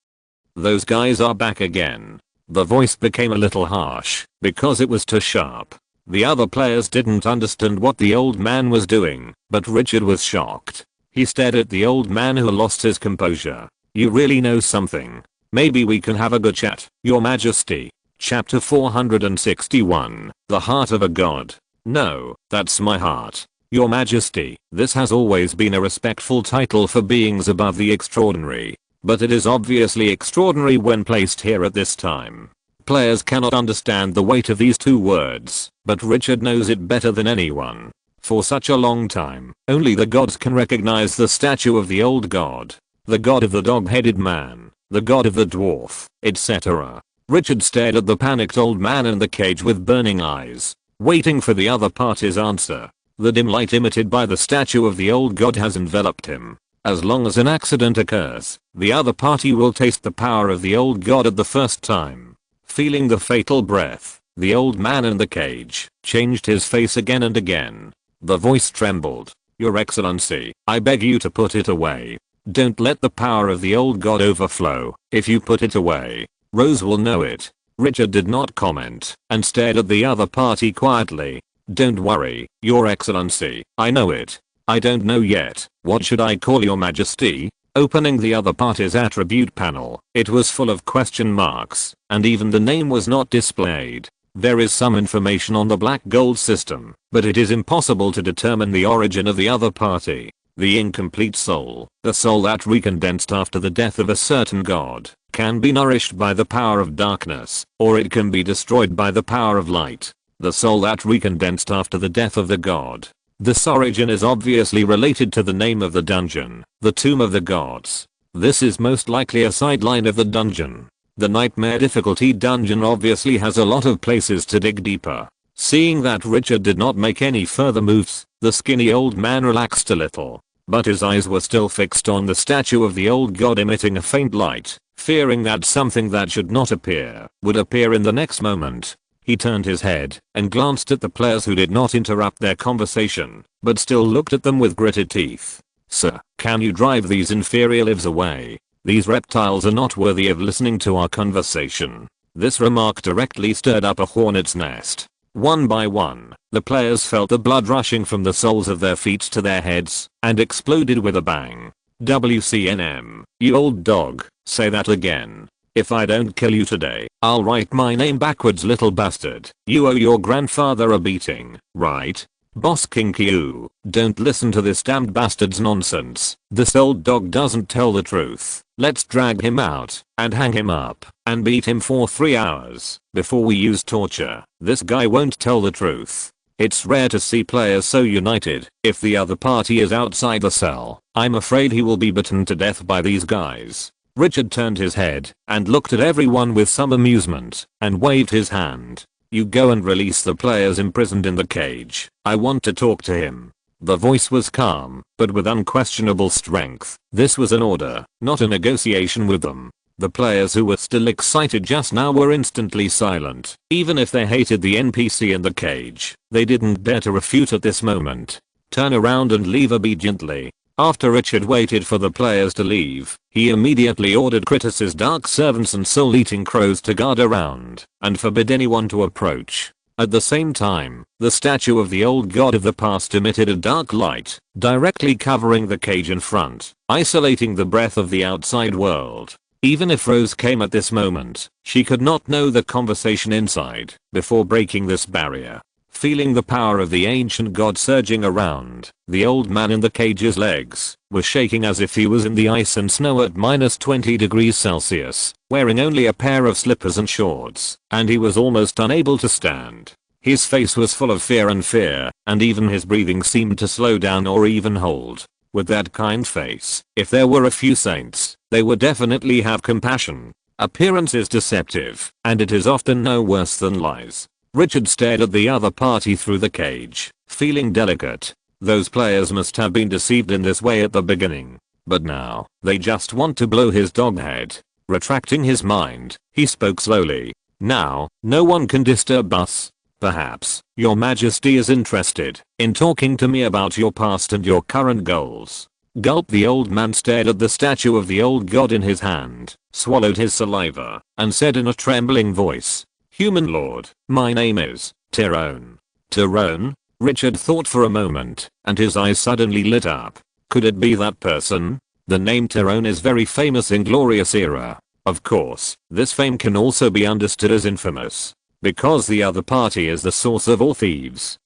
"Those guys are back again." The voice became a little harsh, because it was too sharp. The other players didn't understand what the old man was doing, but Richard was shocked. He stared at the old man who lost his composure. "You really know something. Maybe we can have a good chat, Your Majesty." Chapter 461, The Heart of a God. "No, that's my heart, Your Majesty." This has always been a respectful title for beings above the extraordinary, but it is obviously extraordinary when placed here at this time. Players cannot understand the weight of these two words, but Richard knows it better than anyone. For such a long time, only the gods can recognize the statue of the old god. The god of the dog-headed man, the god of the dwarf, etc. Richard stared at the panicked old man in the cage with burning eyes, waiting for the other party's answer. The dim light emitted by the statue of the old god has enveloped him. As long as an accident occurs, the other party will taste the power of the old god at the first time. Feeling the fatal breath, the old man in the cage changed his face again and again. The voice trembled. "Your Excellency, I beg you to put it away. Don't let the power of the old god overflow. If you put it away, Rose will know it." Richard did not comment and stared at the other party quietly. "Don't worry, Your Excellency, I know it. I don't know yet. What should I call Your Majesty?" Opening the other party's attribute panel, it was full of question marks, and even the name was not displayed. There is some information on the black gold system, but it is impossible to determine the origin of the other party. The incomplete soul, the soul that recondensed after the death of a certain god, can be nourished by the power of darkness, or it can be destroyed by the power of light. The soul that recondensed after the death of the god. This origin is obviously related to the name of the dungeon, the Tomb of the Gods. This is most likely a sideline of the dungeon. The Nightmare difficulty dungeon obviously has a lot of places to dig deeper. Seeing that Richard did not make any further moves, the skinny old man relaxed a little, but his eyes were still fixed on the statue of the old god emitting a faint light, fearing that something that should not appear would appear in the next moment. He turned his head and glanced at the players who did not interrupt their conversation, but still looked at them with gritted teeth. "Sir, can you drive these inferior lives away? These reptiles are not worthy of listening to our conversation." This remark directly stirred up a hornet's nest. One by one, the players felt the blood rushing from the soles of their feet to their heads, and exploded with a bang. "WCNM, you old dog, say that again. If I don't kill you today, I'll write my name backwards, little bastard. You owe your grandfather a beating, right? Boss King Q, don't listen to this damned bastard's nonsense. This old dog doesn't tell the truth. Let's drag him out, and hang him up, and beat him for 3 hours, before we use torture. This guy won't tell the truth." It's rare to see players so united. If the other party is outside the cell, I'm afraid he will be beaten to death by these guys. Richard turned his head and looked at everyone with some amusement and waved his hand. "You go and release the players imprisoned in the cage. I want to talk to him." The voice was calm, but with unquestionable strength. This was an order, not a negotiation with them. The players who were still excited just now were instantly silent. Even if they hated the NPC in the cage, they didn't dare to refute at this moment. "Turn around and leave obediently." After Richard waited for the players to leave, he immediately ordered Critus's dark servants and soul-eating crows to guard around and forbid anyone to approach. At the same time, the statue of the old god of the past emitted a dark light, directly covering the cage in front, isolating the breath of the outside world. Even if Rose came at this moment, she could not know the conversation inside before breaking this barrier. Feeling the power of the ancient god surging around, the old man in the cage's legs was shaking as if he was in the ice and snow at -20°C, wearing only a pair of slippers and shorts, and he was almost unable to stand. His face was full of fear, and even his breathing seemed to slow down or even hold. With that kind face, if there were a few saints, they would definitely have compassion. Appearance is deceptive, and it is often no worse than lies. Richard stared at the other party through the cage, feeling delicate. Those players must have been deceived in this way at the beginning. But now, they just want to blow his dog head. Retracting his mind, he spoke slowly. Now, no one can disturb us. Perhaps, your majesty is interested in talking to me about your past and your current goals. Gulp. The old man stared at the statue of the old god in his hand, swallowed his saliva, and said in a trembling voice, "Human lord, my name is Tyrone." Tyrone? Richard thought for a moment, and his eyes suddenly lit up. Could it be that person? The name Tyrone is very famous in Glorious Era. Of course, this fame can also be understood as infamous. Because the other party is the source of all thieves,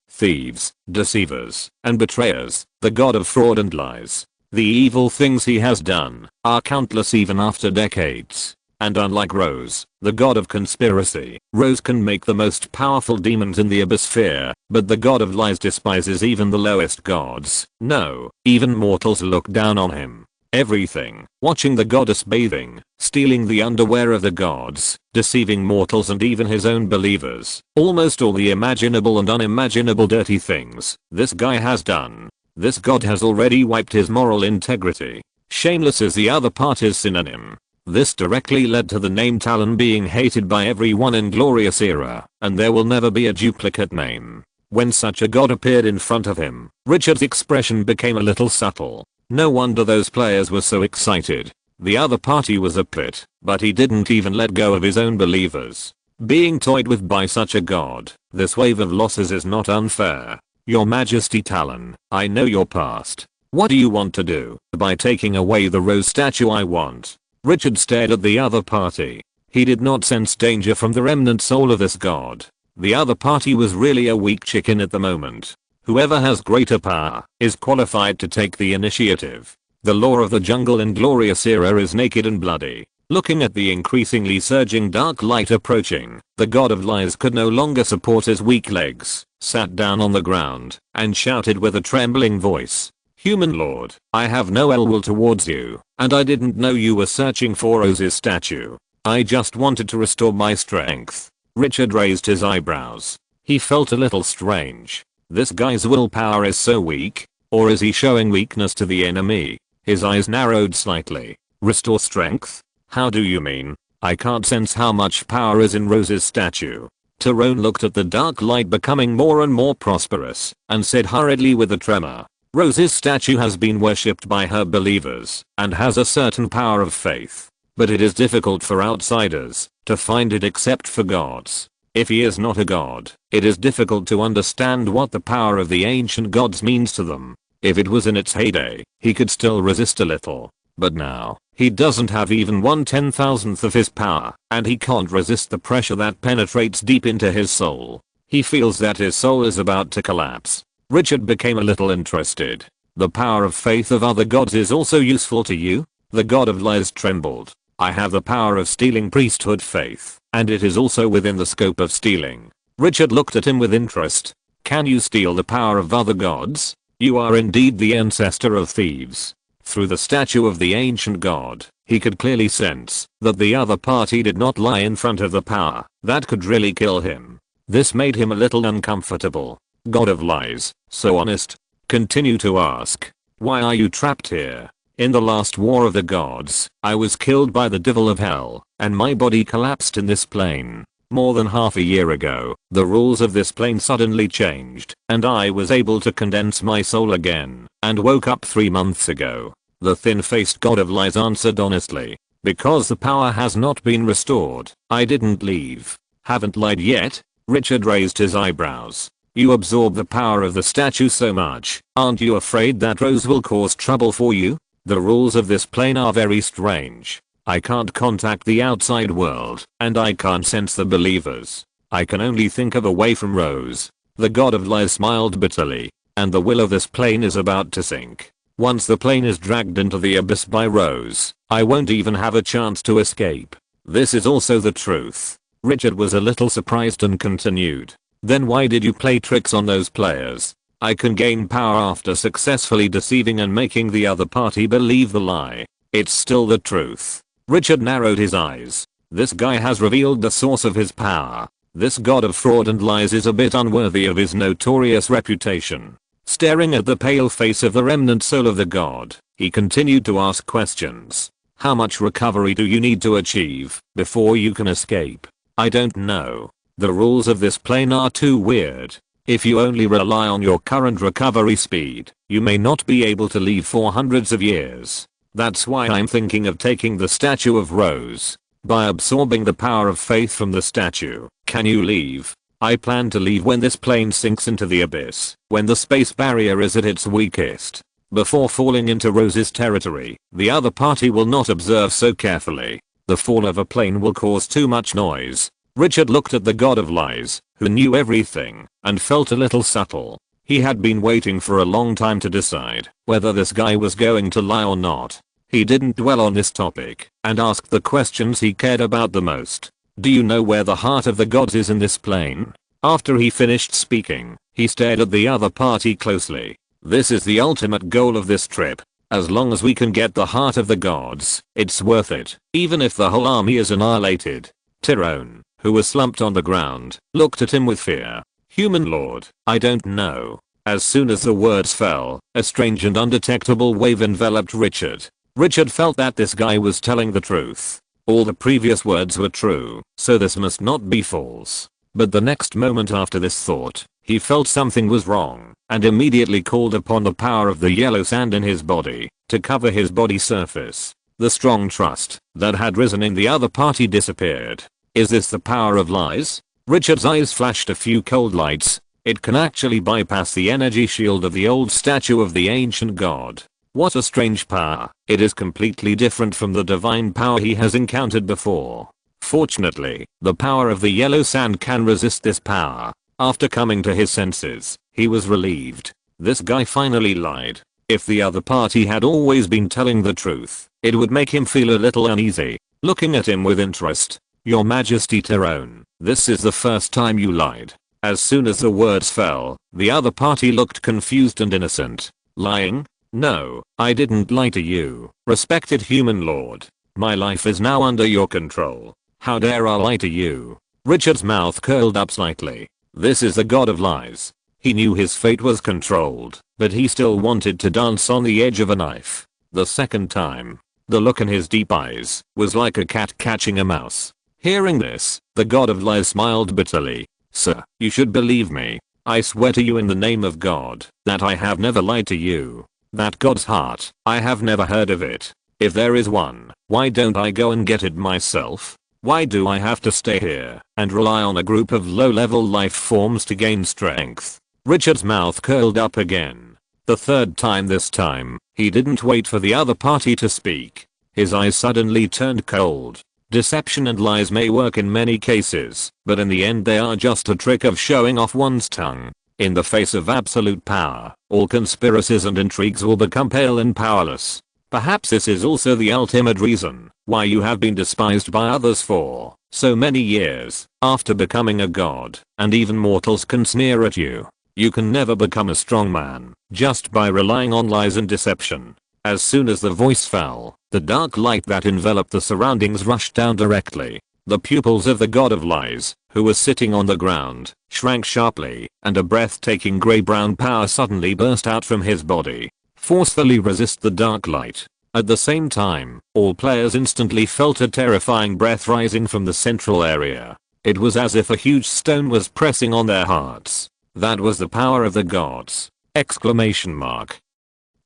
deceivers, and betrayers, the god of fraud and lies. The evil things he has done are countless even after decades. And unlike Rose, the god of conspiracy, Rose can make the most powerful demons in the abyss fear, but the god of lies despises even the lowest gods. No, even mortals look down on him. Everything, watching the goddess bathing, stealing the underwear of the gods, deceiving mortals and even his own believers. Almost all the imaginable and unimaginable dirty things this guy has done. This god has already wiped his moral integrity. Shameless is the other party's synonym. This directly led to the name Talon being hated by everyone in Glorious Era, and there will never be a duplicate name. When such a god appeared in front of him, Richard's expression became a little subtle. No wonder those players were so excited. The other party was a pit, but he didn't even let go of his own believers. Being toyed with by such a god, this wave of losses is not unfair. Your Majesty Talon, I know your past. What do you want to do? By taking away the rose statue I want. Richard stared at the other party. He did not sense danger from the remnant soul of this god. The other party was really a weak chicken at the moment. Whoever has greater power is qualified to take the initiative. The law of the jungle in Glorious Era is naked and bloody. Looking at the increasingly surging dark light approaching, the god of lies could no longer support his weak legs, sat down on the ground, and shouted with a trembling voice, "Human lord, I have no ill will towards you, and I didn't know you were searching for Rose's statue. I just wanted to restore my strength." Richard raised his eyebrows. He felt a little strange. This guy's willpower is so weak, or is he showing weakness to the enemy? His eyes narrowed slightly. Restore strength? How do you mean? I can't sense how much power is in Rose's statue. Tyrone looked at the dark light becoming more and more prosperous, and said hurriedly with a tremor, "Rose's statue has been worshipped by her believers, and has a certain power of faith. But it is difficult for outsiders to find it except for gods. If he is not a god, it is difficult to understand what the power of the ancient gods means to them. If it was in its heyday, he could still resist a little. But now, he doesn't have even 1/10,000th of his power, and he can't resist the pressure that penetrates deep into his soul. He feels that his soul is about to collapse." Richard became a little interested. "The power of faith of other gods is also useful to you?" The god of lies trembled. "I have the power of stealing priesthood faith, and it is also within the scope of stealing." Richard looked at him with interest. "Can you steal the power of other gods? You are indeed the ancestor of thieves." Through the statue of the ancient god, he could clearly sense that the other party did not lie in front of the power that could really kill him. This made him a little uncomfortable. "God of lies, so honest. Continue to ask. Why are you trapped here? In the last war of the gods, I was killed by the devil of hell, and my body collapsed in this plane. More than half a year ago, the rules of this plane suddenly changed, and I was able to condense my soul again, and woke up 3 months ago." The thin-faced god of lies answered honestly. "Because the power has not been restored, I didn't leave." "Haven't lied yet?" Richard raised his eyebrows. "You absorb the power of the statue so much, aren't you afraid that Rose will cause trouble for you? The rules of this plane are very strange. I can't contact the outside world, and I can't sense the believers. I can only think of a way from Rose." The god of lies smiled bitterly. "And the will of this plane is about to sink. Once the plane is dragged into the abyss by Rose, I won't even have a chance to escape. This is also the truth." Richard was a little surprised and continued. "Then why did you play tricks on those players? I can gain power after successfully deceiving and making the other party believe the lie. It's still the truth." Richard narrowed his eyes. This guy has revealed the source of his power. This god of fraud and lies is a bit unworthy of his notorious reputation. Staring at the pale face of the remnant soul of the god, he continued to ask questions. How much recovery do you need to achieve before you can escape? I don't know. The rules of this plane are too weird. If you only rely on your current recovery speed, you may not be able to leave for hundreds of years. That's why I'm thinking of taking the Statue of Rose. By absorbing the power of faith from the statue, can you leave? I plan to leave when this plane sinks into the abyss, when the space barrier is at its weakest. Before falling into Rose's territory, the other party will not observe so carefully. The fall of a plane will cause too much noise. Richard looked at the god of lies, who knew everything, and felt a little subtle. He had been waiting for a long time to decide whether this guy was going to lie or not. He didn't dwell on this topic, and asked the questions he cared about the most. Do you know where the heart of the gods is in this plane? After he finished speaking, he stared at the other party closely. This is the ultimate goal of this trip. As long as we can get the heart of the gods, it's worth it, even if the whole army is annihilated. Tyrone, who was slumped on the ground, looked at him with fear. Human lord, I don't know. As soon as the words fell, a strange and undetectable wave enveloped Richard. Richard felt that this guy was telling the truth. All the previous words were true, so this must not be false. But the next moment after this thought, he felt something was wrong, and immediately called upon the power of the yellow sand in his body to cover his body surface. The strong trust that had risen in the other party disappeared. Is this the power of lies? Richard's eyes flashed a few cold lights. It can actually bypass the energy shield of the old statue of the ancient god. What a strange power. It is completely different from the divine power he has encountered before. Fortunately, the power of the yellow sand can resist this power. After coming to his senses, he was relieved. This guy finally lied. If the other party had always been telling the truth, it would make him feel a little uneasy. Looking at him with interest. Your Majesty Tyrone, this is the first time you lied. As soon as the words fell, the other party looked confused and innocent. Lying? No, I didn't lie to you, respected human lord. My life is now under your control. How dare I lie to you? Richard's mouth curled up slightly. This is the god of lies. He knew his fate was controlled, but he still wanted to dance on the edge of a knife. The second time. The look in his deep eyes was like a cat catching a mouse. Hearing this, the god of lies smiled bitterly. Sir, you should believe me. I swear to you in the name of God that I have never lied to you. That god's heart, I have never heard of it. If there is one, why don't I go and get it myself? Why do I have to stay here and rely on a group of low-level life forms to gain strength? Richard's mouth curled up again. The third time this time, he didn't wait for the other party to speak. His eyes suddenly turned cold. Deception and lies may work in many cases, but in the end they are just a trick of showing off one's tongue. In the face of absolute power, all conspiracies and intrigues will become pale and powerless. Perhaps this is also the ultimate reason why you have been despised by others for so many years. After becoming a god, and even mortals can sneer at you. You can never become a strong man just by relying on lies and deception. As soon as the voice fell, the dark light that enveloped the surroundings rushed down directly. The pupils of the god of lies, who was sitting on the ground, shrank sharply, and a breathtaking grey-brown power suddenly burst out from his body. Forcefully resist the dark light. At the same time, all players instantly felt a terrifying breath rising from the central area. It was as if a huge stone was pressing on their hearts. That was the power of the gods! Exclamation mark.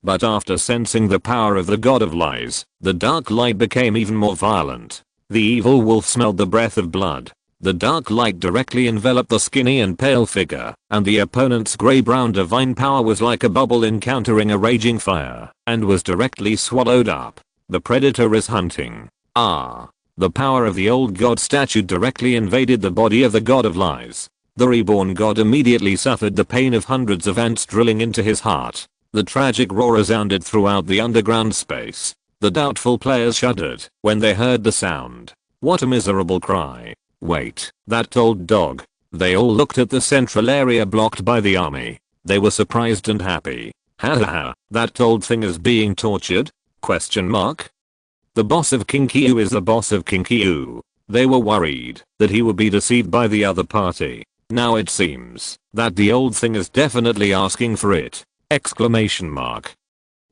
But after sensing the power of the god of lies, the dark light became even more violent. The evil wolf smelled the breath of blood. The dark light directly enveloped the skinny and pale figure, and the opponent's grey-brown divine power was like a bubble encountering a raging fire, and was directly swallowed up. The predator is hunting. Ah! The power of the old god statue directly invaded the body of the god of lies. The reborn god immediately suffered the pain of hundreds of ants drilling into his heart. The tragic roar resounded throughout the underground space. The doubtful players shuddered when they heard the sound. What a miserable cry. Wait, that old dog. They all looked at the central area blocked by the army. They were surprised and happy. Ha ha ha, that old thing is being tortured? Question mark? The boss of Kinkyu is the boss of Kinkyu. They were worried that he would be deceived by the other party. Now it seems that the old thing is definitely asking for it. Exclamation mark.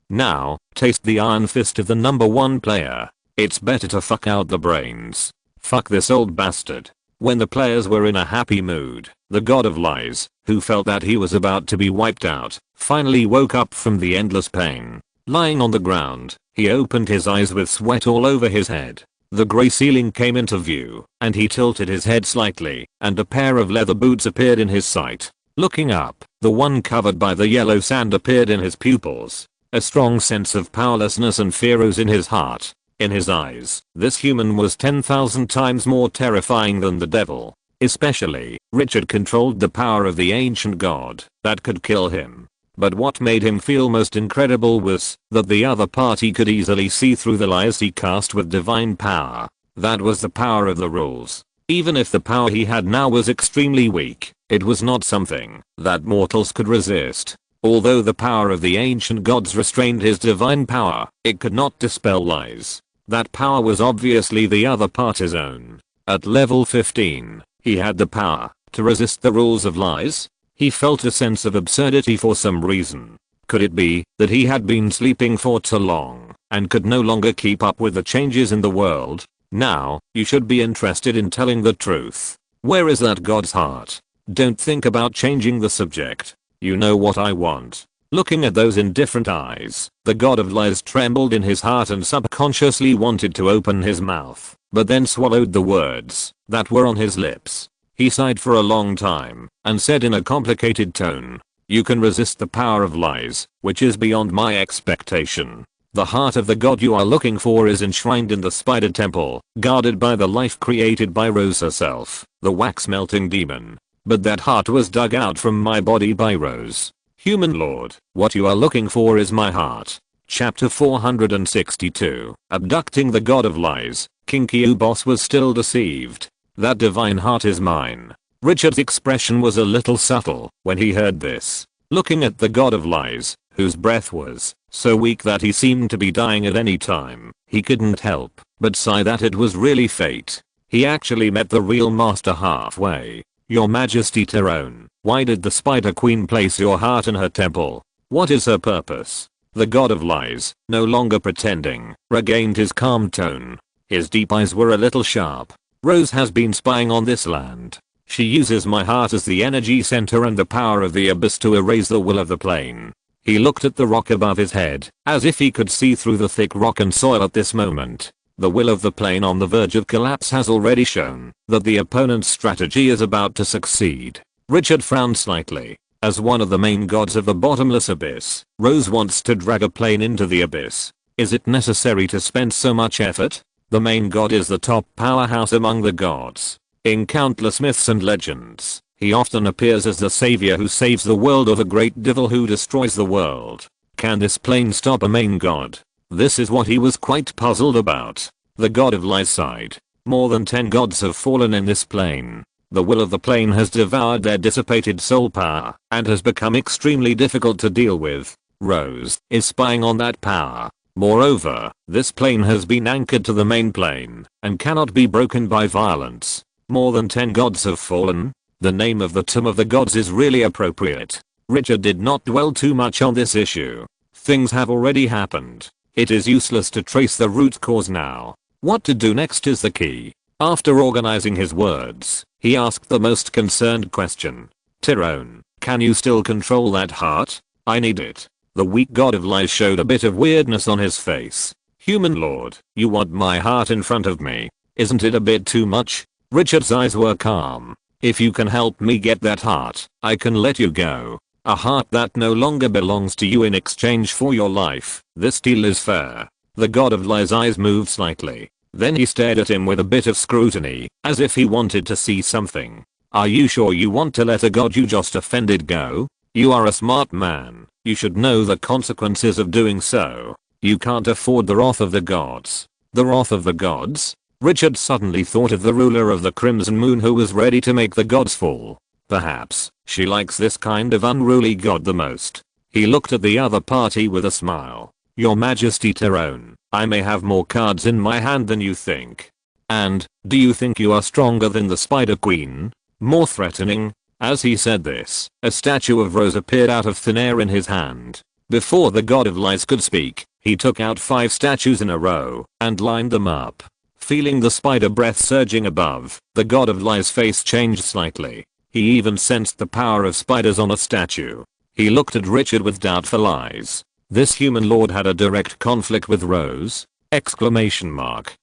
Now, taste the iron fist of the number one player. It's better to fuck out the brains. Fuck this old bastard. When the players were in a happy mood, the god of lies, who felt that he was about to be wiped out, finally woke up from the endless pain. Lying on the ground, he opened his eyes with sweat all over his head. The grey ceiling came into view, and he tilted his head slightly, and a pair of leather boots appeared in his sight. Looking up, the one covered by the yellow sand appeared in his pupils. A strong sense of powerlessness and fear rose in his heart. In his eyes, this human was 10,000 times more terrifying than the devil. Especially, Richard controlled the power of the ancient god that could kill him. But what made him feel most incredible was that the other party could easily see through the lies he cast with divine power. That was the power of the rules. Even if the power he had now was extremely weak, it was not something that mortals could resist. Although the power of the ancient gods restrained his divine power, it could not dispel lies. That power was obviously the other party's own. At level 15, he had the power to resist the rules of lies. He felt a sense of absurdity for some reason. Could it be that he had been sleeping for too long and could no longer keep up with the changes in the world? Now, you should be interested in telling the truth. Where is that god's heart? Don't think about changing the subject. You know what I want. Looking at those indifferent eyes, the god of lies trembled in his heart and subconsciously wanted to open his mouth, but then swallowed the words that were on his lips. He sighed for a long time and said in a complicated tone, "You can resist the power of lies, which is beyond my expectation. The heart of the god you are looking for is enshrined in the spider temple, guarded by the life created by Rose herself, the wax melting demon. But that heart was dug out from my body by Rose. Human lord, what you are looking for is my heart." Chapter 462. Abducting the god of lies. King Kyubos was still deceived. That divine heart is mine. Richard's expression was a little subtle when he heard this. Looking at the god of lies, whose breath was so weak that he seemed to be dying at any time, he couldn't help but sigh that it was really fate. He actually met the real master halfway. "Your Majesty Tyrone, why did the Spider Queen place your heart in her temple? What is her purpose?" The god of lies, no longer pretending, regained his calm tone. His deep eyes were a little sharp. "Rose has been spying on this land. She uses my heart as the energy center and the power of the abyss to erase the will of the plane." He looked at the rock above his head, as if he could see through the thick rock and soil at this moment. The will of the plane on the verge of collapse has already shown that the opponent's strategy is about to succeed. Richard frowned slightly. As one of the main gods of the bottomless abyss, Rose wants to drag a plane into the abyss. Is it necessary to spend so much effort? The main god is the top powerhouse among the gods. In countless myths and legends, he often appears as the savior who saves the world or the great devil who destroys the world. Can this plane stop a main god? This is what he was quite puzzled about. The god of lies sighed. More than 10 gods have fallen in this plane. The will of the plane has devoured their dissipated soul power and has become extremely difficult to deal with. Rose is spying on that power. Moreover, this plane has been anchored to the main plane and cannot be broken by violence. More than 10 gods have fallen. The name of the tomb of the gods is really appropriate. Richard did not dwell too much on this issue. Things have already happened. It is useless to trace the root cause now. What to do next is the key. After organizing his words, he asked the most concerned question. "Tyrone, can you still control that heart? I need it." The weak god of lies showed a bit of weirdness on his face. "Human lord, you want my heart in front of me? Isn't it a bit too much?" Richard's eyes were calm. "If you can help me get that heart, I can let you go. A heart that no longer belongs to you in exchange for your life. This deal is fair." The god of lies' eyes moved slightly. Then he stared at him with a bit of scrutiny, as if he wanted to see something. "Are you sure you want to let a god you just offended go? You are a smart man. You should know the consequences of doing so. You can't afford the wrath of the gods." The wrath of the gods? Richard suddenly thought of the ruler of the Crimson Moon who was ready to make the gods fall. Perhaps she likes this kind of unruly god the most. He looked at the other party with a smile. "Your Majesty Tyrone, I may have more cards in my hand than you think. And, do you think you are stronger than the Spider Queen? More threatening?" As he said this, a statue of Rose appeared out of thin air in his hand. Before the god of lies could speak, he took out 5 statues in a row and lined them up. Feeling the spider breath surging above, the god of lies' face changed slightly. He even sensed the power of spiders on a statue. He looked at Richard with doubtful eyes. This human lord had a direct conflict with Rose? Exclamation mark.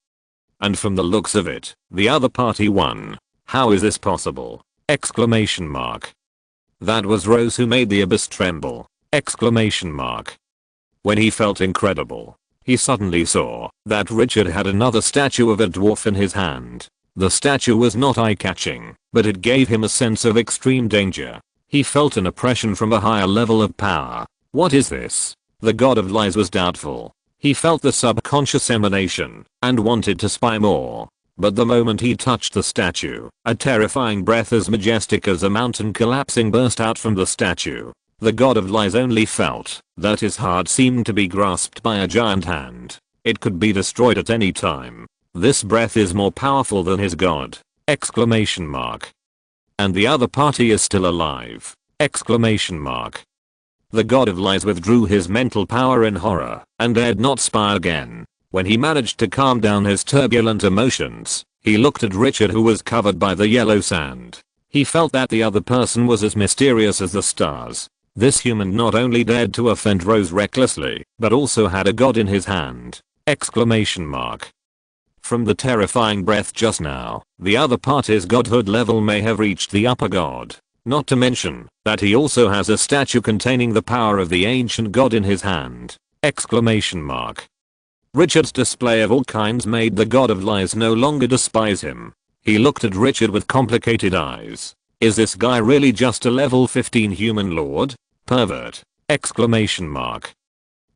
And from the looks of it, the other party won. How is this possible? Exclamation mark. That was Rose who made the abyss tremble. Exclamation mark. When he felt incredible, he suddenly saw that Richard had another statue of a dwarf in his hand. The statue was not eye-catching, but it gave him a sense of extreme danger. He felt an oppression from a higher level of power. What is this? The god of lies was doubtful. He felt the subconscious emanation and wanted to spy more. But the moment he touched the statue, a terrifying breath as majestic as a mountain collapsing burst out from the statue. The god of lies only felt that his heart seemed to be grasped by a giant hand. It could be destroyed at any time. This breath is more powerful than his god. Exclamation mark. And the other party is still alive. Exclamation mark. The god of lies withdrew his mental power in horror and dared not spy again. When he managed to calm down his turbulent emotions, he looked at Richard, who was covered by the yellow sand. He felt that the other person was as mysterious as the stars. This human not only dared to offend Rose recklessly, but also had a god in his hand. Exclamation mark. From the terrifying breath just now, the other party's godhood level may have reached the upper god. Not to mention that he also has a statue containing the power of the ancient god in his hand. Exclamation mark. Richard's display of all kinds made the god of lies no longer despise him. He looked at Richard with complicated eyes. Is this guy really just a level 15 human lord? Pervert. Exclamation mark.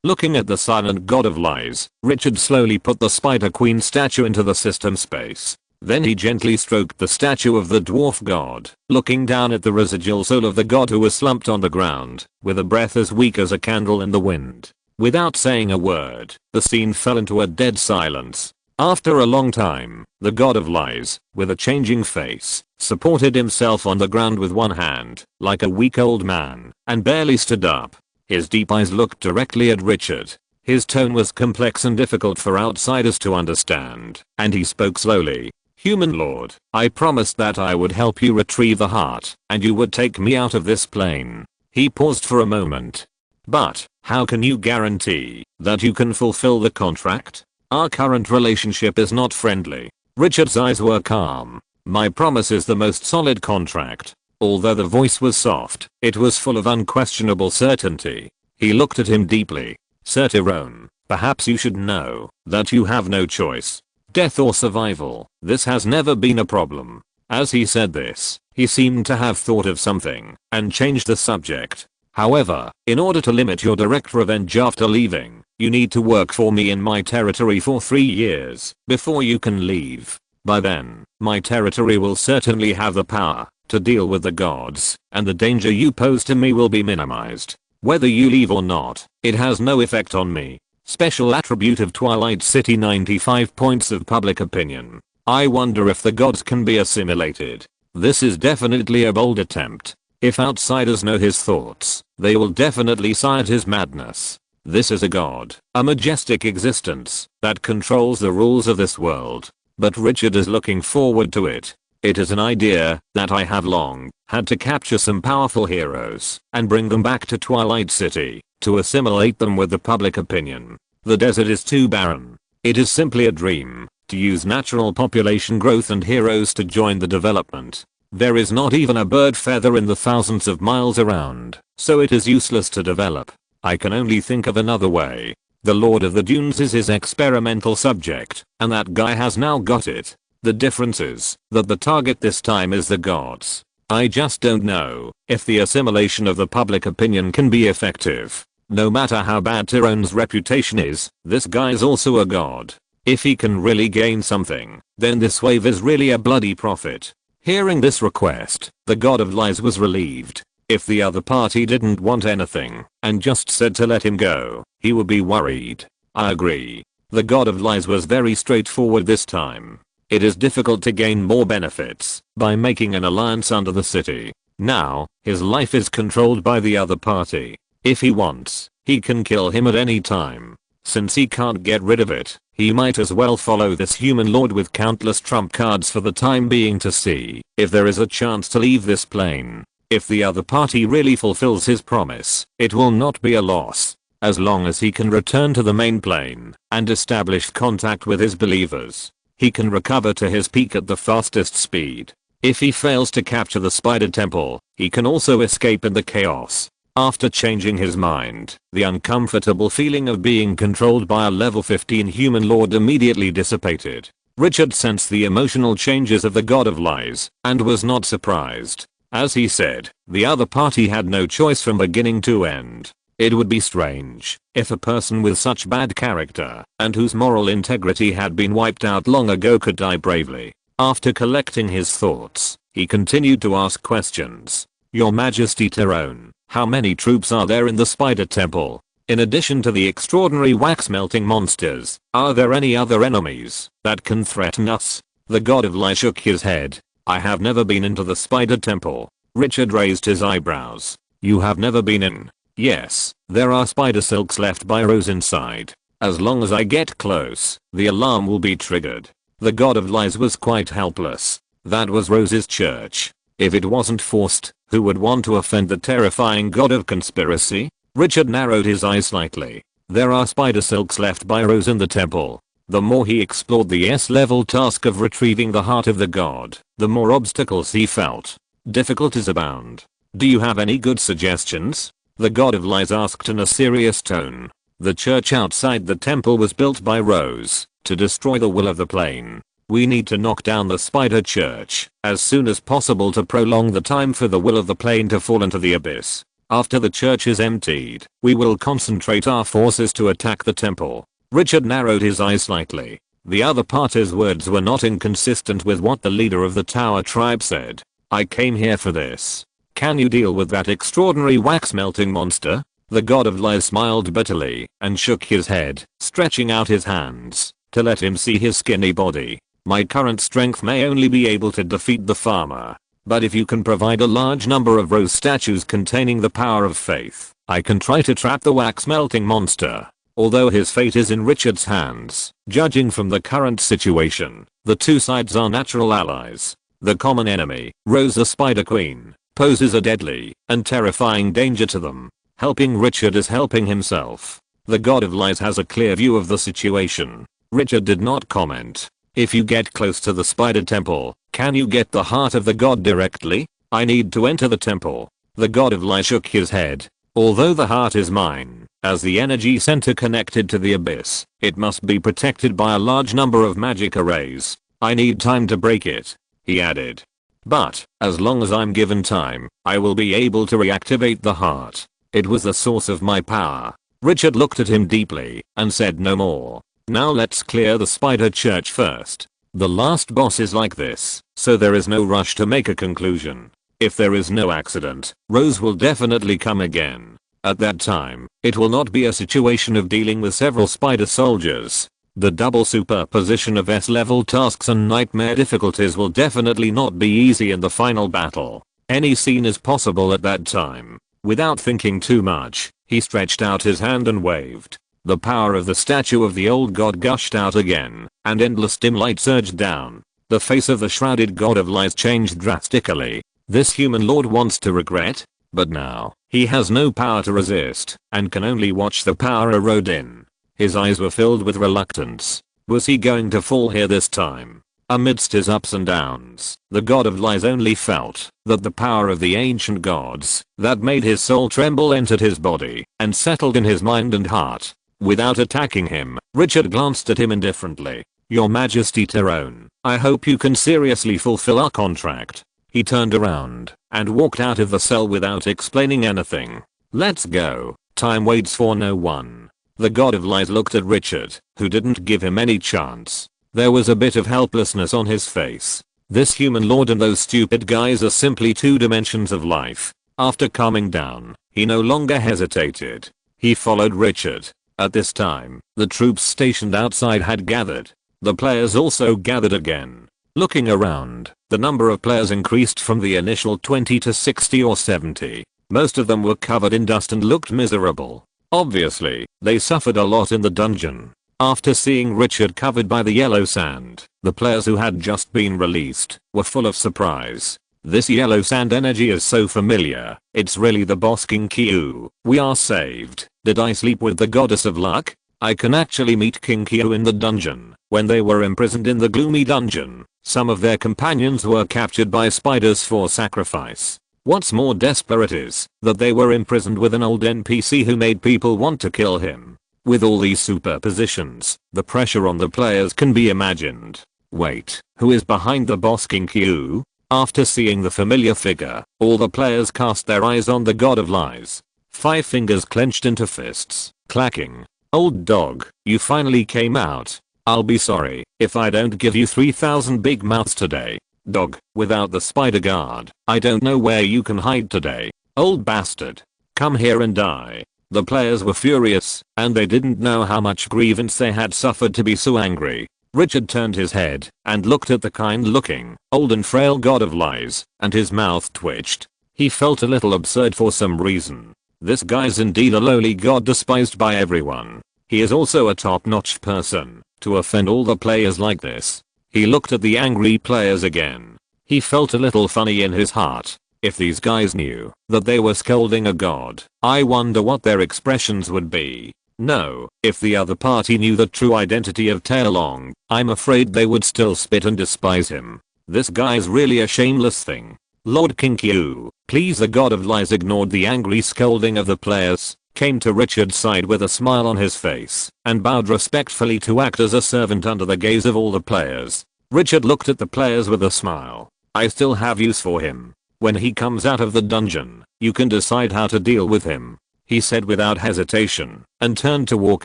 Looking at the silent god of lies, Richard slowly put the Spider Queen statue into the system space. Then he gently stroked the statue of the dwarf god, looking down at the residual soul of the god who was slumped on the ground, with a breath as weak as a candle in the wind. Without saying a word, the scene fell into a dead silence. After a long time, the god of lies, with a changing face, supported himself on the ground with one hand, like a weak old man, and barely stood up. His deep eyes looked directly at Richard. His tone was complex and difficult for outsiders to understand, and he spoke slowly. Human lord, I promised that I would help you retrieve the heart, and you would take me out of this plane. He paused for a moment. But, how can you guarantee that you can fulfill the contract? Our current relationship is not friendly. Richard's eyes were calm. My promise is the most solid contract. Although the voice was soft, it was full of unquestionable certainty. He looked at him deeply. Sir Tyrone, perhaps you should know that you have no choice. Death or survival, this has never been a problem. As he said this, he seemed to have thought of something and changed the subject. However, in order to limit your direct revenge after leaving, you need to work for me in my territory for 3 years before you can leave. By then, my territory will certainly have the power to deal with the gods, and the danger you pose to me will be minimized. Whether you leave or not, it has no effect on me. Special attribute of Twilight City, 95 points of public opinion. I wonder if the gods can be assimilated. This is definitely a bold attempt. If outsiders know his thoughts, they will definitely side his madness. This is a god, a majestic existence that controls the rules of this world. But Richard is looking forward to it. It is an idea that I have long had to capture some powerful heroes and bring them back to Twilight City to assimilate them with the public opinion. The desert is too barren. It is simply a dream to use natural population growth and heroes to join the development. There is not even a bird feather in the thousands of miles around, so it is useless to develop. I can only think of another way. The Lord of the Dunes is his experimental subject, and that guy has now got it. The difference is that the target this time is the gods. I just don't know if the assimilation of the public opinion can be effective. No matter how bad Tyrone's reputation is, this guy is also a god. If he can really gain something, then this wave is really a bloody profit. Hearing this request, the god of lies was relieved. If the other party didn't want anything and just said to let him go, he would be worried. I agree. The god of lies was very straightforward this time. It is difficult to gain more benefits by making an alliance under the city. Now, his life is controlled by the other party. If he wants, he can kill him at any time. Since he can't get rid of it, he might as well follow this human lord with countless trump cards for the time being to see if there is a chance to leave this plane. If the other party really fulfills his promise, it will not be a loss. As long as he can return to the main plane and establish contact with his believers, he can recover to his peak at the fastest speed. If he fails to capture the spider temple, he can also escape in the chaos. After changing his mind, the uncomfortable feeling of being controlled by a level 15 human lord immediately dissipated. Richard sensed the emotional changes of the God of Lies and was not surprised. As he said, the other party had no choice from beginning to end. It would be strange if a person with such bad character and whose moral integrity had been wiped out long ago could die bravely. After collecting his thoughts, he continued to ask questions. Your Majesty Tyrone, how many troops are there in the Spider Temple? In addition to the extraordinary wax-melting monsters, are there any other enemies that can threaten us? The God of Lies shook his head. I have never been into the Spider Temple. Richard raised his eyebrows. You have never been in? Yes, there are spider silks left by Rose inside. As long as I get close, the alarm will be triggered. The God of Lies was quite helpless. That was Rose's church. If it wasn't forced, who would want to offend the terrifying god of conspiracy? Richard narrowed his eyes slightly. There are spider silks left by Rose in the temple. The more he explored the S-level task of retrieving the heart of the god, the more obstacles he felt. Difficulties abound. Do you have any good suggestions? The God of Lies asked in a serious tone. The church outside the temple was built by Rose to destroy the will of the plane. We need to knock down the spider church as soon as possible to prolong the time for the will of the plane to fall into the abyss. After the church is emptied, we will concentrate our forces to attack the temple. Richard narrowed his eyes slightly. The other party's words were not inconsistent with what the leader of the Tower tribe said. I came here for this. Can you deal with that extraordinary wax-melting monster? The God of Lies smiled bitterly and shook his head, stretching out his hands to let him see his skinny body. My current strength may only be able to defeat the farmer, but if you can provide a large number of rose statues containing the power of faith, I can try to trap the wax-melting monster. Although his fate is in Richard's hands, judging from the current situation, the two sides are natural allies. The common enemy, Rose the Spider Queen, poses a deadly and terrifying danger to them. Helping Richard is helping himself. The God of Lies has a clear view of the situation. Richard did not comment. If you get close to the Spider Temple, can you get the heart of the god directly? I need to enter the temple. The God of Lies shook his head. Although the heart is mine, as the energy center connected to the abyss, it must be protected by a large number of magic arrays. I need time to break it, he added. But, as long as I'm given time, I will be able to reactivate the heart. It was the source of my power. Richard looked at him deeply and said no more. Now let's clear the spider church first. The last boss is like this, so there is no rush to make a conclusion. If there is no accident, Rose will definitely come again. At that time, it will not be a situation of dealing with several spider soldiers. The double superposition of S-level tasks and nightmare difficulties will definitely not be easy in the final battle. Any scene is possible at that time. Without thinking too much, he stretched out his hand and waved. The power of the statue of the old god gushed out again, and endless dim light surged down. The face of the shrouded God of Lies changed drastically. This human lord wants to regret? But now, he has no power to resist, and can only watch the power erode in. His eyes were filled with reluctance. Was he going to fall here this time? Amidst his ups and downs, the God of Lies only felt that the power of the ancient gods that made his soul tremble entered his body and settled in his mind and heart. Without attacking him, Richard glanced at him indifferently. Your Majesty Tyrone, I hope you can seriously fulfill our contract. He turned around and walked out of the cell without explaining anything. Let's go. Time waits for no one. The God of Lies looked at Richard, who didn't give him any chance. There was a bit of helplessness on his face. This human lord and those stupid guys are simply two dimensions of life. After calming down, he no longer hesitated. He followed Richard. At this time, the troops stationed outside had gathered. The players also gathered again. Looking around, the number of players increased from the initial 20 to 60 or 70. Most of them were covered in dust and looked miserable. Obviously, they suffered a lot in the dungeon. After seeing Richard covered by the yellow sand, the players who had just been released were full of surprise. This yellow sand energy is so familiar. It's really the boss King Q. We are saved. Did I sleep with the goddess of luck? I can actually meet King Q in the dungeon. When they were imprisoned in the gloomy dungeon, some of their companions were captured by spiders for sacrifice. What's more desperate is that they were imprisoned with an old NPC who made people want to kill him. With all these superpositions, the pressure on the players can be imagined. Wait, who is behind the boss King Q? After seeing the familiar figure, all the players cast their eyes on the god of lies. 5 fingers clenched into fists, clacking. Old dog, you finally came out. I'll be sorry if I don't give you 3,000 big mouths today. Dog, without the spider guard, I don't know where you can hide today. Old bastard. Come here and die. The players were furious, and they didn't know how much grievance they had suffered to be so angry. Richard turned his head and looked at the kind-looking, old and frail god of lies, and his mouth twitched. He felt a little absurd for some reason. This guy's indeed a lowly god despised by everyone. He is also a top-notch person. To offend all the players like this. He looked at the angry players again. He felt a little funny in his heart. If these guys knew that they were scolding a god, I wonder what their expressions would be. No, if the other party knew the true identity of Tailong, I'm afraid they would still spit and despise him. This guy's really a shameless thing. Lord King Q, please. The god of lies ignored the angry scolding of the players, came to Richard's side with a smile on his face, and bowed respectfully to act as a servant under the gaze of all the players. Richard looked at the players with a smile. I still have use for him. When he comes out of the dungeon, you can decide how to deal with him, he said without hesitation, and turned to walk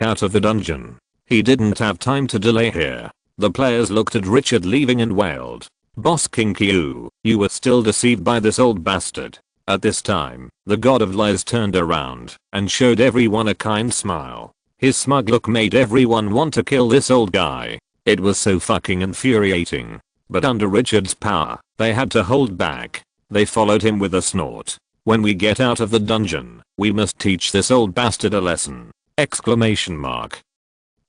out of the dungeon. He didn't have time to delay here. The players looked at Richard leaving and wailed. Boss King Q, you were still deceived by this old bastard. At this time, the god of lies turned around and showed everyone a kind smile. His smug look made everyone want to kill this old guy. It was so fucking infuriating. But under Richard's power, they had to hold back. They followed him with a snort. When we get out of the dungeon, we must teach this old bastard a lesson! Exclamation mark.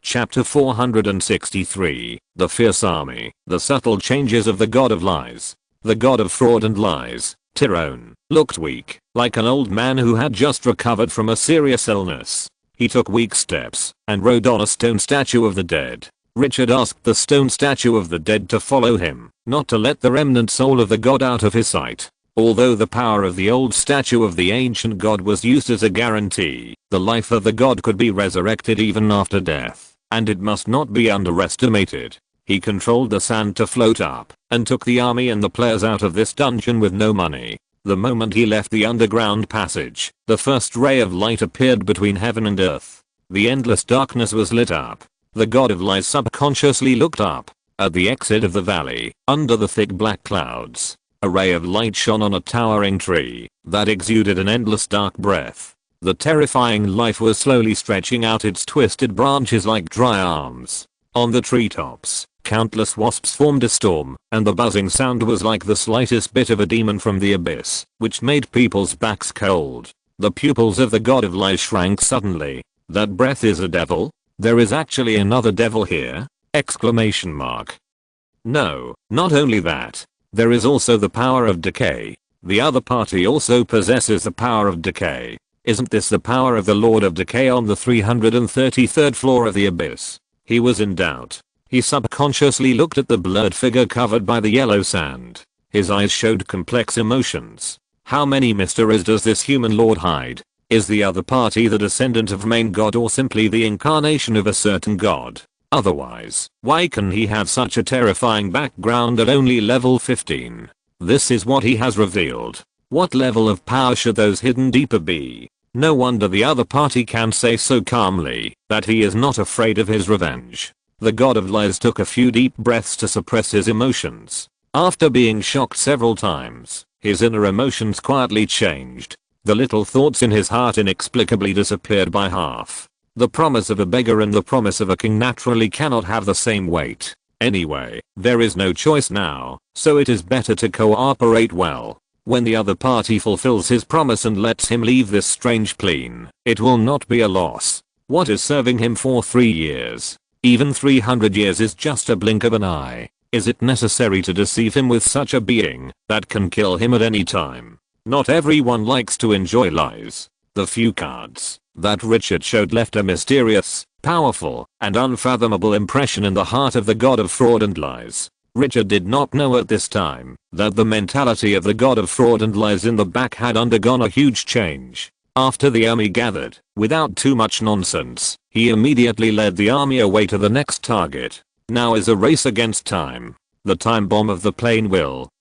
Chapter 463, The Fierce Army, The Subtle Changes of the God of Lies. The god of fraud and lies, Tyrone, looked weak, like an old man who had just recovered from a serious illness. He took weak steps and rode on a stone statue of the dead. Richard asked the stone statue of the dead to follow him, not to let the remnant soul of the god out of his sight. Although the power of the old statue of the ancient god was used as a guarantee, the life of the god could be resurrected even after death, and it must not be underestimated. He controlled the sand to float up, and took the army and the players out of this dungeon with no money. The moment he left the underground passage, the first ray of light appeared between heaven and earth. The endless darkness was lit up. The god of lies subconsciously looked up. At the exit of the valley, under the thick black clouds, a ray of light shone on a towering tree that exuded an endless dark breath. The terrifying life was slowly stretching out its twisted branches like dry arms. On the treetops, countless wasps formed a storm, and the buzzing sound was like the slightest bit of a demon from the abyss, which made people's backs cold. The pupils of the god of lies shrank suddenly. That breath is a devil? There is actually another devil here? Exclamation mark. No, not only that. There is also the power of decay. The other party also possesses the power of decay. Isn't this the power of the Lord of Decay on the 333rd floor of the abyss? He was in doubt. He subconsciously looked at the blurred figure covered by the yellow sand. His eyes showed complex emotions. How many mysteries does this human lord hide? Is the other party the descendant of main god or simply the incarnation of a certain god? Otherwise, why can he have such a terrifying background at only level 15? This is what he has revealed. What level of power should those hidden deeper be? No wonder the other party can say so calmly that he is not afraid of his revenge. The god of lies took a few deep breaths to suppress his emotions. After being shocked several times, his inner emotions quietly changed. The little thoughts in his heart inexplicably disappeared by half. The promise of a beggar and the promise of a king naturally cannot have the same weight. Anyway, there is no choice now, so it is better to cooperate well. When the other party fulfills his promise and lets him leave this strange plane, it will not be a loss. What is serving him for 3 years? Even 300 years is just a blink of an eye. Is it necessary to deceive him with such a being that can kill him at any time? Not everyone likes to enjoy lies. The few cards that Richard showed left a mysterious, powerful, and unfathomable impression in the heart of the god of fraud and lies. Richard did not know at this time that the mentality of the god of fraud and lies in the back had undergone a huge change. After the army gathered, without too much nonsense, he immediately led the army away to the next target. Now is a race against time. The time bomb of the plane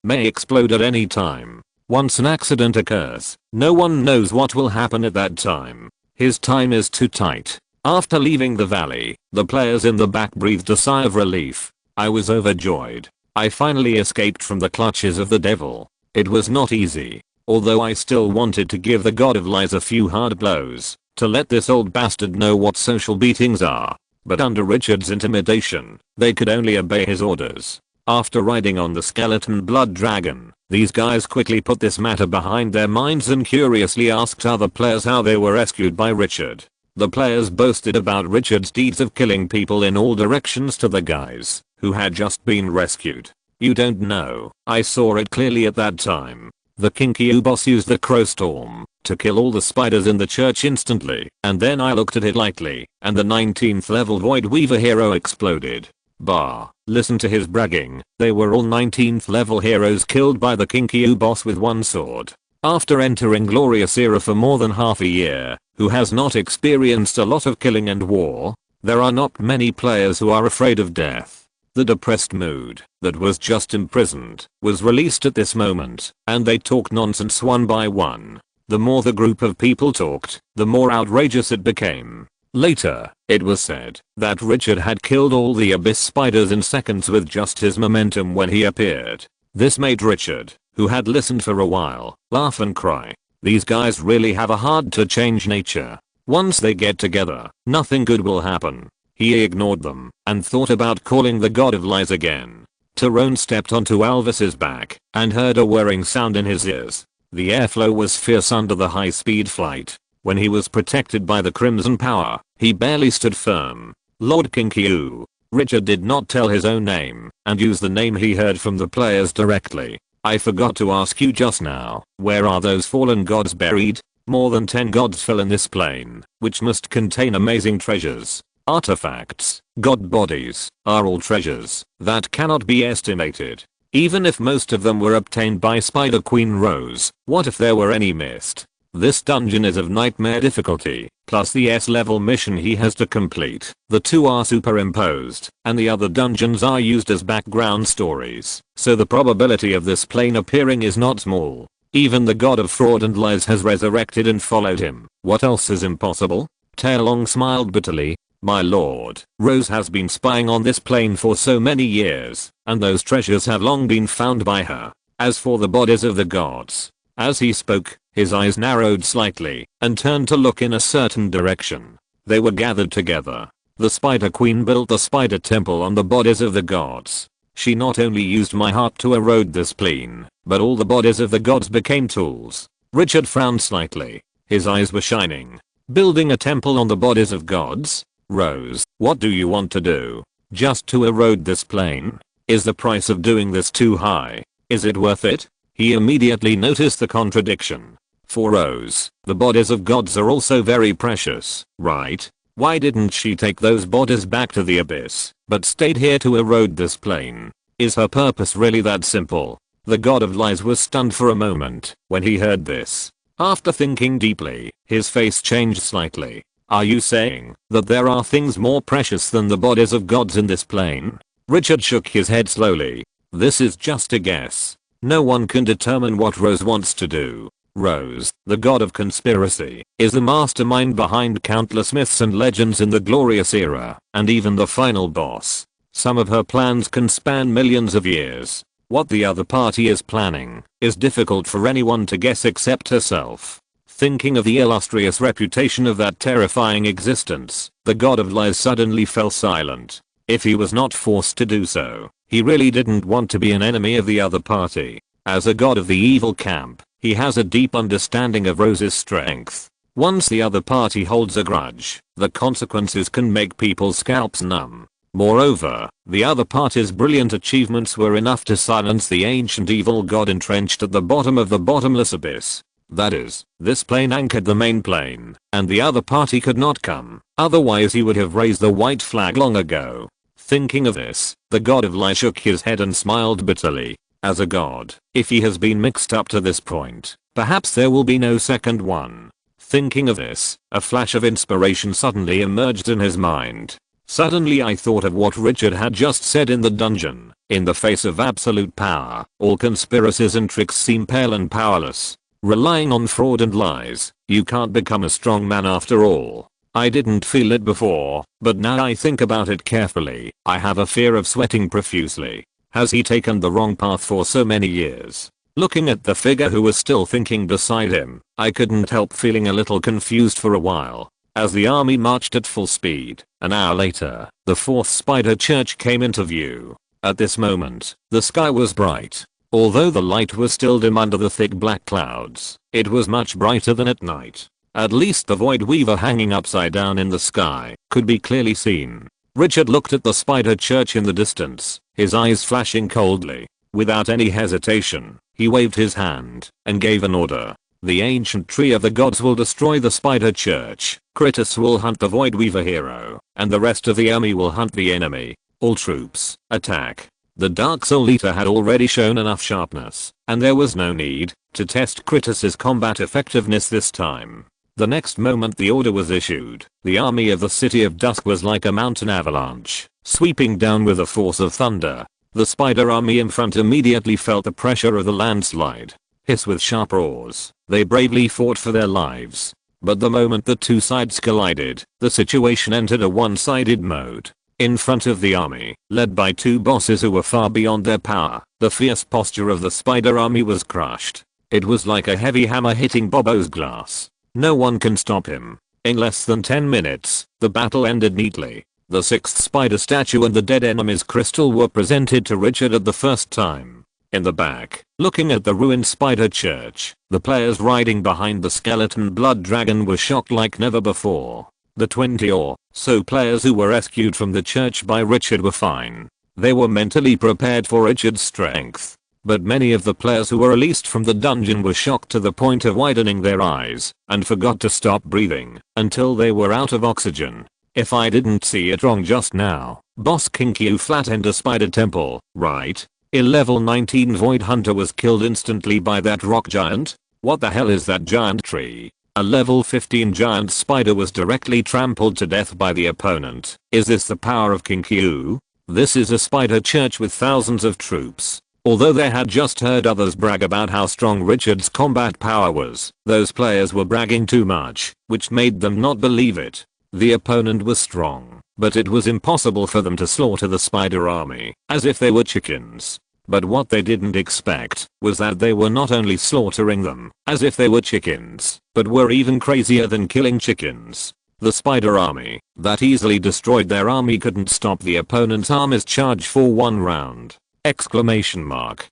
may explode at any time. Once an accident occurs, no one knows what will happen at that time. His time is too tight. After leaving the valley, the players in the back breathed a sigh of relief. I was overjoyed. I finally escaped from the clutches of the devil. It was not easy, although I still wanted to give the god of lies a few hard blows, to let this old bastard know what social beatings are. But under Richard's intimidation, they could only obey his orders. After riding on the skeleton blood dragon, these guys quickly put this matter behind their minds and curiously asked other players how they were rescued by Richard. The players boasted about Richard's deeds of killing people in all directions to the guys who had just been rescued. You don't know, I saw it clearly at that time. The Kinkyu boss used the crow storm to kill all the spiders in the church instantly, and then I looked at it lightly, and the 19th level Void Weaver hero exploded. Bah, listen to his bragging, they were all 19th level heroes killed by the Kinkyu boss with one sword. After entering Glorious Era for more than half a year, who has not experienced a lot of killing and war, there are not many players who are afraid of death. The depressed mood that was just imprisoned was released at this moment, and they talked nonsense one by one. The more the group of people talked, the more outrageous it became. Later, it was said that Richard had killed all the abyss spiders in seconds with just his momentum when he appeared. This made Richard, who had listened for a while, laugh and cry. These guys really have a hard to change nature. Once they get together, nothing good will happen. He ignored them and thought about calling the god of lies again. Tyrone stepped onto Alvis's back and heard a whirring sound in his ears. The airflow was fierce under the high-speed flight. When he was protected by the Crimson Power, he barely stood firm. Lord Kinkyu. Richard did not tell his own name and used the name he heard from the players directly. I forgot to ask you just now, where are those fallen gods buried? More than 10 gods fell in this plane, which must contain amazing treasures. Artifacts, god bodies, are all treasures that cannot be estimated. Even if most of them were obtained by Spider Queen Rose, what if there were any missed? This dungeon is of nightmare difficulty, plus the S-level mission he has to complete. The two are superimposed, and the other dungeons are used as background stories, so the probability of this plane appearing is not small. Even the god of fraud and lies has resurrected and followed him. What else is impossible? Taelong smiled bitterly. My lord, Rose has been spying on this plane for so many years, and those treasures have long been found by her. As for the bodies of the gods. As he spoke, his eyes narrowed slightly and turned to look in a certain direction. They were gathered together. The Spider Queen built the Spider Temple on the bodies of the gods. She not only used my heart to erode this plane, but all the bodies of the gods became tools. Richard frowned slightly. His eyes were shining. Building a temple on the bodies of gods? Rose, what do you want to do? Just to erode this plane? Is the price of doing this too high? Is it worth it? He immediately noticed the contradiction. For Rose, the bodies of gods are also very precious, right? Why didn't she take those bodies back to the abyss, but stayed here to erode this plane? Is her purpose really that simple? The god of lies was stunned for a moment when he heard this. After thinking deeply, his face changed slightly. Are you saying that there are things more precious than the bodies of gods in this plane? Richard shook his head slowly. This is just a guess. No one can determine what Rose wants to do. Rose, the god of conspiracy, is the mastermind behind countless myths and legends in the Glorious Era, and even the final boss. Some of her plans can span millions of years. What the other party is planning is difficult for anyone to guess except herself. Thinking of the illustrious reputation of that terrifying existence, the god of lies suddenly fell silent. if he was not forced to do so. He really didn't want to be an enemy of the other party. As a god of the evil camp, he has a deep understanding of Rose's strength. Once the other party holds a grudge, the consequences can make people's scalps numb. Moreover, the other party's brilliant achievements were enough to silence the ancient evil god entrenched at the bottom of the bottomless abyss. That is, this plane anchored the main plane, and the other party could not come, otherwise he would have raised the white flag long ago. Thinking of this, the god of lie shook his head and smiled bitterly. As a god, if he has been mixed up to this point, perhaps there will be no second one. Thinking of this, a flash of inspiration suddenly emerged in his mind. Suddenly I thought of what Richard had just said in the dungeon. In the face of absolute power, all conspiracies and tricks seem pale and powerless. Relying on fraud and lies, you can't become a strong man after all. I didn't feel it before, but now I think about it carefully, I have a fear of sweating profusely. Has he taken the wrong path for so many years? Looking at the figure who was still thinking beside him, I couldn't help feeling a little confused for a while. As the army marched at full speed, an hour later, the fourth spider church came into view. At this moment, the sky was bright. Although the light was still dim under the thick black clouds, it was much brighter than at night. At least the Void Weaver hanging upside down in the sky could be clearly seen. Richard looked at the spider church in the distance, his eyes flashing coldly. Without any hesitation, he waved his hand and gave an order. The ancient tree of the gods will destroy the spider church, Critus will hunt the Void Weaver hero, and the rest of the army will hunt the enemy. All troops, attack. The Dark Soul Eater had already shown enough sharpness, and there was no need to test Critus's combat effectiveness this time. The next moment the order was issued, the army of the City of Dusk was like a mountain avalanche, sweeping down with a force of thunder. The spider army in front immediately felt the pressure of the landslide. Hissed with sharp roars, they bravely fought for their lives. But the moment the two sides collided, the situation entered a one-sided mode. In front of the army, led by two bosses who were far beyond their power, the fierce posture of the spider army was crushed. It was like a heavy hammer hitting Bobo's glass. No one can stop him. In less than 10 minutes, the battle ended neatly. The sixth spider statue and the dead enemy's crystal were presented to Richard at the first time. In the back, looking at the ruined spider church, the players riding behind the skeleton blood dragon were shocked like never before. The 20 or so players who were rescued from the church by Richard were fine. They were mentally prepared for Richard's strength. But many of the players who were released from the dungeon were shocked to the point of widening their eyes and forgot to stop breathing until they were out of oxygen. If I didn't see it wrong just now, Boss Kinkyu flattened a spider temple, right? A level 19 Void Hunter was killed instantly by that rock giant? What the hell is that giant tree? A level 15 giant spider was directly trampled to death by the opponent. Is this the power of Kinkyu? This is a spider church with thousands of troops. Although they had just heard others brag about how strong Richard's combat power was, those players were bragging too much, which made them not believe it. The opponent was strong, but it was impossible for them to slaughter the spider army, as if they were chickens. But what they didn't expect was that they were not only slaughtering them, as if they were chickens, but were even crazier than killing chickens. The spider army, that easily destroyed their army, couldn't stop the opponent's army's charge for one round. Exclamation mark.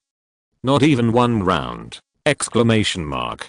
Not even one round. Exclamation mark.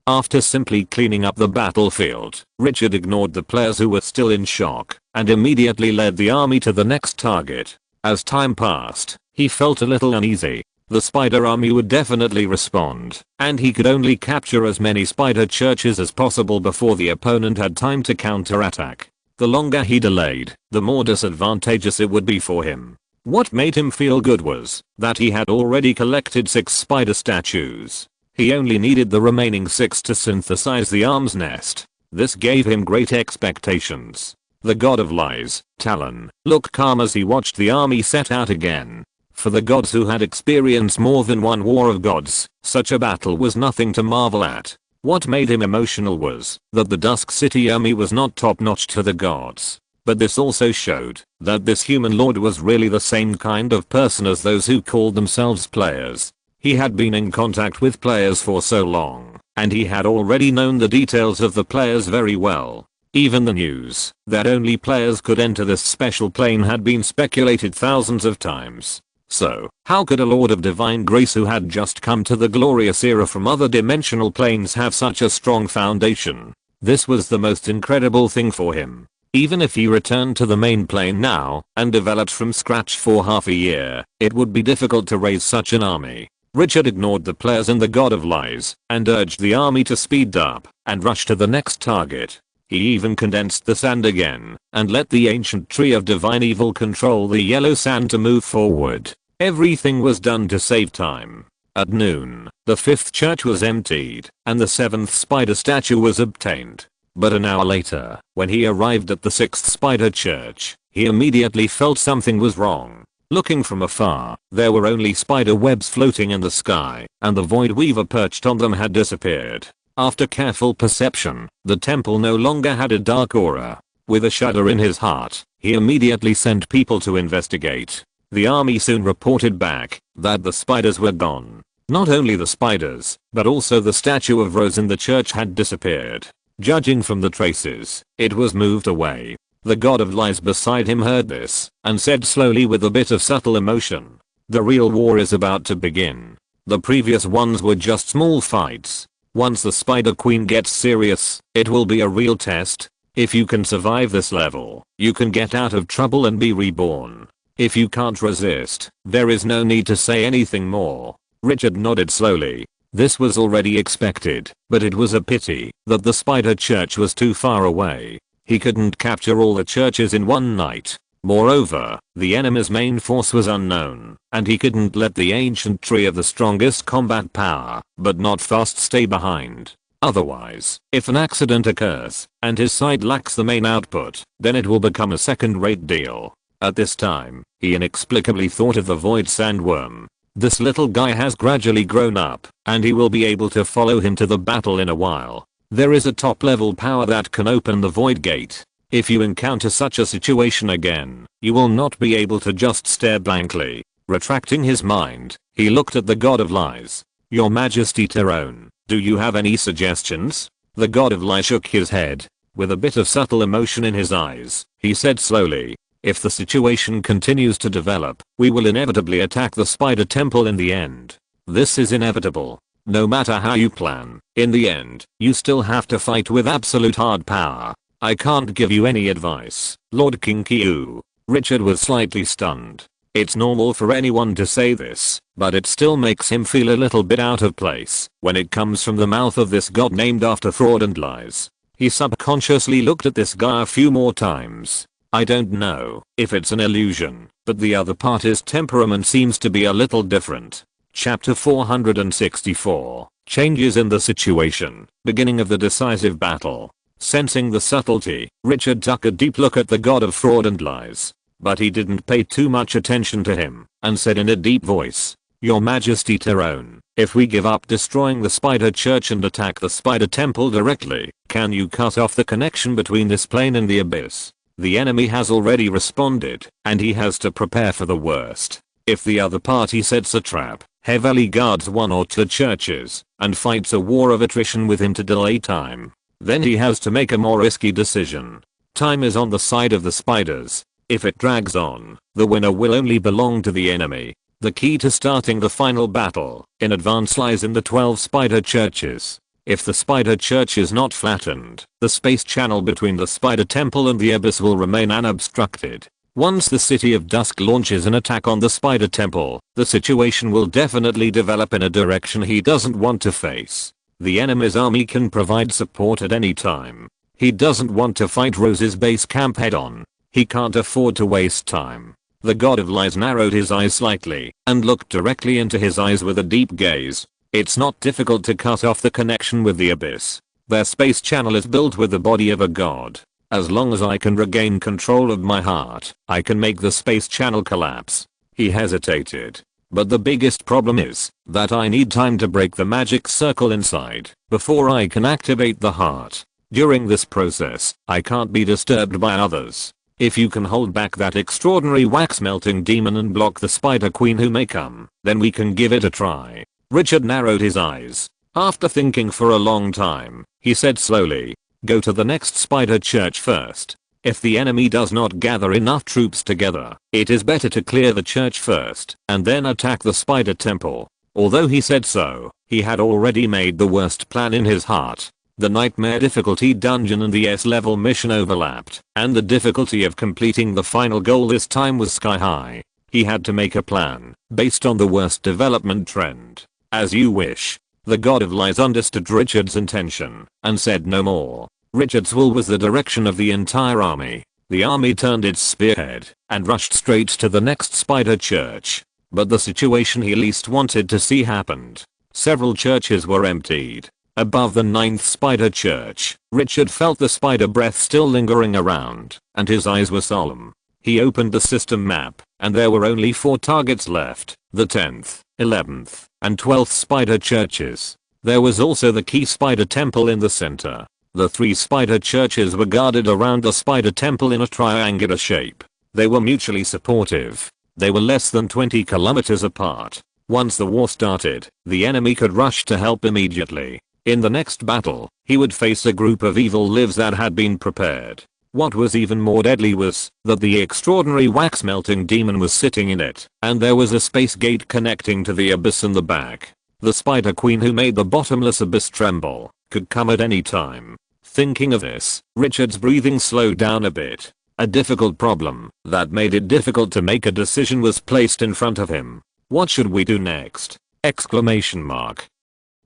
After simply cleaning up the battlefield, Richard ignored the players who were still in shock and immediately led the army to the next target. As time passed, he felt a little uneasy. The spider army would definitely respond, and he could only capture as many spider churches as possible before the opponent had time to counterattack. The longer he delayed, the more disadvantageous it would be for him. What made him feel good was that he had already collected 6 spider statues. He only needed the remaining 6 to synthesize the arm's nest. This gave him great expectations. The god of lies, Talon, looked calm as he watched the army set out again. For the gods who had experienced more than one war of gods, such a battle was nothing to marvel at. What made him emotional was that the Dusk City army was not top-notch to the gods. But this also showed that this human lord was really the same kind of person as those who called themselves players. He had been in contact with players for so long, and he had already known the details of the players very well. Even the news that only players could enter this special plane had been speculated thousands of times. So, how could a Lord of Divine Grace who had just come to the glorious era from other dimensional planes have such a strong foundation? This was the most incredible thing for him. Even if he returned to the main plane now and developed from scratch for half a year, it would be difficult to raise such an army. Richard ignored the players and the God of Lies and urged the army to speed up and rush to the next target. He even condensed the sand again and let the ancient tree of divine evil control the yellow sand to move forward. Everything was done to save time. At noon, the 5th church was emptied and the 7th spider statue was obtained. But an hour later, when he arrived at the 6th spider church, he immediately felt something was wrong. Looking from afar, there were only spider webs floating in the sky, and the Void Weaver perched on them had disappeared. After careful perception, the temple no longer had a dark aura. With a shudder in his heart, he immediately sent people to investigate. The army soon reported back that the spiders were gone. Not only the spiders, but also the statue of Rose in the church had disappeared. Judging from the traces, it was moved away. The God of Lies beside him heard this and said slowly with a bit of subtle emotion, "The real war is about to begin. The previous ones were just small fights. Once the Spider Queen gets serious, it will be a real test. If you can survive this level, you can get out of trouble and be reborn. If you can't resist, there is no need to say anything more." Richard nodded slowly. This was already expected, but it was a pity that the Spider Church was too far away. He couldn't capture all the churches in one night. Moreover, the enemy's main force was unknown, and he couldn't let the ancient tree of the strongest combat power, but not fast, stay behind. Otherwise, if an accident occurs, and his side lacks the main output, then it will become a second-rate deal. At this time, he inexplicably thought of the Void Sandworm. This little guy has gradually grown up, and he will be able to follow him to the battle in a while. There is a top-level power that can open the Void Gate. If you encounter such a situation again, you will not be able to just stare blankly. Retracting his mind, he looked at the God of Lies. "Your Majesty Tyrone, do you have any suggestions?" The God of Lies shook his head. With a bit of subtle emotion in his eyes, he said slowly, "If the situation continues to develop, we will inevitably attack the Spider Temple in the end. This is inevitable. No matter how you plan, in the end, you still have to fight with absolute hard power. I can't give you any advice, Lord King Kyu." Richard was slightly stunned. It's normal for anyone to say this, but it still makes him feel a little bit out of place when it comes from the mouth of this god named after fraud and lies. He subconsciously looked at this guy a few more times. I don't know if it's an illusion, but the other party's temperament seems to be a little different. Chapter 464. Changes in the situation. Beginning of the decisive battle. Sensing the subtlety, Richard took a deep look at the god of fraud and lies. But he didn't pay too much attention to him, and said in a deep voice, "Your Majesty Tyrone, if we give up destroying the Spider Church and attack the Spider Temple directly, can you cut off the connection between this plane and the abyss? The enemy has already responded, and he has to prepare for the worst. If the other party sets a trap, heavily guards one or two churches, and fights a war of attrition with him to delay time, then he has to make a more risky decision. Time is on the side of the spiders. If it drags on, the winner will only belong to the enemy. The key to starting the final battle in advance lies in the 12 spider churches. If the Spider Church is not flattened, the space channel between the Spider Temple and the Abyss will remain unobstructed. Once the City of Dusk launches an attack on the Spider Temple, the situation will definitely develop in a direction he doesn't want to face. The enemy's army can provide support at any time. He doesn't want to fight Rose's base camp head-on. He can't afford to waste time. The God of Lies narrowed his eyes slightly and looked directly into his eyes with a deep gaze. It's not difficult to cut off the connection with the Abyss. Their space channel is built with the body of a god. As long as I can regain control of my heart, I can make the space channel collapse." He hesitated. "But the biggest problem is that I need time to break the magic circle inside before I can activate the heart. During this process, I can't be disturbed by others. If you can hold back that extraordinary wax melting demon and block the Spider Queen who may come, then we can give it a try." Richard narrowed his eyes. After thinking for a long time, he said slowly, Go to the next spider church first. If the enemy does not gather enough troops together, it is better to clear the church first and then attack the spider temple. Although he said so, he had already made the worst plan in his heart. The nightmare difficulty dungeon and the S-level mission overlapped, and the difficulty of completing the final goal this time was sky high. He had to make a plan, based on the worst development trend. As you wish. The God of Lies understood Richard's intention, and said no more. Richard's will was the direction of the entire army. The army turned its spearhead, and rushed straight to the next spider church. But the situation he least wanted to see happened. Several churches were emptied. Above the 9th spider church, Richard felt the spider breath still lingering around, and his eyes were solemn. He opened the system map, and there were only 4 targets left, the 10th, 11th, and 12th spider churches. There was also the key spider temple in the center. The 3 spider churches were guarded around the spider temple in a triangular shape. They were mutually supportive. They were less than 20 kilometers apart. Once the war started, the enemy could rush to help immediately. In the next battle, he would face a group of evil lives that had been prepared. What was even more deadly was that the extraordinary wax-melting demon was sitting in it, and there was a space gate connecting to the abyss in the back. The spider queen who made the bottomless abyss tremble could come at any time. Thinking of this, Richard's breathing slowed down a bit. A difficult problem that made it difficult to make a decision was placed in front of him. What should we do next? Exclamation mark.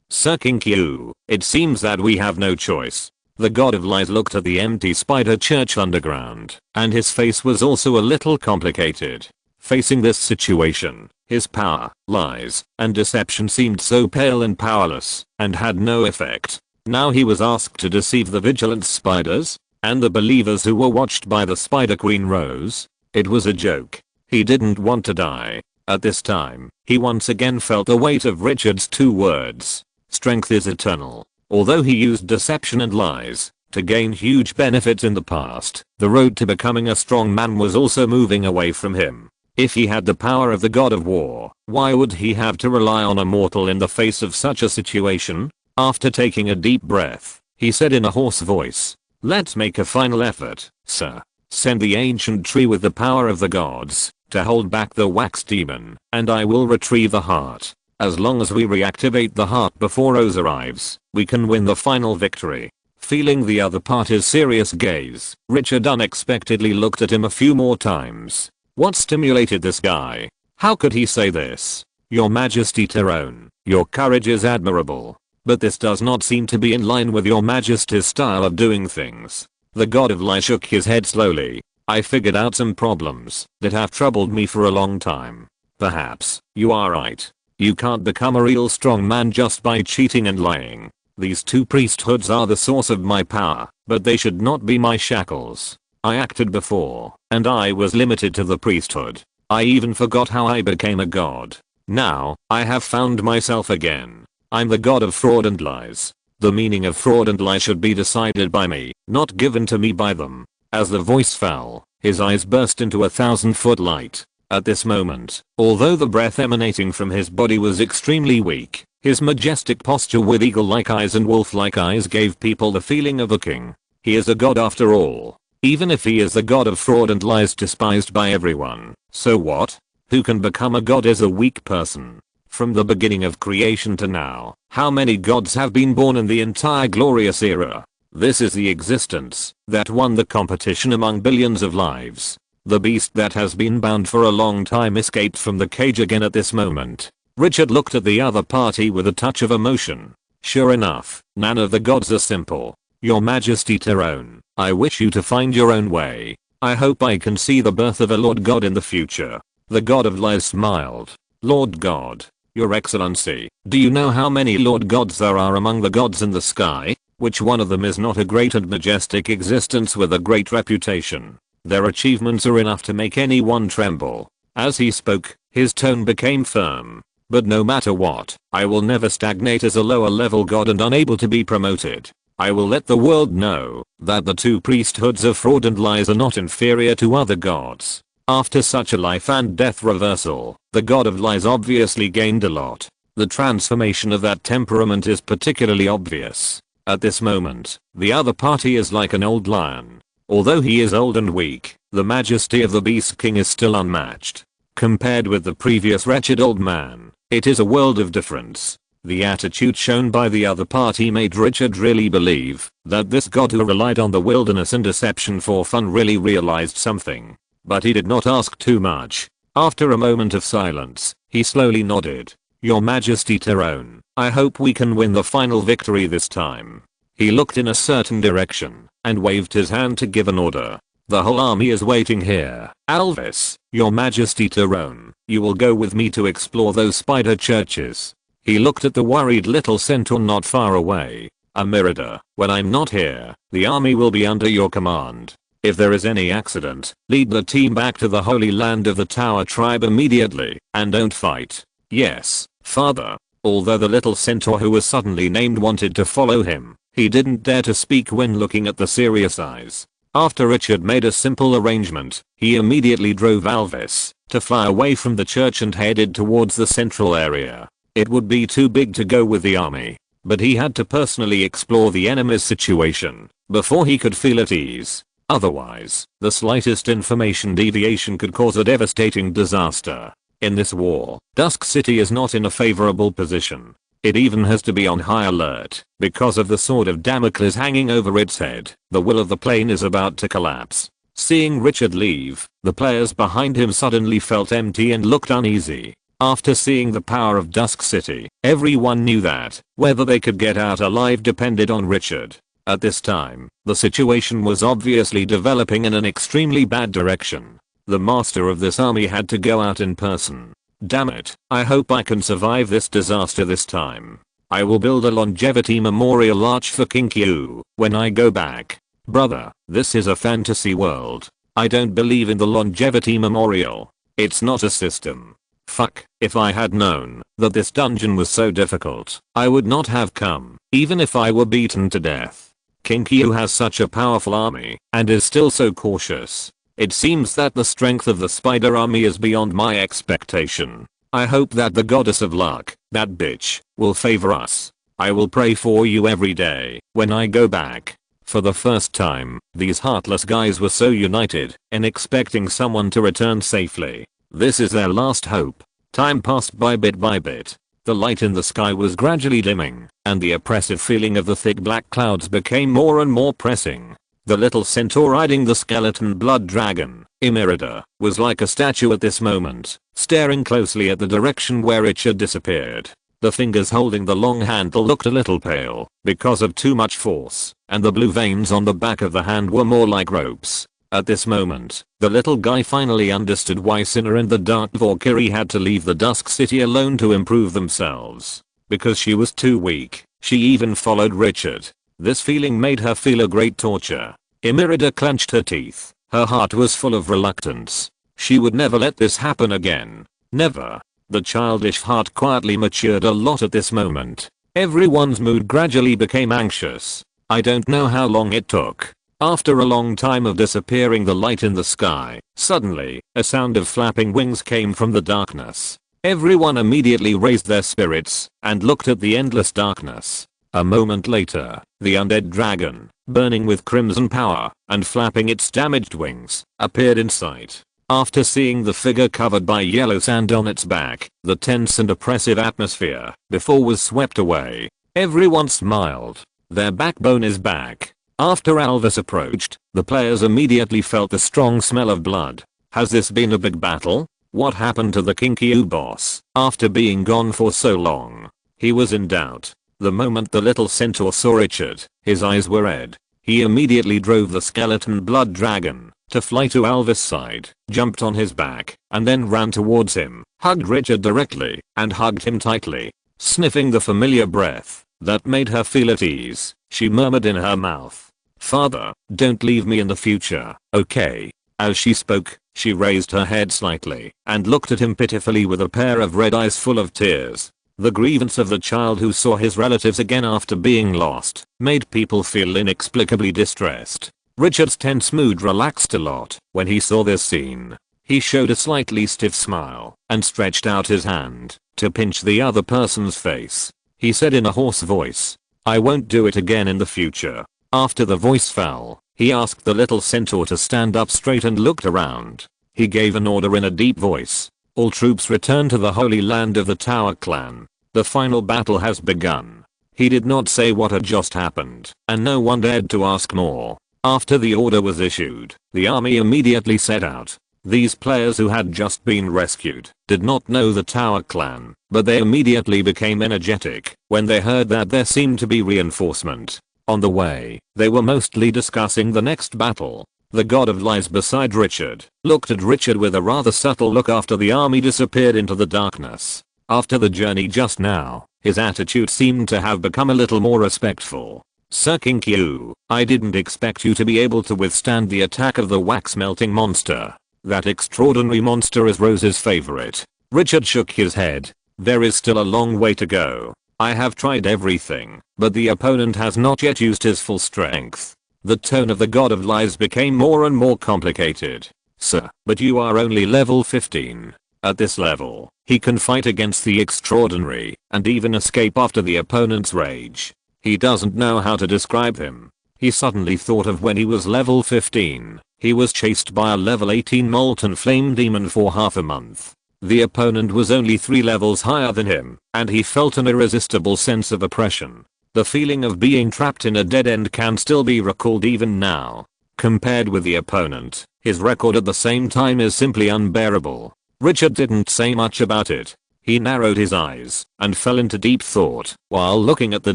Sir King Q, it seems that we have no choice. The God of Lies looked at the empty spider church underground, and his face was also a little complicated. Facing this situation, his power, lies, and deception seemed so pale and powerless, and had no effect. Now he was asked to deceive the vigilant spiders, and the believers who were watched by the Spider Queen rose. It was a joke. He didn't want to die. At this time, he once again felt the weight of Richard's 2 words. Strength is eternal. Although he used deception and lies to gain huge benefits in the past, the road to becoming a strong man was also moving away from him. If he had the power of the God of War, why would he have to rely on a mortal in the face of such a situation? After taking a deep breath, he said in a hoarse voice, "Let's make a final effort, sir. Send the ancient tree with the power of the gods to hold back the wax demon, and I will retrieve the heart. As long as we reactivate the heart before Oz arrives, we can win the final victory." Feeling the other party's serious gaze, Richard unexpectedly looked at him a few more times. What stimulated this guy? How could he say this? "Your Majesty Tyrone, your courage is admirable. But this does not seem to be in line with your Majesty's style of doing things." The God of Lies shook his head slowly. "I figured out some problems that have troubled me for a long time. Perhaps you are right. You can't become a real strong man just by cheating and lying. These 2 priesthoods are the source of my power, but they should not be my shackles. I acted before, and I was limited to the priesthood. I even forgot how I became a god. Now, I have found myself again. I'm the god of fraud and lies. The meaning of fraud and lies should be decided by me, not given to me by them." As the voice fell, his eyes burst into 1,000-foot light. At this moment, although the breath emanating from his body was extremely weak, his majestic posture with eagle-like eyes and wolf-like eyes gave people the feeling of a king. He is a god after all. Even if he is the god of fraud and lies despised by everyone, so what? Who can become a god is a weak person. From the beginning of creation to now, how many gods have been born in the entire glorious era? This is the existence that won the competition among billions of lives. The beast that has been bound for a long time escaped from the cage again at this moment. Richard looked at the other party with a touch of emotion. Sure enough, none of the gods are simple. Your Majesty Tyrone, I wish you to find your own way. I hope I can see the birth of a Lord God in the future. The God of Lies smiled. Lord God, Your Excellency, do you know how many Lord Gods there are among the gods in the sky? Which one of them is not a great and majestic existence with a great reputation? Their achievements are enough to make anyone tremble. As he spoke, his tone became firm. But no matter what, I will never stagnate as a lower level god and unable to be promoted. I will let the world know that the 2 priesthoods of fraud and lies are not inferior to other gods. After such a life and death reversal, the God of Lies obviously gained a lot. The transformation of that temperament is particularly obvious. At this moment, the other party is like an old lion. Although he is old and weak, the majesty of the Beast King is still unmatched. Compared with the previous wretched old man, it is a world of difference. The attitude shown by the other party made Richard really believe that this god who relied on the wilderness and deception for fun really realized something. But he did not ask too much. After a moment of silence, he slowly nodded. "Your Majesty Tyrone, I hope we can win the final victory this time." He looked in a certain direction and waved his hand to give an order. "The whole army is waiting here. Alvis, Your Majesty Tyrone, you will go with me to explore those spider churches." He looked at the worried little centaur not far away. "Emerida, when I'm not here, the army will be under your command. If there is any accident, lead the team back to the holy land of the Tower tribe immediately, and don't fight." "Yes, father." Although the little centaur who was suddenly named wanted to follow him, he didn't dare to speak when looking at the serious eyes. After Richard made a simple arrangement, he immediately drove Alvis to fly away from the church and headed towards the central area. It would be too big to go with the army, but he had to personally explore the enemy's situation before he could feel at ease. Otherwise, the slightest information deviation could cause a devastating disaster. In this war, Dusk City is not in a favorable position. It even has to be on high alert because of the sword of Damocles hanging over its head. The will of the plane is about to collapse. Seeing Richard leave, the players behind him suddenly felt empty and looked uneasy. After seeing the power of Dusk City, everyone knew that whether they could get out alive depended on Richard. At this time, the situation was obviously developing in an extremely bad direction. The master of this army had to go out in person. "Damn it, I hope I can survive this disaster this time. I will build a longevity memorial arch for King Q when I go back." "Brother, this is a fantasy world. I don't believe in the longevity memorial. It's not a system." "Fuck, if I had known that this dungeon was so difficult, I would not have come, even if I were beaten to death." King Q has such a powerful army and is still so cautious. It seems that the strength of the spider army is beyond my expectation. I hope that the goddess of luck, that bitch, will favor us. I will pray for you every day when I go back. For the first time, these heartless guys were so united in expecting someone to return safely. This is their last hope. Time passed by bit by bit. The light in the sky was gradually dimming, and the oppressive feeling of the thick black clouds became more and more pressing. The little centaur riding the skeleton blood dragon, Emerida, was like a statue at this moment, staring closely at the direction where it had disappeared. The fingers holding the long handle looked a little pale because of too much force, and the blue veins on the back of the hand were more like ropes. At this moment, the little guy finally understood why Sinner and the Dark Valkyrie had to leave the Dusk City alone to improve themselves. Because she was too weak, she even followed Richard. This feeling made her feel a great torture. Emerida clenched her teeth. Her heart was full of reluctance. She would never let this happen again. Never. The childish heart quietly matured a lot at this moment. Everyone's mood gradually became anxious. I don't know how long it took. After a long time of disappearing the light in the sky, suddenly, a sound of flapping wings came from the darkness. Everyone immediately raised their spirits and looked at the endless darkness. A moment later, the undead dragon, burning with crimson power and flapping its damaged wings, appeared in sight. After seeing the figure covered by yellow sand on its back, the tense and oppressive atmosphere before was swept away. Everyone smiled. Their backbone is back. After Alvis approached, the players immediately felt the strong smell of blood. Has this been a big battle? What happened to the Kinkyu boss after being gone for so long? He was in doubt. The moment the little centaur saw Richard, his eyes were red. He immediately drove the skeleton blood dragon to fly to Alvis' side, jumped on his back, and then ran towards him, hugged Richard directly, and hugged him tightly. Sniffing the familiar breath that made her feel at ease, she murmured in her mouth, "Father, don't leave me in the future, okay?" As she spoke, she raised her head slightly and looked at him pitifully with a pair of red eyes full of tears. The grievance of the child who saw his relatives again after being lost made people feel inexplicably distressed. Richard's tense mood relaxed a lot when he saw this scene. He showed a slightly stiff smile and stretched out his hand to pinch the other person's face. He said in a hoarse voice, I won't do it again in the future. After the voice fell, he asked the little centaur to stand up straight and looked around. He gave an order in a deep voice. All troops return to the holy land of the Tower clan. The final battle has begun. He did not say what had just happened, and no one dared to ask more. After the order was issued, the army immediately set out. These players who had just been rescued did not know the Tower clan, but they immediately became energetic when they heard that there seemed to be reinforcement. On the way, they were mostly discussing the next battle. The god of lies beside Richard looked at Richard with a rather subtle look after the army disappeared into the darkness. After the journey just now, his attitude seemed to have become a little more respectful. Sir Kinkyu, I didn't expect you to be able to withstand the attack of the wax melting monster. That extraordinary monster is Rose's favorite. Richard shook his head. There is still a long way to go. I have tried everything, but the opponent has not yet used his full strength. The tone of the god of lies became more and more complicated. Sir, but you are only level 15. At this level, he can fight against the extraordinary and even escape after the opponent's rage. He doesn't know how to describe him. He suddenly thought of when he was level 15. He was chased by a level 18 molten flame demon for half a month. The opponent was only 3 levels higher than him, and he felt an irresistible sense of oppression. The feeling of being trapped in a dead end can still be recalled even now. Compared with the opponent, his record at the same time is simply unbearable. Richard didn't say much about it. He narrowed his eyes and fell into deep thought while looking at the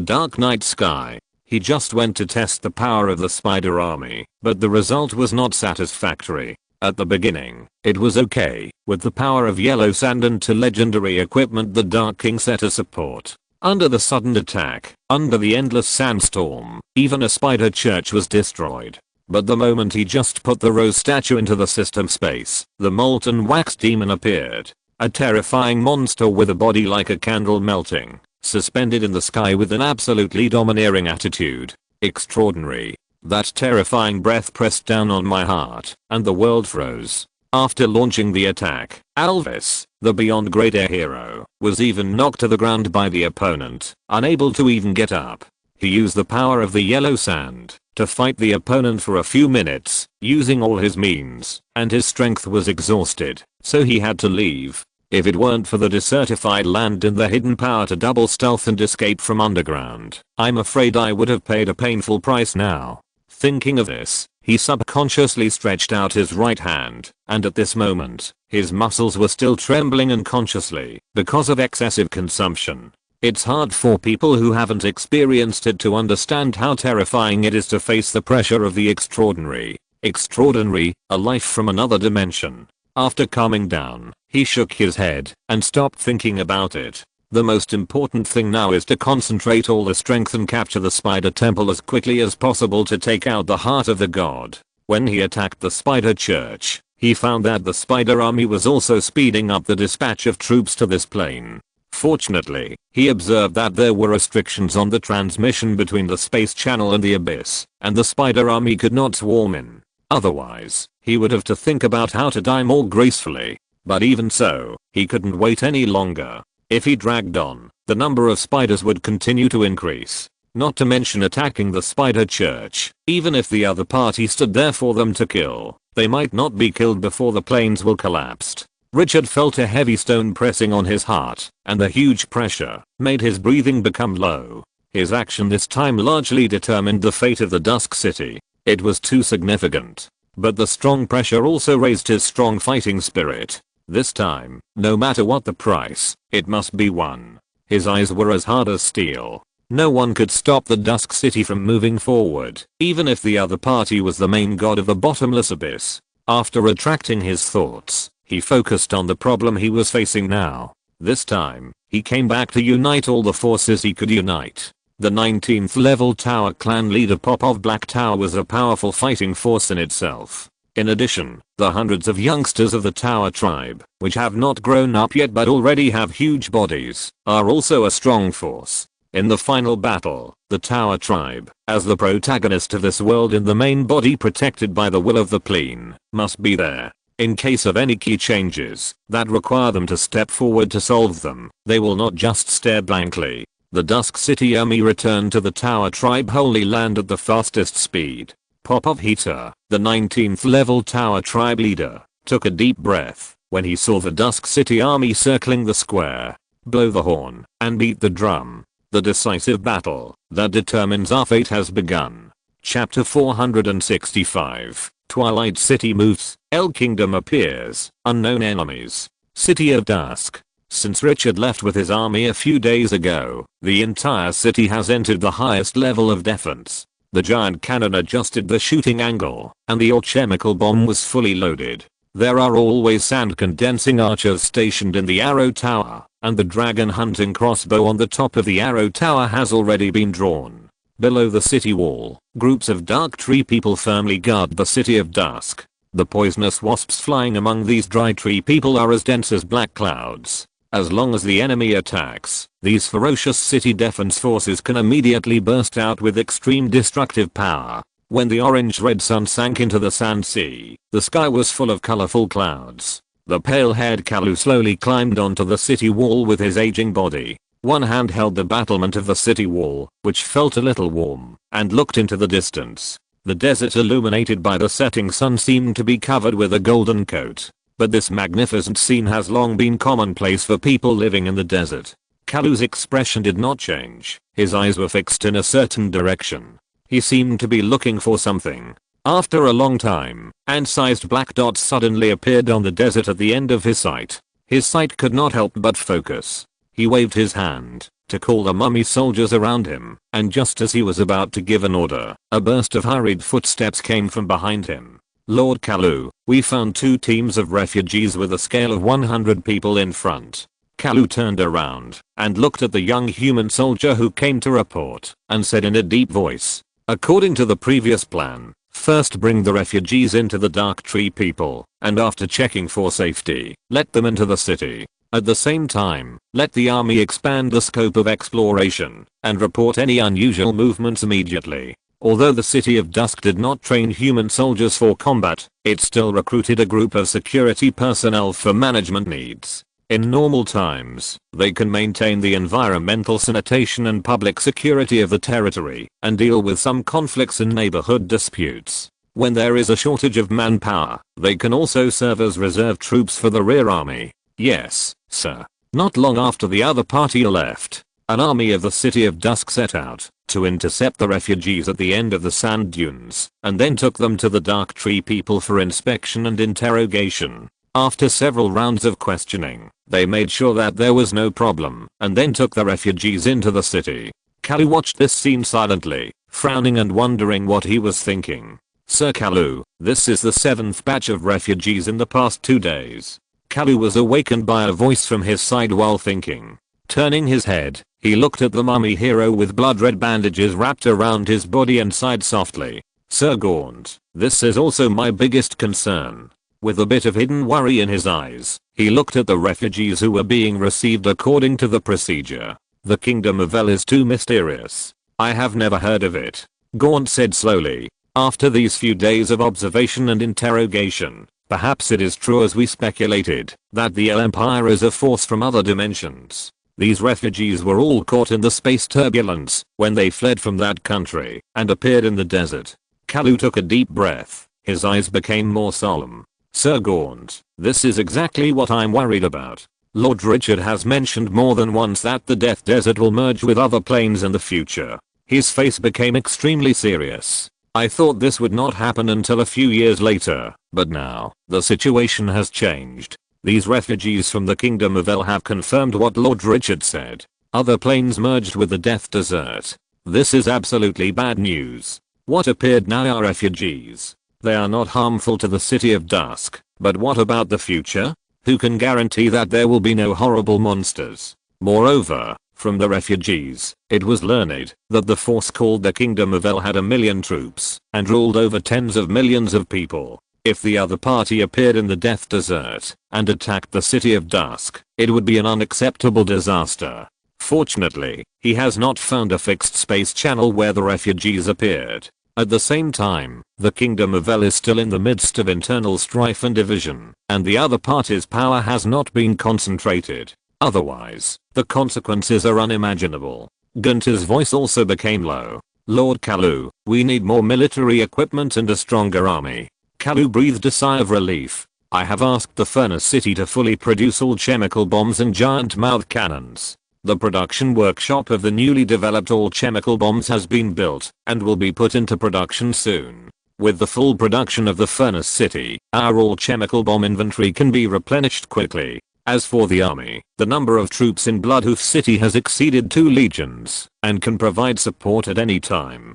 dark night sky. He just went to test the power of the spider army, but the result was not satisfactory. At the beginning, it was okay. With the power of yellow sand and to legendary equipment the Dark King set a support. Under the sudden attack, under the endless sandstorm, even a spider church was destroyed. But the moment he just put the rose statue into the system space, the molten wax demon appeared. A terrifying monster with a body like a candle melting, suspended in the sky with an absolutely domineering attitude. Extraordinary. That terrifying breath pressed down on my heart, and the world froze. After launching the attack, Alvis, the beyond great air hero, was even knocked to the ground by the opponent, unable to even get up. He used the power of the yellow sand to fight the opponent for a few minutes, using all his means, and his strength was exhausted, so he had to leave. If it weren't for the desertified land and the hidden power to double stealth and escape from underground, I'm afraid I would have paid a painful price now. Thinking of this, he subconsciously stretched out his right hand, and at this moment, his muscles were still trembling unconsciously because of excessive consumption. It's hard for people who haven't experienced it to understand how terrifying it is to face the pressure of the extraordinary. Extraordinary, a life from another dimension. After calming down, he shook his head and stopped thinking about it. The most important thing now is to concentrate all the strength and capture the spider temple as quickly as possible to take out the heart of the god. When he attacked the spider church, he found that the spider army was also speeding up the dispatch of troops to this plane. Fortunately, he observed that there were restrictions on the transmission between the space channel and the abyss, and the spider army could not swarm in. Otherwise, he would have to think about how to die more gracefully. But even so, he couldn't wait any longer. If he dragged on, the number of spiders would continue to increase. Not to mention attacking the spider church. Even if the other party stood there for them to kill, they might not be killed before the planes will collapse. Richard felt a heavy stone pressing on his heart, and the huge pressure made his breathing become low. His action this time largely determined the fate of the Dusk City. It was too significant. But the strong pressure also raised his strong fighting spirit. This time, no matter what the price, it must be won. His eyes were as hard as steel. No one could stop the Dusk City from moving forward, even if the other party was the main god of the bottomless abyss. After retracting his thoughts, he focused on the problem he was facing now. This time, he came back to unite all the forces he could unite. The 19th level Tower clan leader Popov Black Tower was a powerful fighting force in itself. In addition, the hundreds of youngsters of the Tower tribe, which have not grown up yet but already have huge bodies, are also a strong force. In the final battle, the Tower tribe, as the protagonist of this world in the main body protected by the will of the plane, must be there. In case of any key changes that require them to step forward to solve them, they will not just stare blankly. The Dusk City army returned to the Tower Tribe Holy Land at the fastest speed. Popov Heater, the 19th level Tower Tribe leader, took a deep breath when he saw the Dusk City army circling the square. Blow the horn and beat the drum. The decisive battle that determines our fate has begun. Chapter 465. Twilight City moves. El Kingdom appears. Unknown enemies. City of Dusk. Since Richard left with his army a few days ago, the entire city has entered the highest level of defense. The giant cannon adjusted the shooting angle, and the alchemical bomb was fully loaded. There are always sand condensing archers stationed in the arrow tower, and the dragon hunting crossbow on the top of the arrow tower has already been drawn. Below the city wall, groups of dark tree people firmly guard the City of Dusk. The poisonous wasps flying among these dry tree people are as dense as black clouds. As long as the enemy attacks, these ferocious city defense forces can immediately burst out with extreme destructive power. When the orange-red sun sank into the sand sea, the sky was full of colorful clouds. The pale-haired Kalu slowly climbed onto the city wall with his aging body. One hand held the battlement of the city wall, which felt a little warm, and looked into the distance. The desert illuminated by the setting sun seemed to be covered with a golden coat. But this magnificent scene has long been commonplace for people living in the desert. Kalu's expression did not change. His eyes were fixed in a certain direction. He seemed to be looking for something. After a long time, ant-sized black dots suddenly appeared on the desert at the end of his sight. His sight could not help but focus. He waved his hand to call the mummy soldiers around him, and just as he was about to give an order, a burst of hurried footsteps came from behind him. Lord Kalu, we found 2 teams of refugees with a scale of 100 people in front. Kalu turned around and looked at the young human soldier who came to report, and said in a deep voice, according to the previous plan, first bring the refugees into the dark tree people, and after checking for safety, let them into the city. At the same time, let the army expand the scope of exploration, and report any unusual movements immediately. Although the City of Dusk did not train human soldiers for combat, it still recruited a group of security personnel for management needs. In normal times, they can maintain the environmental sanitation and public security of the territory, and deal with some conflicts and neighborhood disputes. When there is a shortage of manpower, they can also serve as reserve troops for the rear army. Yes, sir. Not long after the other party left, an army of the City of Dusk set out to intercept the refugees at the end of the sand dunes, and then took them to the dark tree people for inspection and interrogation. After several rounds of questioning, they made sure that there was no problem, and then took the refugees into the city. Kalu watched this scene silently, frowning and wondering what he was thinking. Sir Kalu, this is the 7th batch of refugees in the past 2 days. Kalu was awakened by a voice from his side while thinking. Turning his head, he looked at the mummy hero with blood-red bandages wrapped around his body and sighed softly. Sir Gaunt, this is also my biggest concern. With a bit of hidden worry in his eyes, he looked at the refugees who were being received according to the procedure. The Kingdom of El is too mysterious. I have never heard of it, Gaunt said slowly. After these few days of observation and interrogation, perhaps it is true as we speculated, that the El Empire is a force from other dimensions. These refugees were all caught in the space turbulence when they fled from that country and appeared in the desert. Kalu took a deep breath. His eyes became more solemn. Sir Gaunt, this is exactly what I'm worried about. Lord Richard has mentioned more than once that the Death Desert will merge with other planes in the future. His face became extremely serious. I thought this would not happen until a few years later, but now, the situation has changed. These refugees from the Kingdom of El have confirmed what Lord Richard said. Other planes merged with the Death Desert. This is absolutely bad news. What appeared now are refugees. They are not harmful to the City of Dusk, but what about the future? Who can guarantee that there will be no horrible monsters? Moreover, from the refugees, it was learned that the force called the Kingdom of El had 1 million troops and ruled over tens of millions of people. If the other party appeared in the Death Desert and attacked the City of Dusk, it would be an unacceptable disaster. Fortunately, he has not found a fixed space channel where the refugees appeared. At the same time, the Kingdom of El is still in the midst of internal strife and division, and the other party's power has not been concentrated. Otherwise, the consequences are unimaginable. Gunter's voice also became low. Lord Kalu, we need more military equipment and a stronger army. Kalu breathed a sigh of relief. I have asked the Furnace City to fully produce all chemical bombs and giant mouth cannons. The production workshop of the newly developed all chemical bombs has been built and will be put into production soon. With the full production of the Furnace City, our all chemical bomb inventory can be replenished quickly. As for the army, the number of troops in Bloodhoof City has exceeded 2 legions and can provide support at any time.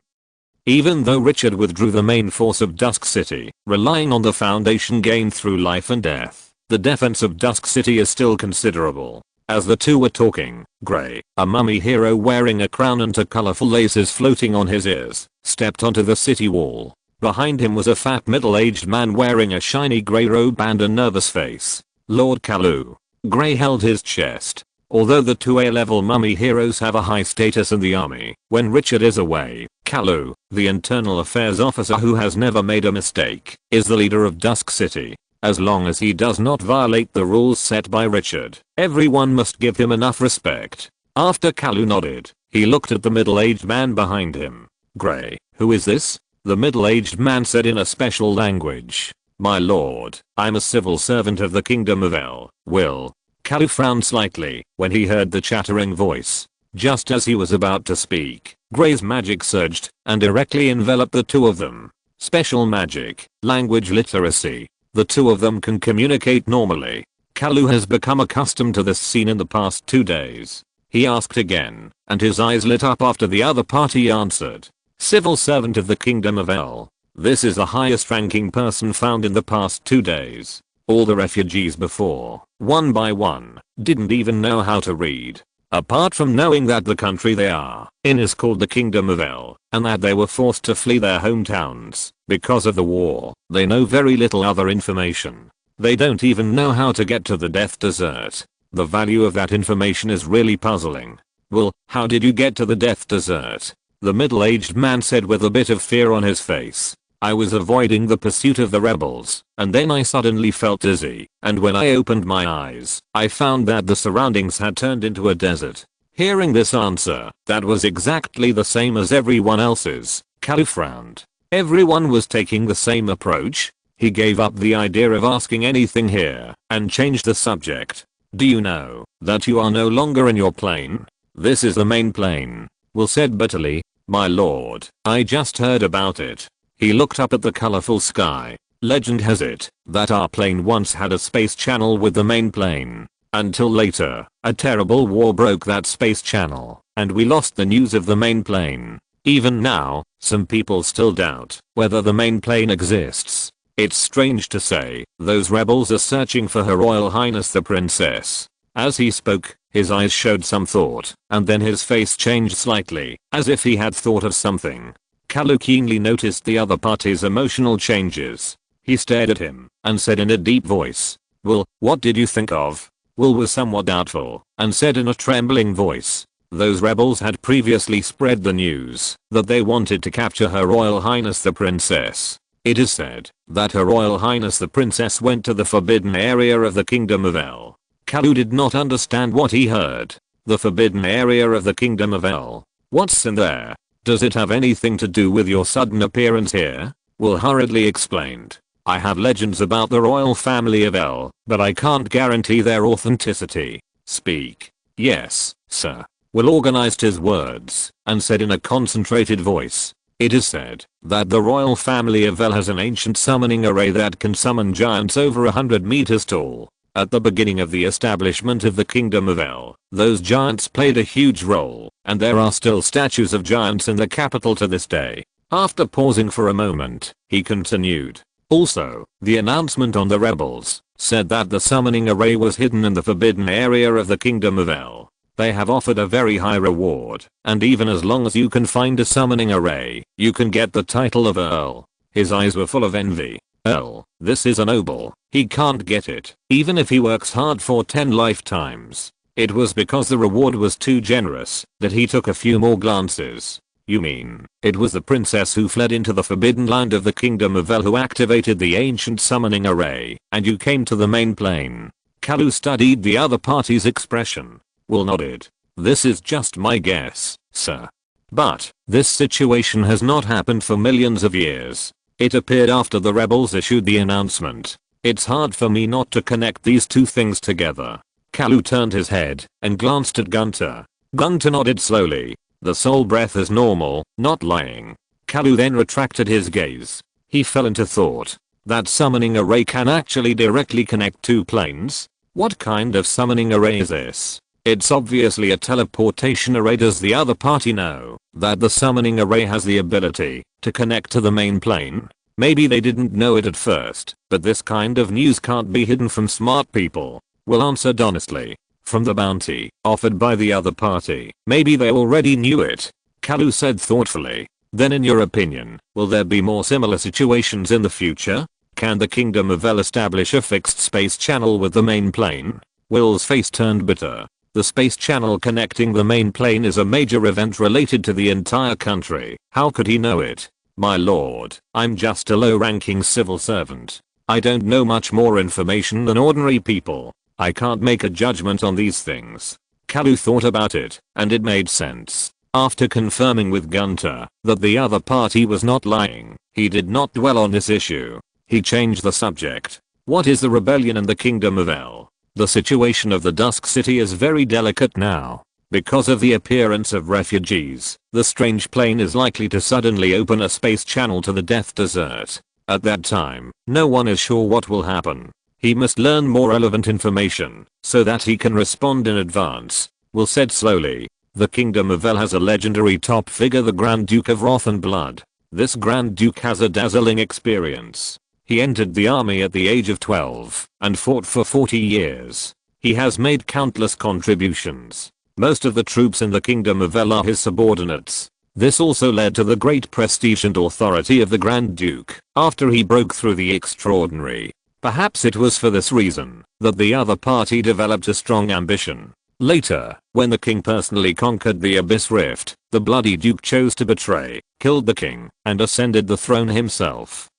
Even though Richard withdrew the main force of Dusk City, relying on the Foundation gained through life and death, the defense of Dusk City is still considerable. As the two were talking, Gray, a mummy hero wearing a crown and 2 colorful laces floating on his ears, stepped onto the city wall. Behind him was a fat middle-aged man wearing a shiny gray robe and a nervous face. Lord Kalu. Gray held his chest. Although the 2 A-level mummy heroes have a high status in the army, when Richard is away, Kalu, the internal affairs officer who has never made a mistake, is the leader of Dusk City. As long as he does not violate the rules set by Richard, everyone must give him enough respect. After Kalu nodded, he looked at the middle-aged man behind him. Gray, who is this? The middle-aged man said in a special language. My lord, I'm a civil servant of the Kingdom of El. Will. Kalu frowned slightly when he heard the chattering voice. Just as he was about to speak, Gray's magic surged and directly enveloped the 2 of them. Special magic, language literacy. The 2 of them can communicate normally. Kalu has become accustomed to this scene in the past 2 days. He asked again, and his eyes lit up after the other party answered. Civil servant of the Kingdom of El. This is the highest ranking person found in the past 2 days. All the refugees before, one by one, didn't even know how to read. Apart from knowing that the country they are in is called the Kingdom of El, and that they were forced to flee their hometowns because of the war, they know very little other information. They don't even know how to get to the Death Desert. The value of that information is really puzzling. Well, how did you get to the Death Desert? The middle-aged man said with a bit of fear on his face. I was avoiding the pursuit of the rebels, and then I suddenly felt dizzy, and when I opened my eyes, I found that the surroundings had turned into a desert. Hearing this answer, that was exactly the same as everyone else's, Kalu frowned. Everyone was taking the same approach. He gave up the idea of asking anything here, and changed the subject. Do you know that you are no longer in your plane? This is the main plane. Will said bitterly. My lord, I just heard about it. He looked up at the colorful sky. Legend has it that our plane once had a space channel with the main plane. Until later, a terrible war broke that space channel, and we lost the news of the main plane. Even now, some people still doubt whether the main plane exists. It's strange to say, those rebels are searching for Her Royal Highness the Princess. As he spoke, his eyes showed some thought, and then his face changed slightly, as if he had thought of something. Kalu keenly noticed the other party's emotional changes. He stared at him and said in a deep voice, Will, what did you think of? Will was somewhat doubtful and said in a trembling voice, those rebels had previously spread the news that they wanted to capture Her Royal Highness the Princess. It is said that Her Royal Highness the Princess went to the forbidden area of the Kingdom of El. Kalu did not understand what he heard. The forbidden area of the Kingdom of El. What's in there? Does it have anything to do with your sudden appearance here? Will hurriedly explained. I have legends about the royal family of El, but I can't guarantee their authenticity. Speak. Yes, sir. Will organized his words and said in a concentrated voice. It is said that the royal family of El has an ancient summoning array that can summon giants over 100 meters tall. At the beginning of the establishment of the Kingdom of El, those giants played a huge role, and there are still statues of giants in the capital to this day. After pausing for a moment, he continued. Also, the announcement on the rebels said that the summoning array was hidden in the forbidden area of the Kingdom of El. They have offered a very high reward, and even as long as you can find a summoning array, you can get the title of Earl. His eyes were full of envy. Earl, this is a noble. He can't get it, even if he works hard for 10 lifetimes. It was because the reward was too generous that he took a few more glances. You mean, it was the princess who fled into the forbidden land of the Kingdom of El who activated the ancient summoning array, and you came to the main plane? Kalu studied the other party's expression. Will nodded. This is just my guess, sir. But this situation has not happened for millions of years. It appeared after the rebels issued the announcement. It's hard for me not to connect these two things together. Kalu turned his head and glanced at Gunter. Gunter nodded slowly. The soul breath is normal, not lying. Kalu then retracted his gaze. He fell into thought. That summoning array can actually directly connect two planes? What kind of summoning array is this? It's obviously a teleportation array. Does the other party know that the summoning array has the ability to connect to the main plane? Maybe they didn't know it at first, but this kind of news can't be hidden from smart people. Will answered honestly. From the bounty offered by the other party, maybe they already knew it. Kalu said thoughtfully. Then in your opinion, will there be more similar situations in the future? Can the Kingdom of El establish a fixed space channel with the main plane? Will's face turned bitter. The space channel connecting the main plane is a major event related to the entire country. How could he know it? My lord, I'm just a low-ranking civil servant. I don't know much more information than ordinary people. I can't make a judgment on these things. Kalu thought about it, and it made sense. After confirming with Gunter that the other party was not lying, he did not dwell on this issue. He changed the subject. What is the rebellion in the Kingdom of El? The situation of the Dusk City is very delicate now. Because of the appearance of refugees, the strange plane is likely to suddenly open a space channel to the Death Desert. At that time, no one is sure what will happen. He must learn more relevant information so that he can respond in advance. Will said slowly. The Kingdom of El has a legendary top figure, the Grand Duke of Wrath and Blood. This Grand Duke has a dazzling experience. He entered the army at the age of 12 and fought for 40 years. He has made countless contributions. Most of the troops in the Kingdom of El are his subordinates. This also led to the great prestige and authority of the Grand Duke after he broke through the extraordinary. Perhaps it was for this reason that the other party developed a strong ambition. Later, when the king personally conquered the Abyss Rift, the bloody duke chose to betray, killed the king, and ascended the throne himself.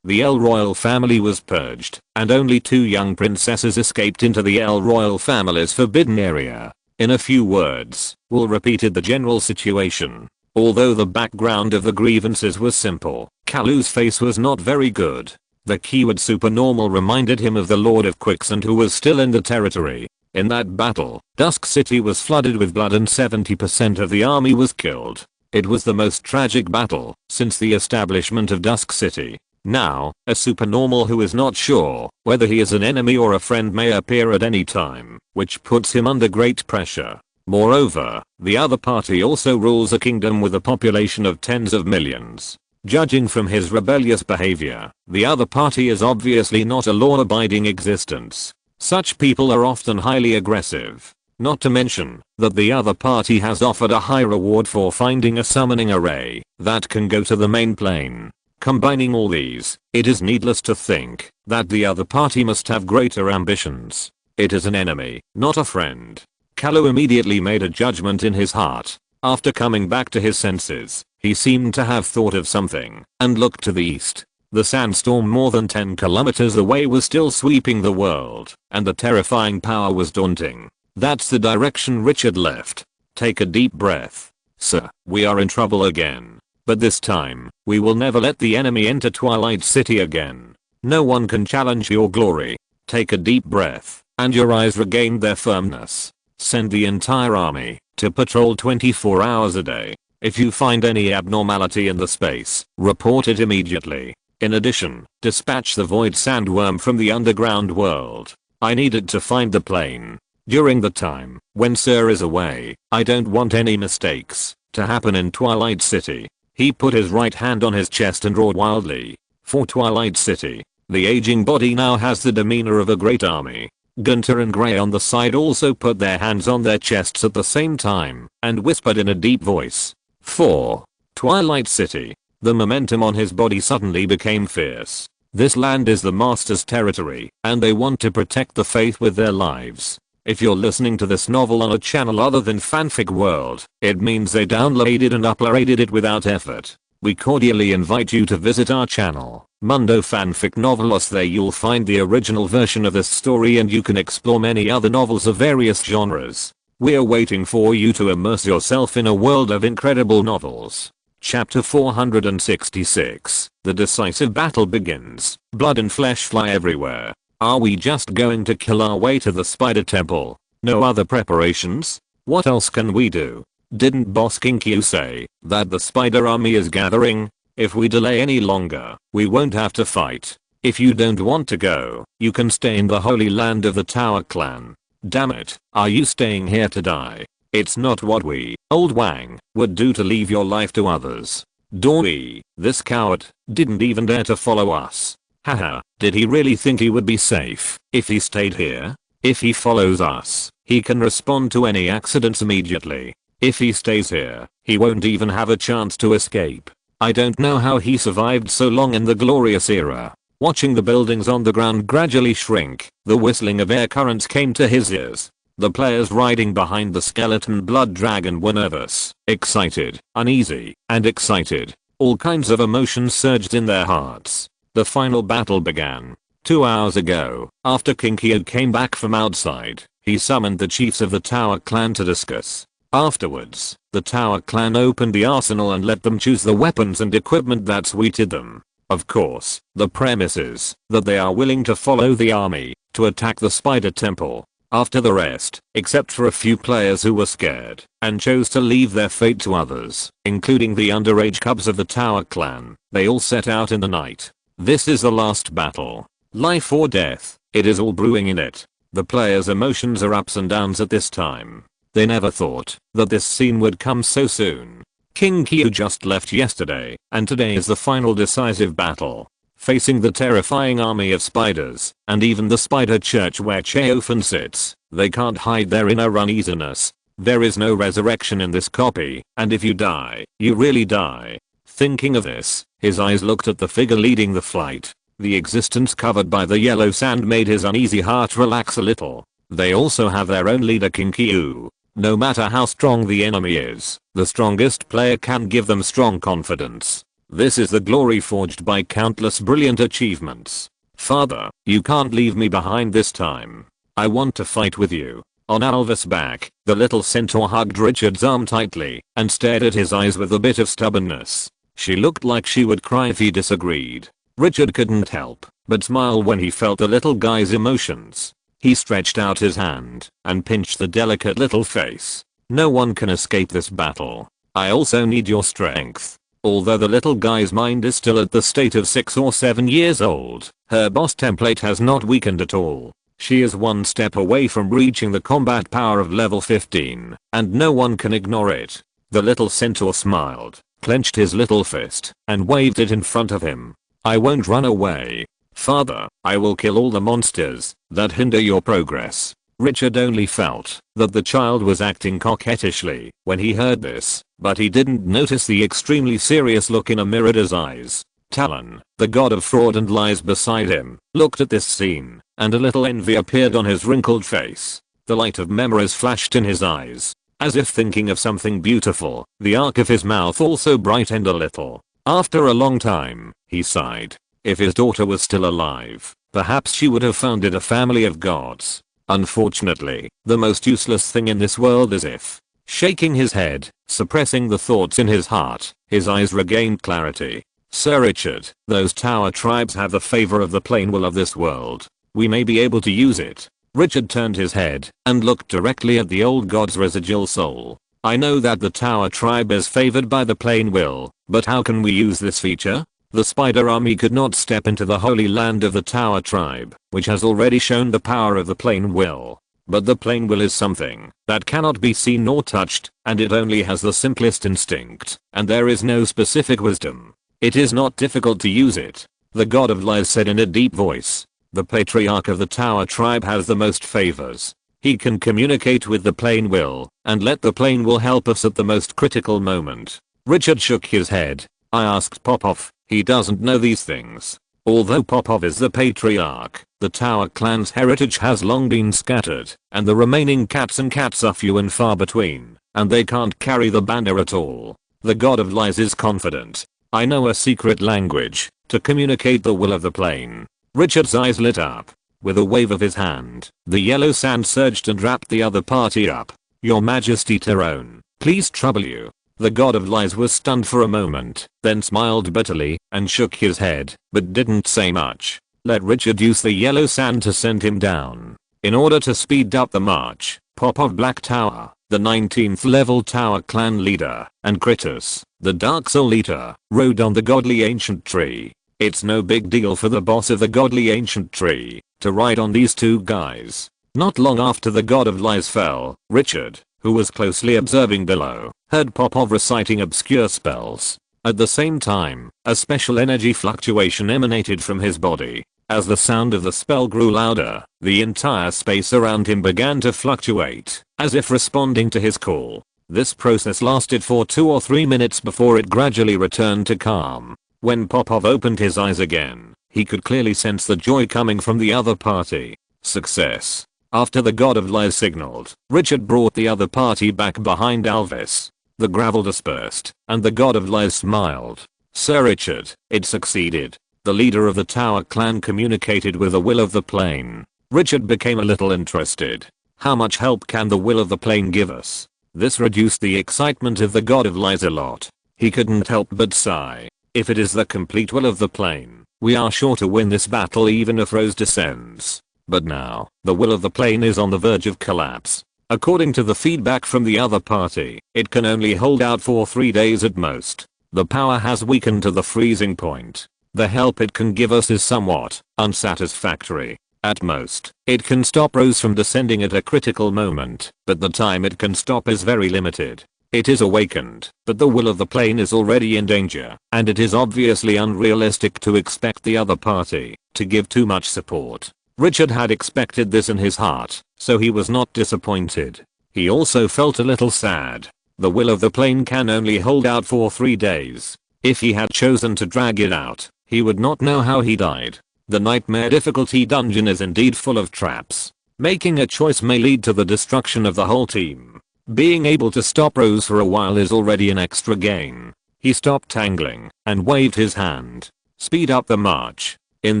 The El royal family was purged, and only 2 young princesses escaped into the El royal family's forbidden area. In a few words, Will repeated the general situation. Although the background of the grievances was simple, Kalu's face was not very good. The keyword supernormal reminded him of the Lord of Quicksand, who was still in the territory. In that battle, Dusk City was flooded with blood and 70% of the army was killed. It was the most tragic battle since the establishment of Dusk City. Now, a supernormal who is not sure whether he is an enemy or a friend may appear at any time, which puts him under great pressure. Moreover, the other party also rules a kingdom with a population of tens of millions. Judging from his rebellious behavior, the other party is obviously not a law-abiding existence. Such people are often highly aggressive. Not to mention that the other party has offered a high reward for finding a summoning array that can go to the main plane. Combining all these, it is needless to think that the other party must have greater ambitions. It is an enemy, not a friend. Kalu immediately made a judgment in his heart. After coming back to his senses, he seemed to have thought of something and looked to the east. The sandstorm more than 10 kilometers away was still sweeping the world, and the terrifying power was daunting. That's the direction Richard left. Take a deep breath. Sir, we are in trouble again. But this time, we will never let the enemy enter Twilight City again. No one can challenge your glory. Take a deep breath, and your eyes regained their firmness. Send the entire army to patrol 24 hours a day. If you find any abnormality in the space, report it immediately. In addition, dispatch the void sandworm from the underground world. I needed to find the plane. During the time when Sir is away, I don't want any mistakes to happen in Twilight City. He put his right hand on his chest and roared wildly. For Twilight City, the aging body now has the demeanor of a great army. Gunter and Gray on the side also put their hands on their chests at the same time and whispered in a deep voice. For Twilight City. The momentum on his body suddenly became fierce. This land is the Master's territory, and they want to protect the faith with their lives. If you're listening to this novel on a channel other than Fanfic World, it means they downloaded and uploaded it without effort. We cordially invite you to visit our channel, Mundo Fanfic Novelos. There you'll find the original version of this story, and you can explore many other novels of various genres. We're waiting for you to immerse yourself in a world of incredible novels. Chapter 466. The decisive battle begins. Blood and flesh fly everywhere. Are we just going to kill our way to the spider temple? No other preparations? What else can we do? Didn't Boss Kinkyu say that the spider army is gathering? If we delay any longer, we won't have to fight. If you don't want to go, you can stay in the holy land of the Tower Clan. Damn it, are you staying here to die? It's not what we, old Wang, would do to leave your life to others. Dory, this coward, didn't even dare to follow us. Haha, did he really think he would be safe if he stayed here? If he follows us, he can respond to any accidents immediately. If he stays here, he won't even have a chance to escape. I don't know how he survived so long in the glorious era. Watching the buildings on the ground gradually shrink, the whistling of air currents came to his ears. The players riding behind the skeleton blood dragon were nervous, excited, uneasy, and excited. All kinds of emotions surged in their hearts. The final battle began. 2 hours ago, after Kinkyu came back from outside, he summoned the chiefs of the Tower Clan to discuss. Afterwards, the Tower Clan opened the arsenal and let them choose the weapons and equipment that suited them. Of course, the premise is that they are willing to follow the army to attack the Spider Temple. After the rest, except for a few players who were scared and chose to leave their fate to others, including the underage cubs of the Tower Clan, they all set out in the night. This is the last battle. Life or death, it is all brewing in it. The players' emotions are ups and downs at this time. They never thought that this scene would come so soon. Kinkyu just left yesterday, and today is the final decisive battle. Facing the terrifying army of spiders, and even the spider church where Cheofen sits, they can't hide their inner uneasiness. There is no resurrection in this copy, and if you die, you really die. Thinking of this, his eyes looked at the figure leading the flight. The existence covered by the yellow sand made his uneasy heart relax a little. They also have their own leader Kinkyu. No matter how strong the enemy is, the strongest player can give them strong confidence. This is the glory forged by countless brilliant achievements. Father, you can't leave me behind this time. I want to fight with you. On Alva's back, the little centaur hugged Richard's arm tightly and stared at his eyes with a bit of stubbornness. She looked like she would cry if he disagreed. Richard couldn't help but smile when he felt the little guy's emotions. He stretched out his hand and pinched the delicate little face. No one can escape this battle. I also need your strength. Although the little guy's mind is still at the state of 6 or 7 years old, her boss template has not weakened at all. She is one step away from reaching the combat power of level 15, and no one can ignore it. The little centaur smiled, clenched his little fist, and waved it in front of him. I won't run away. Father, I will kill all the monsters that hinder your progress. Richard only felt that the child was acting coquettishly when he heard this, but he didn't notice the extremely serious look in Amirida's eyes. Talon, the god of fraud and lies beside him, looked at this scene, and a little envy appeared on his wrinkled face. The light of memories flashed in his eyes. As if thinking of something beautiful, the arc of his mouth also brightened a little. After a long time, he sighed. If his daughter was still alive, perhaps she would have founded a family of gods. Unfortunately, the most useless thing in this world is if. Shaking his head, suppressing the thoughts in his heart, his eyes regained clarity. Sir Richard, those tower tribes have the favor of the plain will of this world. We may be able to use it. Richard turned his head and looked directly at the old god's residual soul. I know that the tower tribe is favored by the plain will, but how can we use this feature? The spider army could not step into the holy land of the tower tribe, which has already shown the power of the plain will. But the plain will is something that cannot be seen nor touched, and it only has the simplest instinct, and there is no specific wisdom. It is not difficult to use it. The god of lies said in a deep voice. The patriarch of the tower tribe has the most favors. He can communicate with the plain will, and let the plain will help us at the most critical moment. Richard shook his head. I asked Popov. He doesn't know these things. Although Popov is the patriarch, the Tower clan's heritage has long been scattered, and the remaining cats are few and far between, and they can't carry the banner at all. The god of lies is confident. I know a secret language to communicate the will of the plain. Richard's eyes lit up. With a wave of his hand, the yellow sand surged and wrapped the other party up. "Your Majesty Tyrone, please trouble you." The God of Lies was stunned for a moment, then smiled bitterly and shook his head, but didn't say much. Let Richard use the yellow sand to send him down. In order to speed up the march, Pop of Black Tower, the 19th level tower clan leader, and Kritos, the Dark Soul Eater, rode on the godly ancient tree. It's no big deal for the boss of the godly ancient tree to ride on these two guys. Not long after the God of Lies fell, Richard, who was closely observing below, heard Popov reciting obscure spells. At the same time, a special energy fluctuation emanated from his body. As the sound of the spell grew louder, the entire space around him began to fluctuate, as if responding to his call. This process lasted for 2 or 3 minutes before it gradually returned to calm. When Popov opened his eyes again, he could clearly sense the joy coming from the other party. Success. After the God of Lies signaled, Richard brought the other party back behind Alvis. The gravel dispersed, and the God of Lies smiled. "Sir Richard, it succeeded." The leader of the Tower clan communicated with the Will of the Plane. Richard became a little interested. How much help can the Will of the Plane give us? This reduced the excitement of the God of Lies a lot. He couldn't help but sigh. If it is the complete Will of the Plane, we are sure to win this battle even if Rose descends. But now, the Will of the Plane is on the verge of collapse. According to the feedback from the other party, it can only hold out for 3 days at most. The power has weakened to the freezing point. The help it can give us is somewhat unsatisfactory. At most, it can stop Rose from descending at a critical moment, but the time it can stop is very limited. It is awakened, but the Will of the Plane is already in danger, and it is obviously unrealistic to expect the other party to give too much support. Richard had expected this in his heart, so he was not disappointed. He also felt a little sad. The Will of the Plane can only hold out for 3 days. If he had chosen to drag it out, he would not know how he died. The Nightmare difficulty dungeon is indeed full of traps. Making a choice may lead to the destruction of the whole team. Being able to stop Rose for a while is already an extra gain. He stopped tangling and waved his hand. Speed up the march. In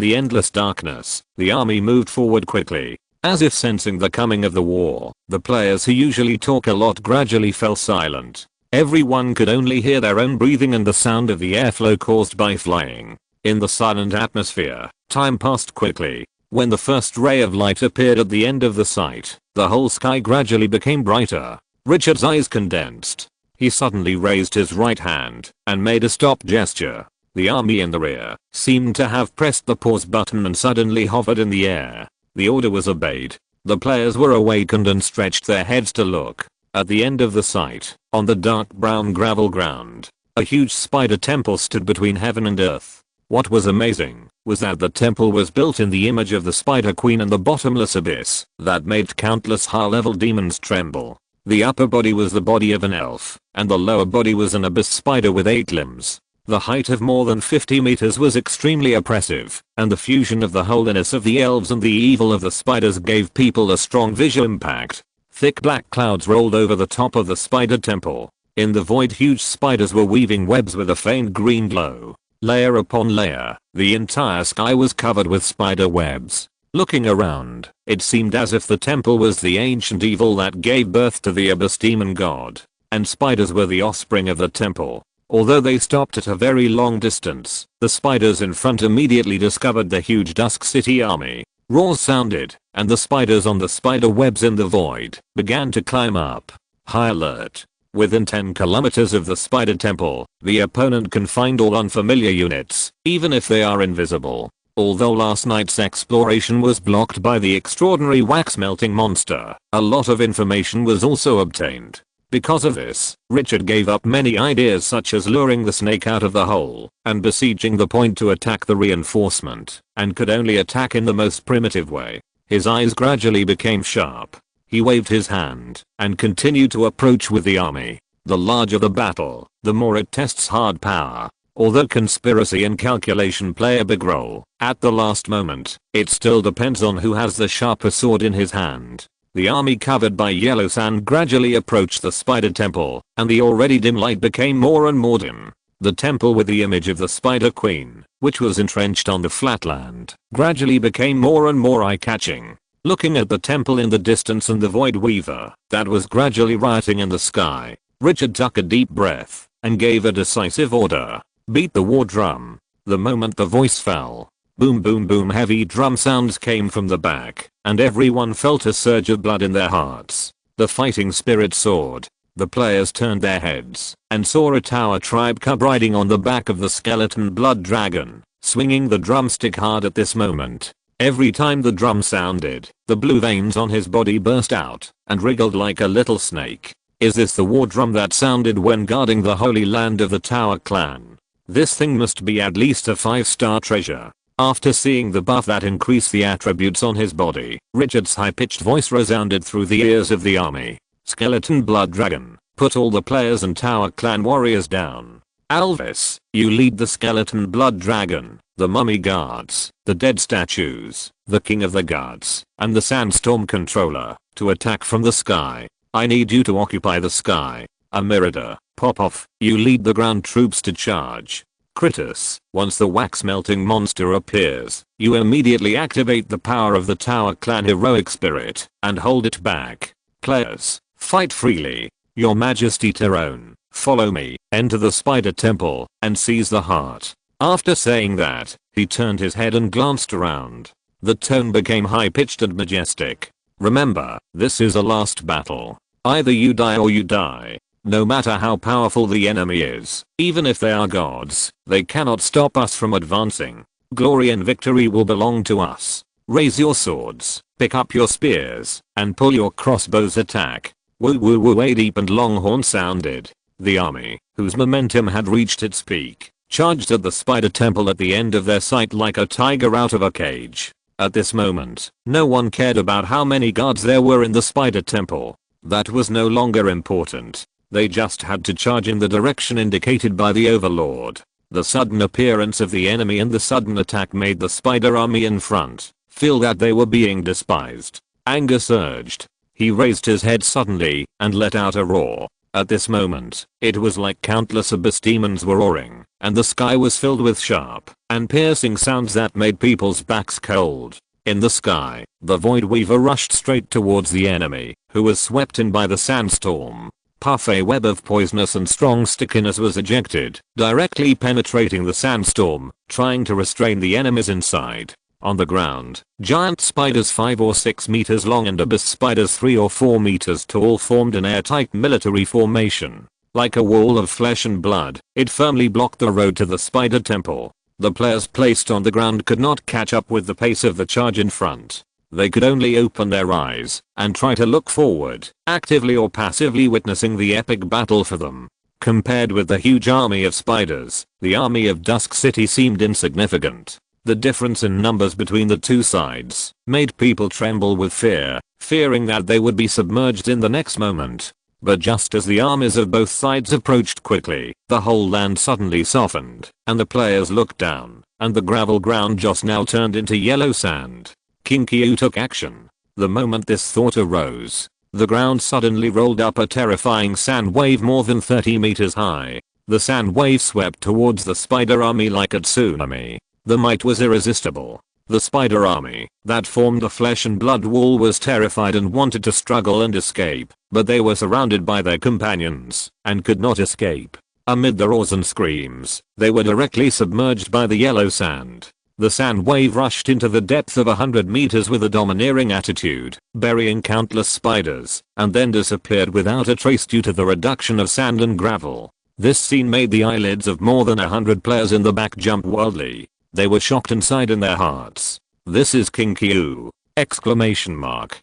the endless darkness, the army moved forward quickly. As if sensing the coming of the war, the players who usually talk a lot gradually fell silent. Everyone could only hear their own breathing and the sound of the airflow caused by flying. In the silent atmosphere, time passed quickly. When the first ray of light appeared at the end of the sight, the whole sky gradually became brighter. Richard's eyes condensed. He suddenly raised his right hand and made a stop gesture. The army in the rear seemed to have pressed the pause button and suddenly hovered in the air. The order was obeyed. The players were awakened and stretched their heads to look. At the end of the sight, on the dark brown gravel ground, a huge spider temple stood between heaven and earth. What was amazing was that the temple was built in the image of the Spider Queen and the bottomless abyss that made countless high-level demons tremble. The upper body was the body of an elf, and the lower body was an abyss spider with 8 limbs. The height of more than 50 meters was extremely oppressive, and the fusion of the holiness of the elves and the evil of the spiders gave people a strong visual impact. Thick black clouds rolled over the top of the spider temple. In the void, huge spiders were weaving webs with a faint green glow. Layer upon layer, the entire sky was covered with spider webs. Looking around, it seemed as if the temple was the ancient evil that gave birth to the abyss demon god, and spiders were the offspring of the temple. Although they stopped at a very long distance, the spiders in front immediately discovered the huge Dusk City army. Roars sounded, and the spiders on the spider webs in the void began to climb up. High alert. Within 10 kilometers of the spider temple, the opponent can find all unfamiliar units, even if they are invisible. Although last night's exploration was blocked by the extraordinary wax melting monster, a lot of information was also obtained. Because of this, Richard gave up many ideas such as luring the snake out of the hole and besieging the point to attack the reinforcement, and could only attack in the most primitive way. His eyes gradually became sharp. He waved his hand and continued to approach with the army. The larger the battle, the more it tests hard power. Although conspiracy and calculation play a big role, at the last moment, it still depends on who has the sharper sword in his hand. The army covered by yellow sand gradually approached the spider temple, and the already dim light became more and more dim. The temple with the image of the Spider Queen, which was entrenched on the flatland, gradually became more and more eye-catching. looking at the temple in the distance and the Void Weaver that was gradually rioting in the sky, Richard took a deep breath and gave a decisive order. Beat the war drum. The moment the voice fell, boom boom boom, heavy drum sounds came from the back, and everyone felt a surge of blood in their hearts. The fighting spirit soared. The players turned their heads and saw a Tower Tribe cub riding on the back of the skeleton blood dragon, swinging the drumstick hard at this moment. Every time the drum sounded, the blue veins on his body burst out and wriggled like a little snake. Is this the war drum that sounded when guarding the holy land of the Tower clan? This thing must be at least a 5-star treasure. After seeing the buff that increased the attributes on his body, Richard's high-pitched voice resounded through the ears of the army. Skeleton blood dragon, put all the players and Tower clan warriors down. Alvis, you lead the skeleton blood dragon, the mummy guards, the dead statues, the king of the gods, and the sandstorm controller, to attack from the sky. I need you to occupy the sky. Amirida, Popoff, you lead the ground troops to charge. Kritus, once the wax melting monster appears, you immediately activate the power of the Tower clan heroic spirit and hold it back. Players, fight freely. Your Majesty Tyrone, follow me, enter the spider temple, and seize the heart. After saying that, he turned his head and glanced around. The tone became high-pitched and majestic. Remember, this is a last battle. Either you die or you die. No matter how powerful the enemy is, even if they are gods, they cannot stop us from advancing. Glory and victory will belong to us. Raise your swords, pick up your spears, and pull your crossbows attack. Woo woo woo, a deep and long horn sounded. The army, whose momentum had reached its peak, charged at the spider temple at the end of their sight like a tiger out of a cage. At this moment, no one cared about how many guards there were in the spider temple. That was no longer important. They just had to charge in the direction indicated by the Overlord. The sudden appearance of the enemy and the sudden attack made the spider army in front feel that they were being despised. Anger surged. He raised his head suddenly and let out a roar. At this moment, it was like countless abyss demons were roaring, and the sky was filled with sharp and piercing sounds that made people's backs cold. In the sky, the Void Weaver rushed straight towards the enemy, who was swept in by the sandstorm. Puff, a web of poisonous and strong stickiness was ejected, directly penetrating the sandstorm, trying to restrain the enemies inside. On the ground, giant spiders 5 or 6 meters long and abyss spiders 3 or 4 meters tall formed an airtight military formation. Like a wall of flesh and blood, it firmly blocked the road to the spider temple. The players placed on the ground could not catch up with the pace of the charge in front. They could only open their eyes and try to look forward, actively or passively witnessing the epic battle for them. Compared with the huge army of spiders, the army of Dusk City seemed insignificant. The difference in numbers between the two sides made people tremble with fear, fearing that they would be submerged in the next moment. But just as the armies of both sides approached quickly, the whole land suddenly softened, and the players looked down, and the gravel ground just now turned into yellow sand. King Kyu took action. The moment this thought arose, the ground suddenly rolled up a terrifying sand wave more than 30 meters high. The sand wave swept towards the spider army like a tsunami. The might was irresistible. The spider army that formed the flesh and blood wall was terrified and wanted to struggle and escape, but they were surrounded by their companions and could not escape. Amid the roars and screams, they were directly submerged by the yellow sand. The sand wave rushed into the depth of 100 meters with a domineering attitude, burying countless spiders, and then disappeared without a trace due to the reduction of sand and gravel. This scene made the eyelids of more than 100 players in the back jump wildly. They were shocked inside in their hearts. This is King Kyu! Exclamation mark.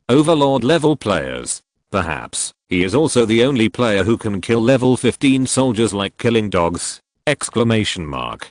Overlord level players. Perhaps, he is also the only player who can kill level 15 soldiers like killing dogs! Exclamation mark.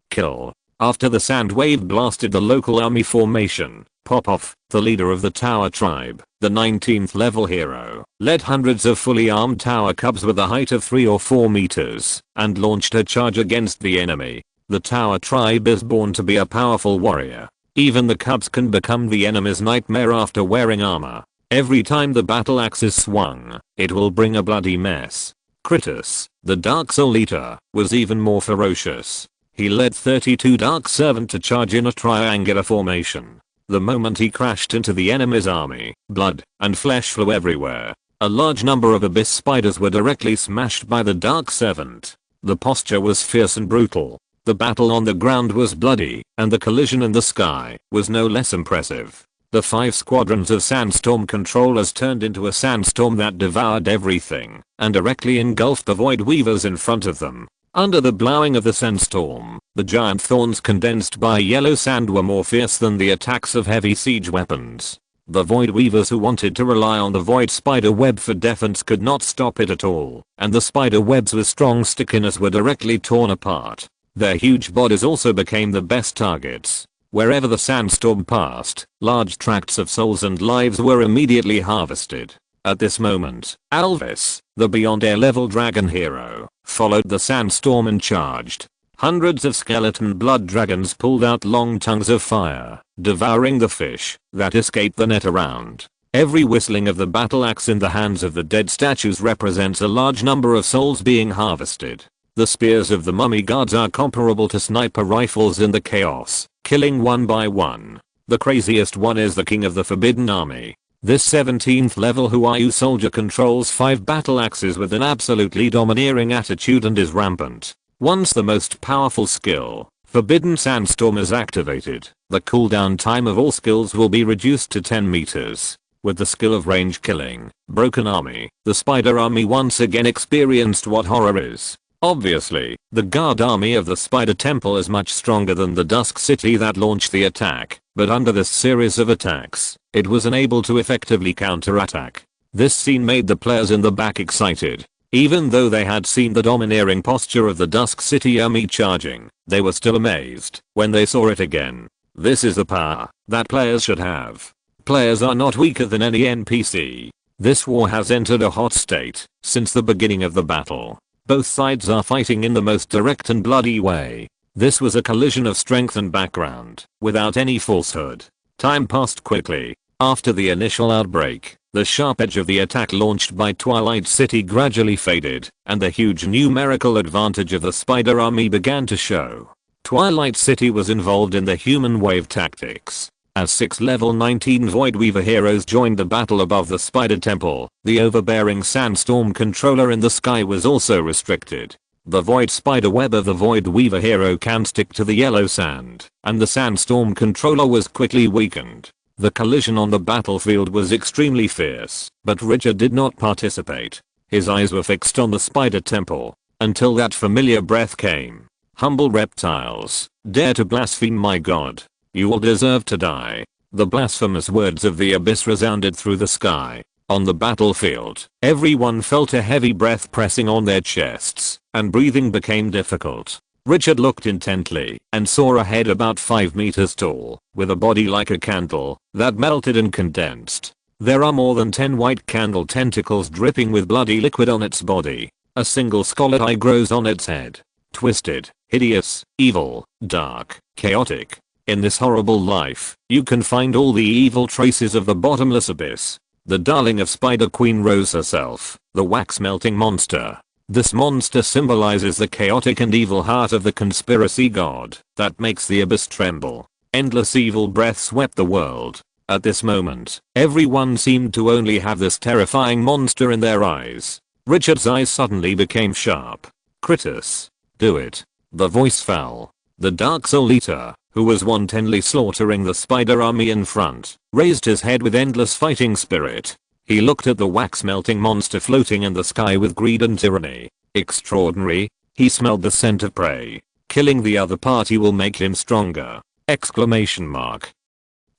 Kill. After the sand wave blasted the local army formation, Popoff, the leader of the Tower Tribe, the 19th level hero, led hundreds of fully armed tower cubs with a height of 3 or 4 meters, and launched a charge against the enemy. The Tower Tribe is born to be a powerful warrior. Even the cubs can become the enemy's nightmare after wearing armor. Every time the battle axe is swung, it will bring a bloody mess. Kritus, the Dark Soul Eater, was even more ferocious. He led 32 Dark Servant to charge in a triangular formation. The moment he crashed into the enemy's army, blood and flesh flew everywhere. A large number of abyss spiders were directly smashed by the Dark Servant. The posture was fierce and brutal. The battle on the ground was bloody, and the collision in the sky was no less impressive. The 5 squadrons of sandstorm controllers turned into a sandstorm that devoured everything and directly engulfed the void weavers in front of them. Under the blowing of the sandstorm, the giant thorns condensed by yellow sand were more fierce than the attacks of heavy siege weapons. The void weavers who wanted to rely on the void spider web for defense could not stop it at all, and the spider webs with strong stickiness were directly torn apart. Their huge bodies also became the best targets. Wherever the sandstorm passed, large tracts of souls and lives were immediately harvested. At this moment, Alvis, the beyond air level dragon hero, followed the sandstorm and charged. Hundreds of skeleton blood dragons pulled out long tongues of fire, devouring the fish that escaped the net around. Every whistling of the battle axe in the hands of the dead statues represents a large number of souls being harvested. The spears of the mummy guards are comparable to sniper rifles in the chaos, killing one by one. The craziest one is the king of the Forbidden Army. This 17th level Huayu soldier controls 5 battle axes with an absolutely domineering attitude and is rampant. Once the most powerful skill, Forbidden Sandstorm, is activated, the cooldown time of all skills will be reduced to 10 meters. With the skill of range killing, Broken Army, the Spider Army once again experienced what horror is. Obviously, the guard army of the Spider Temple is much stronger than the Dusk City that launched the attack, but under this series of attacks, it was unable to effectively counterattack. This scene made the players in the back excited. Even though they had seen the domineering posture of the Dusk City army charging, they were still amazed when they saw it again. This is the power that players should have. Players are not weaker than any NPC. This war has entered a hot state since the beginning of the battle. Both sides are fighting in the most direct and bloody way. This was a collision of strength and background, without any falsehood. Time passed quickly. After the initial outbreak, the sharp edge of the attack launched by Twilight City gradually faded, and the huge numerical advantage of the Spider Army began to show. Twilight City was involved in the human wave tactics. As 6 level 19 Voidweaver heroes joined the battle above the Spider Temple, the overbearing sandstorm controller in the sky was also restricted. The void spider web of the Voidweaver hero can stick to the yellow sand, and the sandstorm controller was quickly weakened. The collision on the battlefield was extremely fierce, but Richard did not participate. His eyes were fixed on the Spider Temple, until that familiar breath came. Humble reptiles, dare to blaspheme my god. You all deserve to die. The blasphemous words of the abyss resounded through the sky. On the battlefield, everyone felt a heavy breath pressing on their chests, and breathing became difficult. Richard looked intently and saw a head about 5 meters tall, with a body like a candle that melted and condensed. There are more than 10 white candle tentacles dripping with bloody liquid on its body. A single scarlet eye grows on its head. Twisted, hideous, evil, dark, chaotic. In this horrible life, you can find all the evil traces of the bottomless abyss. The darling of Spider Queen Rose herself, the wax-melting monster. This monster symbolizes the chaotic and evil heart of the conspiracy god that makes the abyss tremble. Endless evil breath swept the world. At this moment, everyone seemed to only have this terrifying monster in their eyes. Richard's eyes suddenly became sharp. Critus. Do it. The voice fell. The Dark Soul Eater, who was wantonly slaughtering the Spider Army in front, raised his head with endless fighting spirit. He looked at the wax-melting monster floating in the sky with greed and tyranny. Extraordinary. He smelled the scent of prey. Killing the other party will make him stronger. Exclamation mark.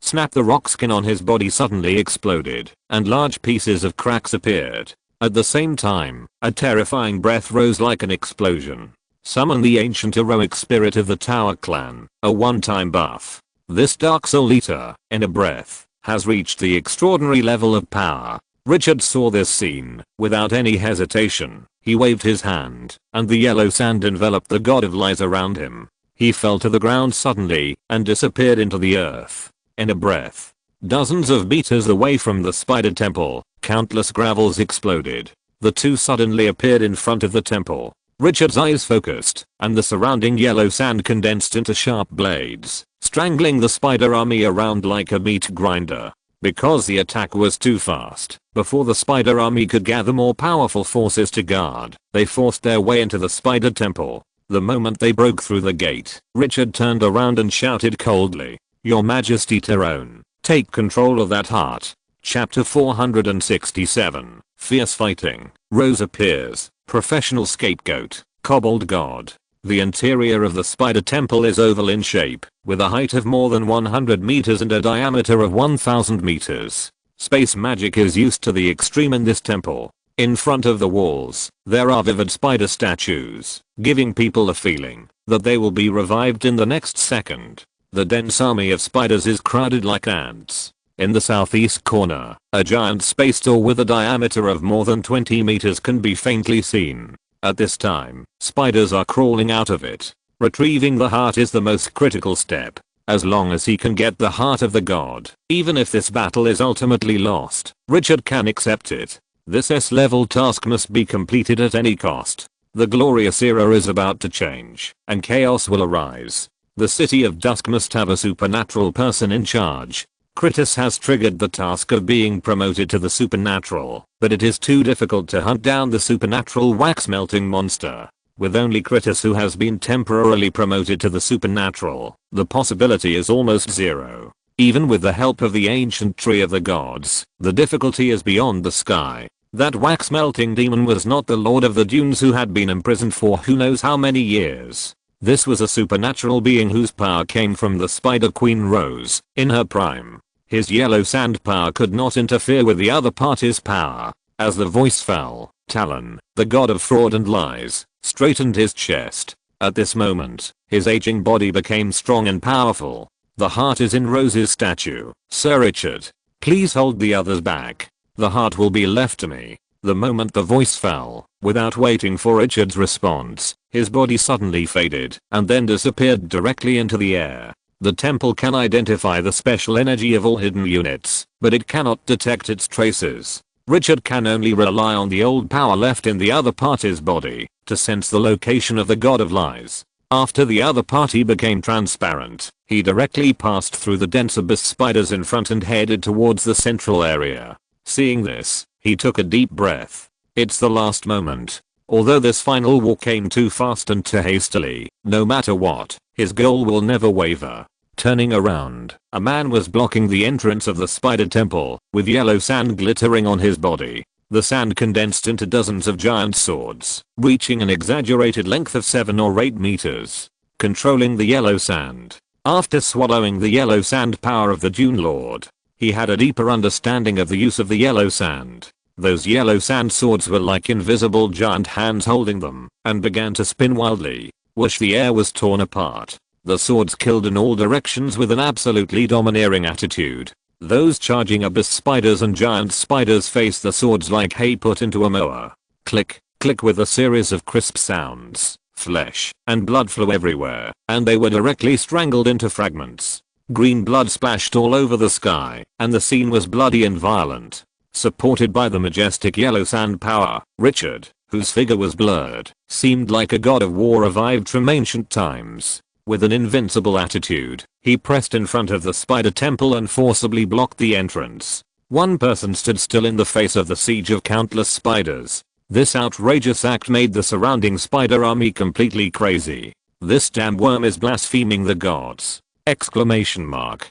Snap! The rock skin on his body suddenly exploded, and large pieces of cracks appeared. At the same time, a terrifying breath rose like an explosion. Summon the ancient heroic spirit of the Tower Clan, a one-time buff. This Dark Soul Eater, in a breath, has reached the extraordinary level of power. Richard saw this scene. Without any hesitation, he waved his hand, and the yellow sand enveloped the god of lies around him. He fell to the ground suddenly, and disappeared into the earth. In a breath. Dozens of meters away from the Spider Temple, countless gravels exploded. The two suddenly appeared in front of the temple. Richard's eyes focused, and the surrounding yellow sand condensed into sharp blades, strangling the spider army around like a meat grinder. Because the attack was too fast, before the spider army could gather more powerful forces to guard, they forced their way into the spider temple. The moment they broke through the gate, Richard turned around and shouted coldly, "Your Majesty Tyrone, take control of that heart." Chapter 467, Fierce Fighting. Rose appears, professional scapegoat, kobold god. The interior of the spider temple is oval in shape, with a height of more than 100 meters and a diameter of 1000 meters. Space magic is used to the extreme in this temple. In front of the walls, there are vivid spider statues, giving people the feeling that they will be revived in the next second. The dense army of spiders is crowded like ants. In the southeast corner, a giant space door with a diameter of more than 20 meters can be faintly seen. At this time, spiders are crawling out of it. Retrieving the heart is the most critical step. As long as he can get the heart of the god, even if this battle is ultimately lost, Richard can accept it. This S-level task must be completed at any cost. The glorious era is about to change, and chaos will arise. The City of Dusk must have a supernatural person in charge. Critus has triggered the task of being promoted to the supernatural, but it is too difficult to hunt down the supernatural wax-melting monster. With only Critus who has been temporarily promoted to the supernatural, the possibility is almost zero. Even with the help of the ancient tree of the gods, the difficulty is beyond the sky. That wax-melting demon was not the Lord of the Dunes who had been imprisoned for who knows how many years. This was a supernatural being whose power came from the Spider Queen Rose, in her prime. His yellow sand power could not interfere with the other party's power. As the voice fell, Talon, the god of fraud and lies, straightened his chest. At this moment, his aging body became strong and powerful. The heart is in Rose's statue. Sir Richard, please hold the others back. The heart will be left to me. The moment the voice fell, without waiting for Richard's response, his body suddenly faded and then disappeared directly into the air. The temple can identify the special energy of all hidden units, but it cannot detect its traces. Richard can only rely on the old power left in the other party's body to sense the location of the god of lies. After the other party became transparent, he directly passed through the dense abyss spiders in front and headed towards the central area. Seeing this, he took a deep breath. It's the last moment. Although this final war came too fast and too hastily, no matter what, his goal will never waver. Turning around, a man was blocking the entrance of the spider temple, with yellow sand glittering on his body. The sand condensed into dozens of giant swords, reaching an exaggerated length of 7 or 8 meters. Controlling the yellow sand. After swallowing the yellow sand power of the Dune Lord, he had a deeper understanding of the use of the yellow sand. Those yellow sand swords were like invisible giant hands holding them, and began to spin wildly. Whoosh, the air was torn apart. The swords killed in all directions with an absolutely domineering attitude. Those charging abyss spiders and giant spiders faced the swords like hay put into a mower. Click, click with a series of crisp sounds. Flesh and blood flew everywhere, and they were directly strangled into fragments. Green blood splashed all over the sky, and the scene was bloody and violent. Supported by the majestic yellow sand power, Richard, whose figure was blurred, seemed like a god of war revived from ancient times. With an invincible attitude, he pressed in front of the spider temple and forcibly blocked the entrance. One person stood still in the face of the siege of countless spiders. This outrageous act made the surrounding spider army completely crazy. This damn worm is blaspheming the gods! Exclamation mark.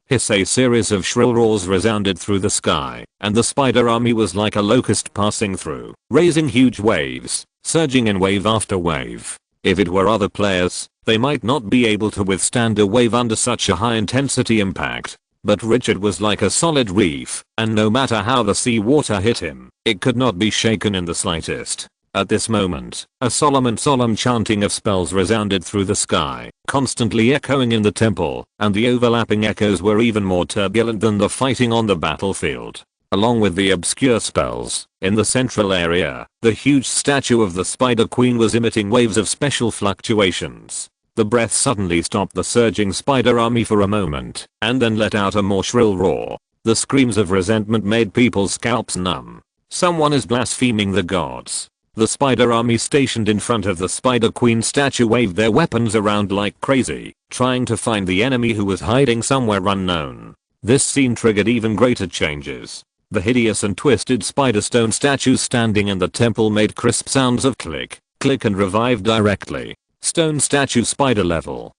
Hiss, a series of shrill roars resounded through the sky, and the spider army was like a locust passing through, raising huge waves, surging in wave after wave. If it were other players, they might not be able to withstand a wave under such a high intensity impact. But Richard was like a solid reef, and no matter how the sea water hit him, it could not be shaken in the slightest. At this moment, a solemn chanting of spells resounded through the sky, constantly echoing in the temple, and the overlapping echoes were even more turbulent than the fighting on the battlefield. Along with the obscure spells, in the central area, the huge statue of the Spider Queen was emitting waves of special fluctuations. The breath suddenly stopped the surging spider army for a moment, and then let out a more shrill roar. The screams of resentment made people's scalps numb. Someone is blaspheming the gods. The spider army stationed in front of the Spider Queen statue waved their weapons around like crazy, trying to find the enemy who was hiding somewhere unknown. This scene triggered even greater changes. The hideous and twisted spider stone statues standing in the temple made crisp sounds of click, click and revived directly. Stone statue spider level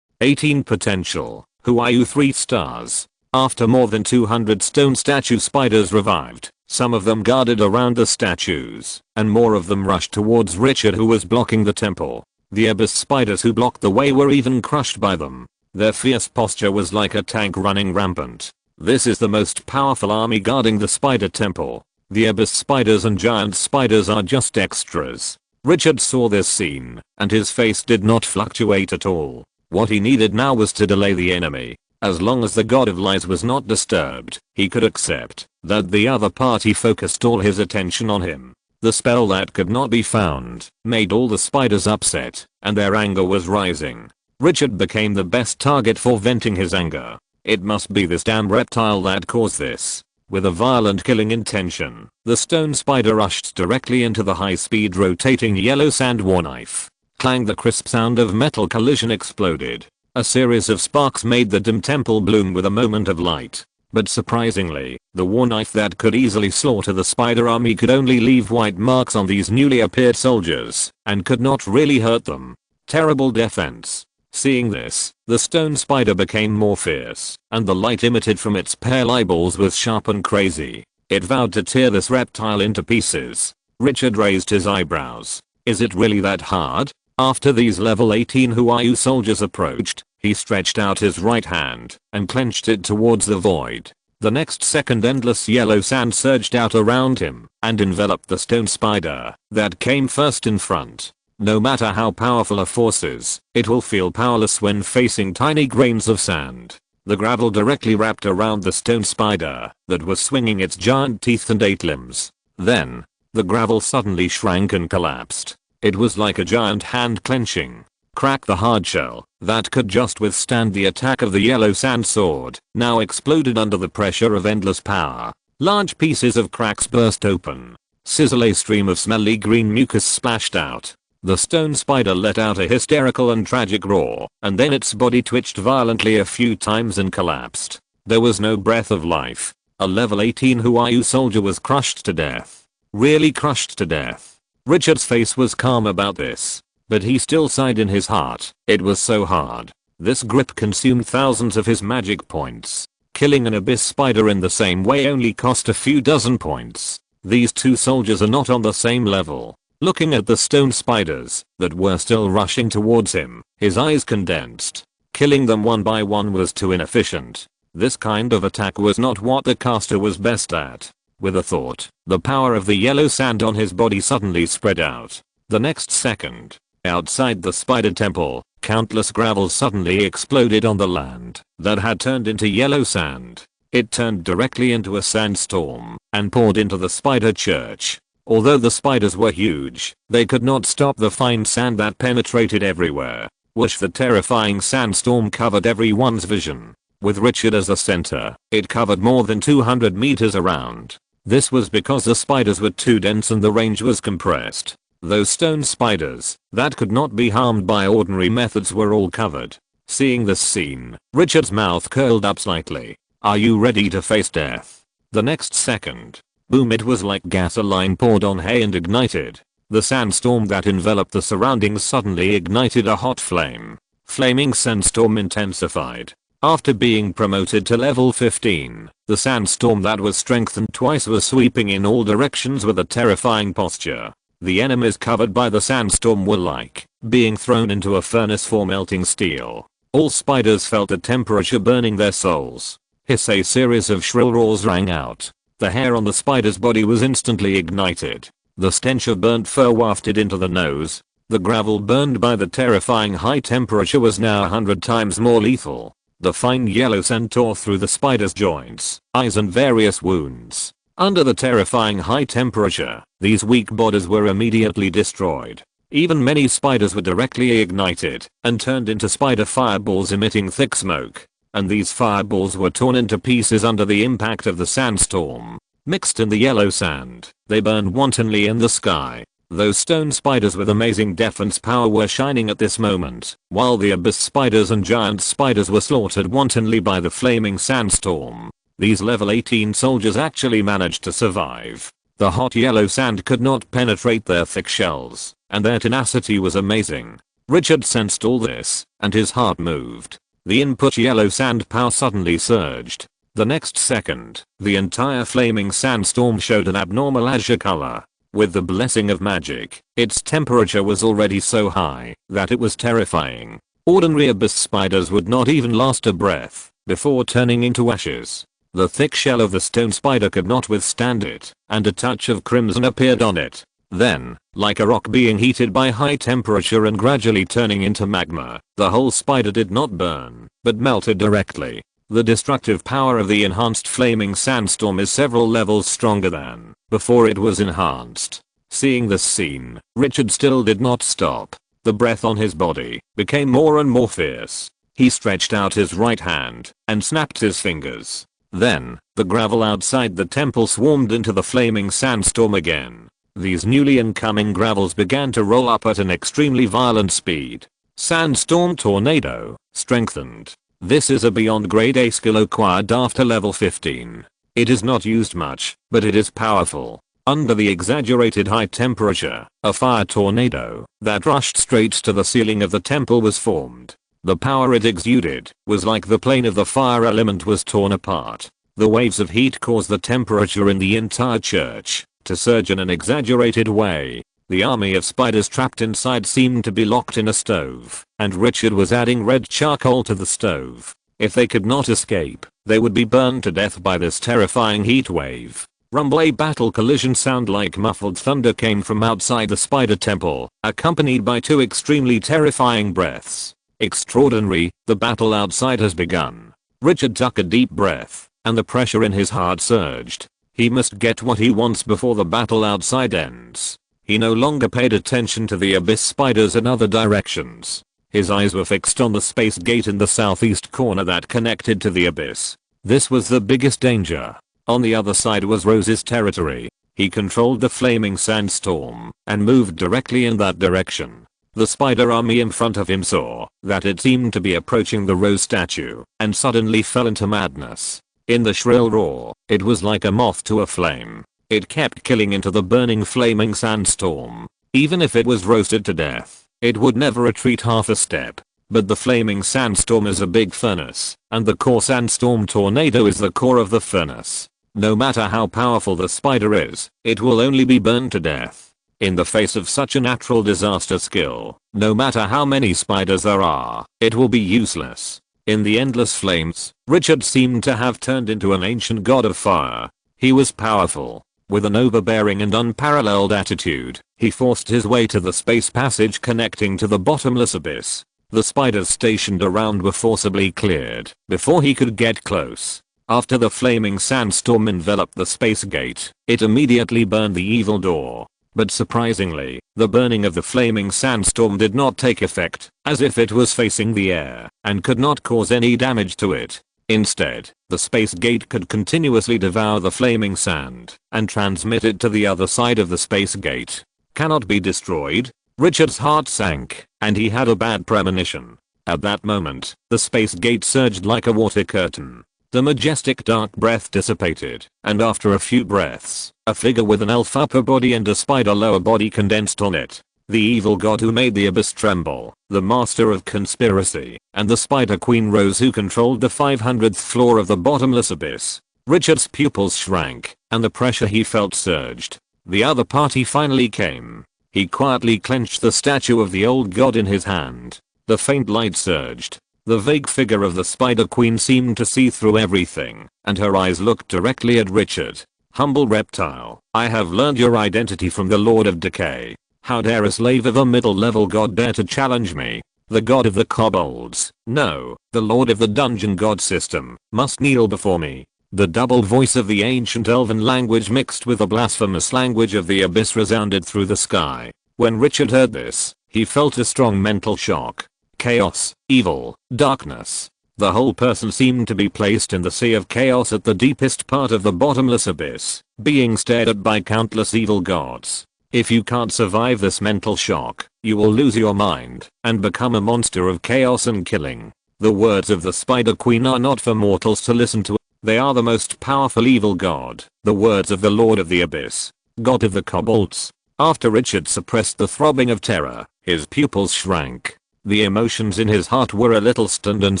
18 potential. Who are you? 3 stars. After more than 200 stone statue spiders revived, some of them guarded around the statues, and more of them rushed towards Richard who was blocking the temple. The abyss spiders who blocked the way were even crushed by them. Their fierce posture was like a tank running rampant. This is the most powerful army guarding the spider temple. The abyss spiders and giant spiders are just extras. Richard saw this scene, and his face did not fluctuate at all. What he needed now was to delay the enemy. As long as the God of Lies was not disturbed, he could accept that the other party focused all his attention on him. The spell that could not be found made all the spiders upset, and their anger was rising. Richard became the best target for venting his anger. It must be this damn reptile that caused this. With a violent killing intention, the stone spider rushed directly into the high-speed rotating yellow sand war knife. Clang, the crisp sound of metal collision exploded. A series of sparks made the dim temple bloom with a moment of light. But surprisingly, the war knife that could easily slaughter the spider army could only leave white marks on these newly appeared soldiers, and could not really hurt them. Terrible defense. Seeing this, the stone spider became more fierce, and the light emitted from its pale eyeballs was sharp and crazy. It vowed to tear this reptile into pieces. Richard raised his eyebrows. Is it really that hard? After these level 18 Who Are You soldiers approached, he stretched out his right hand and clenched it towards the void. The next second endless yellow sand surged out around him and enveloped the stone spider that came first in front. No matter how powerful a force is, it will feel powerless when facing tiny grains of sand. The gravel directly wrapped around the stone spider that was swinging its giant teeth and 8 limbs. Then, the gravel suddenly shrank and collapsed. It was like a giant hand clenching. Crack. The hard shell that could just withstand the attack of the yellow sand sword now exploded under the pressure of endless power. Large pieces of cracks burst open. Sizzle. A stream of smelly green mucus splashed out. The stone spider let out a hysterical and tragic roar, and then its body twitched violently a few times and collapsed. There was no breath of life. A level 18 Who Are You soldier was crushed to death. Really crushed to death. Richard's face was calm about this, but he still sighed in his heart. It was so hard. This grip consumed thousands of his magic points. Killing an abyss spider in the same way only cost a few dozen points. These two soldiers are not on the same level. Looking at the stone spiders that were still rushing towards him, his eyes condensed. Killing them one by one was too inefficient. This kind of attack was not what the caster was best at. With a thought, the power of the yellow sand on his body suddenly spread out. The next second, outside the spider temple, countless gravel suddenly exploded on the land that had turned into yellow sand. It turned directly into a sandstorm and poured into the spider church. Although the spiders were huge, they could not stop the fine sand that penetrated everywhere. Whoosh. The terrifying sandstorm covered everyone's vision. With Richard as the center, it covered more than 200 meters around. This was because the spiders were too dense and the range was compressed. Those stone spiders that could not be harmed by ordinary methods were all covered. Seeing this scene, Richard's mouth curled up slightly. Are you ready to face death? The next second, boom, it was like gasoline poured on hay and ignited. The sandstorm that enveloped the surroundings suddenly ignited a hot flame. Flaming sandstorm intensified. After being promoted to level 15, the sandstorm that was strengthened twice was sweeping in all directions with a terrifying posture. The enemies covered by the sandstorm were like being thrown into a furnace for melting steel. All spiders felt the temperature burning their souls. Hiss. A series of shrill roars rang out. The hair on the spider's body was instantly ignited. The stench of burnt fur wafted into the nose. The gravel burned by the terrifying high temperature was now 100 times more lethal. The fine yellow sand tore through the spider's joints, eyes and various wounds. Under the terrifying high temperature, these weak bodies were immediately destroyed. Even many spiders were directly ignited and turned into spider fireballs emitting thick smoke. And these fireballs were torn into pieces under the impact of the sandstorm. Mixed in the yellow sand, they burned wantonly in the sky. Those stone spiders with amazing defense power were shining at this moment, while the abyss spiders and giant spiders were slaughtered wantonly by the flaming sandstorm. These level 18 soldiers actually managed to survive. The hot yellow sand could not penetrate their thick shells, and their tenacity was amazing. Richard sensed all this, and his heart moved. The input yellow sand power suddenly surged. The next second, the entire flaming sandstorm showed an abnormal azure color. With the blessing of magic, its temperature was already so high that it was terrifying. Ordinary abyss spiders would not even last a breath before turning into ashes. The thick shell of the stone spider could not withstand it, and a touch of crimson appeared on it. Then, like a rock being heated by high temperature and gradually turning into magma, the whole spider did not burn, but melted directly. The destructive power of the enhanced flaming sandstorm is several levels stronger than before it was enhanced. Seeing this scene, Richard still did not stop. The breath on his body became more and more fierce. He stretched out his right hand and snapped his fingers. Then, the gravel outside the temple swarmed into the flaming sandstorm again. These newly incoming gravels began to roll up at an extremely violent speed. Sandstorm Tornado, strengthened. This is a beyond grade A skill acquired after level 15. It is not used much, but it is powerful. Under the exaggerated high temperature, a fire tornado that rushed straight to the ceiling of the temple was formed. The power it exuded was like the plane of the fire element was torn apart. The waves of heat caused the temperature in the entire church to surge in an exaggerated way. The army of spiders trapped inside seemed to be locked in a stove, and Richard was adding red charcoal to the stove. If they could not escape, they would be burned to death by this terrifying heat wave. Rumble. A battle collision sound like muffled thunder came from outside the spider temple, accompanied by two extremely terrifying breaths. Extraordinary, the battle outside has begun. Richard took a deep breath, and the pressure in his heart surged. He must get what he wants before the battle outside ends. He no longer paid attention to the abyss spiders in other directions. His eyes were fixed on the space gate in the southeast corner that connected to the abyss. This was the biggest danger. On the other side was Rose's territory. He controlled the flaming sandstorm and moved directly in that direction. The spider army in front of him saw that it seemed to be approaching the Rose statue and suddenly fell into madness. In the shrill roar, it was like a moth to a flame. It kept killing into the burning flaming sandstorm. Even if it was roasted to death, it would never retreat half a step. But the flaming sandstorm is a big furnace, and the core sandstorm tornado is the core of the furnace. No matter how powerful the spider is, it will only be burned to death. In the face of such a natural disaster skill, no matter how many spiders there are, it will be useless. In the endless flames, Richard seemed to have turned into an ancient god of fire. He was powerful. With an overbearing and unparalleled attitude, he forced his way to the space passage connecting to the bottomless abyss. The spiders stationed around were forcibly cleared before he could get close. After the flaming sandstorm enveloped the space gate, it immediately burned the evil door. But surprisingly, the burning of the flaming sandstorm did not take effect, as if it was facing the air and could not cause any damage to it. Instead, the space gate could continuously devour the flaming sand and transmit it to the other side of the space gate. Cannot be destroyed? Richard's heart sank, and he had a bad premonition. At that moment, the space gate surged like a water curtain. The majestic dark breath dissipated, and after a few breaths, a figure with an elf upper body and a spider lower body condensed on it. The evil god who made the abyss tremble, the master of conspiracy, and the spider queen Rose who controlled the 500th floor of the bottomless abyss. Richard's pupils shrank, and the pressure he felt surged. The other party finally came. He quietly clenched the statue of the old god in his hand. The faint light surged. The vague figure of the Spider Queen seemed to see through everything, and her eyes looked directly at Richard. Humble reptile, I have learned your identity from the Lord of Decay. How dare a slave of a middle-level god dare to challenge me? The god of the kobolds, no, the lord of the dungeon god system, must kneel before me. The double voice of the ancient elven language mixed with the blasphemous language of the abyss resounded through the sky. When Richard heard this, he felt a strong mental shock. Chaos, evil, darkness. The whole person seemed to be placed in the sea of chaos at the deepest part of the bottomless abyss, being stared at by countless evil gods. If you can't survive this mental shock, you will lose your mind and become a monster of chaos and killing. The words of the Spider Queen are not for mortals to listen to. They are the most powerful evil god. The words of the Lord of the Abyss, God of the Kobolds. After Richard suppressed the throbbing of terror, his pupils shrank. The emotions in his heart were a little stunned and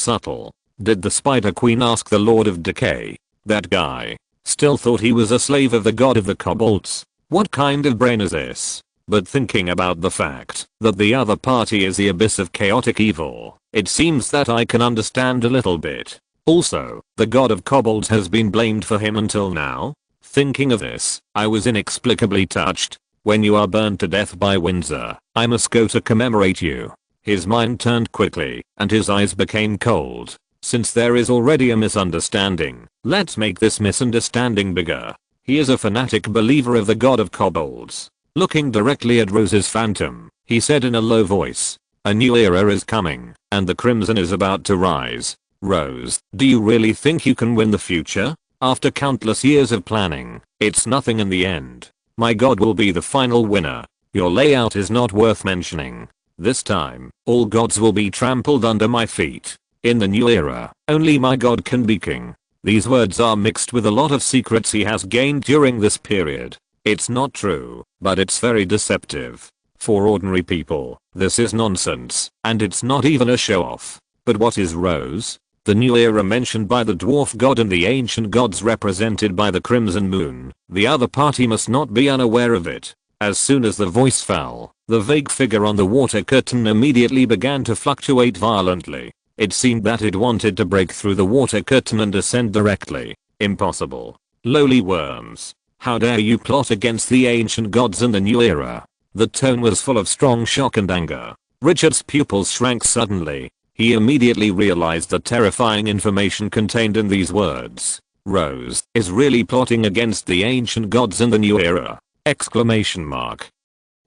subtle. Did the Spider Queen ask the Lord of Decay? That guy still thought he was a slave of the God of the Kobolds. What kind of brain is this? But thinking about the fact that the other party is the abyss of chaotic evil, it seems that I can understand a little bit. Also, the God of Kobolds has been blamed for him until now. Thinking of this, I was inexplicably touched. When you are burned to death by Windsor, I must go to commemorate you. His mind turned quickly, and his eyes became cold. Since there is already a misunderstanding, let's make this misunderstanding bigger. He is a fanatic believer of the God of Kobolds. Looking directly at Rose's phantom, he said in a low voice, "A new era is coming, and the crimson is about to rise. Rose, do you really think you can win the future? After countless years of planning, it's nothing in the end. My God will be the final winner. Your layout is not worth mentioning. This time, all gods will be trampled under my feet. In the new era, only my God can be king." These words are mixed with a lot of secrets he has gained during this period. It's not true, but it's very deceptive. For ordinary people, this is nonsense, and it's not even a show-off. But what is Rose? The new era mentioned by the dwarf god and the ancient gods represented by the crimson moon. The other party must not be unaware of it. As soon as the voice fell, the vague figure on the water curtain immediately began to fluctuate violently. It seemed that it wanted to break through the water curtain and descend directly. Impossible. Lowly worms. How dare you plot against the ancient gods in the new era? The tone was full of strong shock and anger. Richard's pupils shrank suddenly. He immediately realized the terrifying information contained in these words. Rose is really plotting against the ancient gods in the new era! Exclamation mark.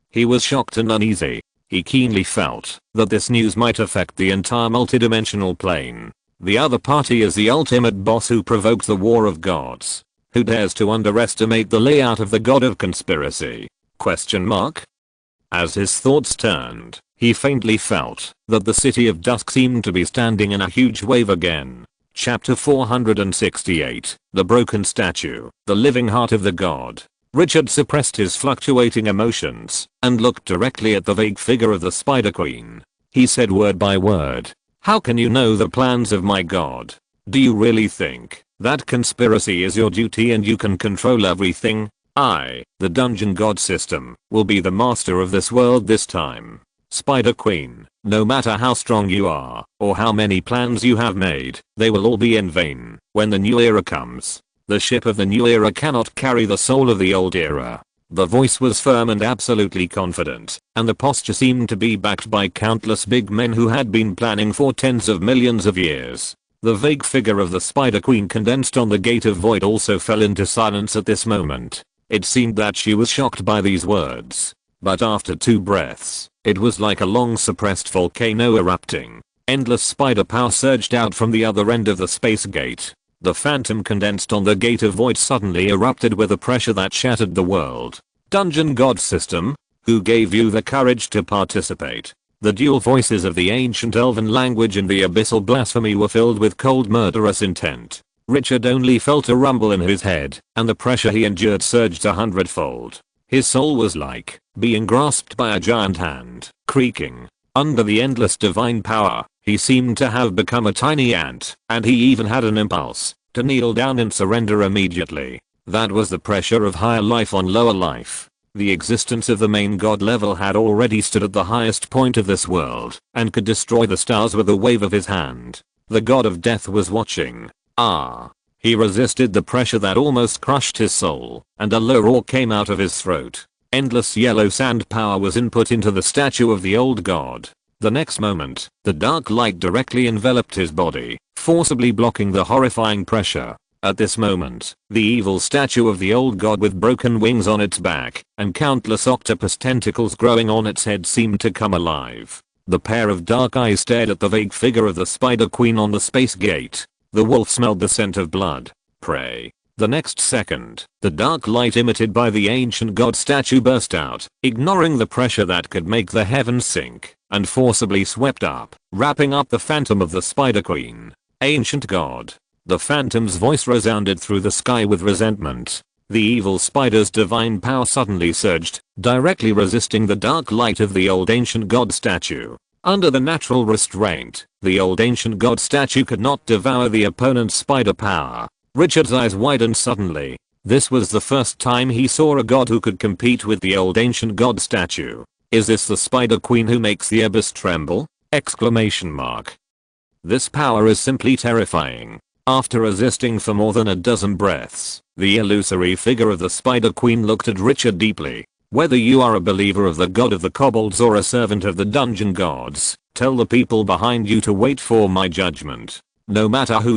He was shocked and uneasy. He keenly felt that this news might affect the entire multidimensional plane. The other party is the ultimate boss who provoked the war of gods. Who dares to underestimate the layout of the god of conspiracy? Question mark. As his thoughts turned, he faintly felt that the city of dusk seemed to be standing in a huge wave again. Chapter 468, The Broken Statue, the living heart of the god. Richard suppressed his fluctuating emotions and looked directly at the vague figure of the Spider Queen. He said word by word, "How can you know the plans of my god? Do you really think that conspiracy is your duty and you can control everything? I, the dungeon god system, will be the master of this world this time. Spider Queen, no matter how strong you are, or how many plans you have made, they will all be in vain when the new era comes. The ship of the new era cannot carry the soul of the old era." The voice was firm and absolutely confident, and the posture seemed to be backed by countless big men who had been planning for tens of millions of years. The vague figure of the Spider Queen condensed on the Gate of Void also fell into silence at this moment. It seemed that she was shocked by these words. But after 2 breaths, it was like a long suppressed volcano erupting. Endless spider power surged out from the other end of the space gate. The phantom condensed on the Gate of Void suddenly erupted with a pressure that shattered the world. Dungeon god system? Who gave you the courage to participate? The dual voices of the ancient elven language and the abyssal blasphemy were filled with cold murderous intent. Richard only felt a rumble in his head, and the pressure he endured surged 100-fold. His soul was like being grasped by a giant hand, creaking. Under the endless divine power, he seemed to have become a tiny ant, and he even had an impulse to kneel down and surrender immediately. That was the pressure of higher life on lower life. The existence of the main god level had already stood at the highest point of this world, and could destroy the stars with a wave of his hand. The god of death was watching. He resisted the pressure that almost crushed his soul, and a low roar came out of his throat. Endless yellow sand power was input into the statue of the old god. The next moment, the dark light directly enveloped his body, forcibly blocking the horrifying pressure. At this moment, the evil statue of the old god with broken wings on its back, and countless octopus tentacles growing on its head seemed to come alive. The pair of dark eyes stared at the vague figure of the Spider Queen on the space gate. The wolf smelled the scent of blood, prey, The next second, the dark light emitted by the ancient god statue burst out, ignoring the pressure that could make the heavens sink, and forcibly swept up, wrapping up the phantom of the Spider Queen. Ancient god. The phantom's voice resounded through the sky with resentment. The evil spider's divine power suddenly surged, directly resisting the dark light of the old ancient god statue. Under the natural restraint, the old ancient god statue could not devour the opponent's spider power. Richard's eyes widened suddenly. This was the first time he saw a god who could compete with the old ancient god statue. Is this the Spider Queen who makes the abyss tremble? Exclamation mark. This power is simply terrifying. After resisting for more than a dozen breaths, the illusory figure of the Spider Queen looked at Richard deeply. Whether you are a believer of the god of the kobolds or a servant of the dungeon gods, tell the people behind you to wait for my judgment. No matter who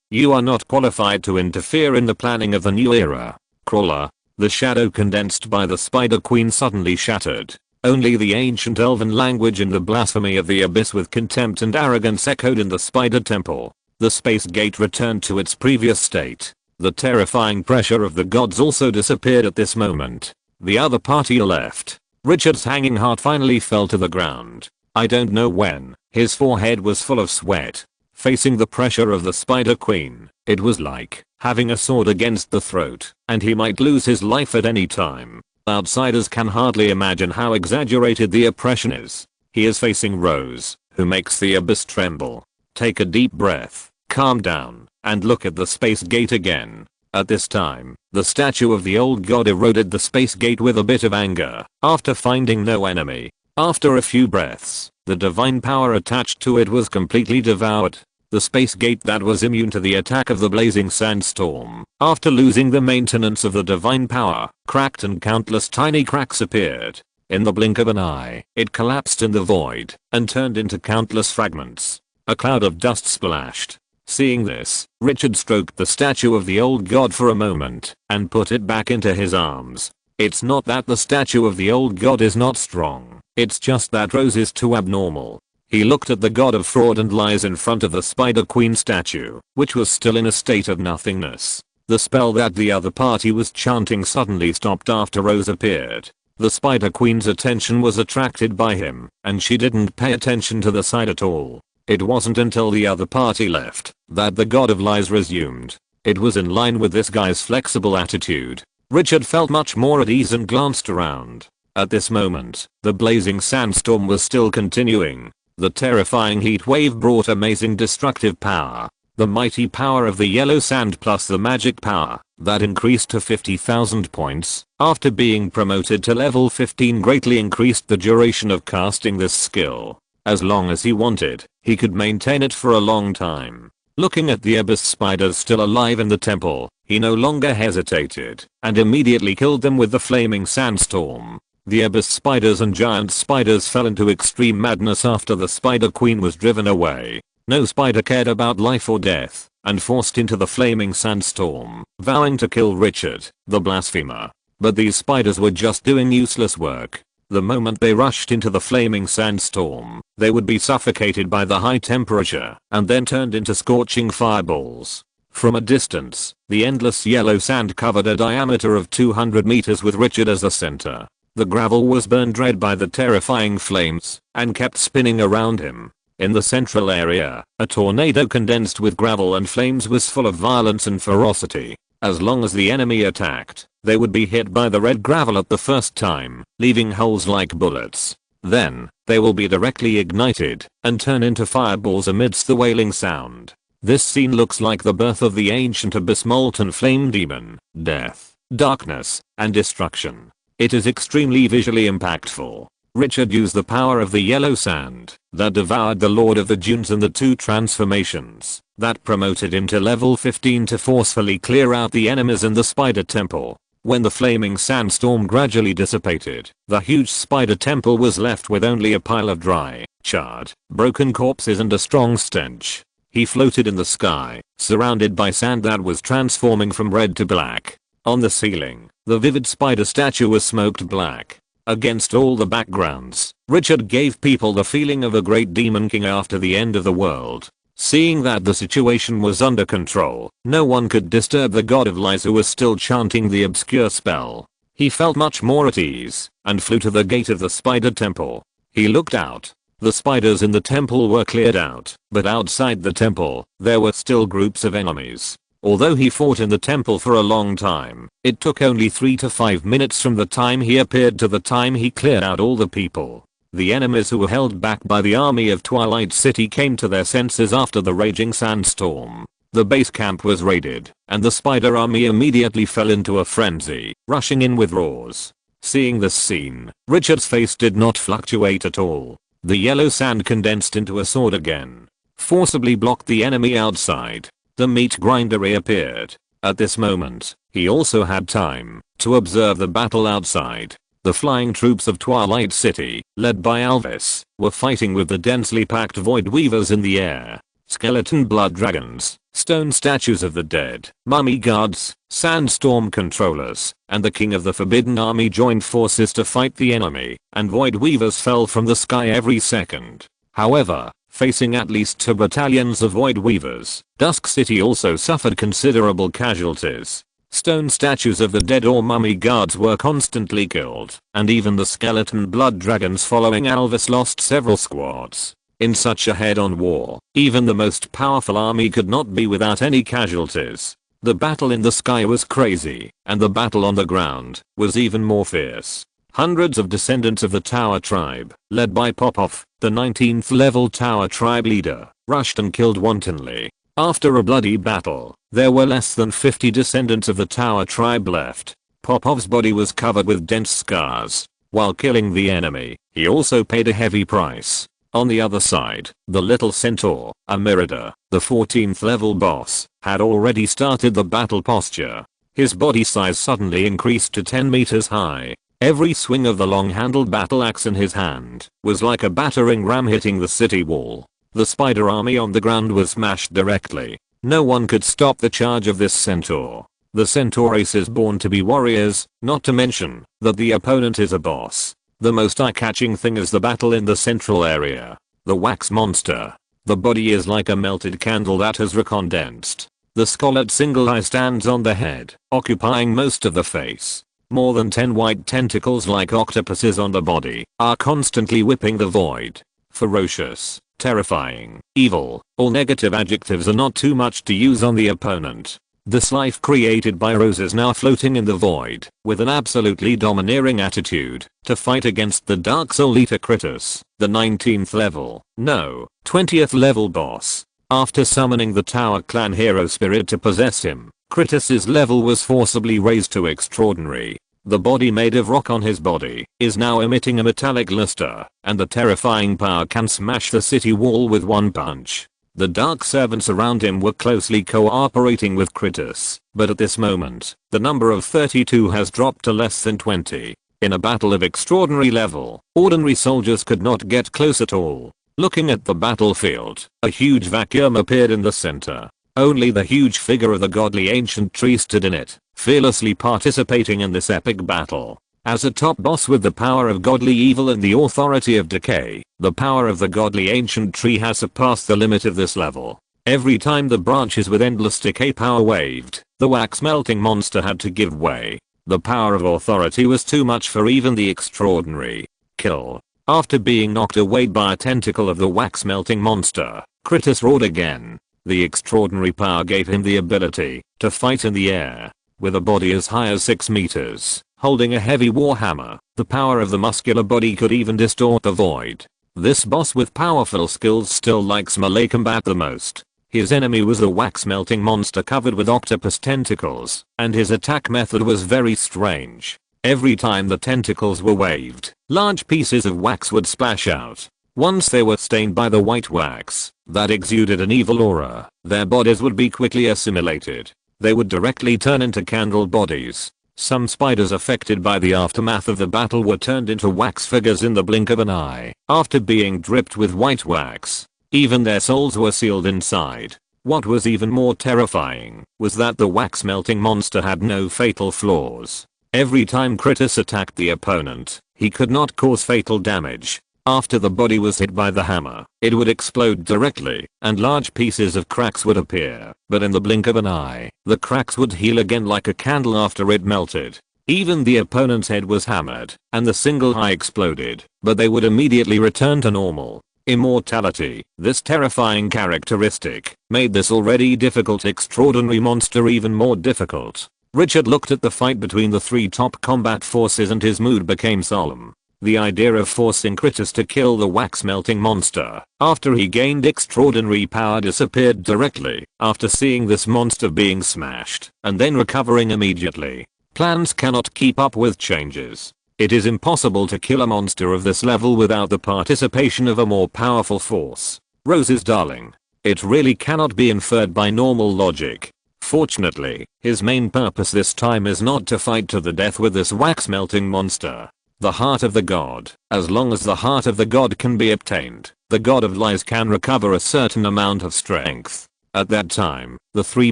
you are not qualified to interfere in the planning of the new era. Crawler. The shadow condensed by the Spider Queen suddenly shattered. Only the ancient elven language and the blasphemy of the abyss with contempt and arrogance echoed in the Spider Temple. The space gate returned to its previous state. The terrifying pressure of the gods also disappeared at this moment. The other party left. Richard's hanging heart finally fell to the ground. I don't know when. His forehead was full of sweat. Facing the pressure of the Spider Queen, it was like having a sword against the throat, and he might lose his life at any time. Outsiders can hardly imagine how exaggerated the oppression is. He is facing Rose, who makes the abyss tremble. Take a deep breath. Calm down, and look at the space gate again. At this time, the statue of the old god eroded the space gate with a bit of anger, after finding no enemy. After a few breaths, the divine power attached to it was completely devoured. The space gate that was immune to the attack of the blazing sandstorm, after losing the maintenance of the divine power, cracked and countless tiny cracks appeared. In the blink of an eye, it collapsed in the void, and turned into countless fragments. A cloud of dust splashed. Seeing this, Richard stroked the statue of the old god for a moment, and put it back into his arms. It's not that the statue of the old god is not strong, it's just that Rose is too abnormal. He looked at the god of fraud and lies in front of the Spider Queen statue, which was still in a state of nothingness. The spell that the other party was chanting suddenly stopped after Rose appeared. The Spider Queen's attention was attracted by him, and she didn't pay attention to the side at all. It wasn't until the other party left that the god of lies resumed. It was in line with this guy's flexible attitude. Richard felt much more at ease and glanced around. At this moment, the blazing sandstorm was still continuing. The terrifying heat wave brought amazing destructive power. The mighty power of the yellow sand plus the magic power that increased to 50,000 points after being promoted to level 15 greatly increased the duration of casting this skill. As long as he wanted, he could maintain it for a long time. Looking at the abyss spiders still alive in the temple, he no longer hesitated, and immediately killed them with the flaming sandstorm. The abyss spiders and giant spiders fell into extreme madness after the Spider Queen was driven away. No spider cared about life or death, and forced into the flaming sandstorm, vowing to kill Richard, the blasphemer. But these spiders were just doing useless work. The moment they rushed into the flaming sandstorm, they would be suffocated by the high temperature and then turned into scorching fireballs. From a distance, the endless yellow sand covered a diameter of 200 meters with Richard as the center. The gravel was burned red by the terrifying flames and kept spinning around him. In the central area, a tornado condensed with gravel and flames was full of violence and ferocity. As long as the enemy attacked, they would be hit by the red gravel at the first time, leaving holes like bullets. Then, they will be directly ignited and turn into fireballs amidst the wailing sound. This scene looks like the birth of the ancient abyss molten flame demon, death, darkness, and destruction. It is extremely visually impactful. Richard used the power of the yellow sand that devoured the Lord of the Dunes and the two transformations that promoted him to level 15 to forcefully clear out the enemies in the Spider Temple. When the flaming sandstorm gradually dissipated, the huge Spider Temple was left with only a pile of dry, charred, broken corpses and a strong stench. He floated in the sky, surrounded by sand that was transforming from red to black. On the ceiling, the vivid spider statue was smoked black. Against all the backgrounds, Richard gave people the feeling of a great demon king after the end of the world. Seeing that the situation was under control, no one could disturb the god of lies who was still chanting the obscure spell. He felt much more at ease and flew to the gate of the spider temple. He looked out. The spiders in the temple were cleared out, but outside the temple, there were still groups of enemies. Although he fought in the temple for a long time, it took only 3 to 5 minutes from the time he appeared to the time he cleared out all the people. The enemies who were held back by the army of Twilight City came to their senses after the raging sandstorm. The base camp was raided, and the spider army immediately fell into a frenzy, rushing in with roars. Seeing this scene, Richard's face did not fluctuate at all. The yellow sand condensed into a sword again, forcibly blocked the enemy outside. The meat grinder reappeared. At this moment, he also had time to observe the battle outside. The flying troops of Twilight City, led by Alvis, were fighting with the densely packed Void Weavers in the air. Skeleton blood dragons, stone statues of the dead, mummy gods, sandstorm controllers, and the king of the Forbidden Army joined forces to fight the enemy, and Void Weavers fell from the sky every second. However, facing at least 2 battalions of Void Weavers, Dusk City also suffered considerable casualties. Stone statues of the dead or mummy guards were constantly killed, and even the skeleton blood dragons following Alvis lost several squads. In such a head-on war, even the most powerful army could not be without any casualties. The battle in the sky was crazy, and the battle on the ground was even more fierce. Hundreds of descendants of the Tower Tribe, led by Popov, the 19th level Tower Tribe leader, rushed and killed wantonly. After a bloody battle, there were less than 50 descendants of the Tower Tribe left. Popov's body was covered with dense scars. While killing the enemy, he also paid a heavy price. On the other side, the little centaur, Amirida, the 14th level boss, had already started the battle posture. His body size suddenly increased to 10 meters high. Every swing of the long-handled battle axe in his hand was like a battering ram hitting the city wall. The spider army on the ground was smashed directly. No one could stop the charge of this centaur. The centaur race is born to be warriors, not to mention that the opponent is a boss. The most eye-catching thing is the battle in the central area. The wax monster. The body is like a melted candle that has recondensed. The scarlet single eye stands on the head, occupying most of the face. More than 10 white tentacles like octopuses on the body are constantly whipping the void. Ferocious, terrifying, evil, all negative adjectives are not too much to use on the opponent. This life created by Rose is now floating in the void, with an absolutely domineering attitude, to fight against the Dark Soul Eater Kritos, the 19th level, no, 20th level boss. After summoning the Tower Clan hero spirit to possess him, Kritos' level was forcibly raised to extraordinary. The body made of rock on his body is now emitting a metallic luster, and the terrifying power can smash the city wall with one punch. The dark servants around him were closely cooperating with Kritos, but at this moment, the number of 32 has dropped to less than 20. In a battle of extraordinary level, ordinary soldiers could not get close at all. Looking at the battlefield, a huge vacuum appeared in the center. Only the huge figure of the godly ancient tree stood in it, fearlessly participating in this epic battle. As a top boss with the power of godly evil and the authority of decay, the power of the godly ancient tree has surpassed the limit of this level. Every time the branches with endless decay power waved, the wax melting monster had to give way. The power of authority was too much for even the extraordinary. Kill. After being knocked away by a tentacle of the wax melting monster, Kritos roared again. The extraordinary power gave him the ability to fight in the air. With a body as high as 6 meters, holding a heavy warhammer, the power of the muscular body could even distort the void. This boss with powerful skills still likes melee combat the most. His enemy was a wax melting monster covered with octopus tentacles, and his attack method was very strange. Every time the tentacles were waved, large pieces of wax would splash out. Once they were stained by the white wax that exuded an evil aura, their bodies would be quickly assimilated. They would directly turn into candle bodies. Some spiders affected by the aftermath of the battle were turned into wax figures in the blink of an eye, after being dripped with white wax. Even their souls were sealed inside. What was even more terrifying was that the wax melting monster had no fatal flaws. Every time Kritos attacked the opponent, he could not cause fatal damage. After the body was hit by the hammer, it would explode directly, and large pieces of cracks would appear, but in the blink of an eye, the cracks would heal again like a candle after it melted. Even the opponent's head was hammered, and the single eye exploded, but they would immediately return to normal. Immortality, this terrifying characteristic, made this already difficult extraordinary monster even more difficult. Richard looked at the fight between the three top combat forces and his mood became solemn. The idea of forcing Critus to kill the wax-melting monster after he gained extraordinary power disappeared directly after seeing this monster being smashed and then recovering immediately. Plans cannot keep up with changes. It is impossible to kill a monster of this level without the participation of a more powerful force. Rose's darling. It really cannot be inferred by normal logic. Fortunately, his main purpose this time is not to fight to the death with this wax-melting monster. The heart of the god. As long as the heart of the god can be obtained, the god of lies can recover a certain amount of strength. At that time, the three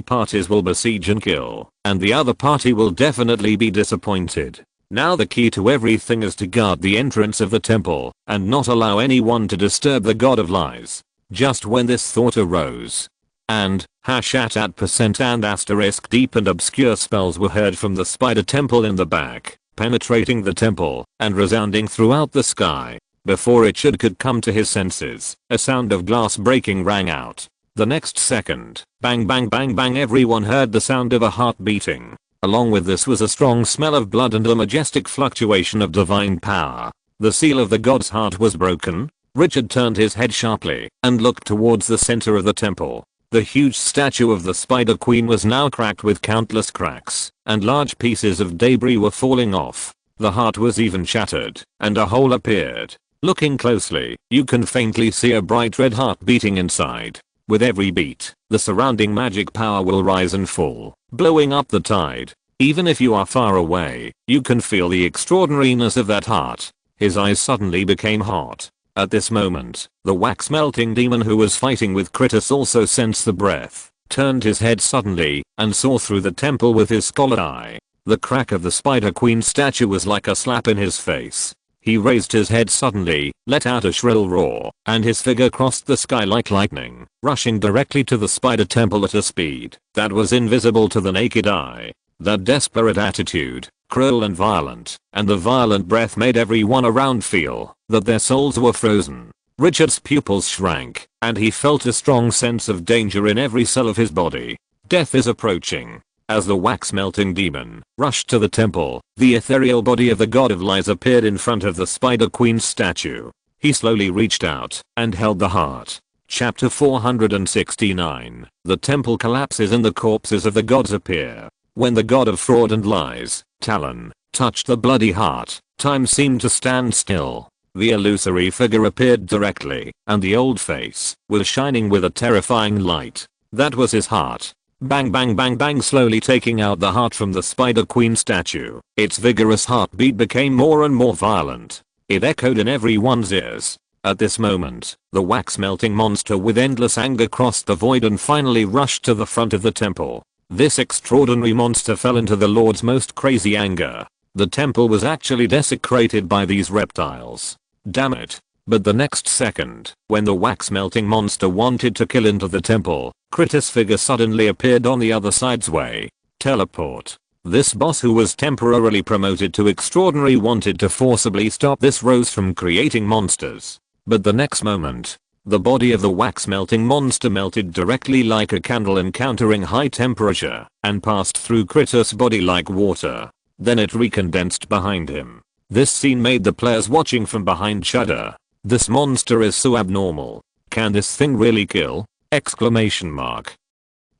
parties will besiege and kill, and the other party will definitely be disappointed. Now the key to everything is to guard the entrance of the temple, and not allow anyone to disturb the god of lies. Just when this thought arose, and #@ and asterisk deep and obscure spells were heard from the spider temple in the back, penetrating the temple and resounding throughout the sky. Before Richard could come to his senses, a sound of glass breaking rang out. The next second, bang bang bang bang, everyone heard the sound of a heart beating. Along with this was a strong smell of blood and a majestic fluctuation of divine power. The seal of the god's heart was broken. Richard turned his head sharply and looked towards the center of the temple. The huge statue of the Spider Queen was now cracked with countless cracks, and large pieces of debris were falling off. The heart was even shattered, and a hole appeared. Looking closely, you can faintly see a bright red heart beating inside. With every beat, the surrounding magic power will rise and fall, blowing up the tide. Even if you are far away, you can feel the extraordinariness of that heart. His eyes suddenly became hot. At this moment, the wax-melting demon who was fighting with Critus also sensed the breath, turned his head suddenly, and saw through the temple with his scarlet eye. The crack of the Spider Queen statue was like a slap in his face. He raised his head suddenly, let out a shrill roar, and his figure crossed the sky like lightning, rushing directly to the spider temple at a speed that was invisible to the naked eye. That desperate attitude, cruel and violent, and the violent breath made everyone around feel that their souls were frozen. Richard's pupils shrank, and he felt a strong sense of danger in every cell of his body. Death is approaching. As the wax-melting demon rushed to the temple, the ethereal body of the god of lies appeared in front of the Spider Queen's statue. He slowly reached out and held the heart. Chapter 469. The temple collapses and the corpses of the gods appear. When the god of fraud and lies, Talon, touched the bloody heart, time seemed to stand still. The illusory figure appeared directly, and the old face was shining with a terrifying light. That was his heart. Bang bang bang bang, slowly taking out the heart from the Spider Queen statue. Its vigorous heartbeat became more and more violent. It echoed in everyone's ears. At this moment, the wax-melting monster with endless anger crossed the void and finally rushed to the front of the temple. This extraordinary monster fell into the Lord's most crazy anger. The temple was actually desecrated by these reptiles. Damn it. But the next second, when the wax-melting monster wanted to kill into the temple, Critus' figure suddenly appeared on the other side's way. Teleport. This boss who was temporarily promoted to extraordinary wanted to forcibly stop this Rose from creating monsters. But the next moment, the body of the wax-melting monster melted directly like a candle encountering high temperature and passed through Critus' body like water. Then it recondensed behind him. This scene made the players watching from behind shudder. This monster is so abnormal. Can this thing really kill? Exclamation mark.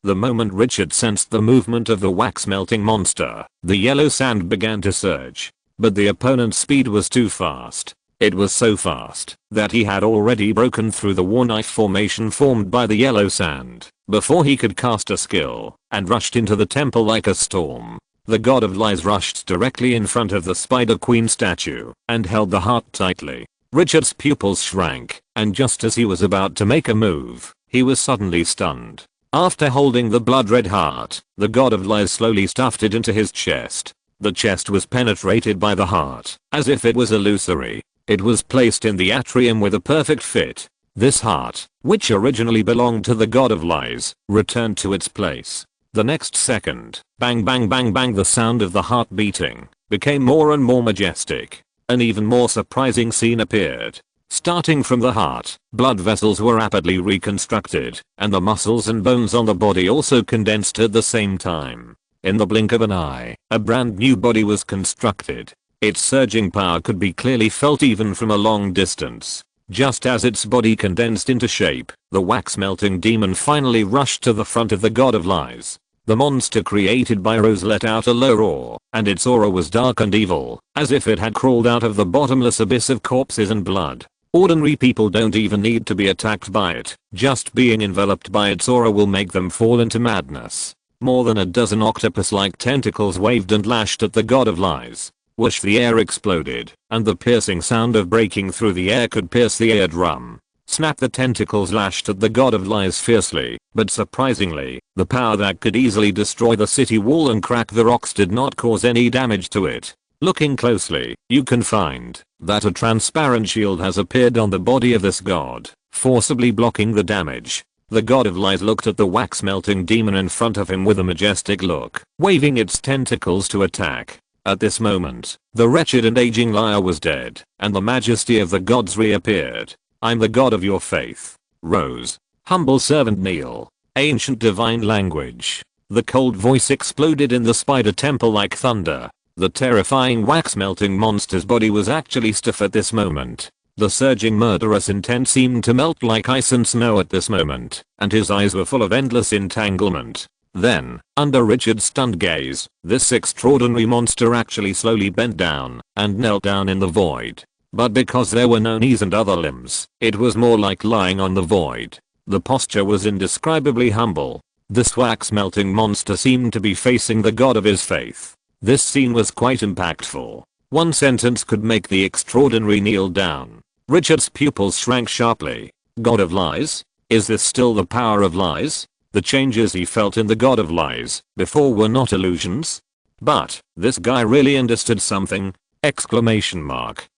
The moment Richard sensed the movement of the wax-melting monster, the yellow sand began to surge. But the opponent's speed was too fast. It was so fast that he had already broken through the war knife formation formed by the yellow sand before he could cast a skill and rushed into the temple like a storm. The god of lies rushed directly in front of the Spider Queen statue and held the heart tightly. Richard's pupils shrank, and just as he was about to make a move, he was suddenly stunned. After holding the blood-red heart, the god of lies slowly stuffed it into his chest. The chest was penetrated by the heart, as if it was illusory. It was placed in the atrium with a perfect fit. This heart, which originally belonged to the god of lies, returned to its place. The next second, bang bang bang bang, the sound of the heart beating became more and more majestic. An even more surprising scene appeared. Starting from the heart, blood vessels were rapidly reconstructed, and the muscles and bones on the body also condensed at the same time. In the blink of an eye, a brand new body was constructed. Its surging power could be clearly felt even from a long distance. Just as its body condensed into shape, the wax-melting demon finally rushed to the front of the god of lies. The monster created by Rose let out a low roar, and its aura was dark and evil, as if it had crawled out of the bottomless abyss of corpses and blood. Ordinary people don't even need to be attacked by it, just being enveloped by its aura will make them fall into madness. More than a dozen octopus-like tentacles waved and lashed at the god of lies. Whoosh, the air exploded, and the piercing sound of breaking through the air could pierce the eardrum. Snap, the tentacles lashed at the god of lies fiercely, but surprisingly, the power that could easily destroy the city wall and crack the rocks did not cause any damage to it. Looking closely, you can find that a transparent shield has appeared on the body of this god, forcibly blocking the damage. The god of lies looked at the wax-melting demon in front of him with a majestic look, waving its tentacles to attack. At this moment, the wretched and aging liar was dead, and the majesty of the gods reappeared. I'm the god of your faith, Rose. Humble servant kneel. Ancient divine language. The cold voice exploded in the spider temple like thunder. The terrifying wax-melting monster's body was actually stiff at this moment. The surging murderous intent seemed to melt like ice and snow at this moment, and his eyes were full of endless entanglement. Then, under Richard's stunned gaze, this extraordinary monster actually slowly bent down and knelt down in the void. But because there were no knees and other limbs, it was more like lying on the void. The posture was indescribably humble. This wax-melting monster seemed to be facing the god of his faith. This scene was quite impactful. One sentence could make the extraordinary kneel down. Richard's pupils shrank sharply. God of lies? Is this still the power of lies? The changes he felt in the god of lies before were not illusions? But this guy really understood something! Exclamation mark.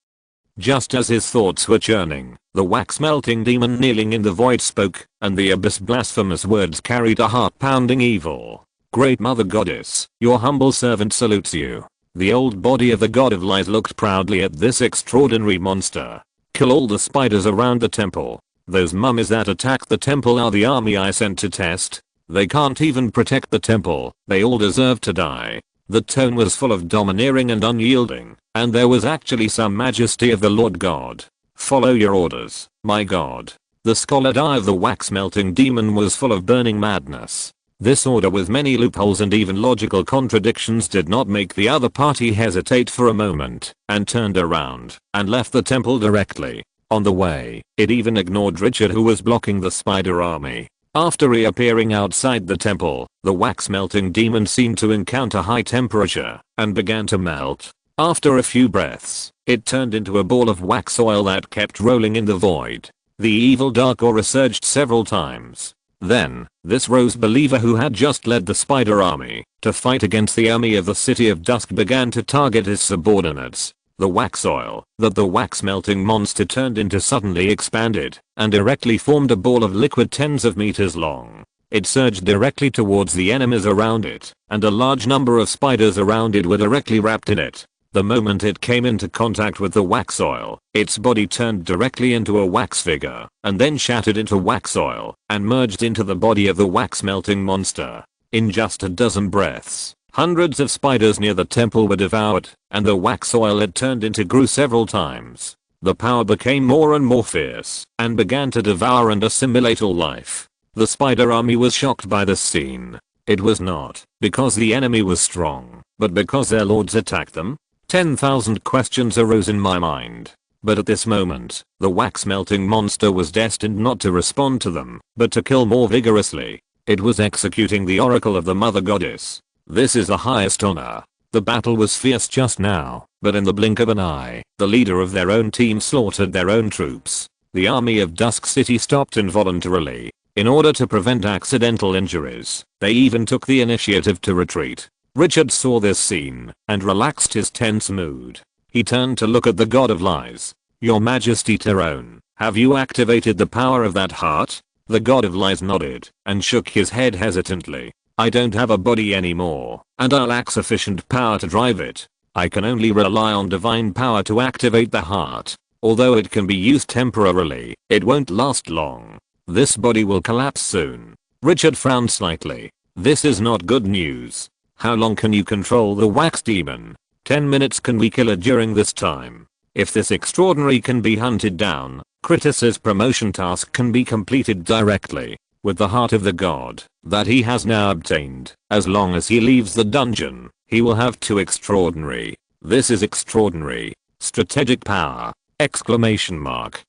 Just as his thoughts were churning, the wax-melting demon kneeling in the void spoke, and the abyss blasphemous words carried a heart-pounding evil. Great Mother Goddess, your humble servant salutes you. The old body of the god of lies looked proudly at this extraordinary monster. Kill all the spiders around the temple. Those mummies that attacked the temple are the army I sent to test. They can't even protect the temple. They all deserve to die. The tone was full of domineering and unyielding, and there was actually some majesty of the Lord God. Follow your orders, my god. The scollard eye of the wax-melting demon was full of burning madness. This order with many loopholes and even logical contradictions did not make the other party hesitate for a moment, and turned around and left the temple directly. On the way, it even ignored Richard, who was blocking the spider army. After reappearing outside the temple, the wax-melting demon seemed to encounter high temperature and began to melt. After a few breaths, it turned into a ball of wax oil that kept rolling in the void. The evil dark aura surged several times. Then, this Rose believer who had just led the spider army to fight against the army of the City of Dusk began to target his subordinates. The wax oil that the wax-melting monster turned into suddenly expanded and directly formed a ball of liquid tens of meters long. It surged directly towards the enemies around it, and a large number of spiders around it were directly wrapped in it. The moment it came into contact with the wax oil, its body turned directly into a wax figure, and then shattered into wax oil and merged into the body of the wax-melting monster. In just a dozen breaths, hundreds of spiders near the temple were devoured, and the wax oil it turned into grew several times. The power became more and more fierce, and began to devour and assimilate all life. The spider army was shocked by this scene. It was not because the enemy was strong, but because their lords attacked them. 10,000 questions arose in my mind. But at this moment, the wax-melting monster was destined not to respond to them, but to kill more vigorously. It was executing the oracle of the Mother Goddess. This is the highest honor. The battle was fierce just now, but in the blink of an eye, the leader of their own team slaughtered their own troops. The army of Dusk City stopped involuntarily. In order to prevent accidental injuries, they even took the initiative to retreat. Richard saw this scene and relaxed his tense mood. He turned to look at the god of lies. Your Majesty Tyrone, have you activated the power of that heart? The God of Lies nodded and shook his head hesitantly. I don't have a body anymore, and I lack sufficient power to drive it. I can only rely on divine power to activate the heart. Although it can be used temporarily, it won't last long. This body will collapse soon. Richard frowned slightly. This is not good news. How long can you control the wax demon? 10 minutes. Can we kill it during this time? If this extraordinary can be hunted down, Critus's promotion task can be completed directly. With the heart of the god that he has now obtained, as long as he leaves the dungeon, he will have 2 extraordinary. This is extraordinary. Strategic power! Exclamation mark.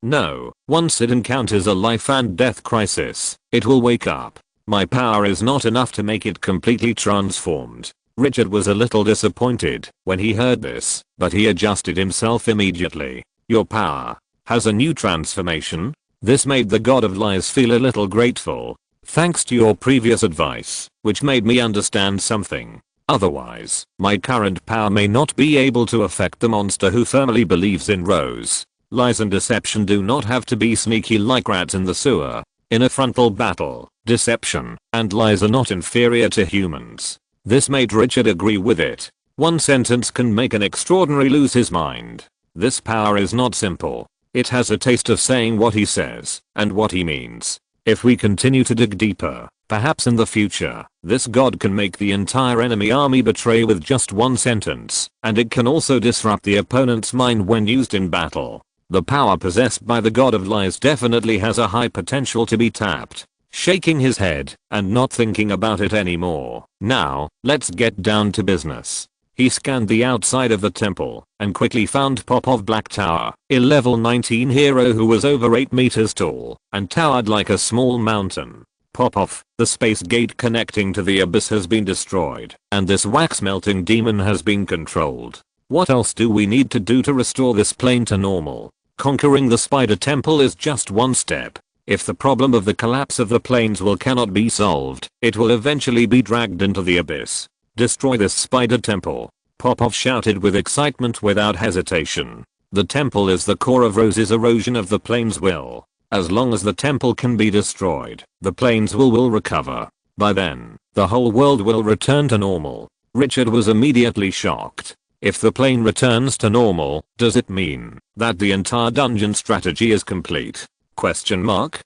No, once it encounters a life and death crisis, it will wake up. My power is not enough to make it completely transformed. Richard was a little disappointed when he heard this, but he adjusted himself immediately. Your power has a new transformation? This made the God of Lies feel a little grateful. Thanks to your previous advice, which made me understand something. Otherwise, my current power may not be able to affect the monster who firmly believes in Rose. Lies and deception do not have to be sneaky like rats in the sewer. In a frontal battle, deception and lies are not inferior to humans. This made Richard agree with it. One sentence can make an extraordinary lose his mind. This power is not simple. It has a taste of saying what he says and what he means. If we continue to dig deeper, perhaps in the future, this god can make the entire enemy army betray with just one sentence, and it can also disrupt the opponent's mind when used in battle. The power possessed by the God of Lies definitely has a high potential to be tapped. Shaking his head and not thinking about it anymore. Now, let's get down to business. He scanned the outside of the temple and quickly found Popov Black Tower, a level 19 hero who was over 8 meters tall and towered like a small mountain. Popov, the space gate connecting to the abyss has been destroyed, and this wax melting demon has been controlled. What else do we need to do to restore this plane to normal? Conquering the spider temple is just one step. If the problem of the collapse of the planes cannot be solved, it will eventually be dragged into the abyss. Destroy this spider temple. Popov shouted with excitement without hesitation. The temple is the core of Rose's erosion of the planes will. As long as the temple can be destroyed, the planes will recover. By then, the whole world will return to normal. Richard was immediately shocked. If the plane returns to normal, does it mean that the entire dungeon strategy is complete? Question mark?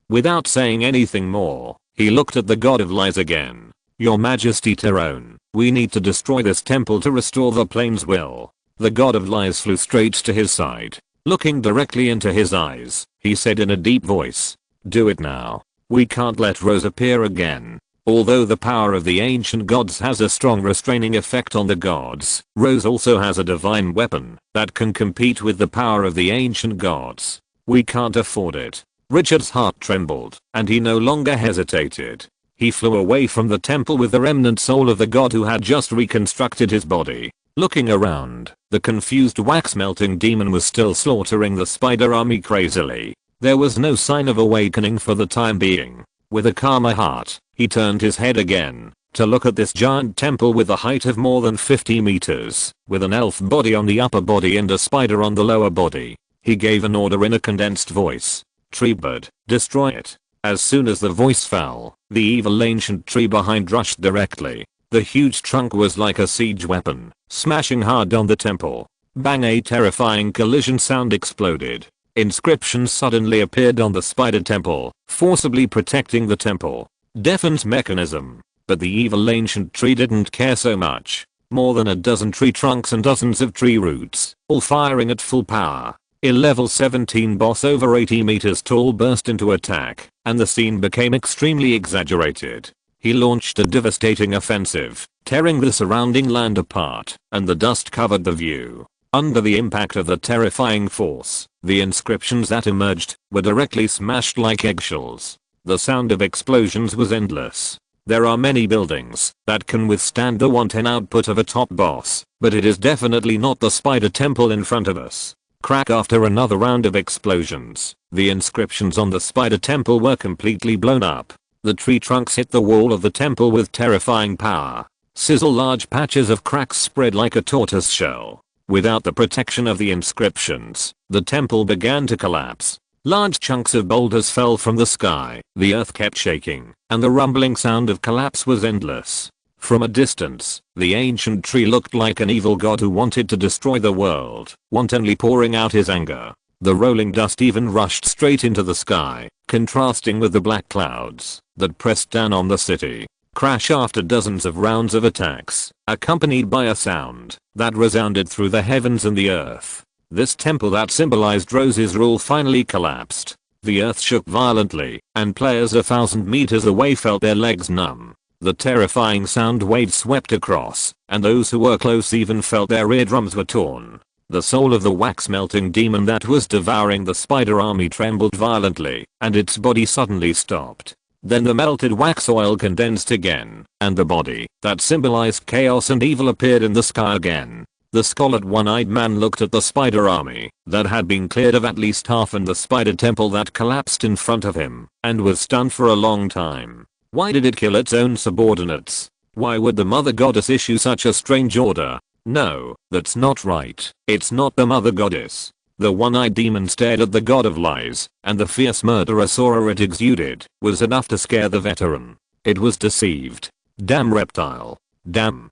Without saying anything more, he looked at the God of Lies again. Your Majesty Tyrone, we need to destroy this temple to restore the plane's will. The God of Lies flew straight to his side. Looking directly into his eyes, he said in a deep voice, do it now. We can't let Rose appear again. Although the power of the ancient gods has a strong restraining effect on the gods, Rose also has a divine weapon that can compete with the power of the ancient gods. We can't afford it. Richard's heart trembled, and he no longer hesitated. He flew away from the temple with the remnant soul of the god who had just reconstructed his body. Looking around, the confused wax-melting demon was still slaughtering the spider army crazily. There was no sign of awakening for the time being. With a calmer heart, he turned his head again to look at this giant temple with a height of more than 50 meters, with an elf body on the upper body and a spider on the lower body. He gave an order in a condensed voice. Treebird, destroy it. As soon as the voice fell, the evil ancient tree behind rushed directly. The huge trunk was like a siege weapon, smashing hard on the temple. Bang! A terrifying collision sound exploded. Inscriptions suddenly appeared on the spider temple, forcibly protecting the temple. Defense mechanism. But the evil ancient tree didn't care so much. More than a dozen tree trunks and dozens of tree roots, all firing at full power. A level 17 boss over 80 meters tall burst into attack, and the scene became extremely exaggerated. He launched a devastating offensive, tearing the surrounding land apart, and the dust covered the view. Under the impact of the terrifying force, the inscriptions that emerged were directly smashed like eggshells. The sound of explosions was endless. There are many buildings that can withstand the 110 output of a top boss, but it is definitely not the spider temple in front of us. Crack! After another round of explosions, the inscriptions on the spider temple were completely blown up. The tree trunks hit the wall of the temple with terrifying power. Sizzle! Large patches of cracks spread like a tortoise shell. Without the protection of the inscriptions, the temple began to collapse. Large chunks of boulders fell from the sky, the earth kept shaking, and the rumbling sound of collapse was endless. From a distance, the ancient tree looked like an evil god who wanted to destroy the world, wantonly pouring out his anger. The rolling dust even rushed straight into the sky, contrasting with the black clouds that pressed down on the city. Crash after dozens of rounds of attacks, accompanied by a sound that resounded through the heavens and the earth. This temple that symbolized Rose's rule finally collapsed. The earth shook violently, and players 1,000 meters away felt their legs numb. The terrifying sound waves swept across, and those who were close even felt their eardrums were torn. The soul of the wax-melting demon that was devouring the spider army trembled violently, and its body suddenly stopped. Then the melted wax oil condensed again, and the body that symbolized chaos and evil appeared in the sky again. The scarlet one-eyed man looked at the spider army that had been cleared of at least half and the spider temple that collapsed in front of him, and was stunned for a long time. Why did it kill its own subordinates? Why would the mother goddess issue such a strange order? No, that's not right. It's not the mother goddess. The one-eyed demon stared at the god of lies, and the fierce murderous aura it exuded was enough to scare the veteran. It was deceived. Damn reptile. Damn.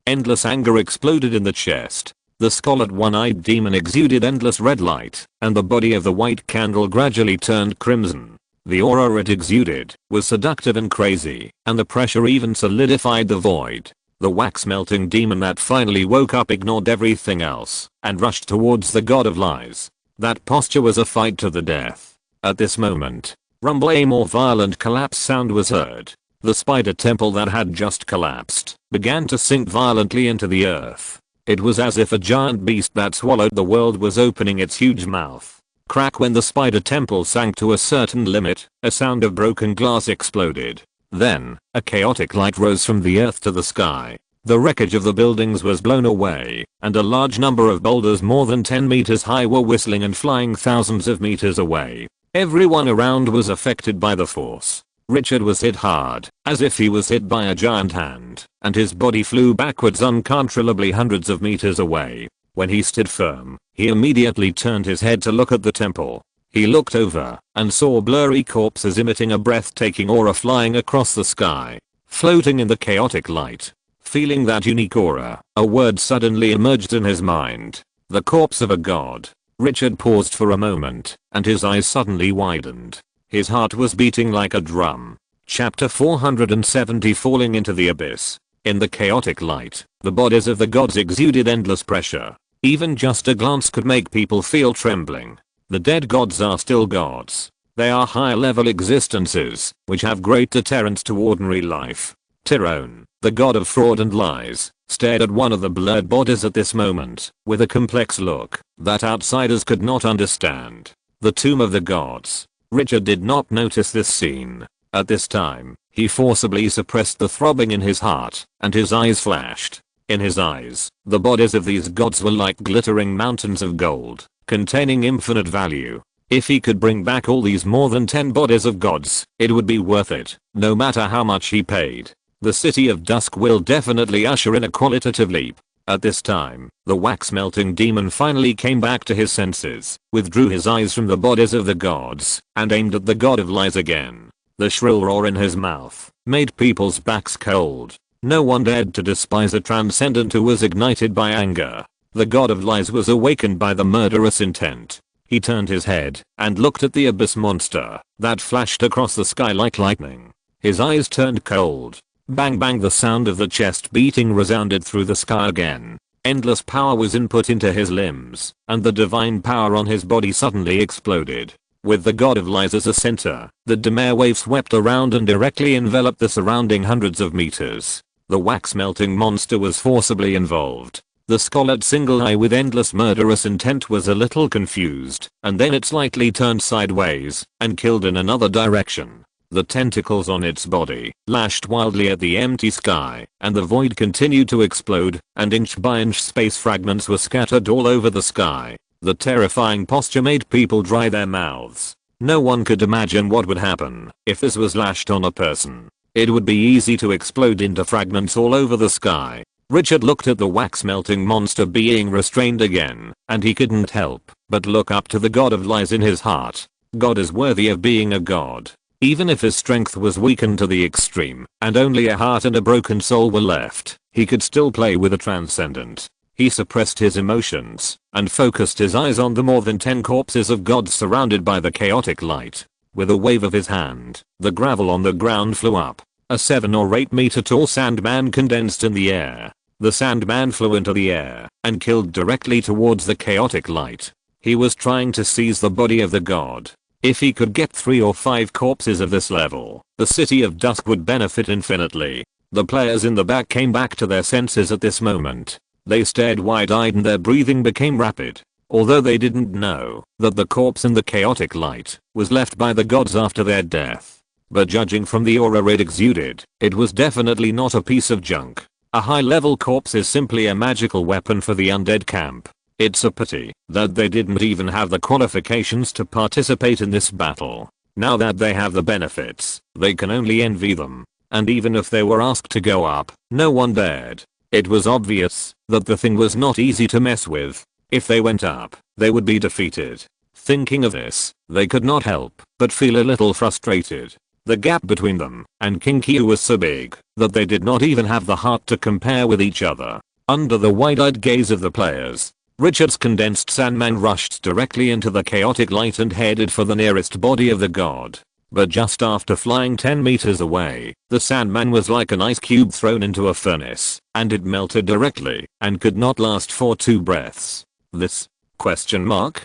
Endless anger exploded in the chest. The scarlet one-eyed demon exuded endless red light, and the body of the white candle gradually turned crimson. The aura it exuded was seductive and crazy, and the pressure even solidified the void. The wax-melting demon that finally woke up ignored everything else, and rushed towards the god of lies. That posture was a fight to the death. At this moment, a more violent collapse sound was heard. The spider temple that had just collapsed began to sink violently into the earth. It was as if a giant beast that swallowed the world was opening its huge mouth. Crack. When the spider temple sank to a certain limit, a sound of broken glass exploded. Then, a chaotic light rose from the earth to the sky. The wreckage of the buildings was blown away, and a large number of boulders more than 10 meters high were whistling and flying thousands of meters away. Everyone around was affected by the force. Richard was hit hard, as if he was hit by a giant hand, and his body flew backwards uncontrollably hundreds of meters away. When he stood firm, he immediately turned his head to look at the temple. He looked over, and saw blurry corpses emitting a breathtaking aura flying across the sky, floating in the chaotic light. Feeling that unique aura, a word suddenly emerged in his mind. The corpse of a god. Richard paused for a moment, and his eyes suddenly widened. His heart was beating like a drum. Chapter 470. Falling into the abyss. In the chaotic light, the bodies of the gods exuded endless pressure. Even just a glance could make people feel trembling. The dead gods are still gods. They are higher-level existences, which have great deterrence to ordinary life. Tyrone, the god of fraud and lies, stared at one of the blurred bodies at this moment, with a complex look that outsiders could not understand. The tomb of the gods. Richard did not notice this scene. At this time, he forcibly suppressed the throbbing in his heart, and his eyes flashed. In his eyes, the bodies of these gods were like glittering mountains of gold, containing infinite value. If he could bring back all these more than 10 bodies of gods, it would be worth it, no matter how much he paid. The City of Dusk will definitely usher in a qualitative leap. At this time, the wax-melting demon finally came back to his senses, withdrew his eyes from the bodies of the gods, and aimed at the god of lies again. The shrill roar in his mouth made people's backs cold. No one dared to despise a transcendent who was ignited by anger. The god of lies was awakened by the murderous intent. He turned his head and looked at the abyss monster that flashed across the sky like lightning. His eyes turned cold. Bang bang, the sound of the chest beating resounded through the sky again. Endless power was input into his limbs, and the divine power on his body suddenly exploded. With the god of lies as a center, the Demare wave swept around and directly enveloped the surrounding hundreds of meters. The wax-melting monster was forcibly involved. The scarlet single eye with endless murderous intent was a little confused, and then it slightly turned sideways and killed in another direction. The tentacles on its body lashed wildly at the empty sky, and the void continued to explode, and inch by inch space fragments were scattered all over the sky. The terrifying posture made people dry their mouths. No one could imagine what would happen if this was lashed on a person. It would be easy to explode into fragments all over the sky. Richard looked at the wax melting monster being restrained again, and he couldn't help but look up to the god of lies in his heart. God is worthy of being a god. Even if his strength was weakened to the extreme, and only a heart and a broken soul were left, he could still play with the transcendent. He suppressed his emotions, and focused his eyes on the more than 10 corpses of gods surrounded by the chaotic light. With a wave of his hand, the gravel on the ground flew up. A 7 or 8 meter tall sandman condensed in the air. The sandman flew into the air, and killed directly towards the chaotic light. He was trying to seize the body of the god. If he could get 3 or 5 corpses of this level, the City of Dusk would benefit infinitely. The players in the back came back to their senses at this moment. They stared wide-eyed and their breathing became rapid. Although they didn't know that the corpse in the chaotic light was left by the gods after their death. But judging from the aura it exuded, it was definitely not a piece of junk. A high-level corpse is simply a magical weapon for the undead camp. It's a pity that they didn't even have the qualifications to participate in this battle. Now that they have the benefits, they can only envy them. And even if they were asked to go up, no one dared. It was obvious that the thing was not easy to mess with. If they went up, they would be defeated. Thinking of this, they could not help but feel a little frustrated. The gap between them and King Q was so big that they did not even have the heart to compare with each other. Under the wide-eyed gaze of the players, Richard's condensed sandman rushed directly into the chaotic light and headed for the nearest body of the god. But just after flying 10 meters away, the sandman was like an ice cube thrown into a furnace, and it melted directly and could not last for 2 breaths. This? Question mark?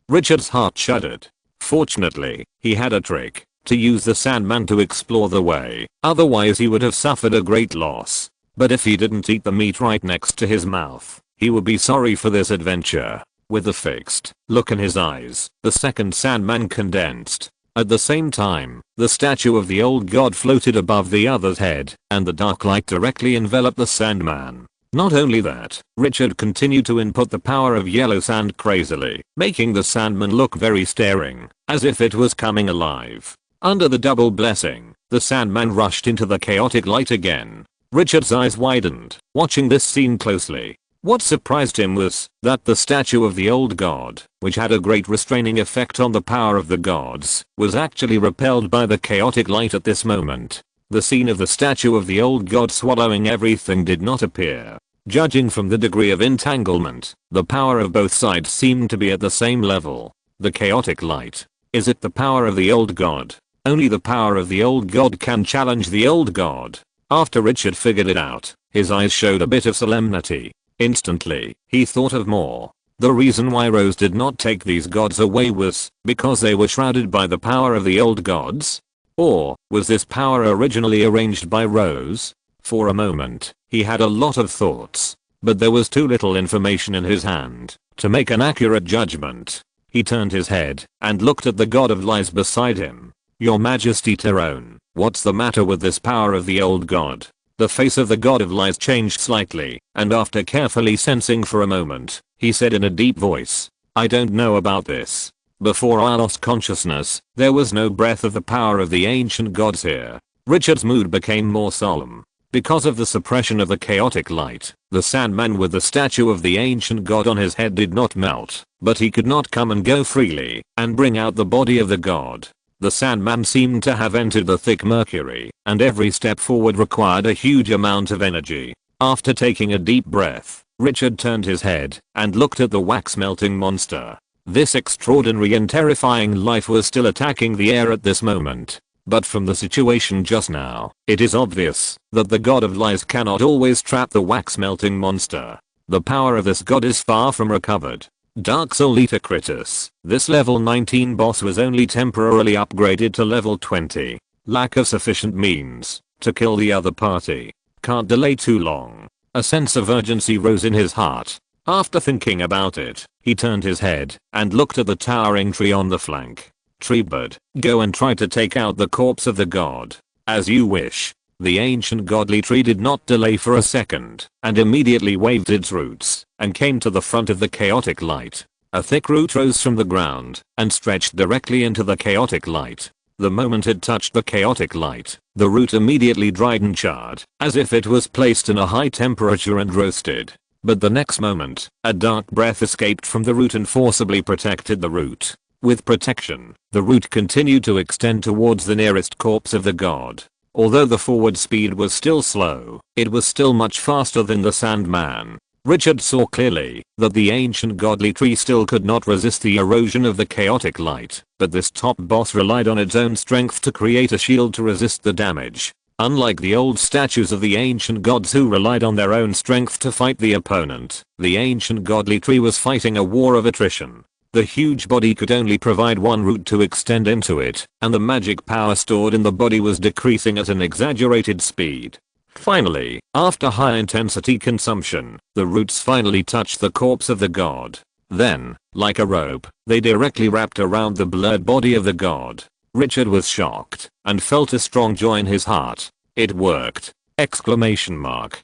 Richard's heart shuddered. Fortunately, he had a trick to use the sandman to explore the way, otherwise he would have suffered a great loss. But if he didn't eat the meat right next to his mouth, he would be sorry for this adventure. With a fixed look in his eyes, the second sandman condensed. At the same time, the statue of the old god floated above the other's head, and the dark light directly enveloped the sandman. Not only that, Richard continued to input the power of yellow sand crazily, making the sandman look very staring, as if it was coming alive. Under the double blessing, the sandman rushed into the chaotic light again. Richard's eyes widened, watching this scene closely. What surprised him was that the statue of the old god, which had a great restraining effect on the power of the gods, was actually repelled by the chaotic light at this moment. The scene of the statue of the old god swallowing everything did not appear. Judging from the degree of entanglement, the power of both sides seemed to be at the same level. The chaotic light. Is it the power of the old god? Only the power of the old god can challenge the old god. After Richard figured it out, his eyes showed a bit of solemnity. Instantly, he thought of more. The reason why Rose did not take these gods away was because they were shrouded by the power of the old gods? Or was this power originally arranged by Rose? For a moment, he had a lot of thoughts, but there was too little information in his hand to make an accurate judgment. He turned his head and looked at the god of lies beside him. Your Majesty Tyrone, what's the matter with this power of the old god? The face of the god of lies changed slightly, and after carefully sensing for a moment, he said in a deep voice, I don't know about this. Before I lost consciousness, there was no breath of the power of the ancient gods here. Richard's mood became more solemn. Because of the suppression of the chaotic light, the sandman with the statue of the ancient god on his head did not melt, but he could not come and go freely and bring out the body of the god. The sandman seemed to have entered the thick mercury, and every step forward required a huge amount of energy. After taking a deep breath, Richard turned his head and looked at the wax-melting monster. This extraordinary and terrifying life was still attacking the air at this moment. But from the situation just now, it is obvious that the god of lies cannot always trap the wax-melting monster. The power of this god is far from recovered. Dark Soul Eater Critus. This level 19 boss was only temporarily upgraded to level 20. Lack of sufficient means to kill the other party. Can't delay too long. A sense of urgency rose in his heart. After thinking about it, he turned his head and looked at the towering tree on the flank. Treebird, go and try to take out the corpse of the god. As you wish. The ancient godly tree did not delay for a second, and immediately waved its roots, and came to the front of the chaotic light. A thick root rose from the ground, and stretched directly into the chaotic light. The moment it touched the chaotic light, the root immediately dried and charred, as if it was placed in a high temperature and roasted. But the next moment, a dark breath escaped from the root and forcibly protected the root. With protection, the root continued to extend towards the nearest corpse of the god. Although the forward speed was still slow, it was still much faster than the Sandman. Richard saw clearly that the ancient godly tree still could not resist the erosion of the chaotic light, but this top boss relied on its own strength to create a shield to resist the damage. Unlike the old statues of the ancient gods who relied on their own strength to fight the opponent, the ancient godly tree was fighting a war of attrition. The huge body could only provide one root to extend into it, and the magic power stored in the body was decreasing at an exaggerated speed. Finally, after high intensity consumption, the roots finally touched the corpse of the god. Then, like a rope, they directly wrapped around the blurred body of the god. Richard was shocked and felt a strong joy in his heart. It worked! Exclamation mark.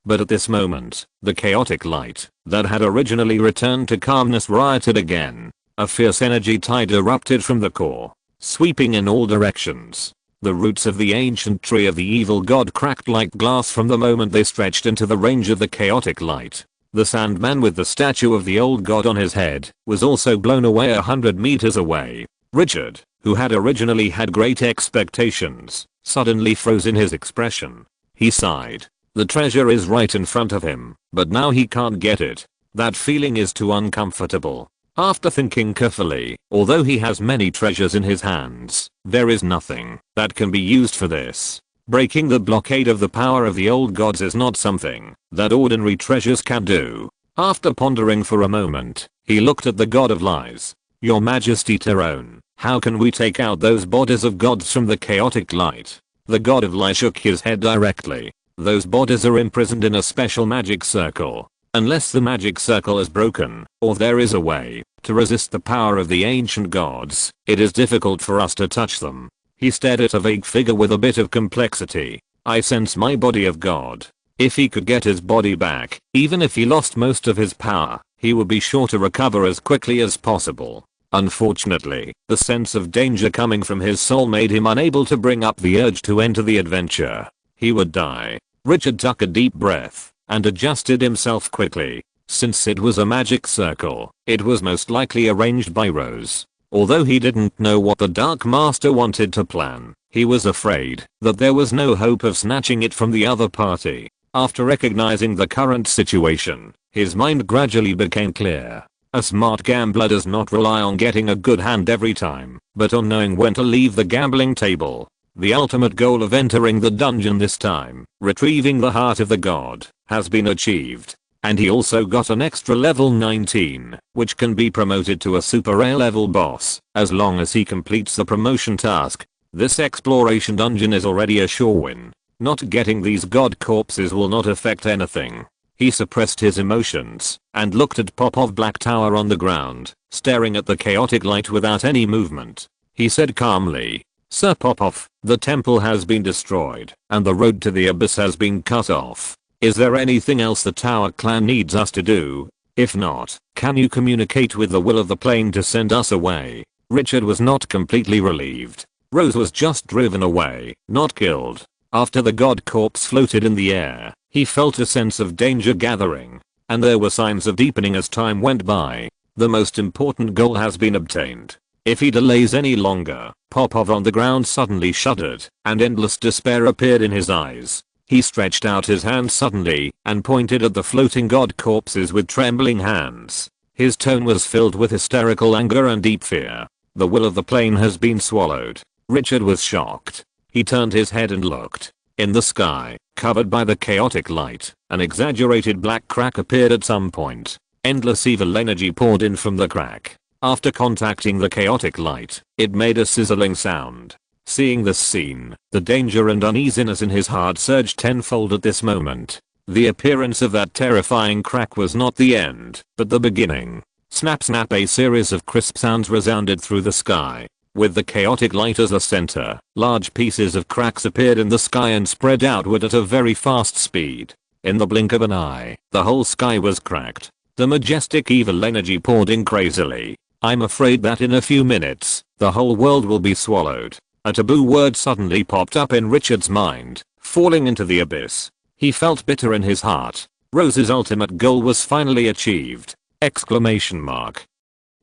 But at this moment, the chaotic light that had originally returned to calmness rioted again. A fierce energy tide erupted from the core, sweeping in all directions. The roots of the ancient tree of the evil god cracked like glass from the moment they stretched into the range of the chaotic light. The Sandman with the statue of the old god on his head was also blown away 100 meters away. Richard, who had originally had great expectations, suddenly froze in his expression. He sighed. The treasure is right in front of him, but now he can't get it. That feeling is too uncomfortable. After thinking carefully, although he has many treasures in his hands, there is nothing that can be used for this. Breaking the blockade of the power of the old gods is not something that ordinary treasures can do. After pondering for a moment, he looked at the god of lies. Your Majesty Tyrone, how can we take out those bodies of gods from the chaotic light? The god of lies shook his head directly. Those bodies are imprisoned in a special magic circle. Unless the magic circle is broken, or there is a way to resist the power of the ancient gods, it is difficult for us to touch them. He stared at a vague figure with a bit of complexity. I sense my body of god. If he could get his body back, even if he lost most of his power, he would be sure to recover as quickly as possible. Unfortunately, the sense of danger coming from his soul made him unable to bring up the urge to enter the adventure. He would die. Richard took a deep breath and adjusted himself quickly. Since it was a magic circle, it was most likely arranged by Rose. Although he didn't know what the Dark Master wanted to plan, he was afraid that there was no hope of snatching it from the other party. After recognizing the current situation, his mind gradually became clear. A smart gambler does not rely on getting a good hand every time, but on knowing when to leave the gambling table. The ultimate goal of entering the dungeon this time, retrieving the heart of the god, has been achieved. And he also got an extra level 19, which can be promoted to a super rare level boss, as long as he completes the promotion task. This exploration dungeon is already a sure win. Not getting these god corpses will not affect anything. He suppressed his emotions, and looked at Popov Black Tower on the ground, staring at the chaotic light without any movement. He said calmly, Sir Popov, the temple has been destroyed, and the road to the abyss has been cut off. Is there anything else the Tower clan needs us to do? If not, can you communicate with the will of the plane to send us away? Richard was not completely relieved. Rose was just driven away, not killed. After the god corpse floated in the air, he felt a sense of danger gathering, and there were signs of deepening as time went by. The most important goal has been obtained. If he delays any longer, Popov on the ground suddenly shuddered, and endless despair appeared in his eyes. He stretched out his hand suddenly, and pointed at the floating god corpses with trembling hands. His tone was filled with hysterical anger and deep fear. The will of the plane has been swallowed. Richard was shocked. He turned his head and looked. In the sky, covered by the chaotic light, an exaggerated black crack appeared at some point. Endless evil energy poured in from the crack. After contacting the chaotic light, it made a sizzling sound. Seeing this scene, the danger and uneasiness in his heart surged tenfold at this moment. The appearance of that terrifying crack was not the end, but the beginning. Snap snap, a series of crisp sounds resounded through the sky. With the chaotic light as a center, large pieces of cracks appeared in the sky and spread outward at a very fast speed. In the blink of an eye, the whole sky was cracked. The majestic evil energy poured in crazily. I'm afraid that in a few minutes, the whole world will be swallowed. A taboo word suddenly popped up in Richard's mind, falling into the abyss. He felt bitter in his heart. Rose's ultimate goal was finally achieved! Exclamation mark.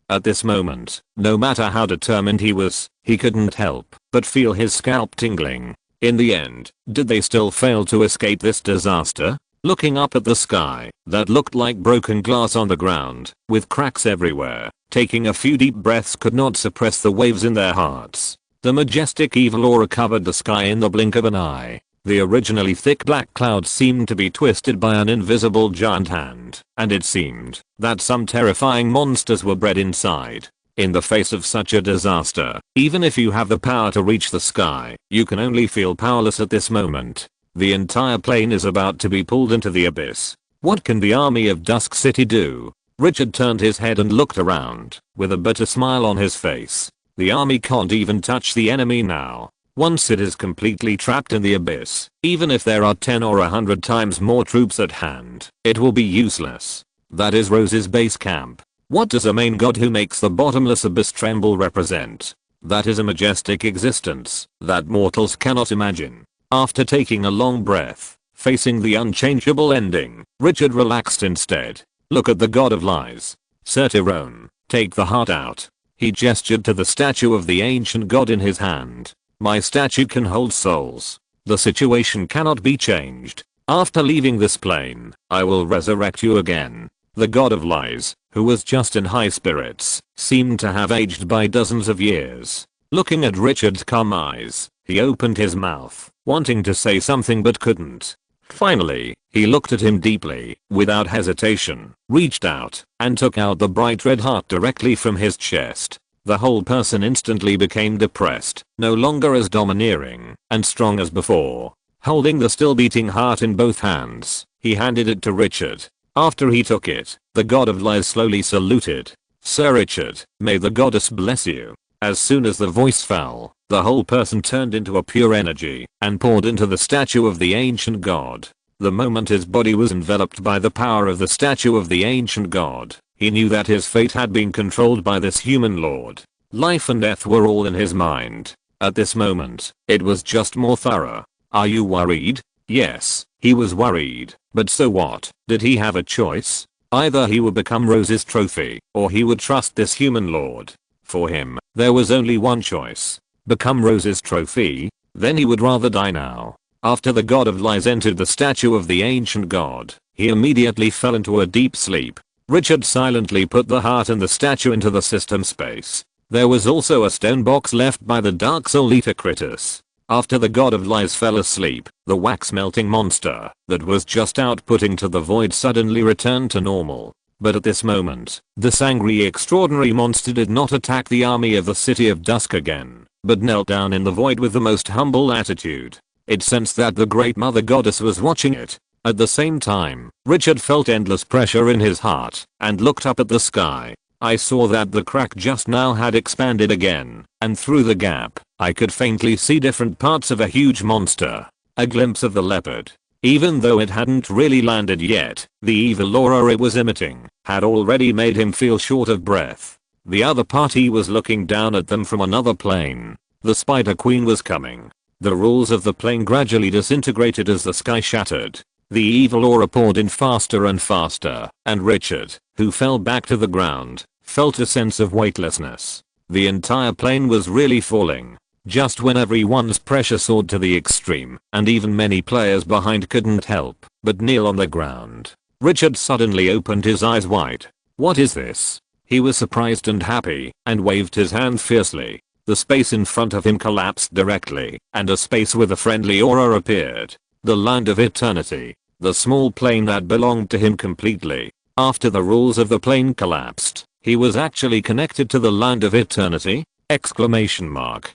At this moment, no matter how determined he was, he couldn't help but feel his scalp tingling. In the end, did they still fail to escape this disaster? Looking up at the sky, that looked like broken glass on the ground, with cracks everywhere, taking a few deep breaths could not suppress the waves in their hearts. The majestic evil aura covered the sky in the blink of an eye. The originally thick black clouds seemed to be twisted by an invisible giant hand, and it seemed that some terrifying monsters were bred inside. In the face of such a disaster, even if you have the power to reach the sky, you can only feel powerless at this moment. The entire plane is about to be pulled into the abyss. What can the army of Dusk City do? Richard turned his head and looked around, with a bitter smile on his face. The army can't even touch the enemy now. Once it is completely trapped in the abyss, even if there are 10 or 100 times more troops at hand, it will be useless. That is Rose's base camp. What does a main god who makes the bottomless abyss tremble represent? That is a majestic existence that mortals cannot imagine. After taking a long breath, facing the unchangeable ending, Richard relaxed instead. Look at the god of lies. Sir Tyrone, take the heart out. He gestured to the statue of the ancient god in his hand. My statue can hold souls. The situation cannot be changed. After leaving this plane, I will resurrect you again. The god of lies, who was just in high spirits, seemed to have aged by dozens of years. Looking at Richard's calm eyes, he opened his mouth, wanting to say something but couldn't. Finally, he looked at him deeply, without hesitation, reached out, and took out the bright red heart directly from his chest. The whole person instantly became depressed, no longer as domineering and strong as before. Holding the still beating heart in both hands, he handed it to Richard. After he took it, the god of lies slowly saluted. Sir Richard, may the goddess bless you. As soon as the voice fell, the whole person turned into a pure energy and poured into the statue of the ancient god. The moment his body was enveloped by the power of the statue of the ancient god, he knew that his fate had been controlled by this human lord. Life and death were all in his mind. At this moment, it was just more thorough. Are you worried? Yes, he was worried, but so what? Did he have a choice? Either he would become Rose's trophy, or he would trust this human lord. For him, there was only one choice. Become Rose's trophy? Then he would rather die now. After the god of lies entered the statue of the ancient god, he immediately fell into a deep sleep. Richard silently put the heart and the statue into the system space. There was also a stone box left by the Dark Soul Eater Critus. After the god of lies fell asleep, the wax melting monster that was just outputting to the void suddenly returned to normal. But at this moment, this angry extraordinary monster did not attack the army of the City of Dusk again, but knelt down in the void with the most humble attitude. It sensed that the great mother goddess was watching it. At the same time, Richard felt endless pressure in his heart and looked up at the sky. I saw that the crack just now had expanded again, and through the gap, I could faintly see different parts of a huge monster. A glimpse of the leopard. Even though it hadn't really landed yet, the evil aura it was emitting had already made him feel short of breath. The other party was looking down at them from another plane. The Spider Queen was coming. The rules of the plane gradually disintegrated as the sky shattered. The evil aura poured in faster and faster, and Richard, who fell back to the ground, felt a sense of weightlessness. The entire plane was really falling. Just when everyone's pressure soared to the extreme, and even many players behind couldn't help but kneel on the ground. Richard suddenly opened his eyes wide. What is this? He was surprised and happy, and waved his hand fiercely. The space in front of him collapsed directly, and a space with a friendly aura appeared. The land of eternity. The small plane that belonged to him completely. After the rules of the plane collapsed, he was actually connected to the land of eternity? Exclamation mark.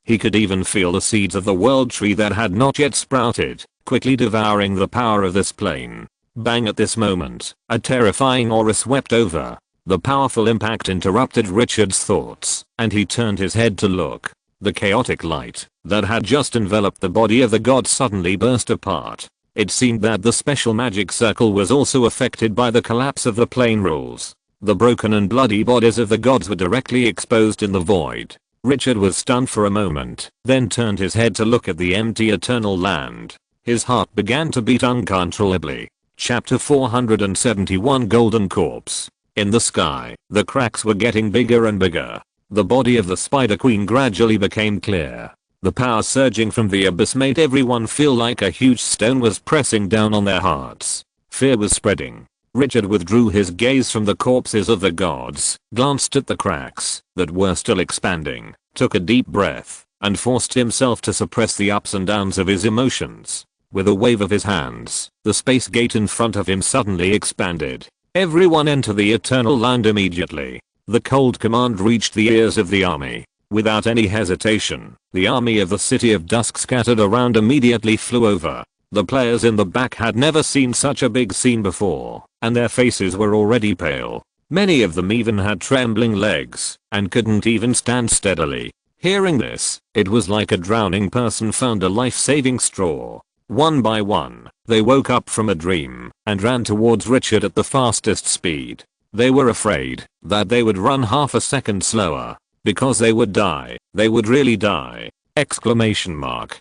He could even feel the seeds of the world tree that had not yet sprouted, quickly devouring the power of this plane. Bang! At this moment, a terrifying aura swept over. The powerful impact interrupted Richard's thoughts, and he turned his head to look. The chaotic light that had just enveloped the body of the god suddenly burst apart. It seemed that the special magic circle was also affected by the collapse of the plane rules. The broken and bloody bodies of the gods were directly exposed in the void. Richard was stunned for a moment, then turned his head to look at the empty eternal land. His heart began to beat uncontrollably. Chapter 471 Golden Corpse. In the sky, the cracks were getting bigger and bigger. The body of the Spider Queen gradually became clear. The power surging from the abyss made everyone feel like a huge stone was pressing down on their hearts. Fear was spreading. Richard withdrew his gaze from the corpses of the gods, glanced at the cracks that were still expanding, took a deep breath, and forced himself to suppress the ups and downs of his emotions. With a wave of his hands, the space gate in front of him suddenly expanded. Everyone enter the eternal land immediately. The cold command reached the ears of the army. Without any hesitation, the army of the City of Dusk scattered around immediately flew over. The players in the back had never seen such a big scene before, and their faces were already pale. Many of them even had trembling legs, and couldn't even stand steadily. Hearing this, it was like a drowning person found a life-saving straw. One by one, they woke up from a dream, and ran towards Richard at the fastest speed. They were afraid that they would run half a second slower, because they would die. They would really die! Exclamation mark.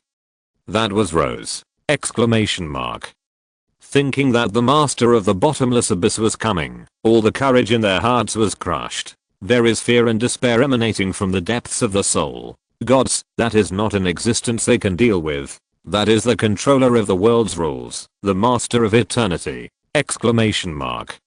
That was Rose. Exclamation mark. Thinking that the master of the bottomless abyss was coming, all the courage in their hearts was crushed. There is fear and despair emanating from the depths of the soul. Gods, that is not an existence they can deal with. That is the controller of the world's rules, the master of eternity. Exclamation mark.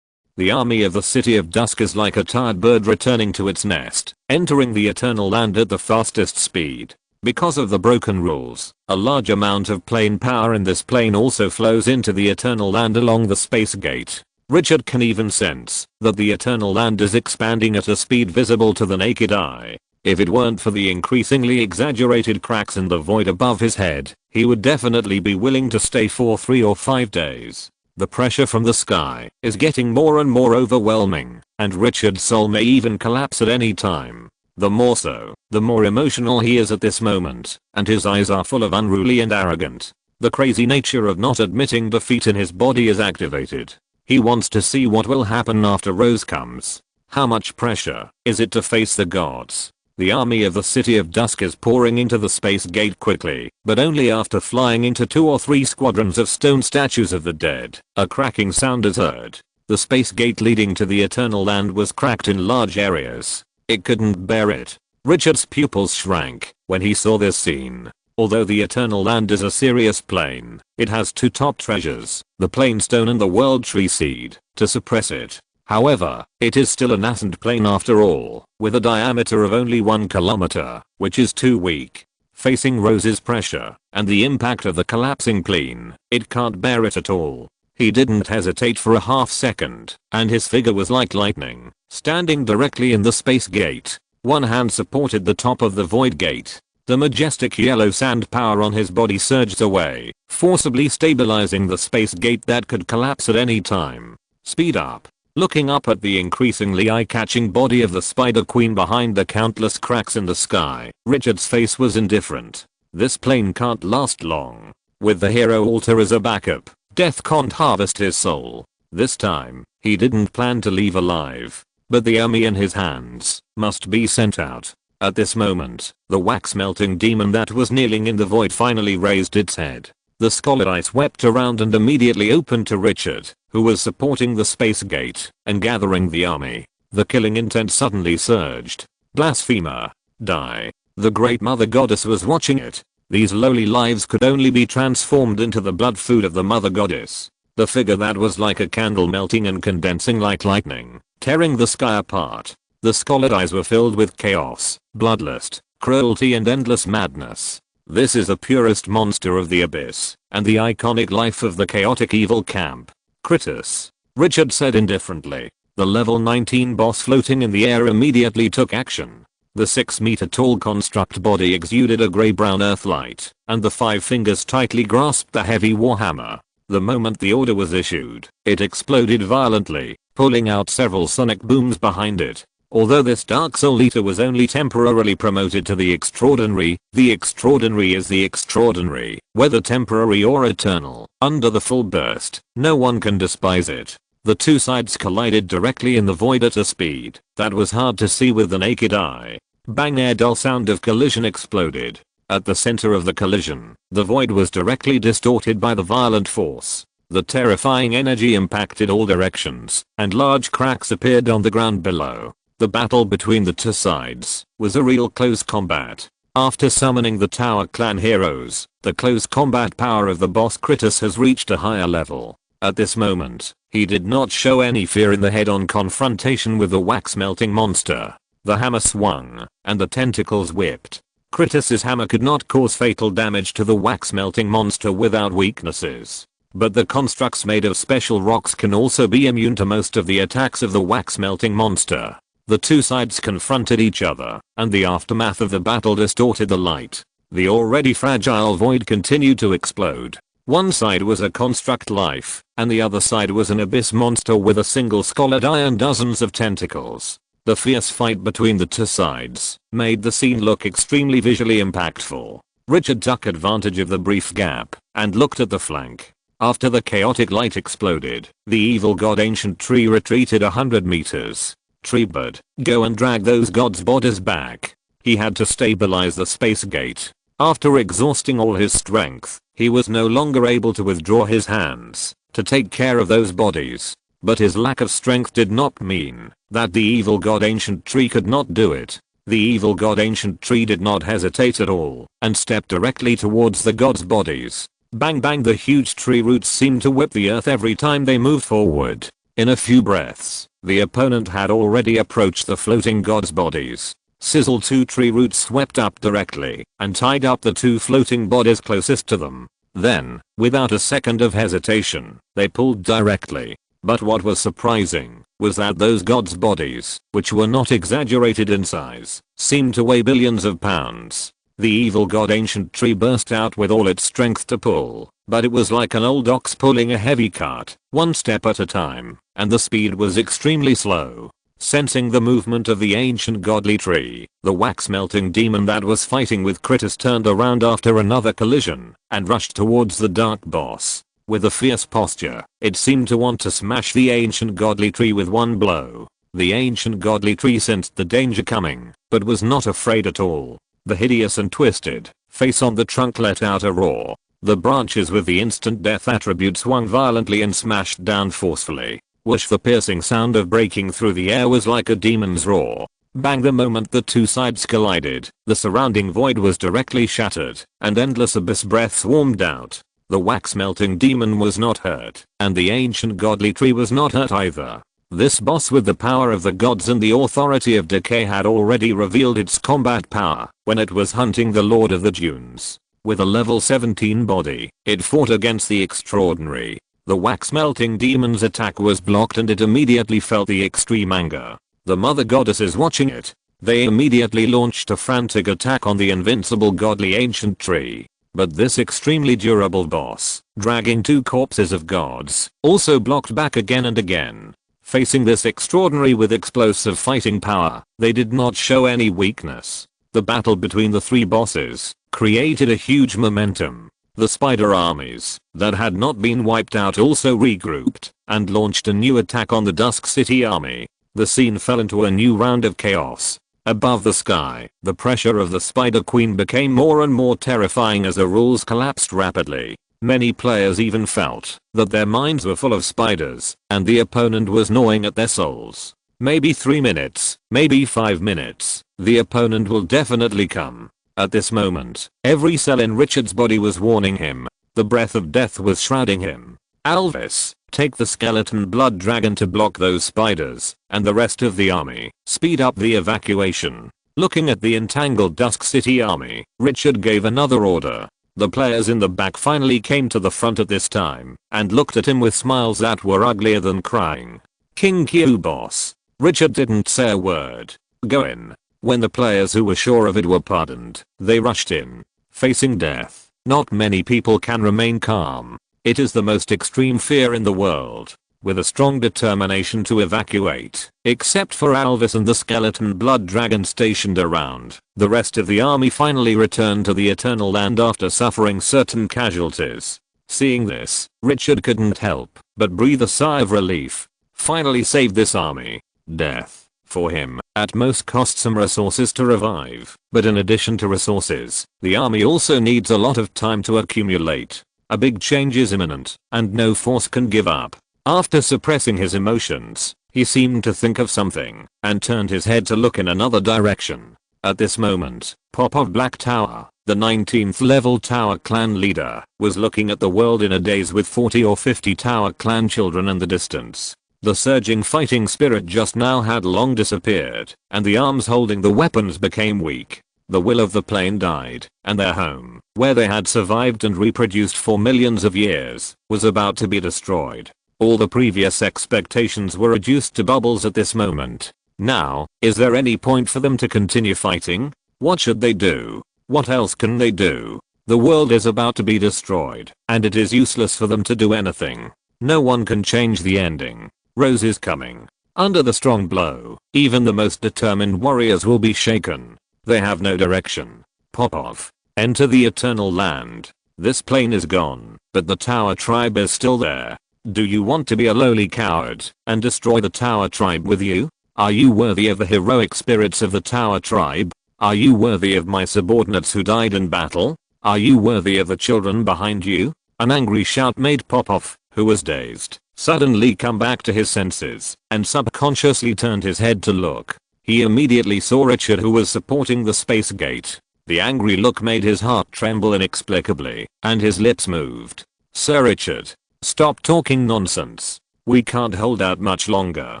The army of the City of Dusk is like a tired bird returning to its nest, entering the eternal land at the fastest speed. Because of the broken rules, a large amount of plane power in this plane also flows into the eternal land along the space gate. Richard can even sense that the eternal land is expanding at a speed visible to the naked eye. If it weren't for the increasingly exaggerated cracks in the void above his head, he would definitely be willing to stay for 3 or 5 days. The pressure from the sky is getting more and more overwhelming, and Richard's soul may even collapse at any time. The more so, the more emotional he is at this moment, and his eyes are full of unruly and arrogant. The crazy nature of not admitting defeat in his body is activated. He wants to see what will happen after Rose comes. How much pressure is it to face the gods? The army of the City of Dusk is pouring into the space gate quickly, but only after flying into 2 or 3 squadrons of stone statues of the dead. A cracking sound is heard. The space gate leading to the eternal land was cracked in large areas. It couldn't bear it. Richard's pupils shrank when he saw this scene. Although the eternal land is a serious plane, it has 2 top treasures, the plane stone and the world tree seed, to suppress it. However, it is still a nascent plane after all, with a diameter of only 1 kilometer, which is too weak. Facing Rose's pressure and the impact of the collapsing plane, it can't bear it at all. He didn't hesitate for a half second, and his figure was like lightning, standing directly in the space gate. One hand supported the top of the void gate. The majestic yellow sand power on his body surged away, forcibly stabilizing the space gate that could collapse at any time. Speed up. Looking up at the increasingly eye-catching body of the Spider Queen behind the countless cracks in the sky, Richard's face was indifferent. This plane can't last long. With the hero altar as a backup, death can't harvest his soul. This time, he didn't plan to leave alive. But the army in his hands must be sent out. At this moment, the wax-melting demon that was kneeling in the void finally raised its head. The scarlet eye swept around and immediately opened to Richard, who was supporting the space gate and gathering the army. The killing intent suddenly surged. Blasphemer. Die. The great mother goddess was watching it. These lowly lives could only be transformed into the blood food of the mother goddess. The figure that was like a candle melting and condensing like lightning, tearing the sky apart. The scarlet eyes were filled with chaos, bloodlust, cruelty and endless madness. This is the purest monster of the abyss, and the iconic life of the chaotic evil camp. Critus. Richard said indifferently. The level 19 boss floating in the air immediately took action. The 6-meter tall construct body exuded a grey-brown earth light, and the 5 fingers tightly grasped the heavy warhammer. The moment the order was issued, it exploded violently, pulling out several sonic booms behind it. Although this Dark Soul Eater was only temporarily promoted to the extraordinary is the extraordinary, whether temporary or eternal. Under the full burst, no one can despise it. The two sides collided directly in the void at a speed that was hard to see with the naked eye. Bang! A dull sound of collision exploded. At the center of the collision, the void was directly distorted by the violent force. The terrifying energy impacted all directions, and large cracks appeared on the ground below. The battle between the two sides was a real close combat. After summoning the Tower Clan heroes, the close combat power of the boss Kratos has reached a higher level. At this moment, he did not show any fear in the head-on confrontation with the wax-melting monster. The hammer swung, and the tentacles whipped. Kratos' hammer could not cause fatal damage to the wax-melting monster without weaknesses. But the constructs made of special rocks can also be immune to most of the attacks of the wax-melting monster. The two sides confronted each other, and the aftermath of the battle distorted the light. The already fragile void continued to explode. One side was a construct life, and the other side was an abyss monster with a single scalded eye and dozens of tentacles. The fierce fight between the two sides made the scene look extremely visually impactful. Richard took advantage of the brief gap and looked at the flank. After the chaotic light exploded, the evil god Ancient Tree retreated 100 meters. Treebird, go and drag those gods' bodies back. He had to stabilize the space gate. After exhausting all his strength, he was no longer able to withdraw his hands to take care of those bodies. But his lack of strength did not mean that the evil god Ancient Tree could not do it. The evil god Ancient Tree did not hesitate at all and stepped directly towards the gods' bodies. Bang bang! The huge tree roots seemed to whip the earth every time they moved forward. In a few breaths, the opponent had already approached the floating gods' bodies. Sizzle! Two tree roots swept up directly and tied up the two floating bodies closest to them. Then, without a second of hesitation, they pulled directly. But what was surprising was that those gods' bodies, which were not exaggerated in size, seemed to weigh billions of pounds. The evil god Ancient Tree burst out with all its strength to pull, but it was like an old ox pulling a heavy cart, one step at a time, and the speed was extremely slow. Sensing the movement of the ancient godly tree, the wax-melting demon that was fighting with Kratos turned around after another collision and rushed towards the dark boss. With a fierce posture, it seemed to want to smash the ancient godly tree with one blow. The ancient godly tree sensed the danger coming, but was not afraid at all. The hideous and twisted face on the trunk let out a roar. The branches with the instant death attribute swung violently and smashed down forcefully. Whoosh! The piercing sound of breaking through the air was like a demon's roar. Bang! The moment the two sides collided, the surrounding void was directly shattered, and endless abyss breath swarmed out. The wax-melting demon was not hurt, and the ancient godly tree was not hurt either. This boss with the power of the gods and the authority of decay had already revealed its combat power when it was hunting the Lord of the Dunes. With a level 17 body, it fought against the extraordinary. The wax-melting demon's attack was blocked and it immediately felt the extreme anger. The mother goddesses watching it, they immediately launched a frantic attack on the invincible godly ancient tree. But this extremely durable boss, dragging two corpses of gods, also blocked back again and again. Facing this extraordinary with explosive fighting power, they did not show any weakness. The battle between the three bosses created a huge momentum. The spider armies that had not been wiped out also regrouped and launched a new attack on the Dusk City army. The scene fell into a new round of chaos. Above the sky, the pressure of the Spider Queen became more and more terrifying as the rules collapsed rapidly. Many players even felt that their minds were full of spiders, and the opponent was gnawing at their souls. Maybe 3 minutes, maybe 5 minutes, the opponent will definitely come. At this moment, every cell in Richard's body was warning him. The breath of death was shrouding him. Alvis, take the skeleton blood dragon to block those spiders, and the rest of the army, speed up the evacuation. Looking at the entangled Dusk City army, Richard gave another order. The players in the back finally came to the front at this time, and looked at him with smiles that were uglier than crying. King Q boss. Richard didn't say a word. Go in. When the players who were sure of it were pardoned, they rushed in. Facing death, not many people can remain calm. It is the most extreme fear in the world. With a strong determination to evacuate, except for Alvis and the skeleton blood dragon stationed around, the rest of the army finally returned to the Eternal Land after suffering certain casualties. Seeing this, Richard couldn't help but breathe a sigh of relief. finally saved this army. Death, for him, at most cost some resources to revive, but in addition to resources, the army also needs a lot of time to accumulate. A big change is imminent, and no force can give up. After suppressing his emotions, he seemed to think of something, and turned his head to look in another direction. At this moment, Popov Black Tower, the 19th level Tower Clan leader, was looking at the world in a daze with 40 or 50 Tower Clan children in the distance. The surging fighting spirit just now had long disappeared, and the arms holding the weapons became weak. The will of the plane died, and their home, where they had survived and reproduced for millions of years, was about to be destroyed. All the previous expectations were reduced to bubbles at this moment. Now, is there any point for them to continue fighting? What should they do? What else can they do? The world is about to be destroyed, and it is useless for them to do anything. No one can change the ending. Rose is coming. Under the strong blow, even the most determined warriors will be shaken. They have no direction. Popov. Enter the eternal land. This plane is gone, but the Tower tribe is still there. Do you want to be a lowly coward and destroy the Tower tribe with you? Are you worthy of the heroic spirits of the Tower tribe? Are you worthy of my subordinates who died in battle? Are you worthy of the children behind you? An angry shout made Popov, who was dazed, suddenly come back to his senses, and subconsciously turned his head to look. He immediately saw Richard, who was supporting the space gate. The angry look made his heart tremble inexplicably, and his lips moved. Sir Richard, stop talking nonsense. We can't hold out much longer.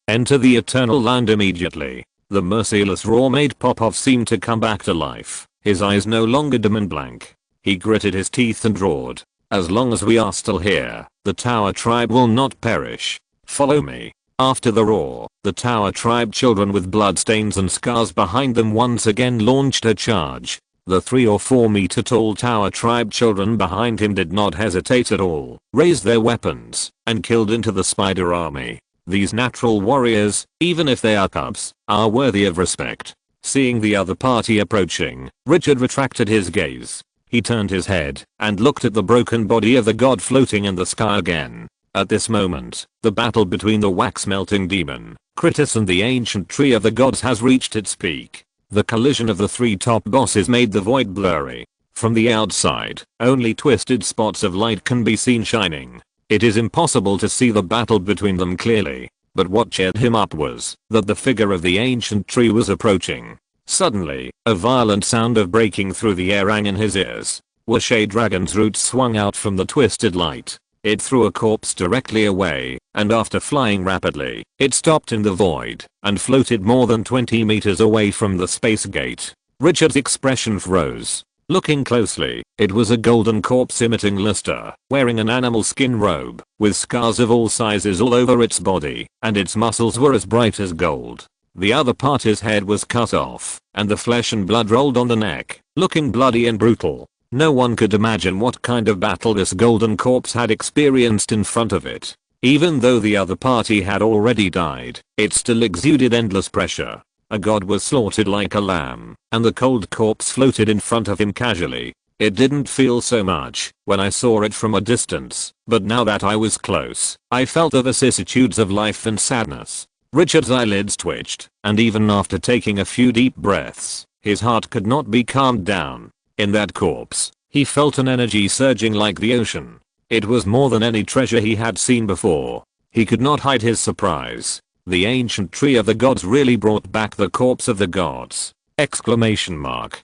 Enter the eternal land immediately. The merciless roar made Popov seem to come back to life. His eyes no longer dim and blank. He gritted his teeth and roared. As long as we are still here, the Tower tribe will not perish. Follow me. After the roar, the Tower tribe children with bloodstains and scars behind them once again launched a charge. The 3 or 4 meter tall Tower tribe children behind him did not hesitate at all, raised their weapons, and killed into the spider army. These natural warriors, even if they are cubs, are worthy of respect. Seeing the other party approaching, Richard retracted his gaze. He turned his head and looked at the broken body of the god floating in the sky again. At this moment, the battle between the wax-melting demon, Kritis, and the ancient tree of the gods has reached its peak. The collision of the 3 top bosses made the void blurry. From the outside, only twisted spots of light can be seen shining. It is impossible to see the battle between them clearly, but what cheered him up was that the figure of the ancient tree was approaching. Suddenly, a violent sound of breaking through the air rang in his ears. Washay Dragon's roots swung out from the twisted light. It threw a corpse directly away, and after flying rapidly, it stopped in the void and floated more than 20 meters away from the space gate. Richard's expression froze. Looking closely, it was a golden corpse emitting luster, wearing an animal skin robe, with scars of all sizes all over its body, and its muscles were as bright as gold. The other party's head was cut off, and the flesh and blood rolled on the neck, looking bloody and brutal. No one could imagine what kind of battle this golden corpse had experienced in front of it. Even though the other party had already died, it still exuded endless pressure. A god was slaughtered like a lamb, and the cold corpse floated in front of him casually. It didn't feel so much when I saw it from a distance, but now that I was close, I felt the vicissitudes of life and sadness. Richard's eyelids twitched, and even after taking a few deep breaths, his heart could not be calmed down. In that corpse, he felt an energy surging like the ocean. It was more than any treasure he had seen before. He could not hide his surprise. The ancient tree of the gods really brought back the corpse of the gods! Exclamation mark.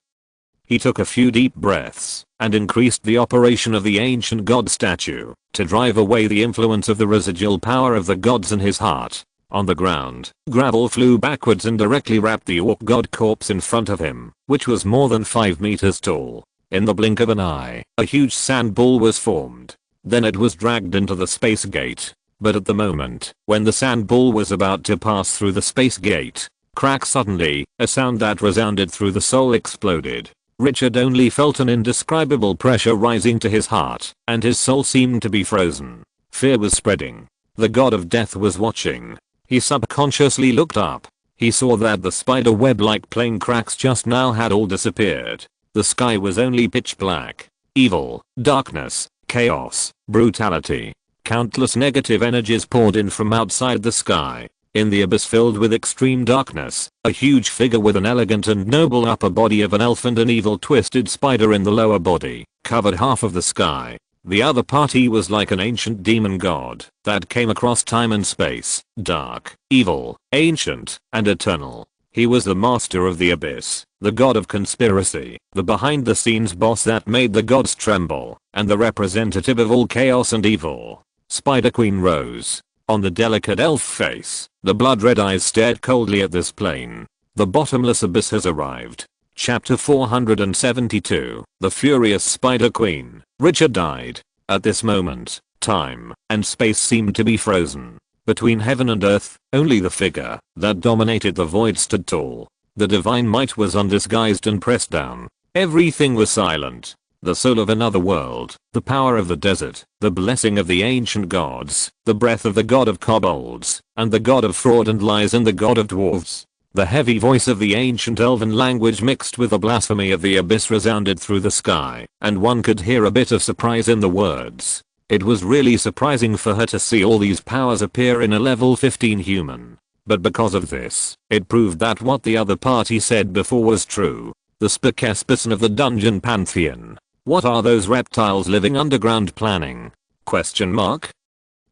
He took a few deep breaths and increased the operation of the ancient god statue to drive away the influence of the residual power of the gods in his heart. On the ground, gravel flew backwards and directly wrapped the orc god corpse in front of him, which was more than 5 meters tall. In the blink of an eye, a huge sand ball was formed. Then it was dragged into the space gate. But at the moment, when the sand ball was about to pass through the space gate, crack, suddenly, a sound that resounded through the soul exploded. Richard only felt an indescribable pressure rising to his heart, and his soul seemed to be frozen. Fear was spreading. The god of death was watching. He subconsciously looked up. He saw that the spider web-like plane cracks just now had all disappeared. The sky was only pitch black. Evil, darkness, chaos, brutality. Countless negative energies poured in from outside the sky. In the abyss filled with extreme darkness, a huge figure with an elegant and noble upper body of an elf and an evil twisted spider in the lower body covered half of the sky. The other party was like an ancient demon god that came across time and space, dark, evil, ancient, and eternal. He was the master of the abyss, the god of conspiracy, the behind-the-scenes boss that made the gods tremble, and the representative of all chaos and evil. Spider Queen rose. On the delicate elf face, the blood-red eyes stared coldly at this plane. The bottomless abyss has arrived. Chapter 472, The Furious Spider Queen. Richard died. At this moment, time and space seemed to be frozen. Between heaven and earth, only the figure that dominated the void stood tall. The divine might was undisguised and pressed down. Everything was silent. The soul of another world, the power of the desert, the blessing of the ancient gods, the breath of the god of kobolds, and the god of fraud and lies and the god of dwarves. The heavy voice of the ancient elven language mixed with the blasphemy of the abyss resounded through the sky, and one could hear a bit of surprise in the words. It was really surprising for her to see all these powers appear in a level 15 human. But because of this, it proved that what the other party said before was true. The Spokesperson of the Dungeon Pantheon. What are those reptiles living underground planning? Question mark?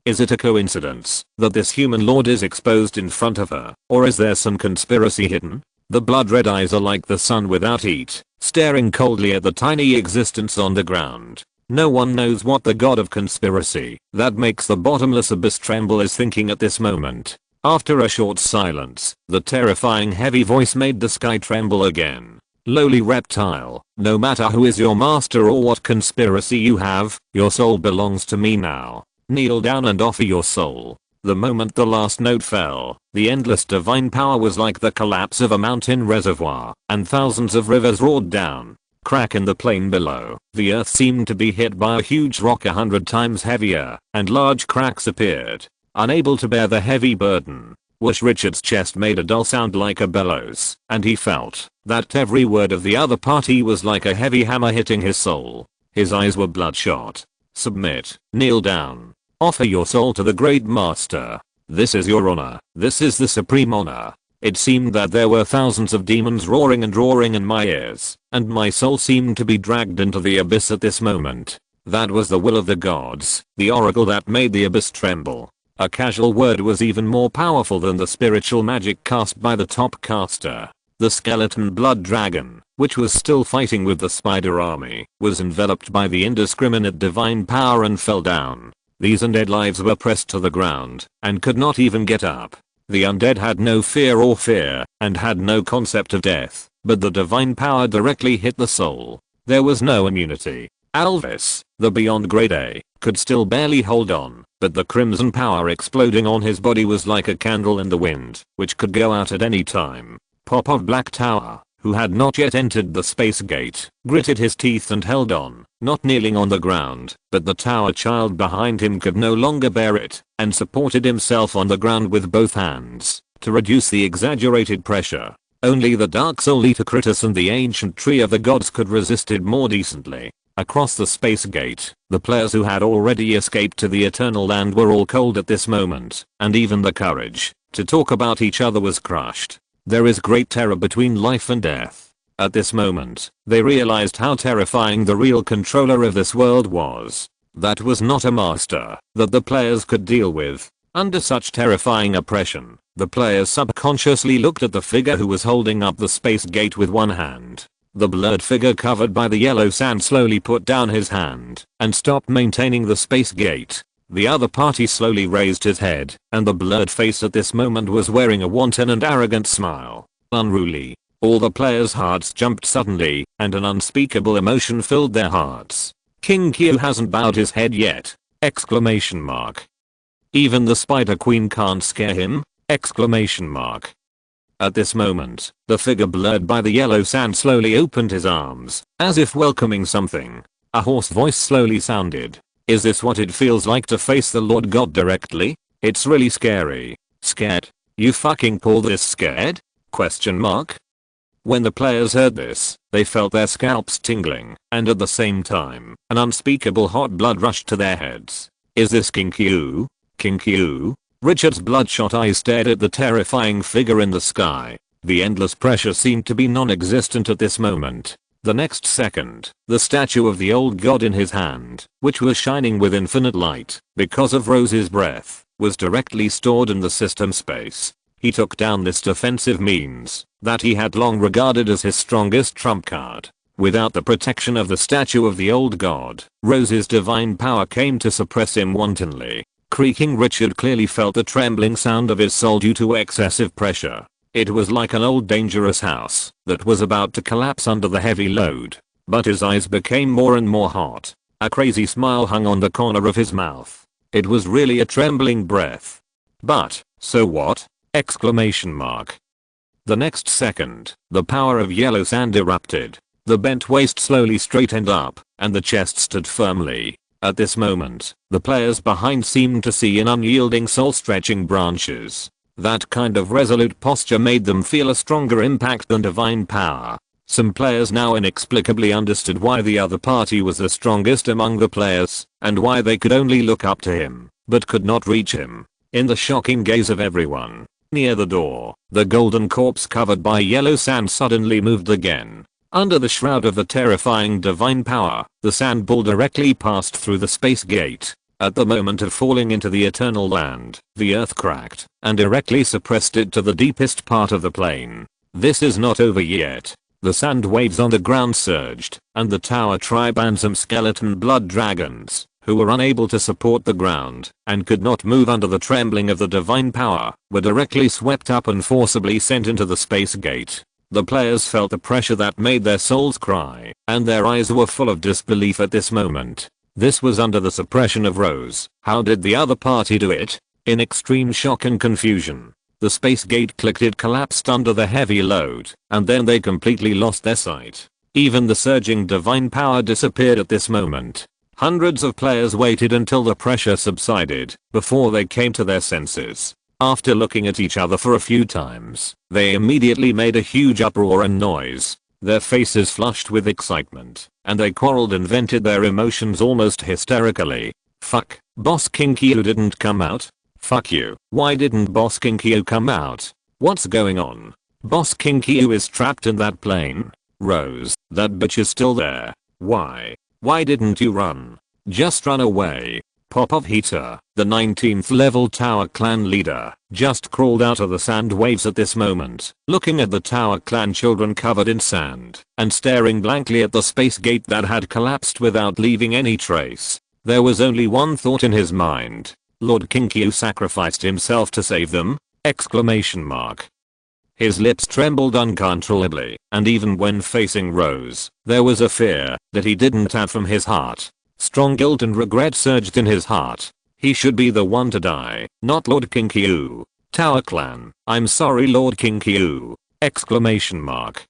Is it a coincidence that this human lord is exposed in front of her, or is there some conspiracy hidden? The blood-red eyes are like the sun without heat, staring coldly at the tiny existence on the ground. No one knows what the god of conspiracy that makes the bottomless abyss tremble is thinking at this moment. After a short silence, the terrifying heavy voice made the sky tremble again. Lowly reptile, no matter who is your master or what conspiracy you have, your soul belongs to me now. Kneel down and offer your soul. The moment the last note fell, the endless divine power was like the collapse of a mountain reservoir, and thousands of rivers roared down. Crack in the plain below, the earth seemed to be hit by a huge rock 100 times heavier, and large cracks appeared. Unable to bear the heavy burden, Whoosh Richard's chest made a dull sound like a bellows, and he felt that every word of the other party was like a heavy hammer hitting his soul. His eyes were bloodshot. Submit, kneel down. Offer your soul to the great master. This is your honor. This is the supreme honor. It seemed that there were thousands of demons roaring and roaring in my ears, and my soul seemed to be dragged into the abyss at this moment. That was the will of the gods, the oracle that made the abyss tremble. A casual word was even more powerful than the spiritual magic cast by the top caster. The skeleton blood dragon, which was still fighting with the spider army, was enveloped by the indiscriminate divine power and fell down. These undead lives were pressed to the ground and could not even get up. The undead had no fear and had no concept of death, but the divine power directly hit the soul. There was no immunity. Alvis, the Beyond Grade A, could still barely hold on, but the crimson power exploding on his body was like a candle in the wind, which could go out at any time. Pop of Black Tower, who had not yet entered the space gate, gritted his teeth and held on, not kneeling on the ground, but the tower child behind him could no longer bear it, and supported himself on the ground with both hands, to reduce the exaggerated pressure. Only the Dark Soul Eater Critus and the ancient tree of the gods could resist it more decently. Across the space gate, the players who had already escaped to the eternal land were all cold at this moment, and even the courage to talk about each other was crushed. There is great terror between life and death. At this moment, they realized how terrifying the real controller of this world was. That was not a master that the players could deal with. Under such terrifying oppression, the players subconsciously looked at the figure who was holding up the space gate with one hand. The blurred figure covered by the yellow sand slowly put down his hand and stopped maintaining the space gate. The other party slowly raised his head, and the blurred face at this moment was wearing a wanton and arrogant smile. Unruly. All the players' hearts jumped suddenly, and an unspeakable emotion filled their hearts. King Q hasn't bowed his head yet! Exclamation mark. Even the Spider Queen can't scare him! Exclamation mark. At this moment, the figure blurred by the yellow sand slowly opened his arms, as if welcoming something. A hoarse voice slowly sounded. Is this what it feels like to face the Lord God directly? It's really scary. Scared? You fucking call this scared? Question mark. When the players heard this, they felt their scalps tingling, and at the same time, an unspeakable hot blood rushed to their heads. Is this Kinkyu? Kinkyu? Richard's bloodshot eyes stared at the terrifying figure in the sky. The endless pressure seemed to be non-existent at this moment. The next second, the statue of the old god in his hand, which was shining with infinite light because of Rose's breath, was directly stored in the system space. He took down this defensive means that he had long regarded as his strongest trump card. Without the protection of the statue of the old god, Rose's divine power came to suppress him wantonly. Creaking, Richard clearly felt the trembling sound of his soul due to excessive pressure. It was like an old dangerous house that was about to collapse under the heavy load. But his eyes became more and more hot. A crazy smile hung on the corner of his mouth. It was really a trembling breath. But, so what? Exclamation mark. The next second, the power of yellow sand erupted. The bent waist slowly straightened up, and the chest stood firmly. At this moment, the players behind seemed to see in unyielding soul-stretching branches. That kind of resolute posture made them feel a stronger impact than divine power. Some players now inexplicably understood why the other party was the strongest among the players, and why they could only look up to him, but could not reach him. In the shocking gaze of everyone, near the door, the golden corpse covered by yellow sand suddenly moved again. Under the shroud of the terrifying divine power, the sand ball directly passed through the space gate. At the moment of falling into the eternal land, the earth cracked and directly suppressed it to the deepest part of the plane. This is not over yet. The sand waves on the ground surged, and the tower tribe and some skeleton blood dragons, who were unable to support the ground and could not move under the trembling of the divine power, were directly swept up and forcibly sent into the space gate. The players felt the pressure that made their souls cry, and their eyes were full of disbelief at this moment. This was under the suppression of Rose. How did the other party do it? In extreme shock and confusion, the space gate clicked. It collapsed under the heavy load, and then they completely lost their sight. Even the surging divine power disappeared at this moment. Hundreds of players waited until the pressure subsided before they came to their senses. After looking at each other for a few times, they immediately made a huge uproar and noise. Their faces flushed with excitement, and they quarreled and vented their emotions almost hysterically. Fuck, Boss Kinkyu didn't come out? Fuck you, why didn't Boss Kinkyu come out? What's going on? Boss Kinkyu is trapped in that plane. Rose, that bitch is still there. Why? Why didn't you run? Just run away. Popov Heater, the 19th level Tower Clan leader, just crawled out of the sand waves at this moment, looking at the Tower Clan children covered in sand, and staring blankly at the space gate that had collapsed without leaving any trace. There was only one thought in his mind. Lord Kinkyu sacrificed himself to save them? Exclamation mark. His lips trembled uncontrollably, and even when facing Rose, there was a fear that he didn't have from his heart. Strong guilt and regret surged in his heart. He should be the one to die, not Lord Kinkyu. Tower Clan, I'm sorry Lord Kinkyu! Exclamation mark.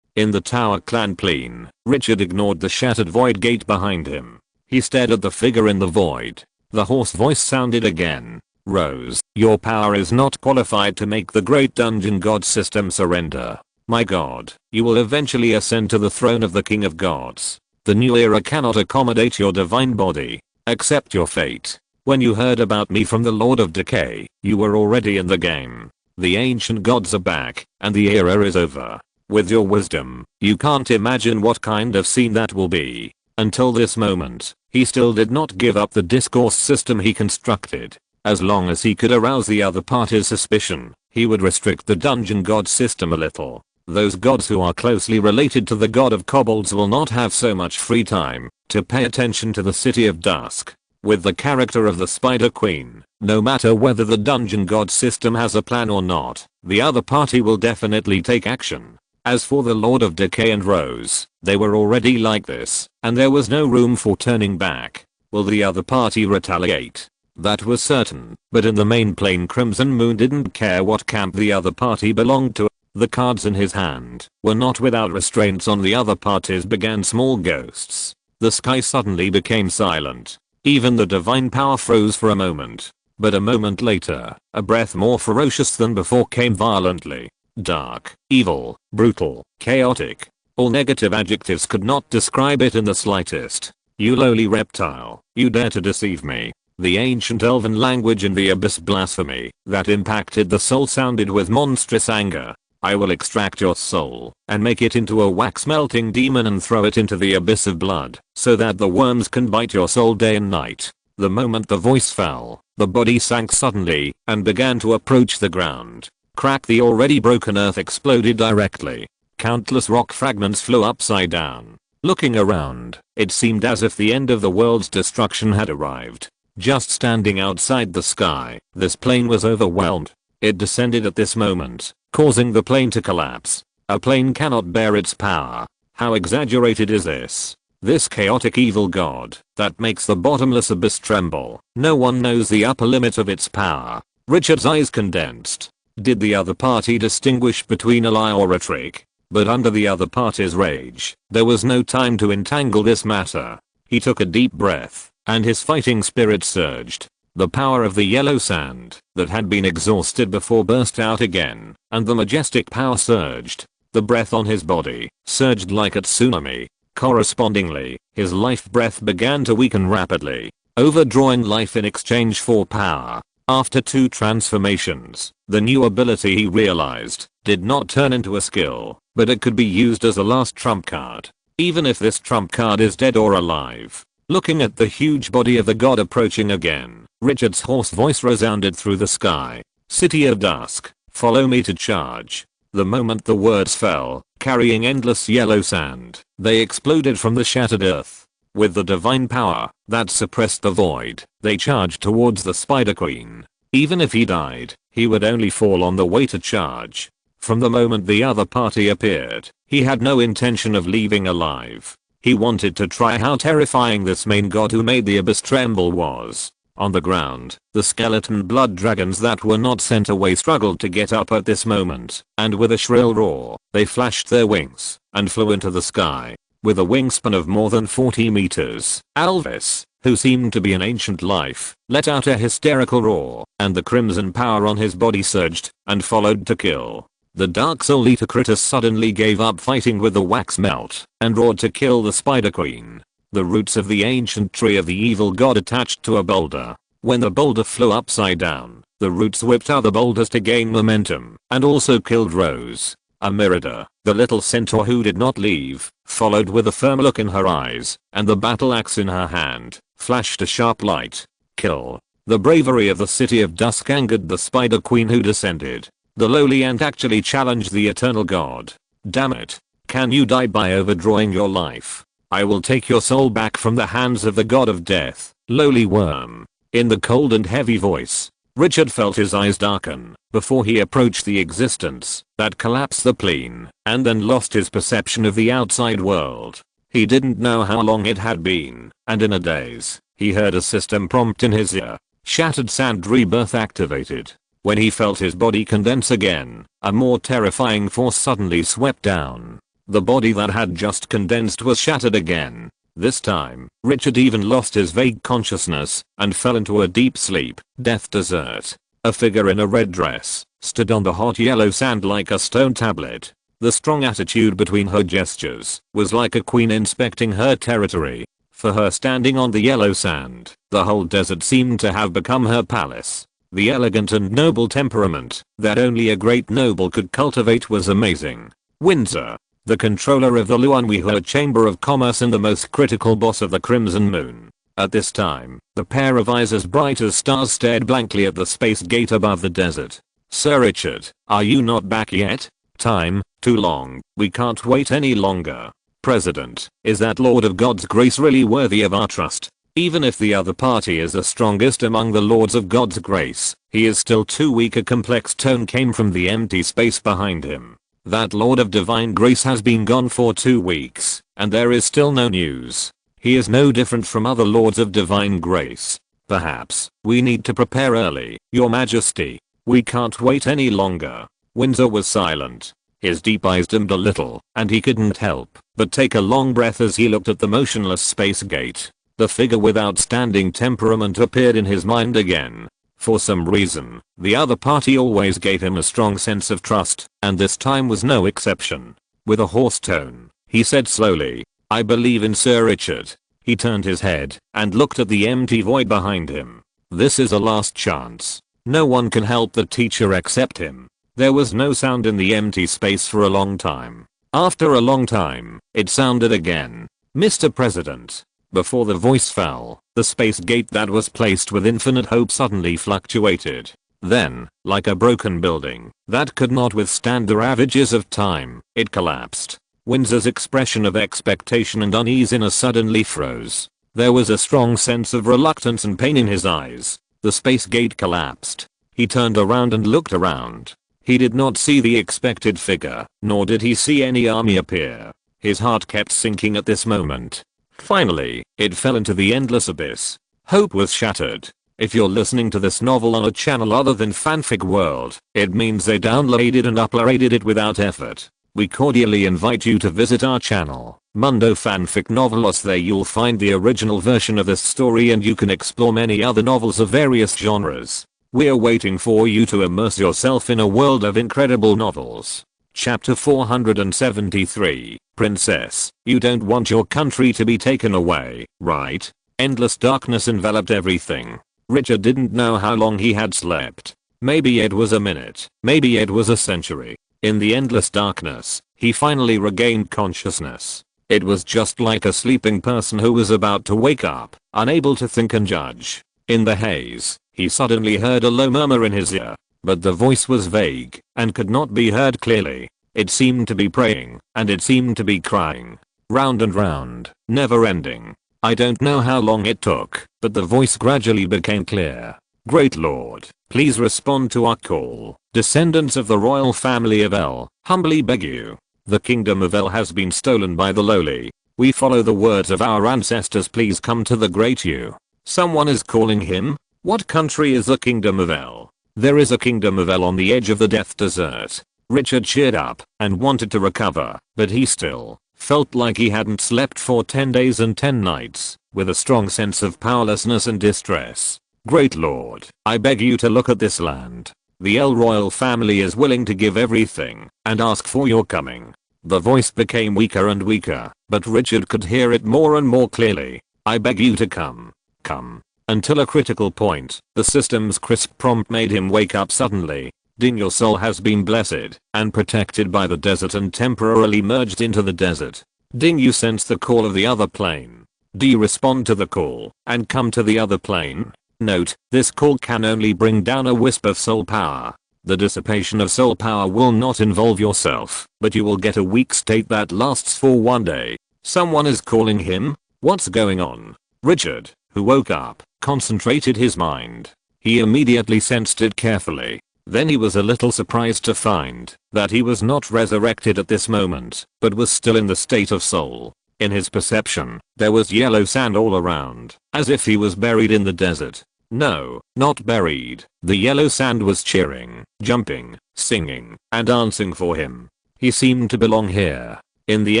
In the Tower Clan plane, Richard ignored the shattered void gate behind him. He stared at the figure in the void. The hoarse voice sounded again. Rose, your power is not qualified to make the great dungeon god system surrender. My god, you will eventually ascend to the throne of the King of Gods. The new era cannot accommodate your divine body. Accept your fate. When you heard about me from the Lord of Decay, you were already in the game. The ancient gods are back, and the era is over. With your wisdom, you can't imagine what kind of scene that will be. Until this moment, he still did not give up the discourse system he constructed. As long as he could arouse the other party's suspicion, he would restrict the dungeon god system a little. Those gods who are closely related to the god of kobolds will not have so much free time to pay attention to the City of Dusk. With the character of the Spider Queen, no matter whether the dungeon god system has a plan or not, the other party will definitely take action. As for the Lord of Decay and Rose, they were already like this, and there was no room for turning back. Will the other party retaliate? That was certain, but in the main plane Crimson Moon didn't care what camp the other party belonged to. The cards in his hand were not without restraints on the other party's. Began small ghosts. The sky suddenly became silent. Even the divine power froze for a moment. But a moment later, a breath more ferocious than before came violently. Dark, evil, brutal, chaotic. All negative adjectives could not describe it in the slightest. You lowly reptile, you dare to deceive me. The ancient elven language in the abyss blasphemy that impacted the soul sounded with monstrous anger. I will extract your soul and make it into a wax melting demon and throw it into the abyss of blood so that the worms can bite your soul day and night. The moment the voice fell, the body sank suddenly and began to approach the ground. Crack! The already broken earth exploded directly. Countless rock fragments flew upside down. Looking around, it seemed as if the end of the world's destruction had arrived. Just standing outside the sky, this plane was overwhelmed. It descended at this moment, causing the plane to collapse. A plane cannot bear its power. How exaggerated is this? This chaotic evil god that makes the bottomless abyss tremble. No one knows the upper limit of its power. Richard's eyes condensed. Did the other party distinguish between a lie or a trick? But under the other party's rage, there was no time to entangle this matter. He took a deep breath, and his fighting spirit surged. The power of the yellow sand that had been exhausted before burst out again, and the majestic power surged. The breath on his body surged like a tsunami. Correspondingly, his life breath began to weaken rapidly, overdrawing life in exchange for power. After 2 transformations, the new ability he realized did not turn into a skill, but it could be used as a last trump card. Even if this trump card is dead or alive. Looking at the huge body of the god approaching again, Richard's hoarse voice resounded through the sky. City of Dusk, follow me to charge. The moment the words fell, carrying endless yellow sand, they exploded from the shattered earth. With the divine power that suppressed the void, they charged towards the Spider Queen. Even if he died, he would only fall on the way to charge. From the moment the other party appeared, he had no intention of leaving alive. He wanted to try how terrifying this main god who made the abyss tremble was. On the ground, the skeleton blood dragons that were not sent away struggled to get up at this moment, and with a shrill roar, they flashed their wings and flew into the sky. With a wingspan of more than 40 meters, Alvis, who seemed to be an ancient life, let out a hysterical roar, and the crimson power on his body surged and followed to kill. The Dark Soul Eater critter suddenly gave up fighting with the wax melt and roared to kill the Spider Queen. The roots of the ancient tree of the evil god attached to a boulder. When the boulder flew upside down, the roots whipped other boulders to gain momentum and also killed Rose. Amirida, the little centaur who did not leave, followed with a firm look in her eyes, and the battle axe in her hand flashed a sharp light. Kill. The bravery of the City of Dusk angered the Spider Queen who descended. The lowly ant actually challenged the eternal god. Damn it. Can you die by overdrawing your life? I will take your soul back from the hands of the god of death, lowly worm. In the cold and heavy voice, Richard felt his eyes darken before he approached the existence that collapsed the plane and then lost his perception of the outside world. He didn't know how long it had been, and in a daze, he heard a system prompt in his ear. Shattered sand rebirth activated. When he felt his body condense again, a more terrifying force suddenly swept down. The body that had just condensed was shattered again. This time, Richard even lost his vague consciousness and fell into a deep sleep. Death Desert. A figure in a red dress stood on the hot yellow sand like a stone tablet. The strong attitude between her gestures was like a queen inspecting her territory. For her standing on the yellow sand, the whole desert seemed to have become her palace. The elegant and noble temperament that only a great noble could cultivate was amazing. Windsor, the controller of the Luanwiha Chamber of Commerce and the most critical boss of the Crimson Moon. At this time, the pair of eyes as bright as stars stared blankly at the space gate above the desert. Sir Richard, are you not back yet? Time, too long, we can't wait any longer. President, is that Lord of God's Grace really worthy of our trust? Even if the other party is the strongest among the Lords of God's Grace, he is still too weak. A complex tone came from the empty space behind him. That Lord of Divine Grace has been gone for 2 weeks, and there is still no news. He is no different from other Lords of Divine Grace. Perhaps, we need to prepare early, Your Majesty. We can't wait any longer. Windsor was silent. His deep eyes dimmed a little, and he couldn't help but take a long breath as he looked at the motionless space gate. The figure with outstanding temperament appeared in his mind again. For some reason, the other party always gave him a strong sense of trust, and this time was no exception. With a hoarse tone, he said slowly, I believe in Sir Richard. He turned his head and looked at the empty void behind him. This is a last chance. No one can help the teacher except him. There was no sound in the empty space for a long time. After a long time, it sounded again. Mr. President. Before the voice fell, the space gate that was placed with infinite hope suddenly fluctuated. Then, like a broken building that could not withstand the ravages of time, it collapsed. Windsor's expression of expectation and unease suddenly froze. There was a strong sense of reluctance and pain in his eyes. The space gate collapsed. He turned around and looked around. He did not see the expected figure, nor did he see any army appear. His heart kept sinking at this moment. Finally, it fell into the endless abyss. Hope was shattered. If you're listening to this novel on a channel other than Fanfic World, it means they downloaded and uploaded it without effort. We cordially invite you to visit our channel, Mundo Fanfic Novelos. There you'll find the original version of this story and you can explore many other novels of various genres. We're waiting for you to immerse yourself in a world of incredible novels. Chapter 473, Princess, you don't want your country to be taken away, right? Endless darkness enveloped everything. Richard didn't know how long he had slept. Maybe it was a minute, maybe it was a century. In the endless darkness, he finally regained consciousness. It was just like a sleeping person who was about to wake up, unable to think and judge. In the haze, he suddenly heard a low murmur in his ear, but the voice was vague and could not be heard clearly. It seemed to be praying, and it seemed to be crying. Round and round, never ending. I don't know how long it took, but the voice gradually became clear. Great Lord, please respond to our call. Descendants of the royal family of El, humbly beg you. The kingdom of El has been stolen by the lowly. We follow the words of our ancestors. Please come to the great you. Someone is calling him? What country is the kingdom of El? There is a kingdom of El on the edge of the death desert. Richard cheered up and wanted to recover, but he still felt like he hadn't slept for 10 days and 10 nights, with a strong sense of powerlessness and distress. Great Lord, I beg you to look at this land. The El royal family is willing to give everything and ask for your coming. The voice became weaker and weaker, but Richard could hear it more and more clearly. I beg you to come. Come. Until a critical point, the system's crisp prompt made him wake up suddenly. Din, your soul has been blessed and protected by the desert and temporarily merged into the desert. Din, you sense the call of the other plane. Do you respond to the call and come to the other plane? Note, this call can only bring down a wisp of soul power. The dissipation of soul power will not involve yourself, but you will get a weak state that lasts for one day. Someone is calling him? What's going on? Richard, who woke up, concentrated his mind. He immediately sensed it carefully. Then he was a little surprised to find that he was not resurrected at this moment, but was still in the state of soul. In his perception, there was yellow sand all around, as if he was buried in the desert. No, not buried. The yellow sand was cheering, jumping, singing, and dancing for him. He seemed to belong here. In the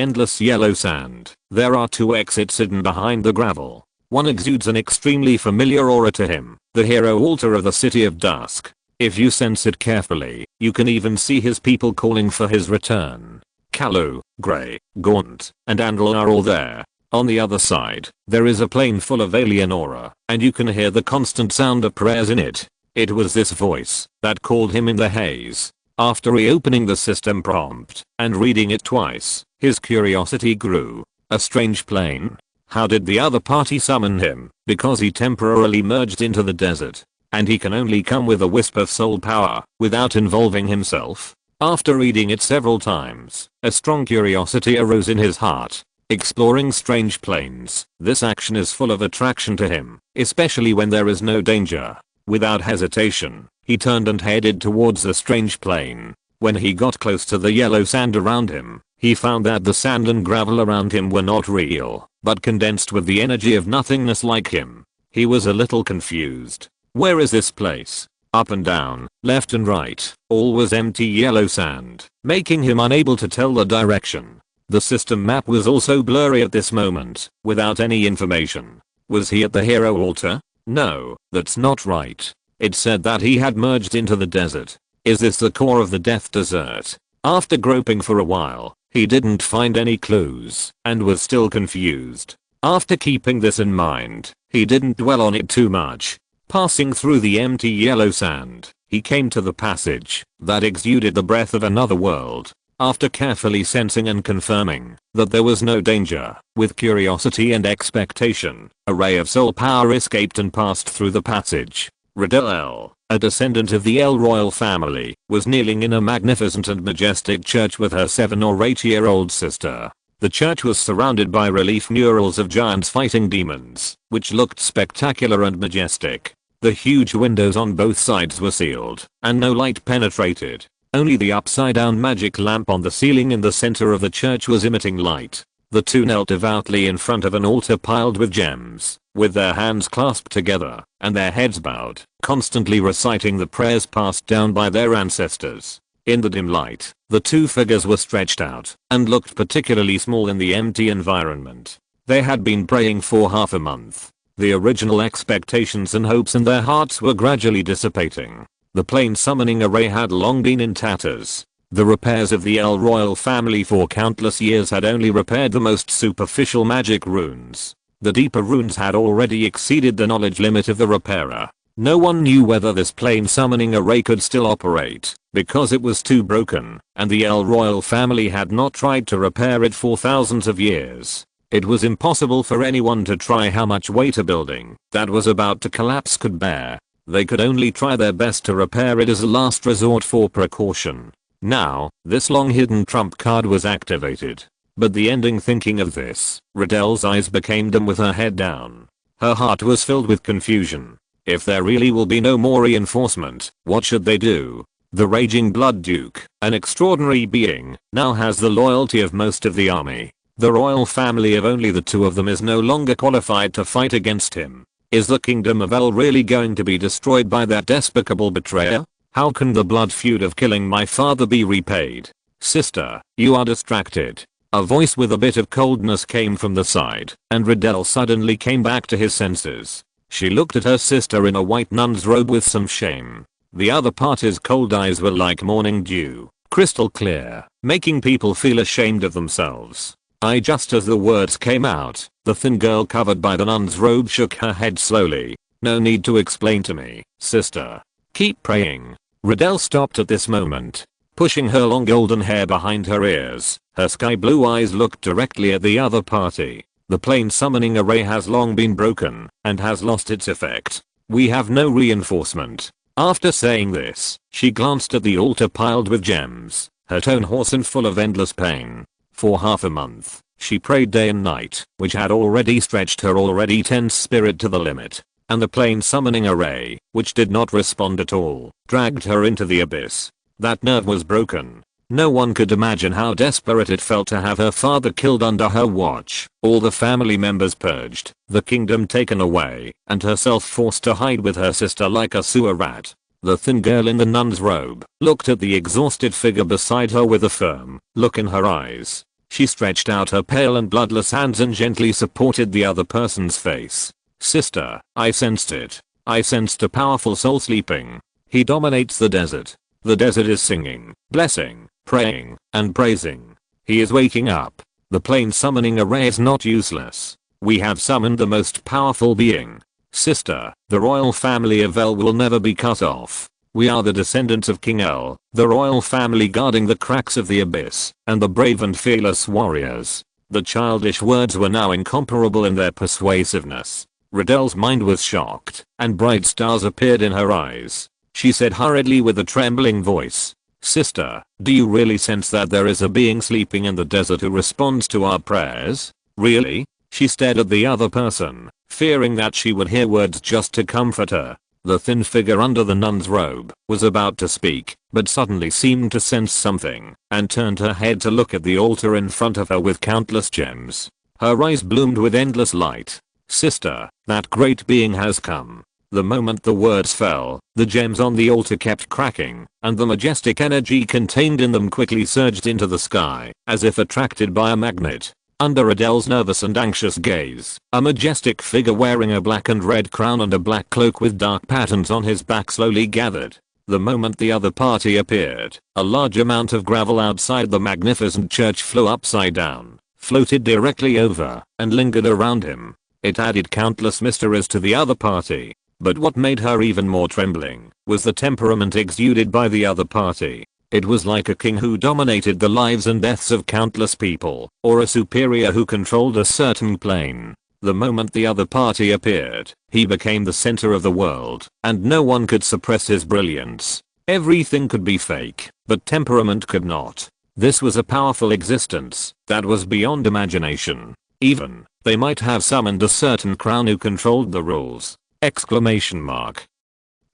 endless yellow sand, there are 2 exits hidden behind the gravel. One exudes an extremely familiar aura to him, the hero altar of the City of Dusk. If you sense it carefully, you can even see his people calling for his return. Kalu, Grey, Gaunt, and Andal are all there. On the other side, there is a plane full of alien aura, and you can hear the constant sound of prayers in it. It was this voice that called him in the haze. After reopening the system prompt and reading it twice, his curiosity grew. A strange plane? How did the other party summon him? Because he temporarily merged into the desert, and he can only come with a wisp of soul power without involving himself. After reading it several times, a strong curiosity arose in his heart. Exploring strange planes, this action is full of attraction to him, especially when there is no danger. Without hesitation, he turned and headed towards the strange plane. When he got close to the yellow sand around him, he found that the sand and gravel around him were not real, but condensed with the energy of nothingness like him. He was a little confused. Where is this place? Up and down, left and right, all was empty yellow sand, making him unable to tell the direction. The system map was also blurry at this moment, without any information. Was he at the hero altar? No, that's not right. It said that he had merged into the desert. Is this the core of the death desert? After groping for a while, he didn't find any clues, and was still confused. After keeping this in mind, he didn't dwell on it too much. Passing through the empty yellow sand, he came to the passage that exuded the breath of another world. After carefully sensing and confirming that there was no danger, with curiosity and expectation, a ray of soul power escaped and passed through the passage. Riddell L., a descendant of the L royal family, was kneeling in a magnificent and majestic church with her 7 or 8-year-old sister. The church was surrounded by relief murals of giants fighting demons, which looked spectacular and majestic. The huge windows on both sides were sealed, and no light penetrated. Only the upside-down magic lamp on the ceiling in the center of the church was emitting light. The two knelt devoutly in front of an altar piled with gems, with their hands clasped together, and their heads bowed, constantly reciting the prayers passed down by their ancestors. In the dim light, the two figures were stretched out, and looked particularly small in the empty environment. They had been praying for half a month. The original expectations and hopes in their hearts were gradually dissipating. The plane summoning array had long been in tatters. The repairs of the L royal family for countless years had only repaired the most superficial magic runes. The deeper runes had already exceeded the knowledge limit of the repairer. No one knew whether this plane summoning array could still operate, because it was too broken, and the L royal family had not tried to repair it for thousands of years. It was impossible for anyone to try how much weight a building that was about to collapse could bear. They could only try their best to repair it as a last resort for precaution. Now, this long-hidden trump card was activated. But the ending thinking of this, Riddell's eyes became dim with her head down. Her heart was filled with confusion. If there really will be no more reinforcement, what should they do? The Raging Blood Duke, an extraordinary being, now has the loyalty of most of the army. The royal family of only the two of them is no longer qualified to fight against him. Is the kingdom of El really going to be destroyed by that despicable betrayer? How can the blood feud of killing my father be repaid? Sister, you are distracted. A voice with a bit of coldness came from the side, and Riddell suddenly came back to his senses. She looked at her sister in a white nun's robe with some shame. The other party's cold eyes were like morning dew, crystal clear, making people feel ashamed of themselves. Just as the words came out, the thin girl covered by the nun's robe shook her head slowly. No need to explain to me, sister. Keep praying. Riddell stopped at this moment. Pushing her long golden hair behind her ears, her sky blue eyes looked directly at the other party. The plane summoning array has long been broken, and has lost its effect. We have no reinforcement. After saying this, she glanced at the altar piled with gems, her tone hoarse and full of endless pain. For half a month, she prayed day and night, which had already stretched her already tense spirit to the limit. And the plane summoning array, which did not respond at all, dragged her into the abyss. That nerve was broken. No one could imagine how desperate it felt to have her father killed under her watch, all the family members purged, the kingdom taken away, and herself forced to hide with her sister like a sewer rat. The thin girl in the nun's robe looked at the exhausted figure beside her with a firm look in her eyes. She stretched out her pale and bloodless hands and gently supported the other person's face. Sister, I sensed it. I sensed a powerful soul sleeping. He dominates the desert. The desert is singing, blessing, praying, and praising. He is waking up. The plane summoning array is not useless. We have summoned the most powerful being. Sister, the royal family of El will never be cut off. We are the descendants of King El, the royal family guarding the cracks of the abyss, and the brave and fearless warriors. The childish words were now incomparable in their persuasiveness. Riddell's mind was shocked, and bright stars appeared in her eyes. She said hurriedly with a trembling voice, Sister, do you really sense that there is a being sleeping in the desert who responds to our prayers? Really? She stared at the other person, fearing that she would hear words just to comfort her. The thin figure under the nun's robe was about to speak, but suddenly seemed to sense something, and turned her head to look at the altar in front of her with countless gems. Her eyes bloomed with endless light. Sister, that great being has come. The moment the words fell, the gems on the altar kept cracking, and the majestic energy contained in them quickly surged into the sky, as if attracted by a magnet. Under Adele's nervous and anxious gaze, a majestic figure wearing a black and red crown and a black cloak with dark patterns on his back slowly gathered. The moment the other party appeared, a large amount of gravel outside the magnificent church flew upside down, floated directly over, and lingered around him. It added countless mysteries to the other party. But what made her even more trembling was the temperament exuded by the other party. It was like a king who dominated the lives and deaths of countless people, or a superior who controlled a certain plane. The moment the other party appeared, he became the center of the world, and no one could suppress his brilliance. Everything could be fake, but temperament could not. This was a powerful existence that was beyond imagination. Even, they might have summoned a certain crown who controlled the rules. Exclamation mark.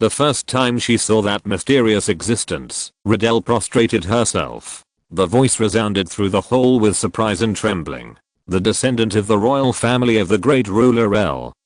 The first time she saw that mysterious existence, Riddell prostrated herself. The voice resounded through the hall with surprise and trembling. The descendant of the royal family of the great ruler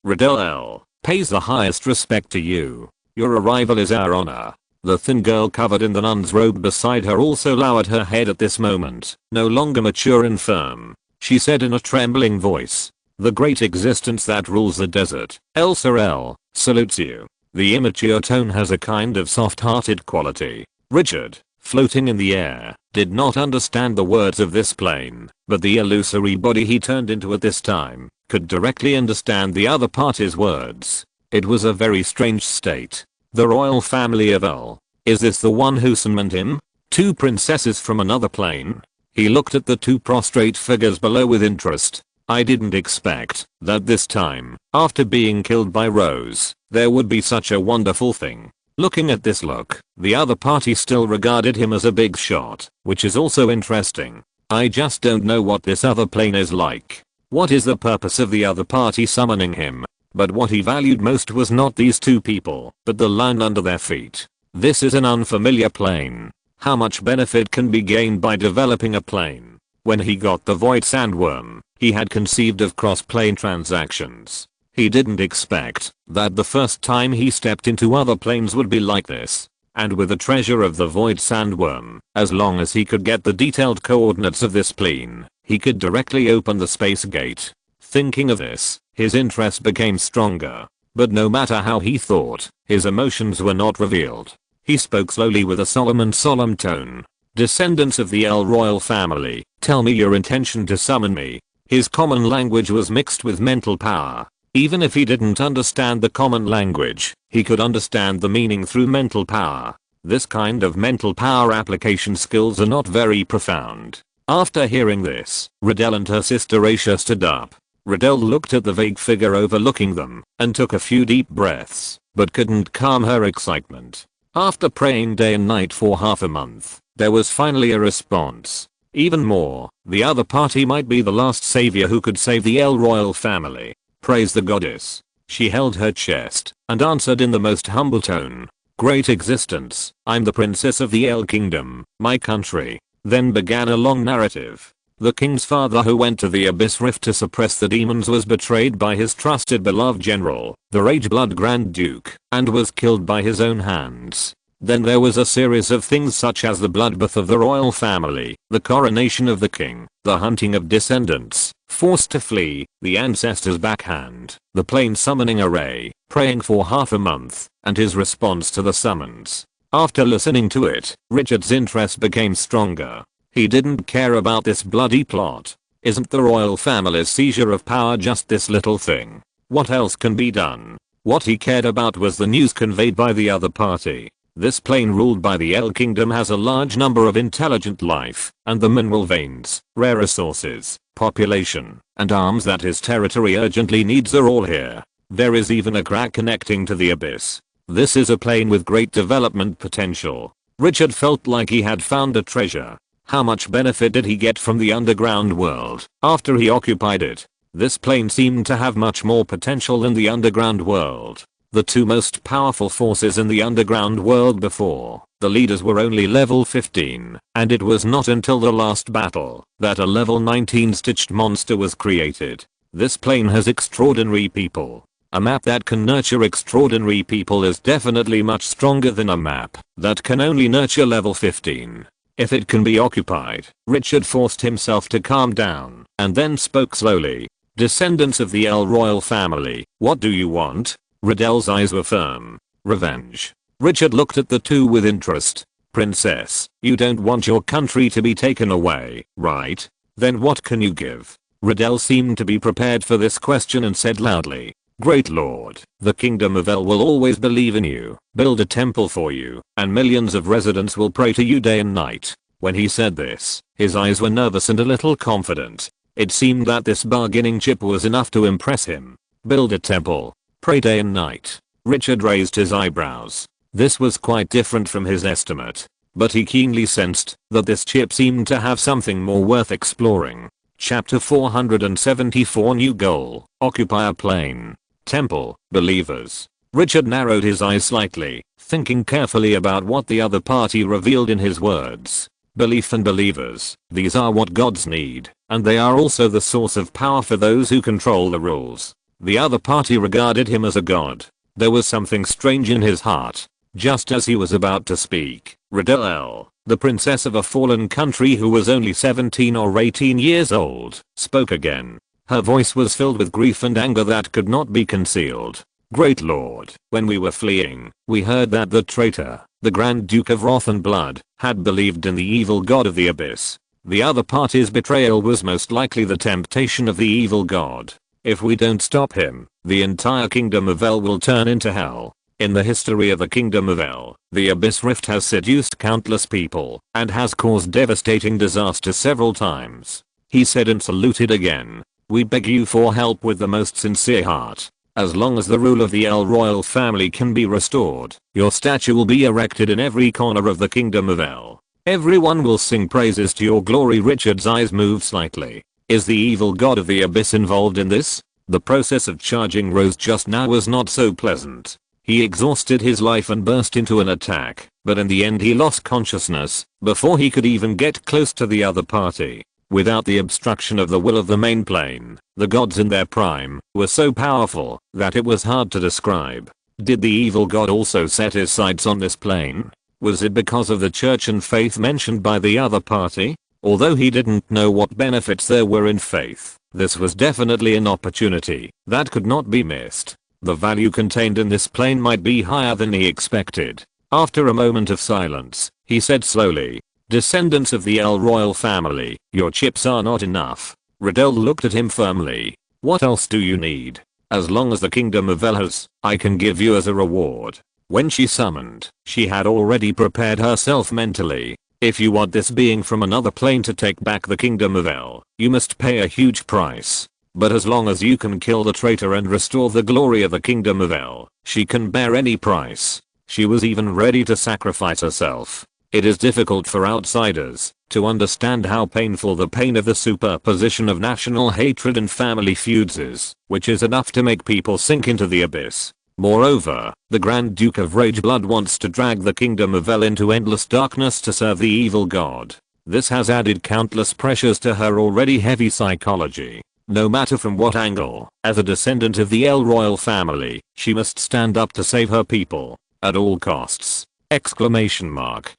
Riddell L, pays the highest respect to you. Your arrival is our honor. The thin girl covered in the nun's robe beside her also lowered her head at this moment, no longer mature and firm. She said in a trembling voice, "The great existence that rules the desert, Elsa L, salutes you." The immature tone has a kind of soft-hearted quality. Richard, floating in the air, did not understand the words of this plane, but the illusory body he turned into at this time could directly understand the other party's words. It was a very strange state. The royal family of L. Is this the one who summoned him? Two princesses from another plane? He looked at the two prostrate figures below with interest. I didn't expect that this time, after being killed by Rose, there would be such a wonderful thing. Looking at this look, the other party still regarded him as a big shot, which is also interesting. I just don't know what this other plane is like. What is the purpose of the other party summoning him? But what he valued most was not these two people, but the land under their feet. This is an unfamiliar plane. How much benefit can be gained by developing a plane? When he got the Void Sandworm, he had conceived of cross-plane transactions. He didn't expect that the first time he stepped into other planes would be like this. And with the treasure of the Void Sandworm, as long as he could get the detailed coordinates of this plane, he could directly open the space gate. Thinking of this, his interest became stronger. But no matter how he thought, his emotions were not revealed. He spoke slowly with a solemn tone. Descendants of the L royal family, tell me your intention to summon me. His common language was mixed with mental power. Even if he didn't understand the common language, he could understand the meaning through mental power. This kind of mental power application skills are not very profound. After hearing this, Riddell and her sister Aisha stood up. Riddell looked at the vague figure overlooking them and took a few deep breaths, but couldn't calm her excitement. After praying day and night for half a month, there was finally a response. Even more, the other party might be the last savior who could save the L royal family. Praise the goddess. She held her chest and answered in the most humble tone. Great existence, I'm the princess of the L kingdom, my country. Then began a long narrative. The king's father who went to the Abyss Rift to suppress the demons was betrayed by his trusted beloved general, the Rageblood Grand Duke, and was killed by his own hands. Then there was a series of things such as the bloodbath of the royal family, the coronation of the king, the hunting of descendants, forced to flee, the ancestors' backhand, the plane summoning array, praying for half a month, and his response to the summons. After listening to it, Richard's interest became stronger. He didn't care about this bloody plot. Isn't the royal family's seizure of power just this little thing? What else can be done? What he cared about was the news conveyed by the other party. This plane ruled by the L Kingdom has a large number of intelligent life, and the mineral veins, rare resources, population, and arms that his territory urgently needs are all here. There is even a crack connecting to the abyss. This is a plane with great development potential. Richard felt like he had found a treasure. How much benefit did he get from the underground world after he occupied it? This plane seemed to have much more potential than the underground world. The two most powerful forces in the underground world before, the leaders were only level 15, and it was not until the last battle that a level 19 stitched monster was created. This plane has extraordinary people. A map that can nurture extraordinary people is definitely much stronger than a map that can only nurture level 15. If it can be occupied, Richard forced himself to calm down and then spoke slowly. Descendants of the L royal family, what do you want? Riddell's eyes were firm. Revenge. Richard looked at the two with interest. Princess, you don't want your country to be taken away, right? Then what can you give? Riddell seemed to be prepared for this question and said loudly. Great Lord, the kingdom of El will always believe in you, build a temple for you, and millions of residents will pray to you day and night. When he said this, his eyes were nervous and a little confident. It seemed that this bargaining chip was enough to impress him. Build a temple. Pray day and night. Richard raised his eyebrows. This was quite different from his estimate. But he keenly sensed that this chip seemed to have something more worth exploring. Chapter 474 New goal. Occupy a plane. Temple. Believers. Richard narrowed his eyes slightly, thinking carefully about what the other party revealed in his words. Belief and believers. These are what gods need, and they are also the source of power for those who control the rules. The other party regarded him as a god. There was something strange in his heart. Just as he was about to speak, Riddle, the princess of a fallen country who was only 17 or 18 years old, spoke again. Her voice was filled with grief and anger that could not be concealed. Great Lord, when we were fleeing, we heard that the traitor, the Grand Duke of Wrath and Blood, had believed in the evil god of the abyss. The other party's betrayal was most likely the temptation of the evil god. If we don't stop him, the entire kingdom of El will turn into hell. In the history of the kingdom of El, the abyss rift has seduced countless people and has caused devastating disaster several times. He said and saluted again. We beg you for help with the most sincere heart. As long as the rule of the El royal family can be restored, your statue will be erected in every corner of the kingdom of El. Everyone will sing praises to your glory. Richard's eyes moved slightly. Is the evil god of the abyss involved in this? The process of charging Rose just now was not so pleasant. He exhausted his life and burst into an attack, but in the end he lost consciousness before he could even get close to the other party. Without the obstruction of the will of the main plane, the gods in their prime were so powerful that it was hard to describe. Did the evil god also set his sights on this plane? Was it because of the church and faith mentioned by the other party? Although he didn't know what benefits there were in faith, this was definitely an opportunity that could not be missed. The value contained in this plane might be higher than he expected. After a moment of silence, he said slowly, descendants of the El royal family, your chips are not enough. Riddle looked at him firmly. What else do you need? As long as the kingdom of El has, I can give you as a reward. When she summoned, she had already prepared herself mentally. If you want this being from another plane to take back the kingdom of El, you must pay a huge price. But as long as you can kill the traitor and restore the glory of the kingdom of El, she can bear any price. She was even ready to sacrifice herself. It is difficult for outsiders to understand how painful the pain of the superposition of national hatred and family feuds is, which is enough to make people sink into the abyss. Moreover, the Grand Duke of Rageblood wants to drag the kingdom of El into endless darkness to serve the evil god. This has added countless pressures to her already heavy psychology. No matter from what angle, as a descendant of the El royal family, she must stand up to save her people. At all costs! Exclamation mark.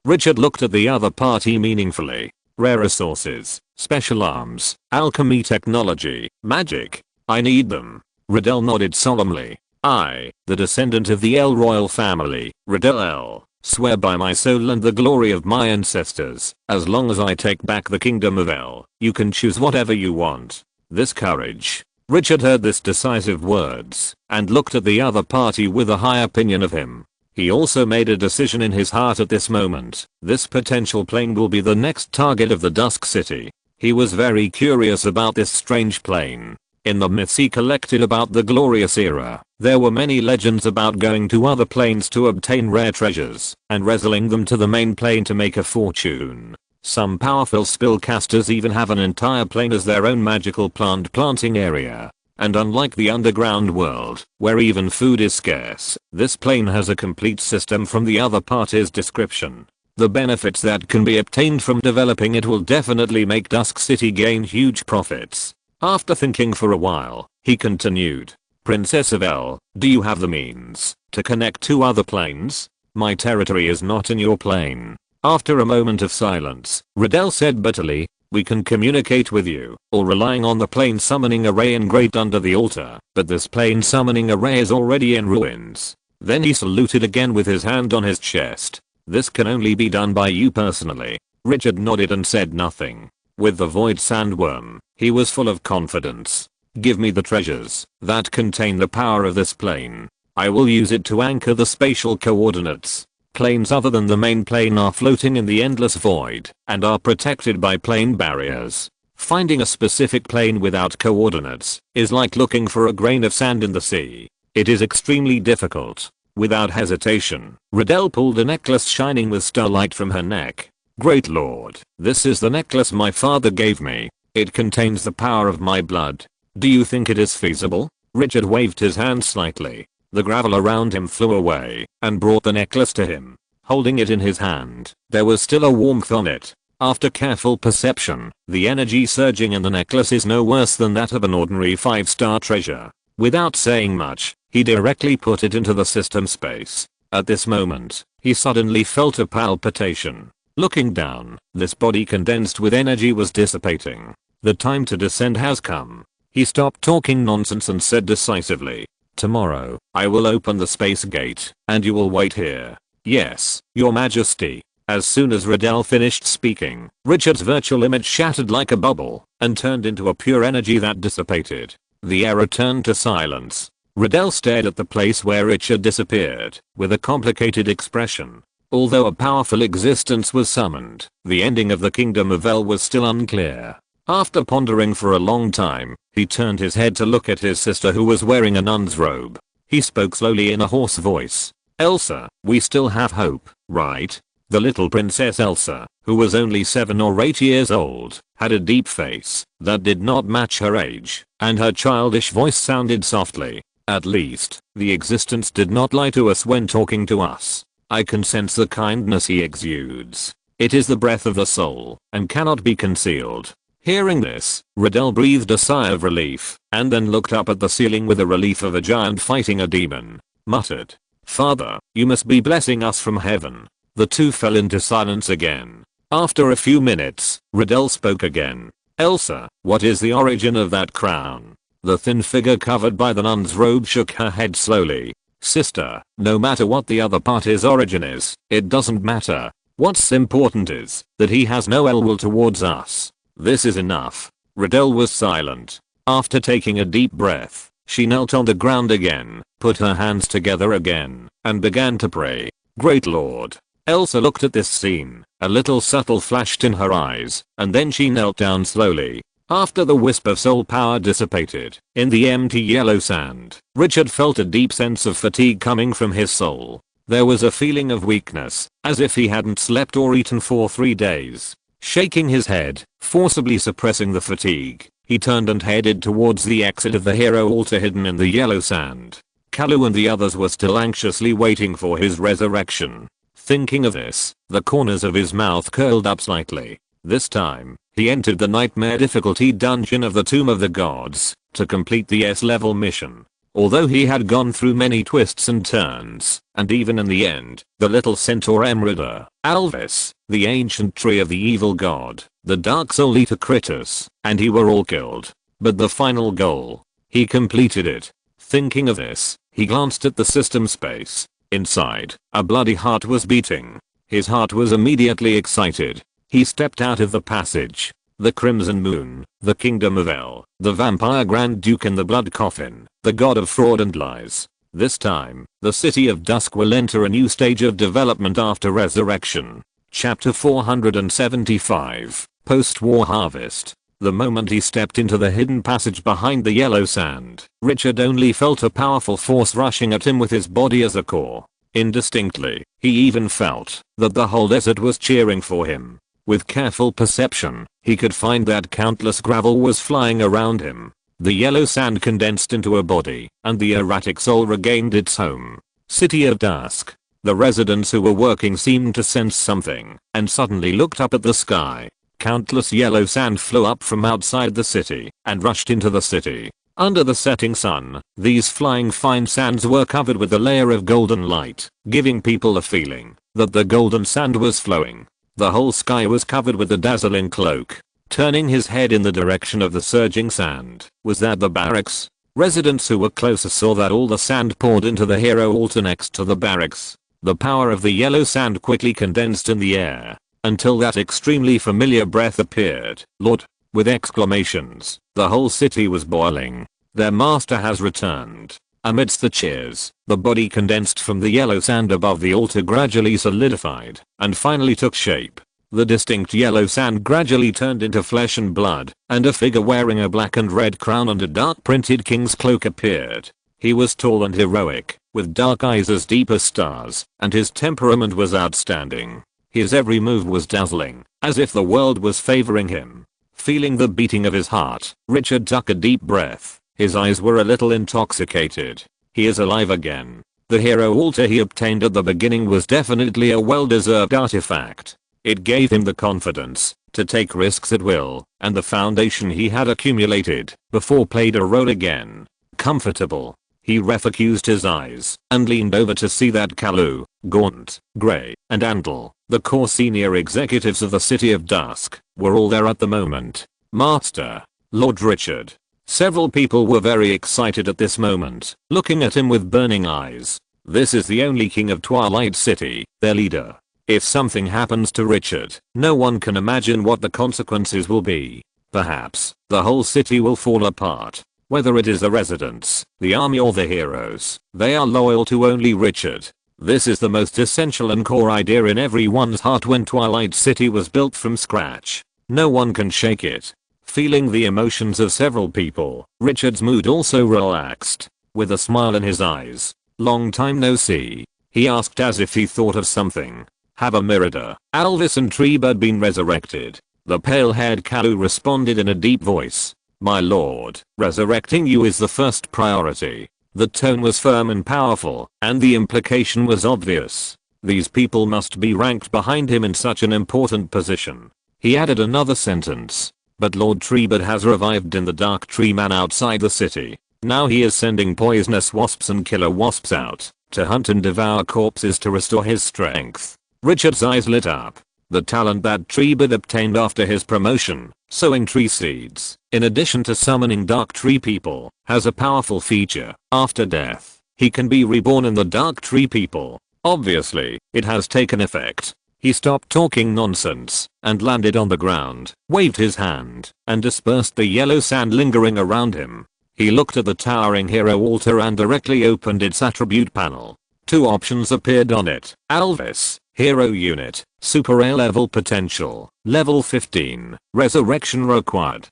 Richard looked at the other party meaningfully. Rare resources, special arms, alchemy technology, magic. I need them. Riddle nodded solemnly. I, the descendant of the El royal family, Riddle El, swear by my soul and the glory of my ancestors, as long as I take back the kingdom of El, you can choose whatever you want. This courage. Richard heard this decisive words and looked at the other party with a high opinion of him. He also made a decision in his heart at this moment. This potential plane will be the next target of the Dusk City. He was very curious about this strange plane. In the myths he collected about the glorious era, there were many legends about going to other planes to obtain rare treasures and wrestling them to the main plane to make a fortune. Some powerful spellcasters even have an entire plane as their own magical planting area. And unlike the underground world, where even food is scarce, this plane has a complete system from the other party's description. The benefits that can be obtained from developing it will definitely make Dusk City gain huge profits. After thinking for a while, he continued. Princess of El, do you have the means to connect two other planes? My territory is not in your plane. After a moment of silence, Riddle said bitterly, we can communicate with you, or relying on the plane summoning array engraved under the altar, but this plane summoning array is already in ruins. Then he saluted again with his hand on his chest. This can only be done by you personally. Richard nodded and said nothing. With the void sandworm, he was full of confidence. Give me the treasures that contain the power of this plane. I will use it to anchor the spatial coordinates. Planes other than the main plane are floating in the endless void and are protected by plane barriers. Finding a specific plane without coordinates is like looking for a grain of sand in the sea. It is extremely difficult. Without hesitation, Riddell pulled a necklace shining with starlight from her neck. Great Lord, this is the necklace my father gave me. It contains the power of my blood. Do you think it is feasible? Richard waved his hand slightly. The gravel around him flew away and brought the necklace to him. Holding it in his hand, there was still a warmth on it. After careful perception, the energy surging in the necklace is no worse than that of an ordinary 5-star treasure. Without saying much, he directly put it into the system space. At this moment, he suddenly felt a palpitation. Looking down, this body condensed with energy was dissipating. The time to descend has come. He stopped talking nonsense and said decisively, "Tomorrow, I will open the space gate, and you will wait here." "Yes, Your Majesty." As soon as Riddell finished speaking, Richard's virtual image shattered like a bubble and turned into a pure energy that dissipated. The air returned to silence. Riddell stared at the place where Richard disappeared with a complicated expression. Although a powerful existence was summoned, the ending of the Kingdom of El was still unclear. After pondering for a long time, he turned his head to look at his sister who was wearing a nun's robe. He spoke slowly in a hoarse voice. "Elsa, we still have hope, right?" The little Princess Elsa, who was only 7 or 8 years old, had a deep face that did not match her age, and her childish voice sounded softly. "At least, the existence did not lie to us when talking to us. I can sense the kindness he exudes. It is the breath of the soul, and cannot be concealed." Hearing this, Riddell breathed a sigh of relief, and then looked up at the ceiling with the relief of a giant fighting a demon. Muttered, "Father, you must be blessing us from heaven." The two fell into silence again. After a few minutes, Riddell spoke again. "Elsa, what is the origin of that crown?" The thin figure covered by the nun's robe shook her head slowly. "Sister, no matter what the other party's origin is, it doesn't matter. What's important is that he has no ill will towards us. This is enough." Riddell was silent. After taking a deep breath, she knelt on the ground again, put her hands together again, and began to pray. "Great Lord." Elsa looked at this scene. A little subtle flashed in her eyes, and then she knelt down slowly. After the wisp of soul power dissipated, in the empty yellow sand, Richard felt a deep sense of fatigue coming from his soul. There was a feeling of weakness, as if he hadn't slept or eaten for 3 days. Shaking his head, forcibly suppressing the fatigue, he turned and headed towards the exit of the hero altar hidden in the yellow sand. Kalu and the others were still anxiously waiting for his resurrection. Thinking of this, the corners of his mouth curled up slightly. This time, he entered the nightmare difficulty dungeon of the Tomb of the Gods to complete the S-level mission. Although he had gone through many twists and turns, and even in the end, the little centaur Emrida, Alvis, the ancient tree of the evil god, the dark soul eater Kritos, and he were all killed. But the final goal, he completed it. Thinking of this, he glanced at the system space. Inside, a bloody heart was beating. His heart was immediately excited. He stepped out of the passage. The Crimson Moon, the Kingdom of El, the Vampire Grand Duke in the Blood Coffin, the God of Fraud and Lies. This time, the City of Dusk will enter a new stage of development after resurrection. Chapter 475, Post-War Harvest. The moment he stepped into the hidden passage behind the yellow sand, Richard only felt a powerful force rushing at him with his body as a core. Indistinctly, he even felt that the whole desert was cheering for him. With careful perception, he could find that countless gravel was flying around him. The yellow sand condensed into a body, and the erratic soul regained its home. City of Dusk. The residents who were working seemed to sense something, and suddenly looked up at the sky. Countless yellow sand flew up from outside the city, and rushed into the city. Under the setting sun, these flying fine sands were covered with a layer of golden light, giving people a feeling that the golden sand was flowing. The whole sky was covered with a dazzling cloak. Turning his head in the direction of the surging sand, was that the barracks? Residents who were closer saw that all the sand poured into the hero altar next to the barracks. The power of the yellow sand quickly condensed in the air, until that extremely familiar breath appeared. "Lord, with exclamations. The whole city was boiling. Their master has returned. Amidst the cheers, the body condensed from the yellow sand above the altar gradually solidified and finally took shape. The distinct yellow sand gradually turned into flesh and blood, and a figure wearing a black and red crown and a dark printed king's cloak appeared. He was tall and heroic, with dark eyes as deep as stars, and his temperament was outstanding. His every move was dazzling, as if the world was favoring him. Feeling the beating of his heart, Richard took a deep breath. His eyes were a little intoxicated. He is alive again. The hero altar he obtained at the beginning was definitely a well-deserved artifact. It gave him the confidence to take risks at will, and the foundation he had accumulated before played a role again. Comfortable. He refocused his eyes and leaned over to see that Kalu, Gaunt, Grey, and Andal, the core senior executives of the City of Dusk, were all there at the moment. Master. Lord Richard. Several people were very excited at this moment, looking at him with burning eyes. This is the only king of Twilight City, their leader. If something happens to Richard, no one can imagine what the consequences will be. Perhaps, the whole city will fall apart. Whether it is the residents, the army or the heroes, they are loyal to only Richard. This is the most essential and core idea in everyone's heart when Twilight City was built from scratch. No one can shake it. Feeling the emotions of several people, Richard's mood also relaxed. With a smile in his eyes. Long time no see. He asked as if he thought of something. Have Mirada, Alvis and Treebird been resurrected? The pale-haired Kalu responded in a deep voice. My lord, resurrecting you is the first priority. The tone was firm and powerful, and the implication was obvious. These people must be ranked behind him in such an important position. He added another sentence. But Lord Treebird has revived in the Dark Tree Man outside the city. Now he is sending poisonous wasps and killer wasps out to hunt and devour corpses to restore his strength. Richard's eyes lit up. The talent that Treebird obtained after his promotion, sowing tree seeds, in addition to summoning Dark Tree people, has a powerful feature. After death, he can be reborn in the Dark Tree people. Obviously, it has taken effect. He stopped talking nonsense and landed on the ground, waved his hand, and dispersed the yellow sand lingering around him. He looked at the towering hero altar and directly opened its attribute panel. Two options appeared on it. Alvis, Hero Unit, Super A level potential, level 15, resurrection required.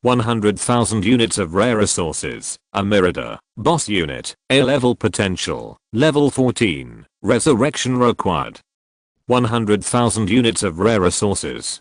100,000 units of rare resources. Mirada, Boss Unit, A level potential, level 14, resurrection required. 100,000 units of rare resources.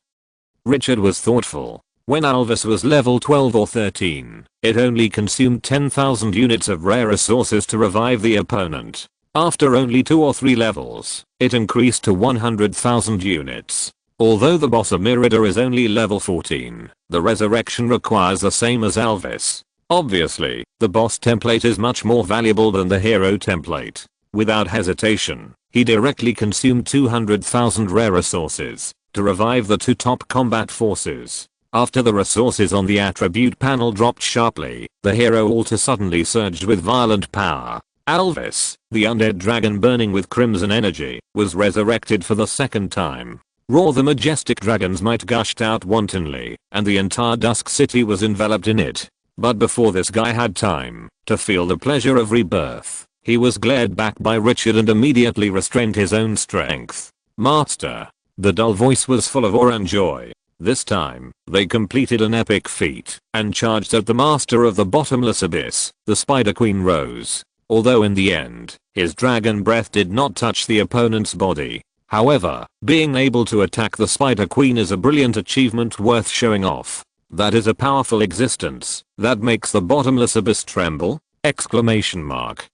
Richard was thoughtful. When Alvis was level 12 or 13, it only consumed 10,000 units of rare resources to revive the opponent. After only 2 or 3 levels, it increased to 100,000 units. Although the boss of Mirada is only level 14, the resurrection requires the same as Alvis. Obviously, the boss template is much more valuable than the hero template. Without hesitation, he directly consumed 200,000 rare resources to revive the 2 top combat forces. After the resources on the attribute panel dropped sharply, the hero altar suddenly surged with violent power. Alvis, the undead dragon burning with crimson energy, was resurrected for the second time. Roar the majestic dragon's might gushed out wantonly, and the entire Dusk City was enveloped in it. But before this guy had time to feel the pleasure of rebirth, he was glared back by Richard and immediately restrained his own strength. Master. The dull voice was full of awe and joy. This time, they completed an epic feat and charged at the master of the bottomless abyss, the Spider Queen Rose. Although in the end, his dragon breath did not touch the opponent's body. However, being able to attack the Spider Queen is a brilliant achievement worth showing off. That is a powerful existence that makes the bottomless abyss tremble! Exclamation mark.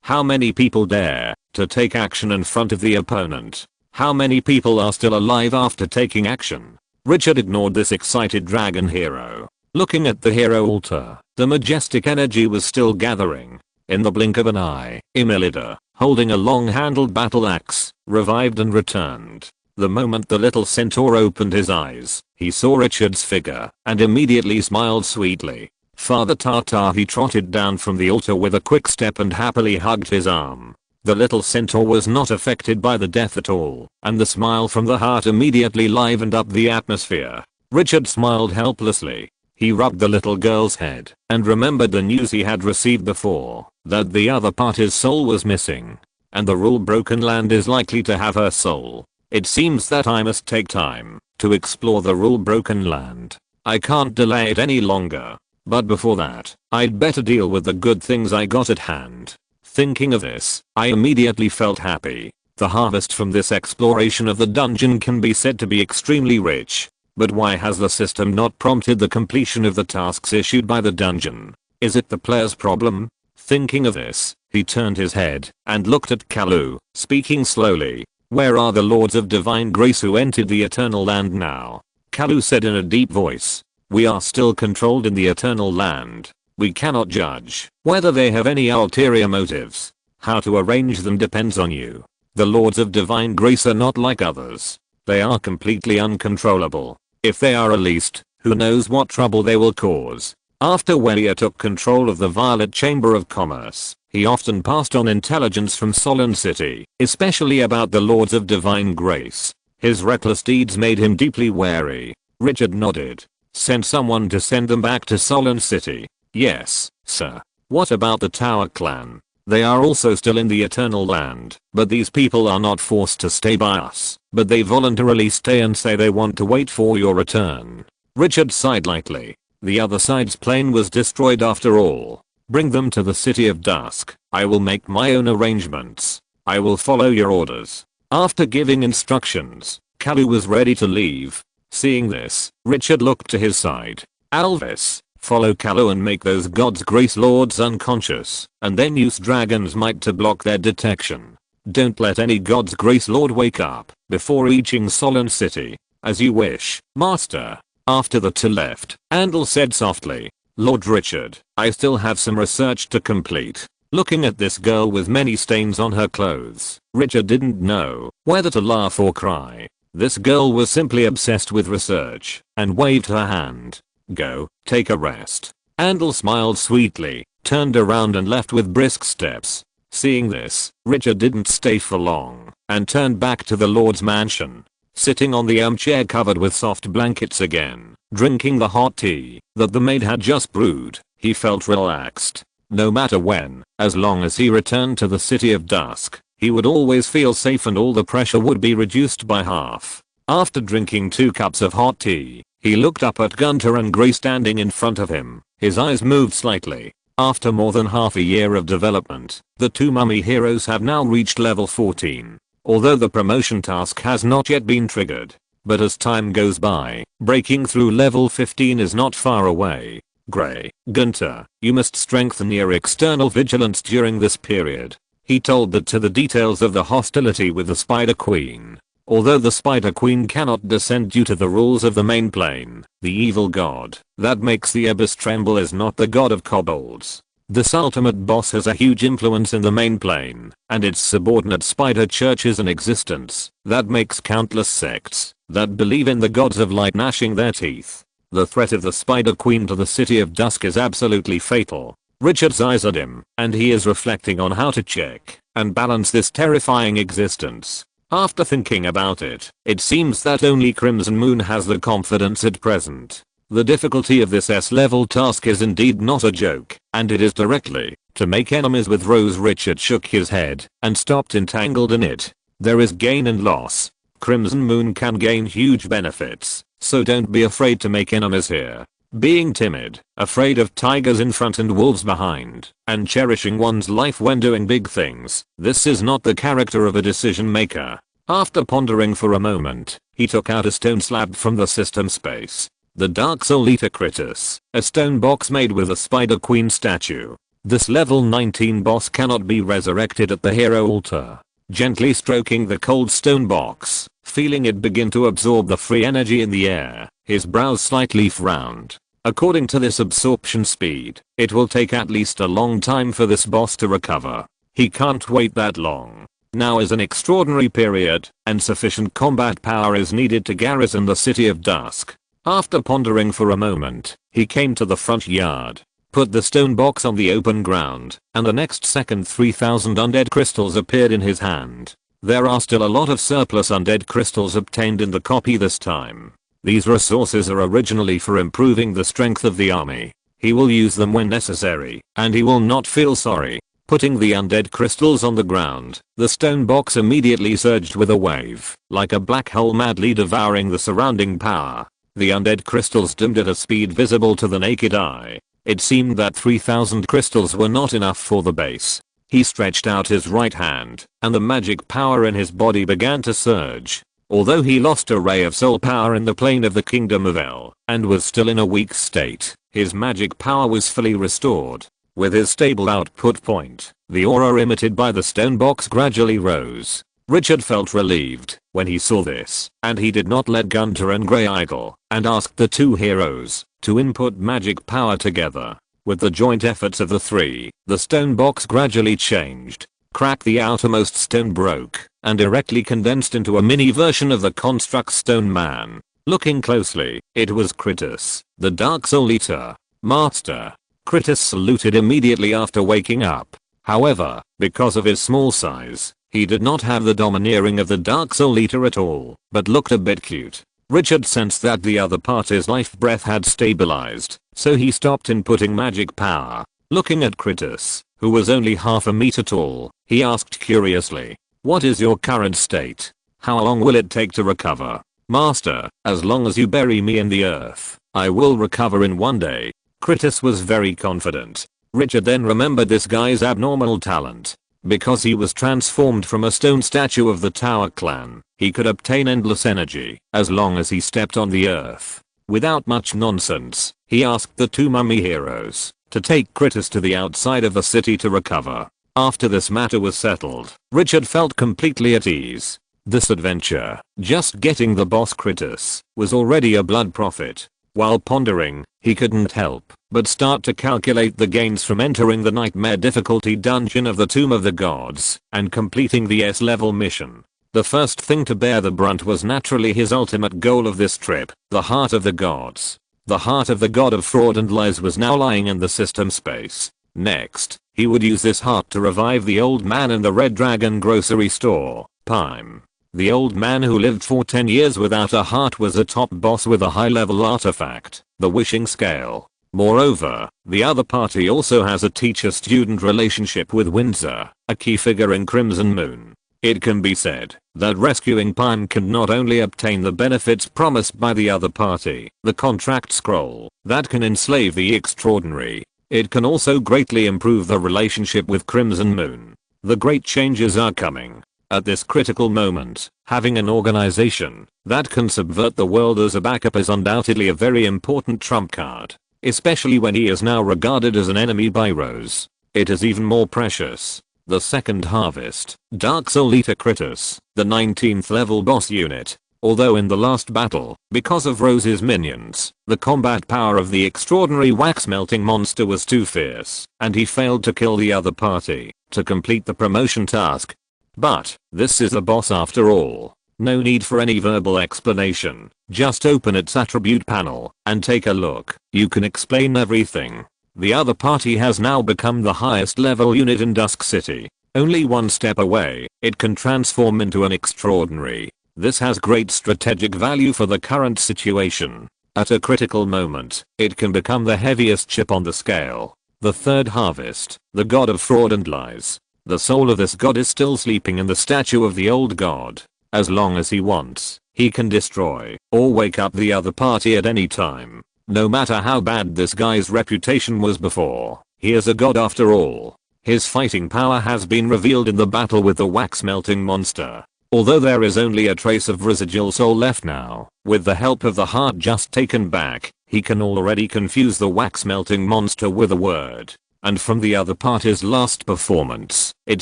How many people dare to take action in front of the opponent? How many people are still alive after taking action? Richard ignored this excited dragon hero. Looking at the hero altar, the majestic energy was still gathering. In the blink of an eye, Imelda, holding a long-handled battle axe, revived and returned. The moment the little centaur opened his eyes, he saw Richard's figure and immediately smiled sweetly. Father Tata, he trotted down from the altar with a quick step and happily hugged his arm. The little centaur was not affected by the death at all, and the smile from the heart immediately livened up the atmosphere. Richard smiled helplessly. He rubbed the little girl's head and remembered the news he had received before, that the other part his soul was missing. And the rule broken land is likely to have her soul. It seems that I must take time to explore the rule broken land. I can't delay it any longer. But before that, I'd better deal with the good things I got at hand. Thinking of this, I immediately felt happy. The harvest from this exploration of the dungeon can be said to be extremely rich. But why has the system not prompted the completion of the tasks issued by the dungeon? Is it the player's problem? Thinking of this, he turned his head and looked at Kalu, speaking slowly. Where are the Lords of Divine Grace who entered the Eternal Land now? Kalu said in a deep voice. We are still controlled in the Eternal Land. We cannot judge whether they have any ulterior motives. How to arrange them depends on you. The Lords of Divine Grace are not like others. They are completely uncontrollable. If they are released, who knows what trouble they will cause. After Welia took control of the Violet Chamber of Commerce, he often passed on intelligence from Solon City, especially about the Lords of Divine Grace. His reckless deeds made him deeply wary. Richard nodded. Send someone to send them back to Solon City. Yes, sir. What about the Tower Clan? They are also still in the Eternal Land, but these people are not forced to stay by us, but they voluntarily stay and say they want to wait for your return. Richard sighed lightly. The other side's plane was destroyed after all. Bring them to the City of Dusk. I will make my own arrangements. I will follow your orders. After giving instructions, Kalu was ready to leave. Seeing this, Richard looked to his side. Alvis, follow Kalu and make those God's Grace Lords unconscious, and then use Dragon's Might to block their detection. Don't let any God's Grace Lord wake up before reaching Solon City. As you wish, Master. After the two left, Andal said softly, Lord Richard, I still have some research to complete. Looking at this girl with many stains on her clothes, Richard didn't know whether to laugh or cry. This girl was simply obsessed with research, and waved her hand. Go, take a rest. Andal smiled sweetly, turned around and left with brisk steps. Seeing this, Richard didn't stay for long, and turned back to the Lord's mansion. Sitting on the armchair covered with soft blankets again, drinking the hot tea that the maid had just brewed, he felt relaxed. No matter when, as long as he returned to the City of Dusk, he would always feel safe and all the pressure would be reduced by half. After drinking 2 cups of hot tea, he looked up at Gunter and Gray standing in front of him. His eyes moved slightly. After more than half a year of development, the 2 mummy heroes have now reached level 14. Although the promotion task has not yet been triggered. But as time goes by, breaking through level 15 is not far away. Gray, Gunter, you must strengthen your external vigilance during this period. He told that to the details of the hostility with the Spider Queen. Although the Spider Queen cannot descend due to the rules of the main plane, the evil god that makes the abyss tremble is not the god of kobolds. This ultimate boss has a huge influence in the main plane, and its subordinate spider church is in existence that makes countless sects that believe in the gods of light gnashing their teeth. The threat of the Spider Queen to the City of Dusk is absolutely fatal. Richard's eyes are dim, and he is reflecting on how to check and balance this terrifying existence. After thinking about it, it seems that only Crimson Moon has the confidence at present. The difficulty of this S-level task is indeed not a joke, and it is directly to make enemies with Rose. Richard shook his head and stopped entangled in it. There is gain and loss. Crimson Moon can gain huge benefits, so don't be afraid to make enemies here. Being timid, afraid of tigers in front and wolves behind, and cherishing one's life when doing big things, this is not the character of a decision maker. After pondering for a moment, he took out a stone slab from the system space. The Dark Soul Eater Critus, a stone box made with a Spider Queen statue. This level 19 boss cannot be resurrected at the hero altar. Gently stroking the cold stone box, feeling it begin to absorb the free energy in the air, his brows slightly frowned. According to this absorption speed, it will take at least a long time for this boss to recover. He can't wait that long. Now is an extraordinary period, and sufficient combat power is needed to garrison the City of Dusk. After pondering for a moment, he came to the front yard, put the stone box on the open ground, and the next second 3000 undead crystals appeared in his hand. There are still a lot of surplus undead crystals obtained in the copy this time. These resources are originally for improving the strength of the army. He will use them when necessary, and he will not feel sorry. Putting the undead crystals on the ground, the stone box immediately surged with a wave, like a black hole madly devouring the surrounding power. The undead crystals dimmed at a speed visible to the naked eye. It seemed that 3,000 crystals were not enough for the base. He stretched out his right hand, and the magic power in his body began to surge. Although he lost a ray of soul power in the plane of the kingdom of El, and was still in a weak state, his magic power was fully restored. With his stable output point, the aura emitted by the stone box gradually rose. Richard felt relieved when he saw this, and he did not let Gunter and Grey idle, and asked the two heroes to input magic power together. With the joint efforts of the three, the stone box gradually changed. Crack the outermost stone broke, and directly condensed into a mini version of the construct stone man. Looking closely, it was Kritos, the Dark Soul Eater. Master. Kritos saluted immediately after waking up. However, because of his small size, he did not have the domineering of the Dark Soul Eater at all, but looked a bit cute. Richard sensed that the other party's life breath had stabilized, so he stopped inputting magic power. Looking at Kritos, who was only half a meter tall, he asked curiously, "What is your current state? How long will it take to recover?" "Master, as long as you bury me in the earth, I will recover in one day." Kritos was very confident. Richard then remembered this guy's abnormal talent. Because he was transformed from a stone statue of the Tower clan, he could obtain endless energy as long as he stepped on the earth. Without much nonsense, he asked the two mummy heroes to take Kritos to the outside of the city to recover. After this matter was settled, Richard felt completely at ease. This adventure, just getting the boss Kritos, was already a blood profit. While pondering, he couldn't help but start to calculate the gains from entering the nightmare difficulty dungeon of the Tomb of the Gods and completing the S-level mission. The first thing to bear the brunt was naturally his ultimate goal of this trip, the Heart of the Gods. The heart of the god of fraud and lies was now lying in the system space. Next, he would use this heart to revive the old man in the Red Dragon grocery store, Pime. The old man who lived for 10 years without a heart was a top boss with a high-level artifact, the wishing scale. Moreover, the other party also has a teacher-student relationship with Windsor, a key figure in Crimson Moon. It can be said that rescuing Pime can not only obtain the benefits promised by the other party, the contract scroll, that can enslave the extraordinary. It can also greatly improve the relationship with Crimson Moon. The great changes are coming. At this critical moment, having an organization that can subvert the world as a backup is undoubtedly a very important trump card. Especially when he is now regarded as an enemy by Rose. It is even more precious. The second harvest, Dark Soul Eater Kritos, the 19th level boss unit. Although in the last battle, because of Rose's minions, the combat power of the extraordinary wax melting monster was too fierce, and he failed to kill the other party to complete the promotion task. But, this is a boss after all. No need for any verbal explanation, just open its attribute panel and take a look. You can explain everything. The other party has now become the highest level unit in Dusk City. Only one step away, it can transform into an extraordinary. This has great strategic value for the current situation. At a critical moment, it can become the heaviest chip on the scale. The third harvest, the god of fraud and lies. The soul of this god is still sleeping in the statue of the old god. As long as he wants, he can destroy or wake up the other party at any time. No matter how bad this guy's reputation was before, he is a god after all. His fighting power has been revealed in the battle with the wax melting monster. Although there is only a trace of residual soul left now, with the help of the heart just taken back, he can already confuse the wax melting monster with a word. And from the other party's last performance, it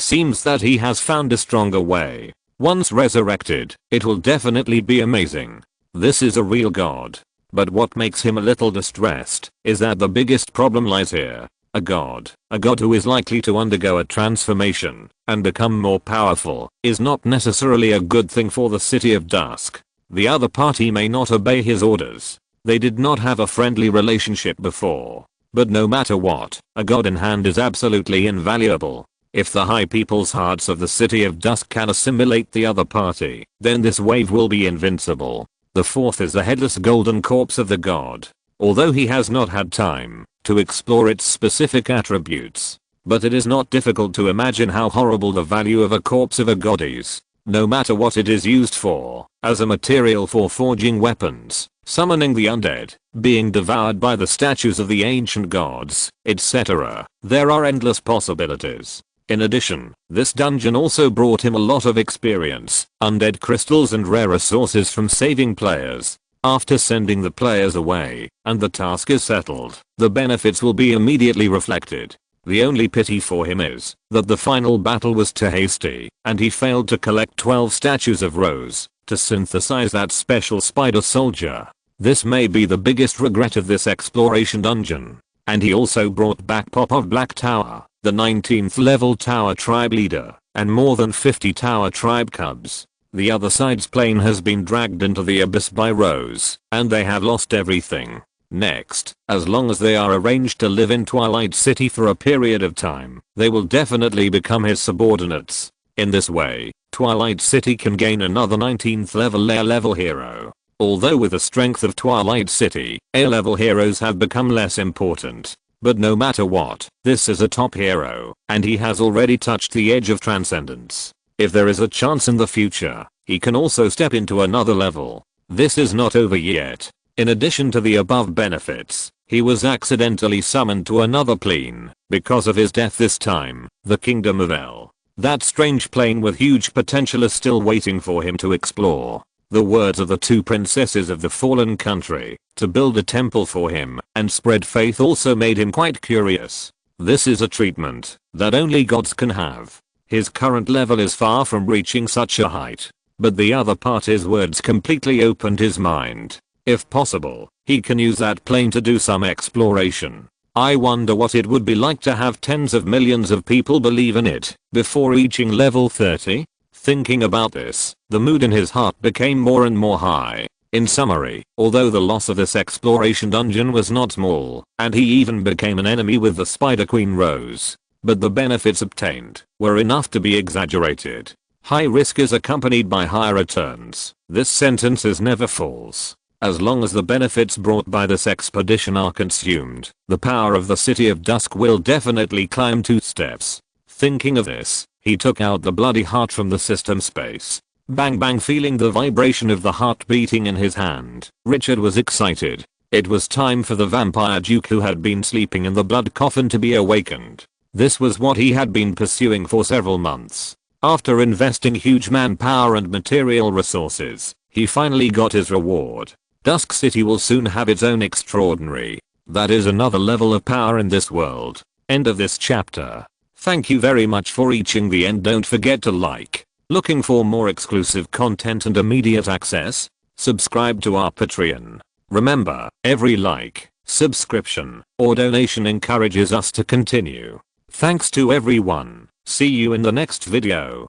seems that he has found a stronger way. Once resurrected, it will definitely be amazing. This is a real god. But what makes him a little distressed is that the biggest problem lies here. A god who is likely to undergo a transformation and become more powerful is not necessarily a good thing for the City of Dusk. The other party may not obey his orders. They did not have a friendly relationship before. But no matter what, a god in hand is absolutely invaluable. If the high people's hearts of the City of Dusk can assimilate the other party, then this wave will be invincible. The fourth is the headless golden corpse of the god. Although he has not had time to explore its specific attributes, but it is not difficult to imagine how horrible the value of a corpse of a god is. No matter what it is used for, as a material for forging weapons, summoning the undead, being devoured by the statues of the ancient gods, etc. There are endless possibilities. In addition, this dungeon also brought him a lot of experience, undead crystals and rare resources from saving players. After sending the players away, and the task is settled, the benefits will be immediately reflected. The only pity for him is that the final battle was too hasty, and he failed to collect 12 statues of Rose to synthesize that special spider soldier. This may be the biggest regret of this exploration dungeon. And he also brought back Pop of Black Tower, the 19th level tower tribe leader, and more than 50 tower tribe cubs. The other side's plane has been dragged into the abyss by Rose, and they have lost everything. Next, as long as they are arranged to live in Twilight City for a period of time, they will definitely become his subordinates. In this way, Twilight City can gain another 19th level A-level hero. Although with the strength of Twilight City, A-level heroes have become less important. But no matter what, this is a top hero, and he has already touched the edge of transcendence. If there is a chance in the future, he can also step into another level. This is not over yet. In addition to the above benefits, he was accidentally summoned to another plane, because of his death this time, the Kingdom of El. That strange plane with huge potential is still waiting for him to explore. The words of the two princesses of the fallen country, to build a temple for him and spread faith also made him quite curious. This is a treatment that only gods can have. His current level is far from reaching such a height. But the other part, his words completely opened his mind. If possible, he can use that plane to do some exploration. I wonder what it would be like to have tens of millions of people believe in it before reaching level 30? Thinking about this, the mood in his heart became more and more high. In summary, although the loss of this exploration dungeon was not small, and he even became an enemy with the Spider Queen Rose, but the benefits obtained were enough to be exaggerated. High risk is accompanied by high returns. This sentence is never false. As long as the benefits brought by this expedition are consumed, the power of the City of Dusk will definitely climb 2 steps. Thinking of this, he took out the bloody heart from the system space. Bang bang, feeling the vibration of the heart beating in his hand, Richard was excited. It was time for the vampire duke who had been sleeping in the blood coffin to be awakened. This was what he had been pursuing for several months. After investing huge manpower and material resources, he finally got his reward. Dusk City will soon have its own extraordinary. That is another level of power in this world. End of this chapter. Thank you very much for reaching the end. Don't forget to like. Looking for more exclusive content and immediate access? Subscribe to our Patreon. Remember, every like, subscription, or donation encourages us to continue. Thanks to everyone. See you in the next video.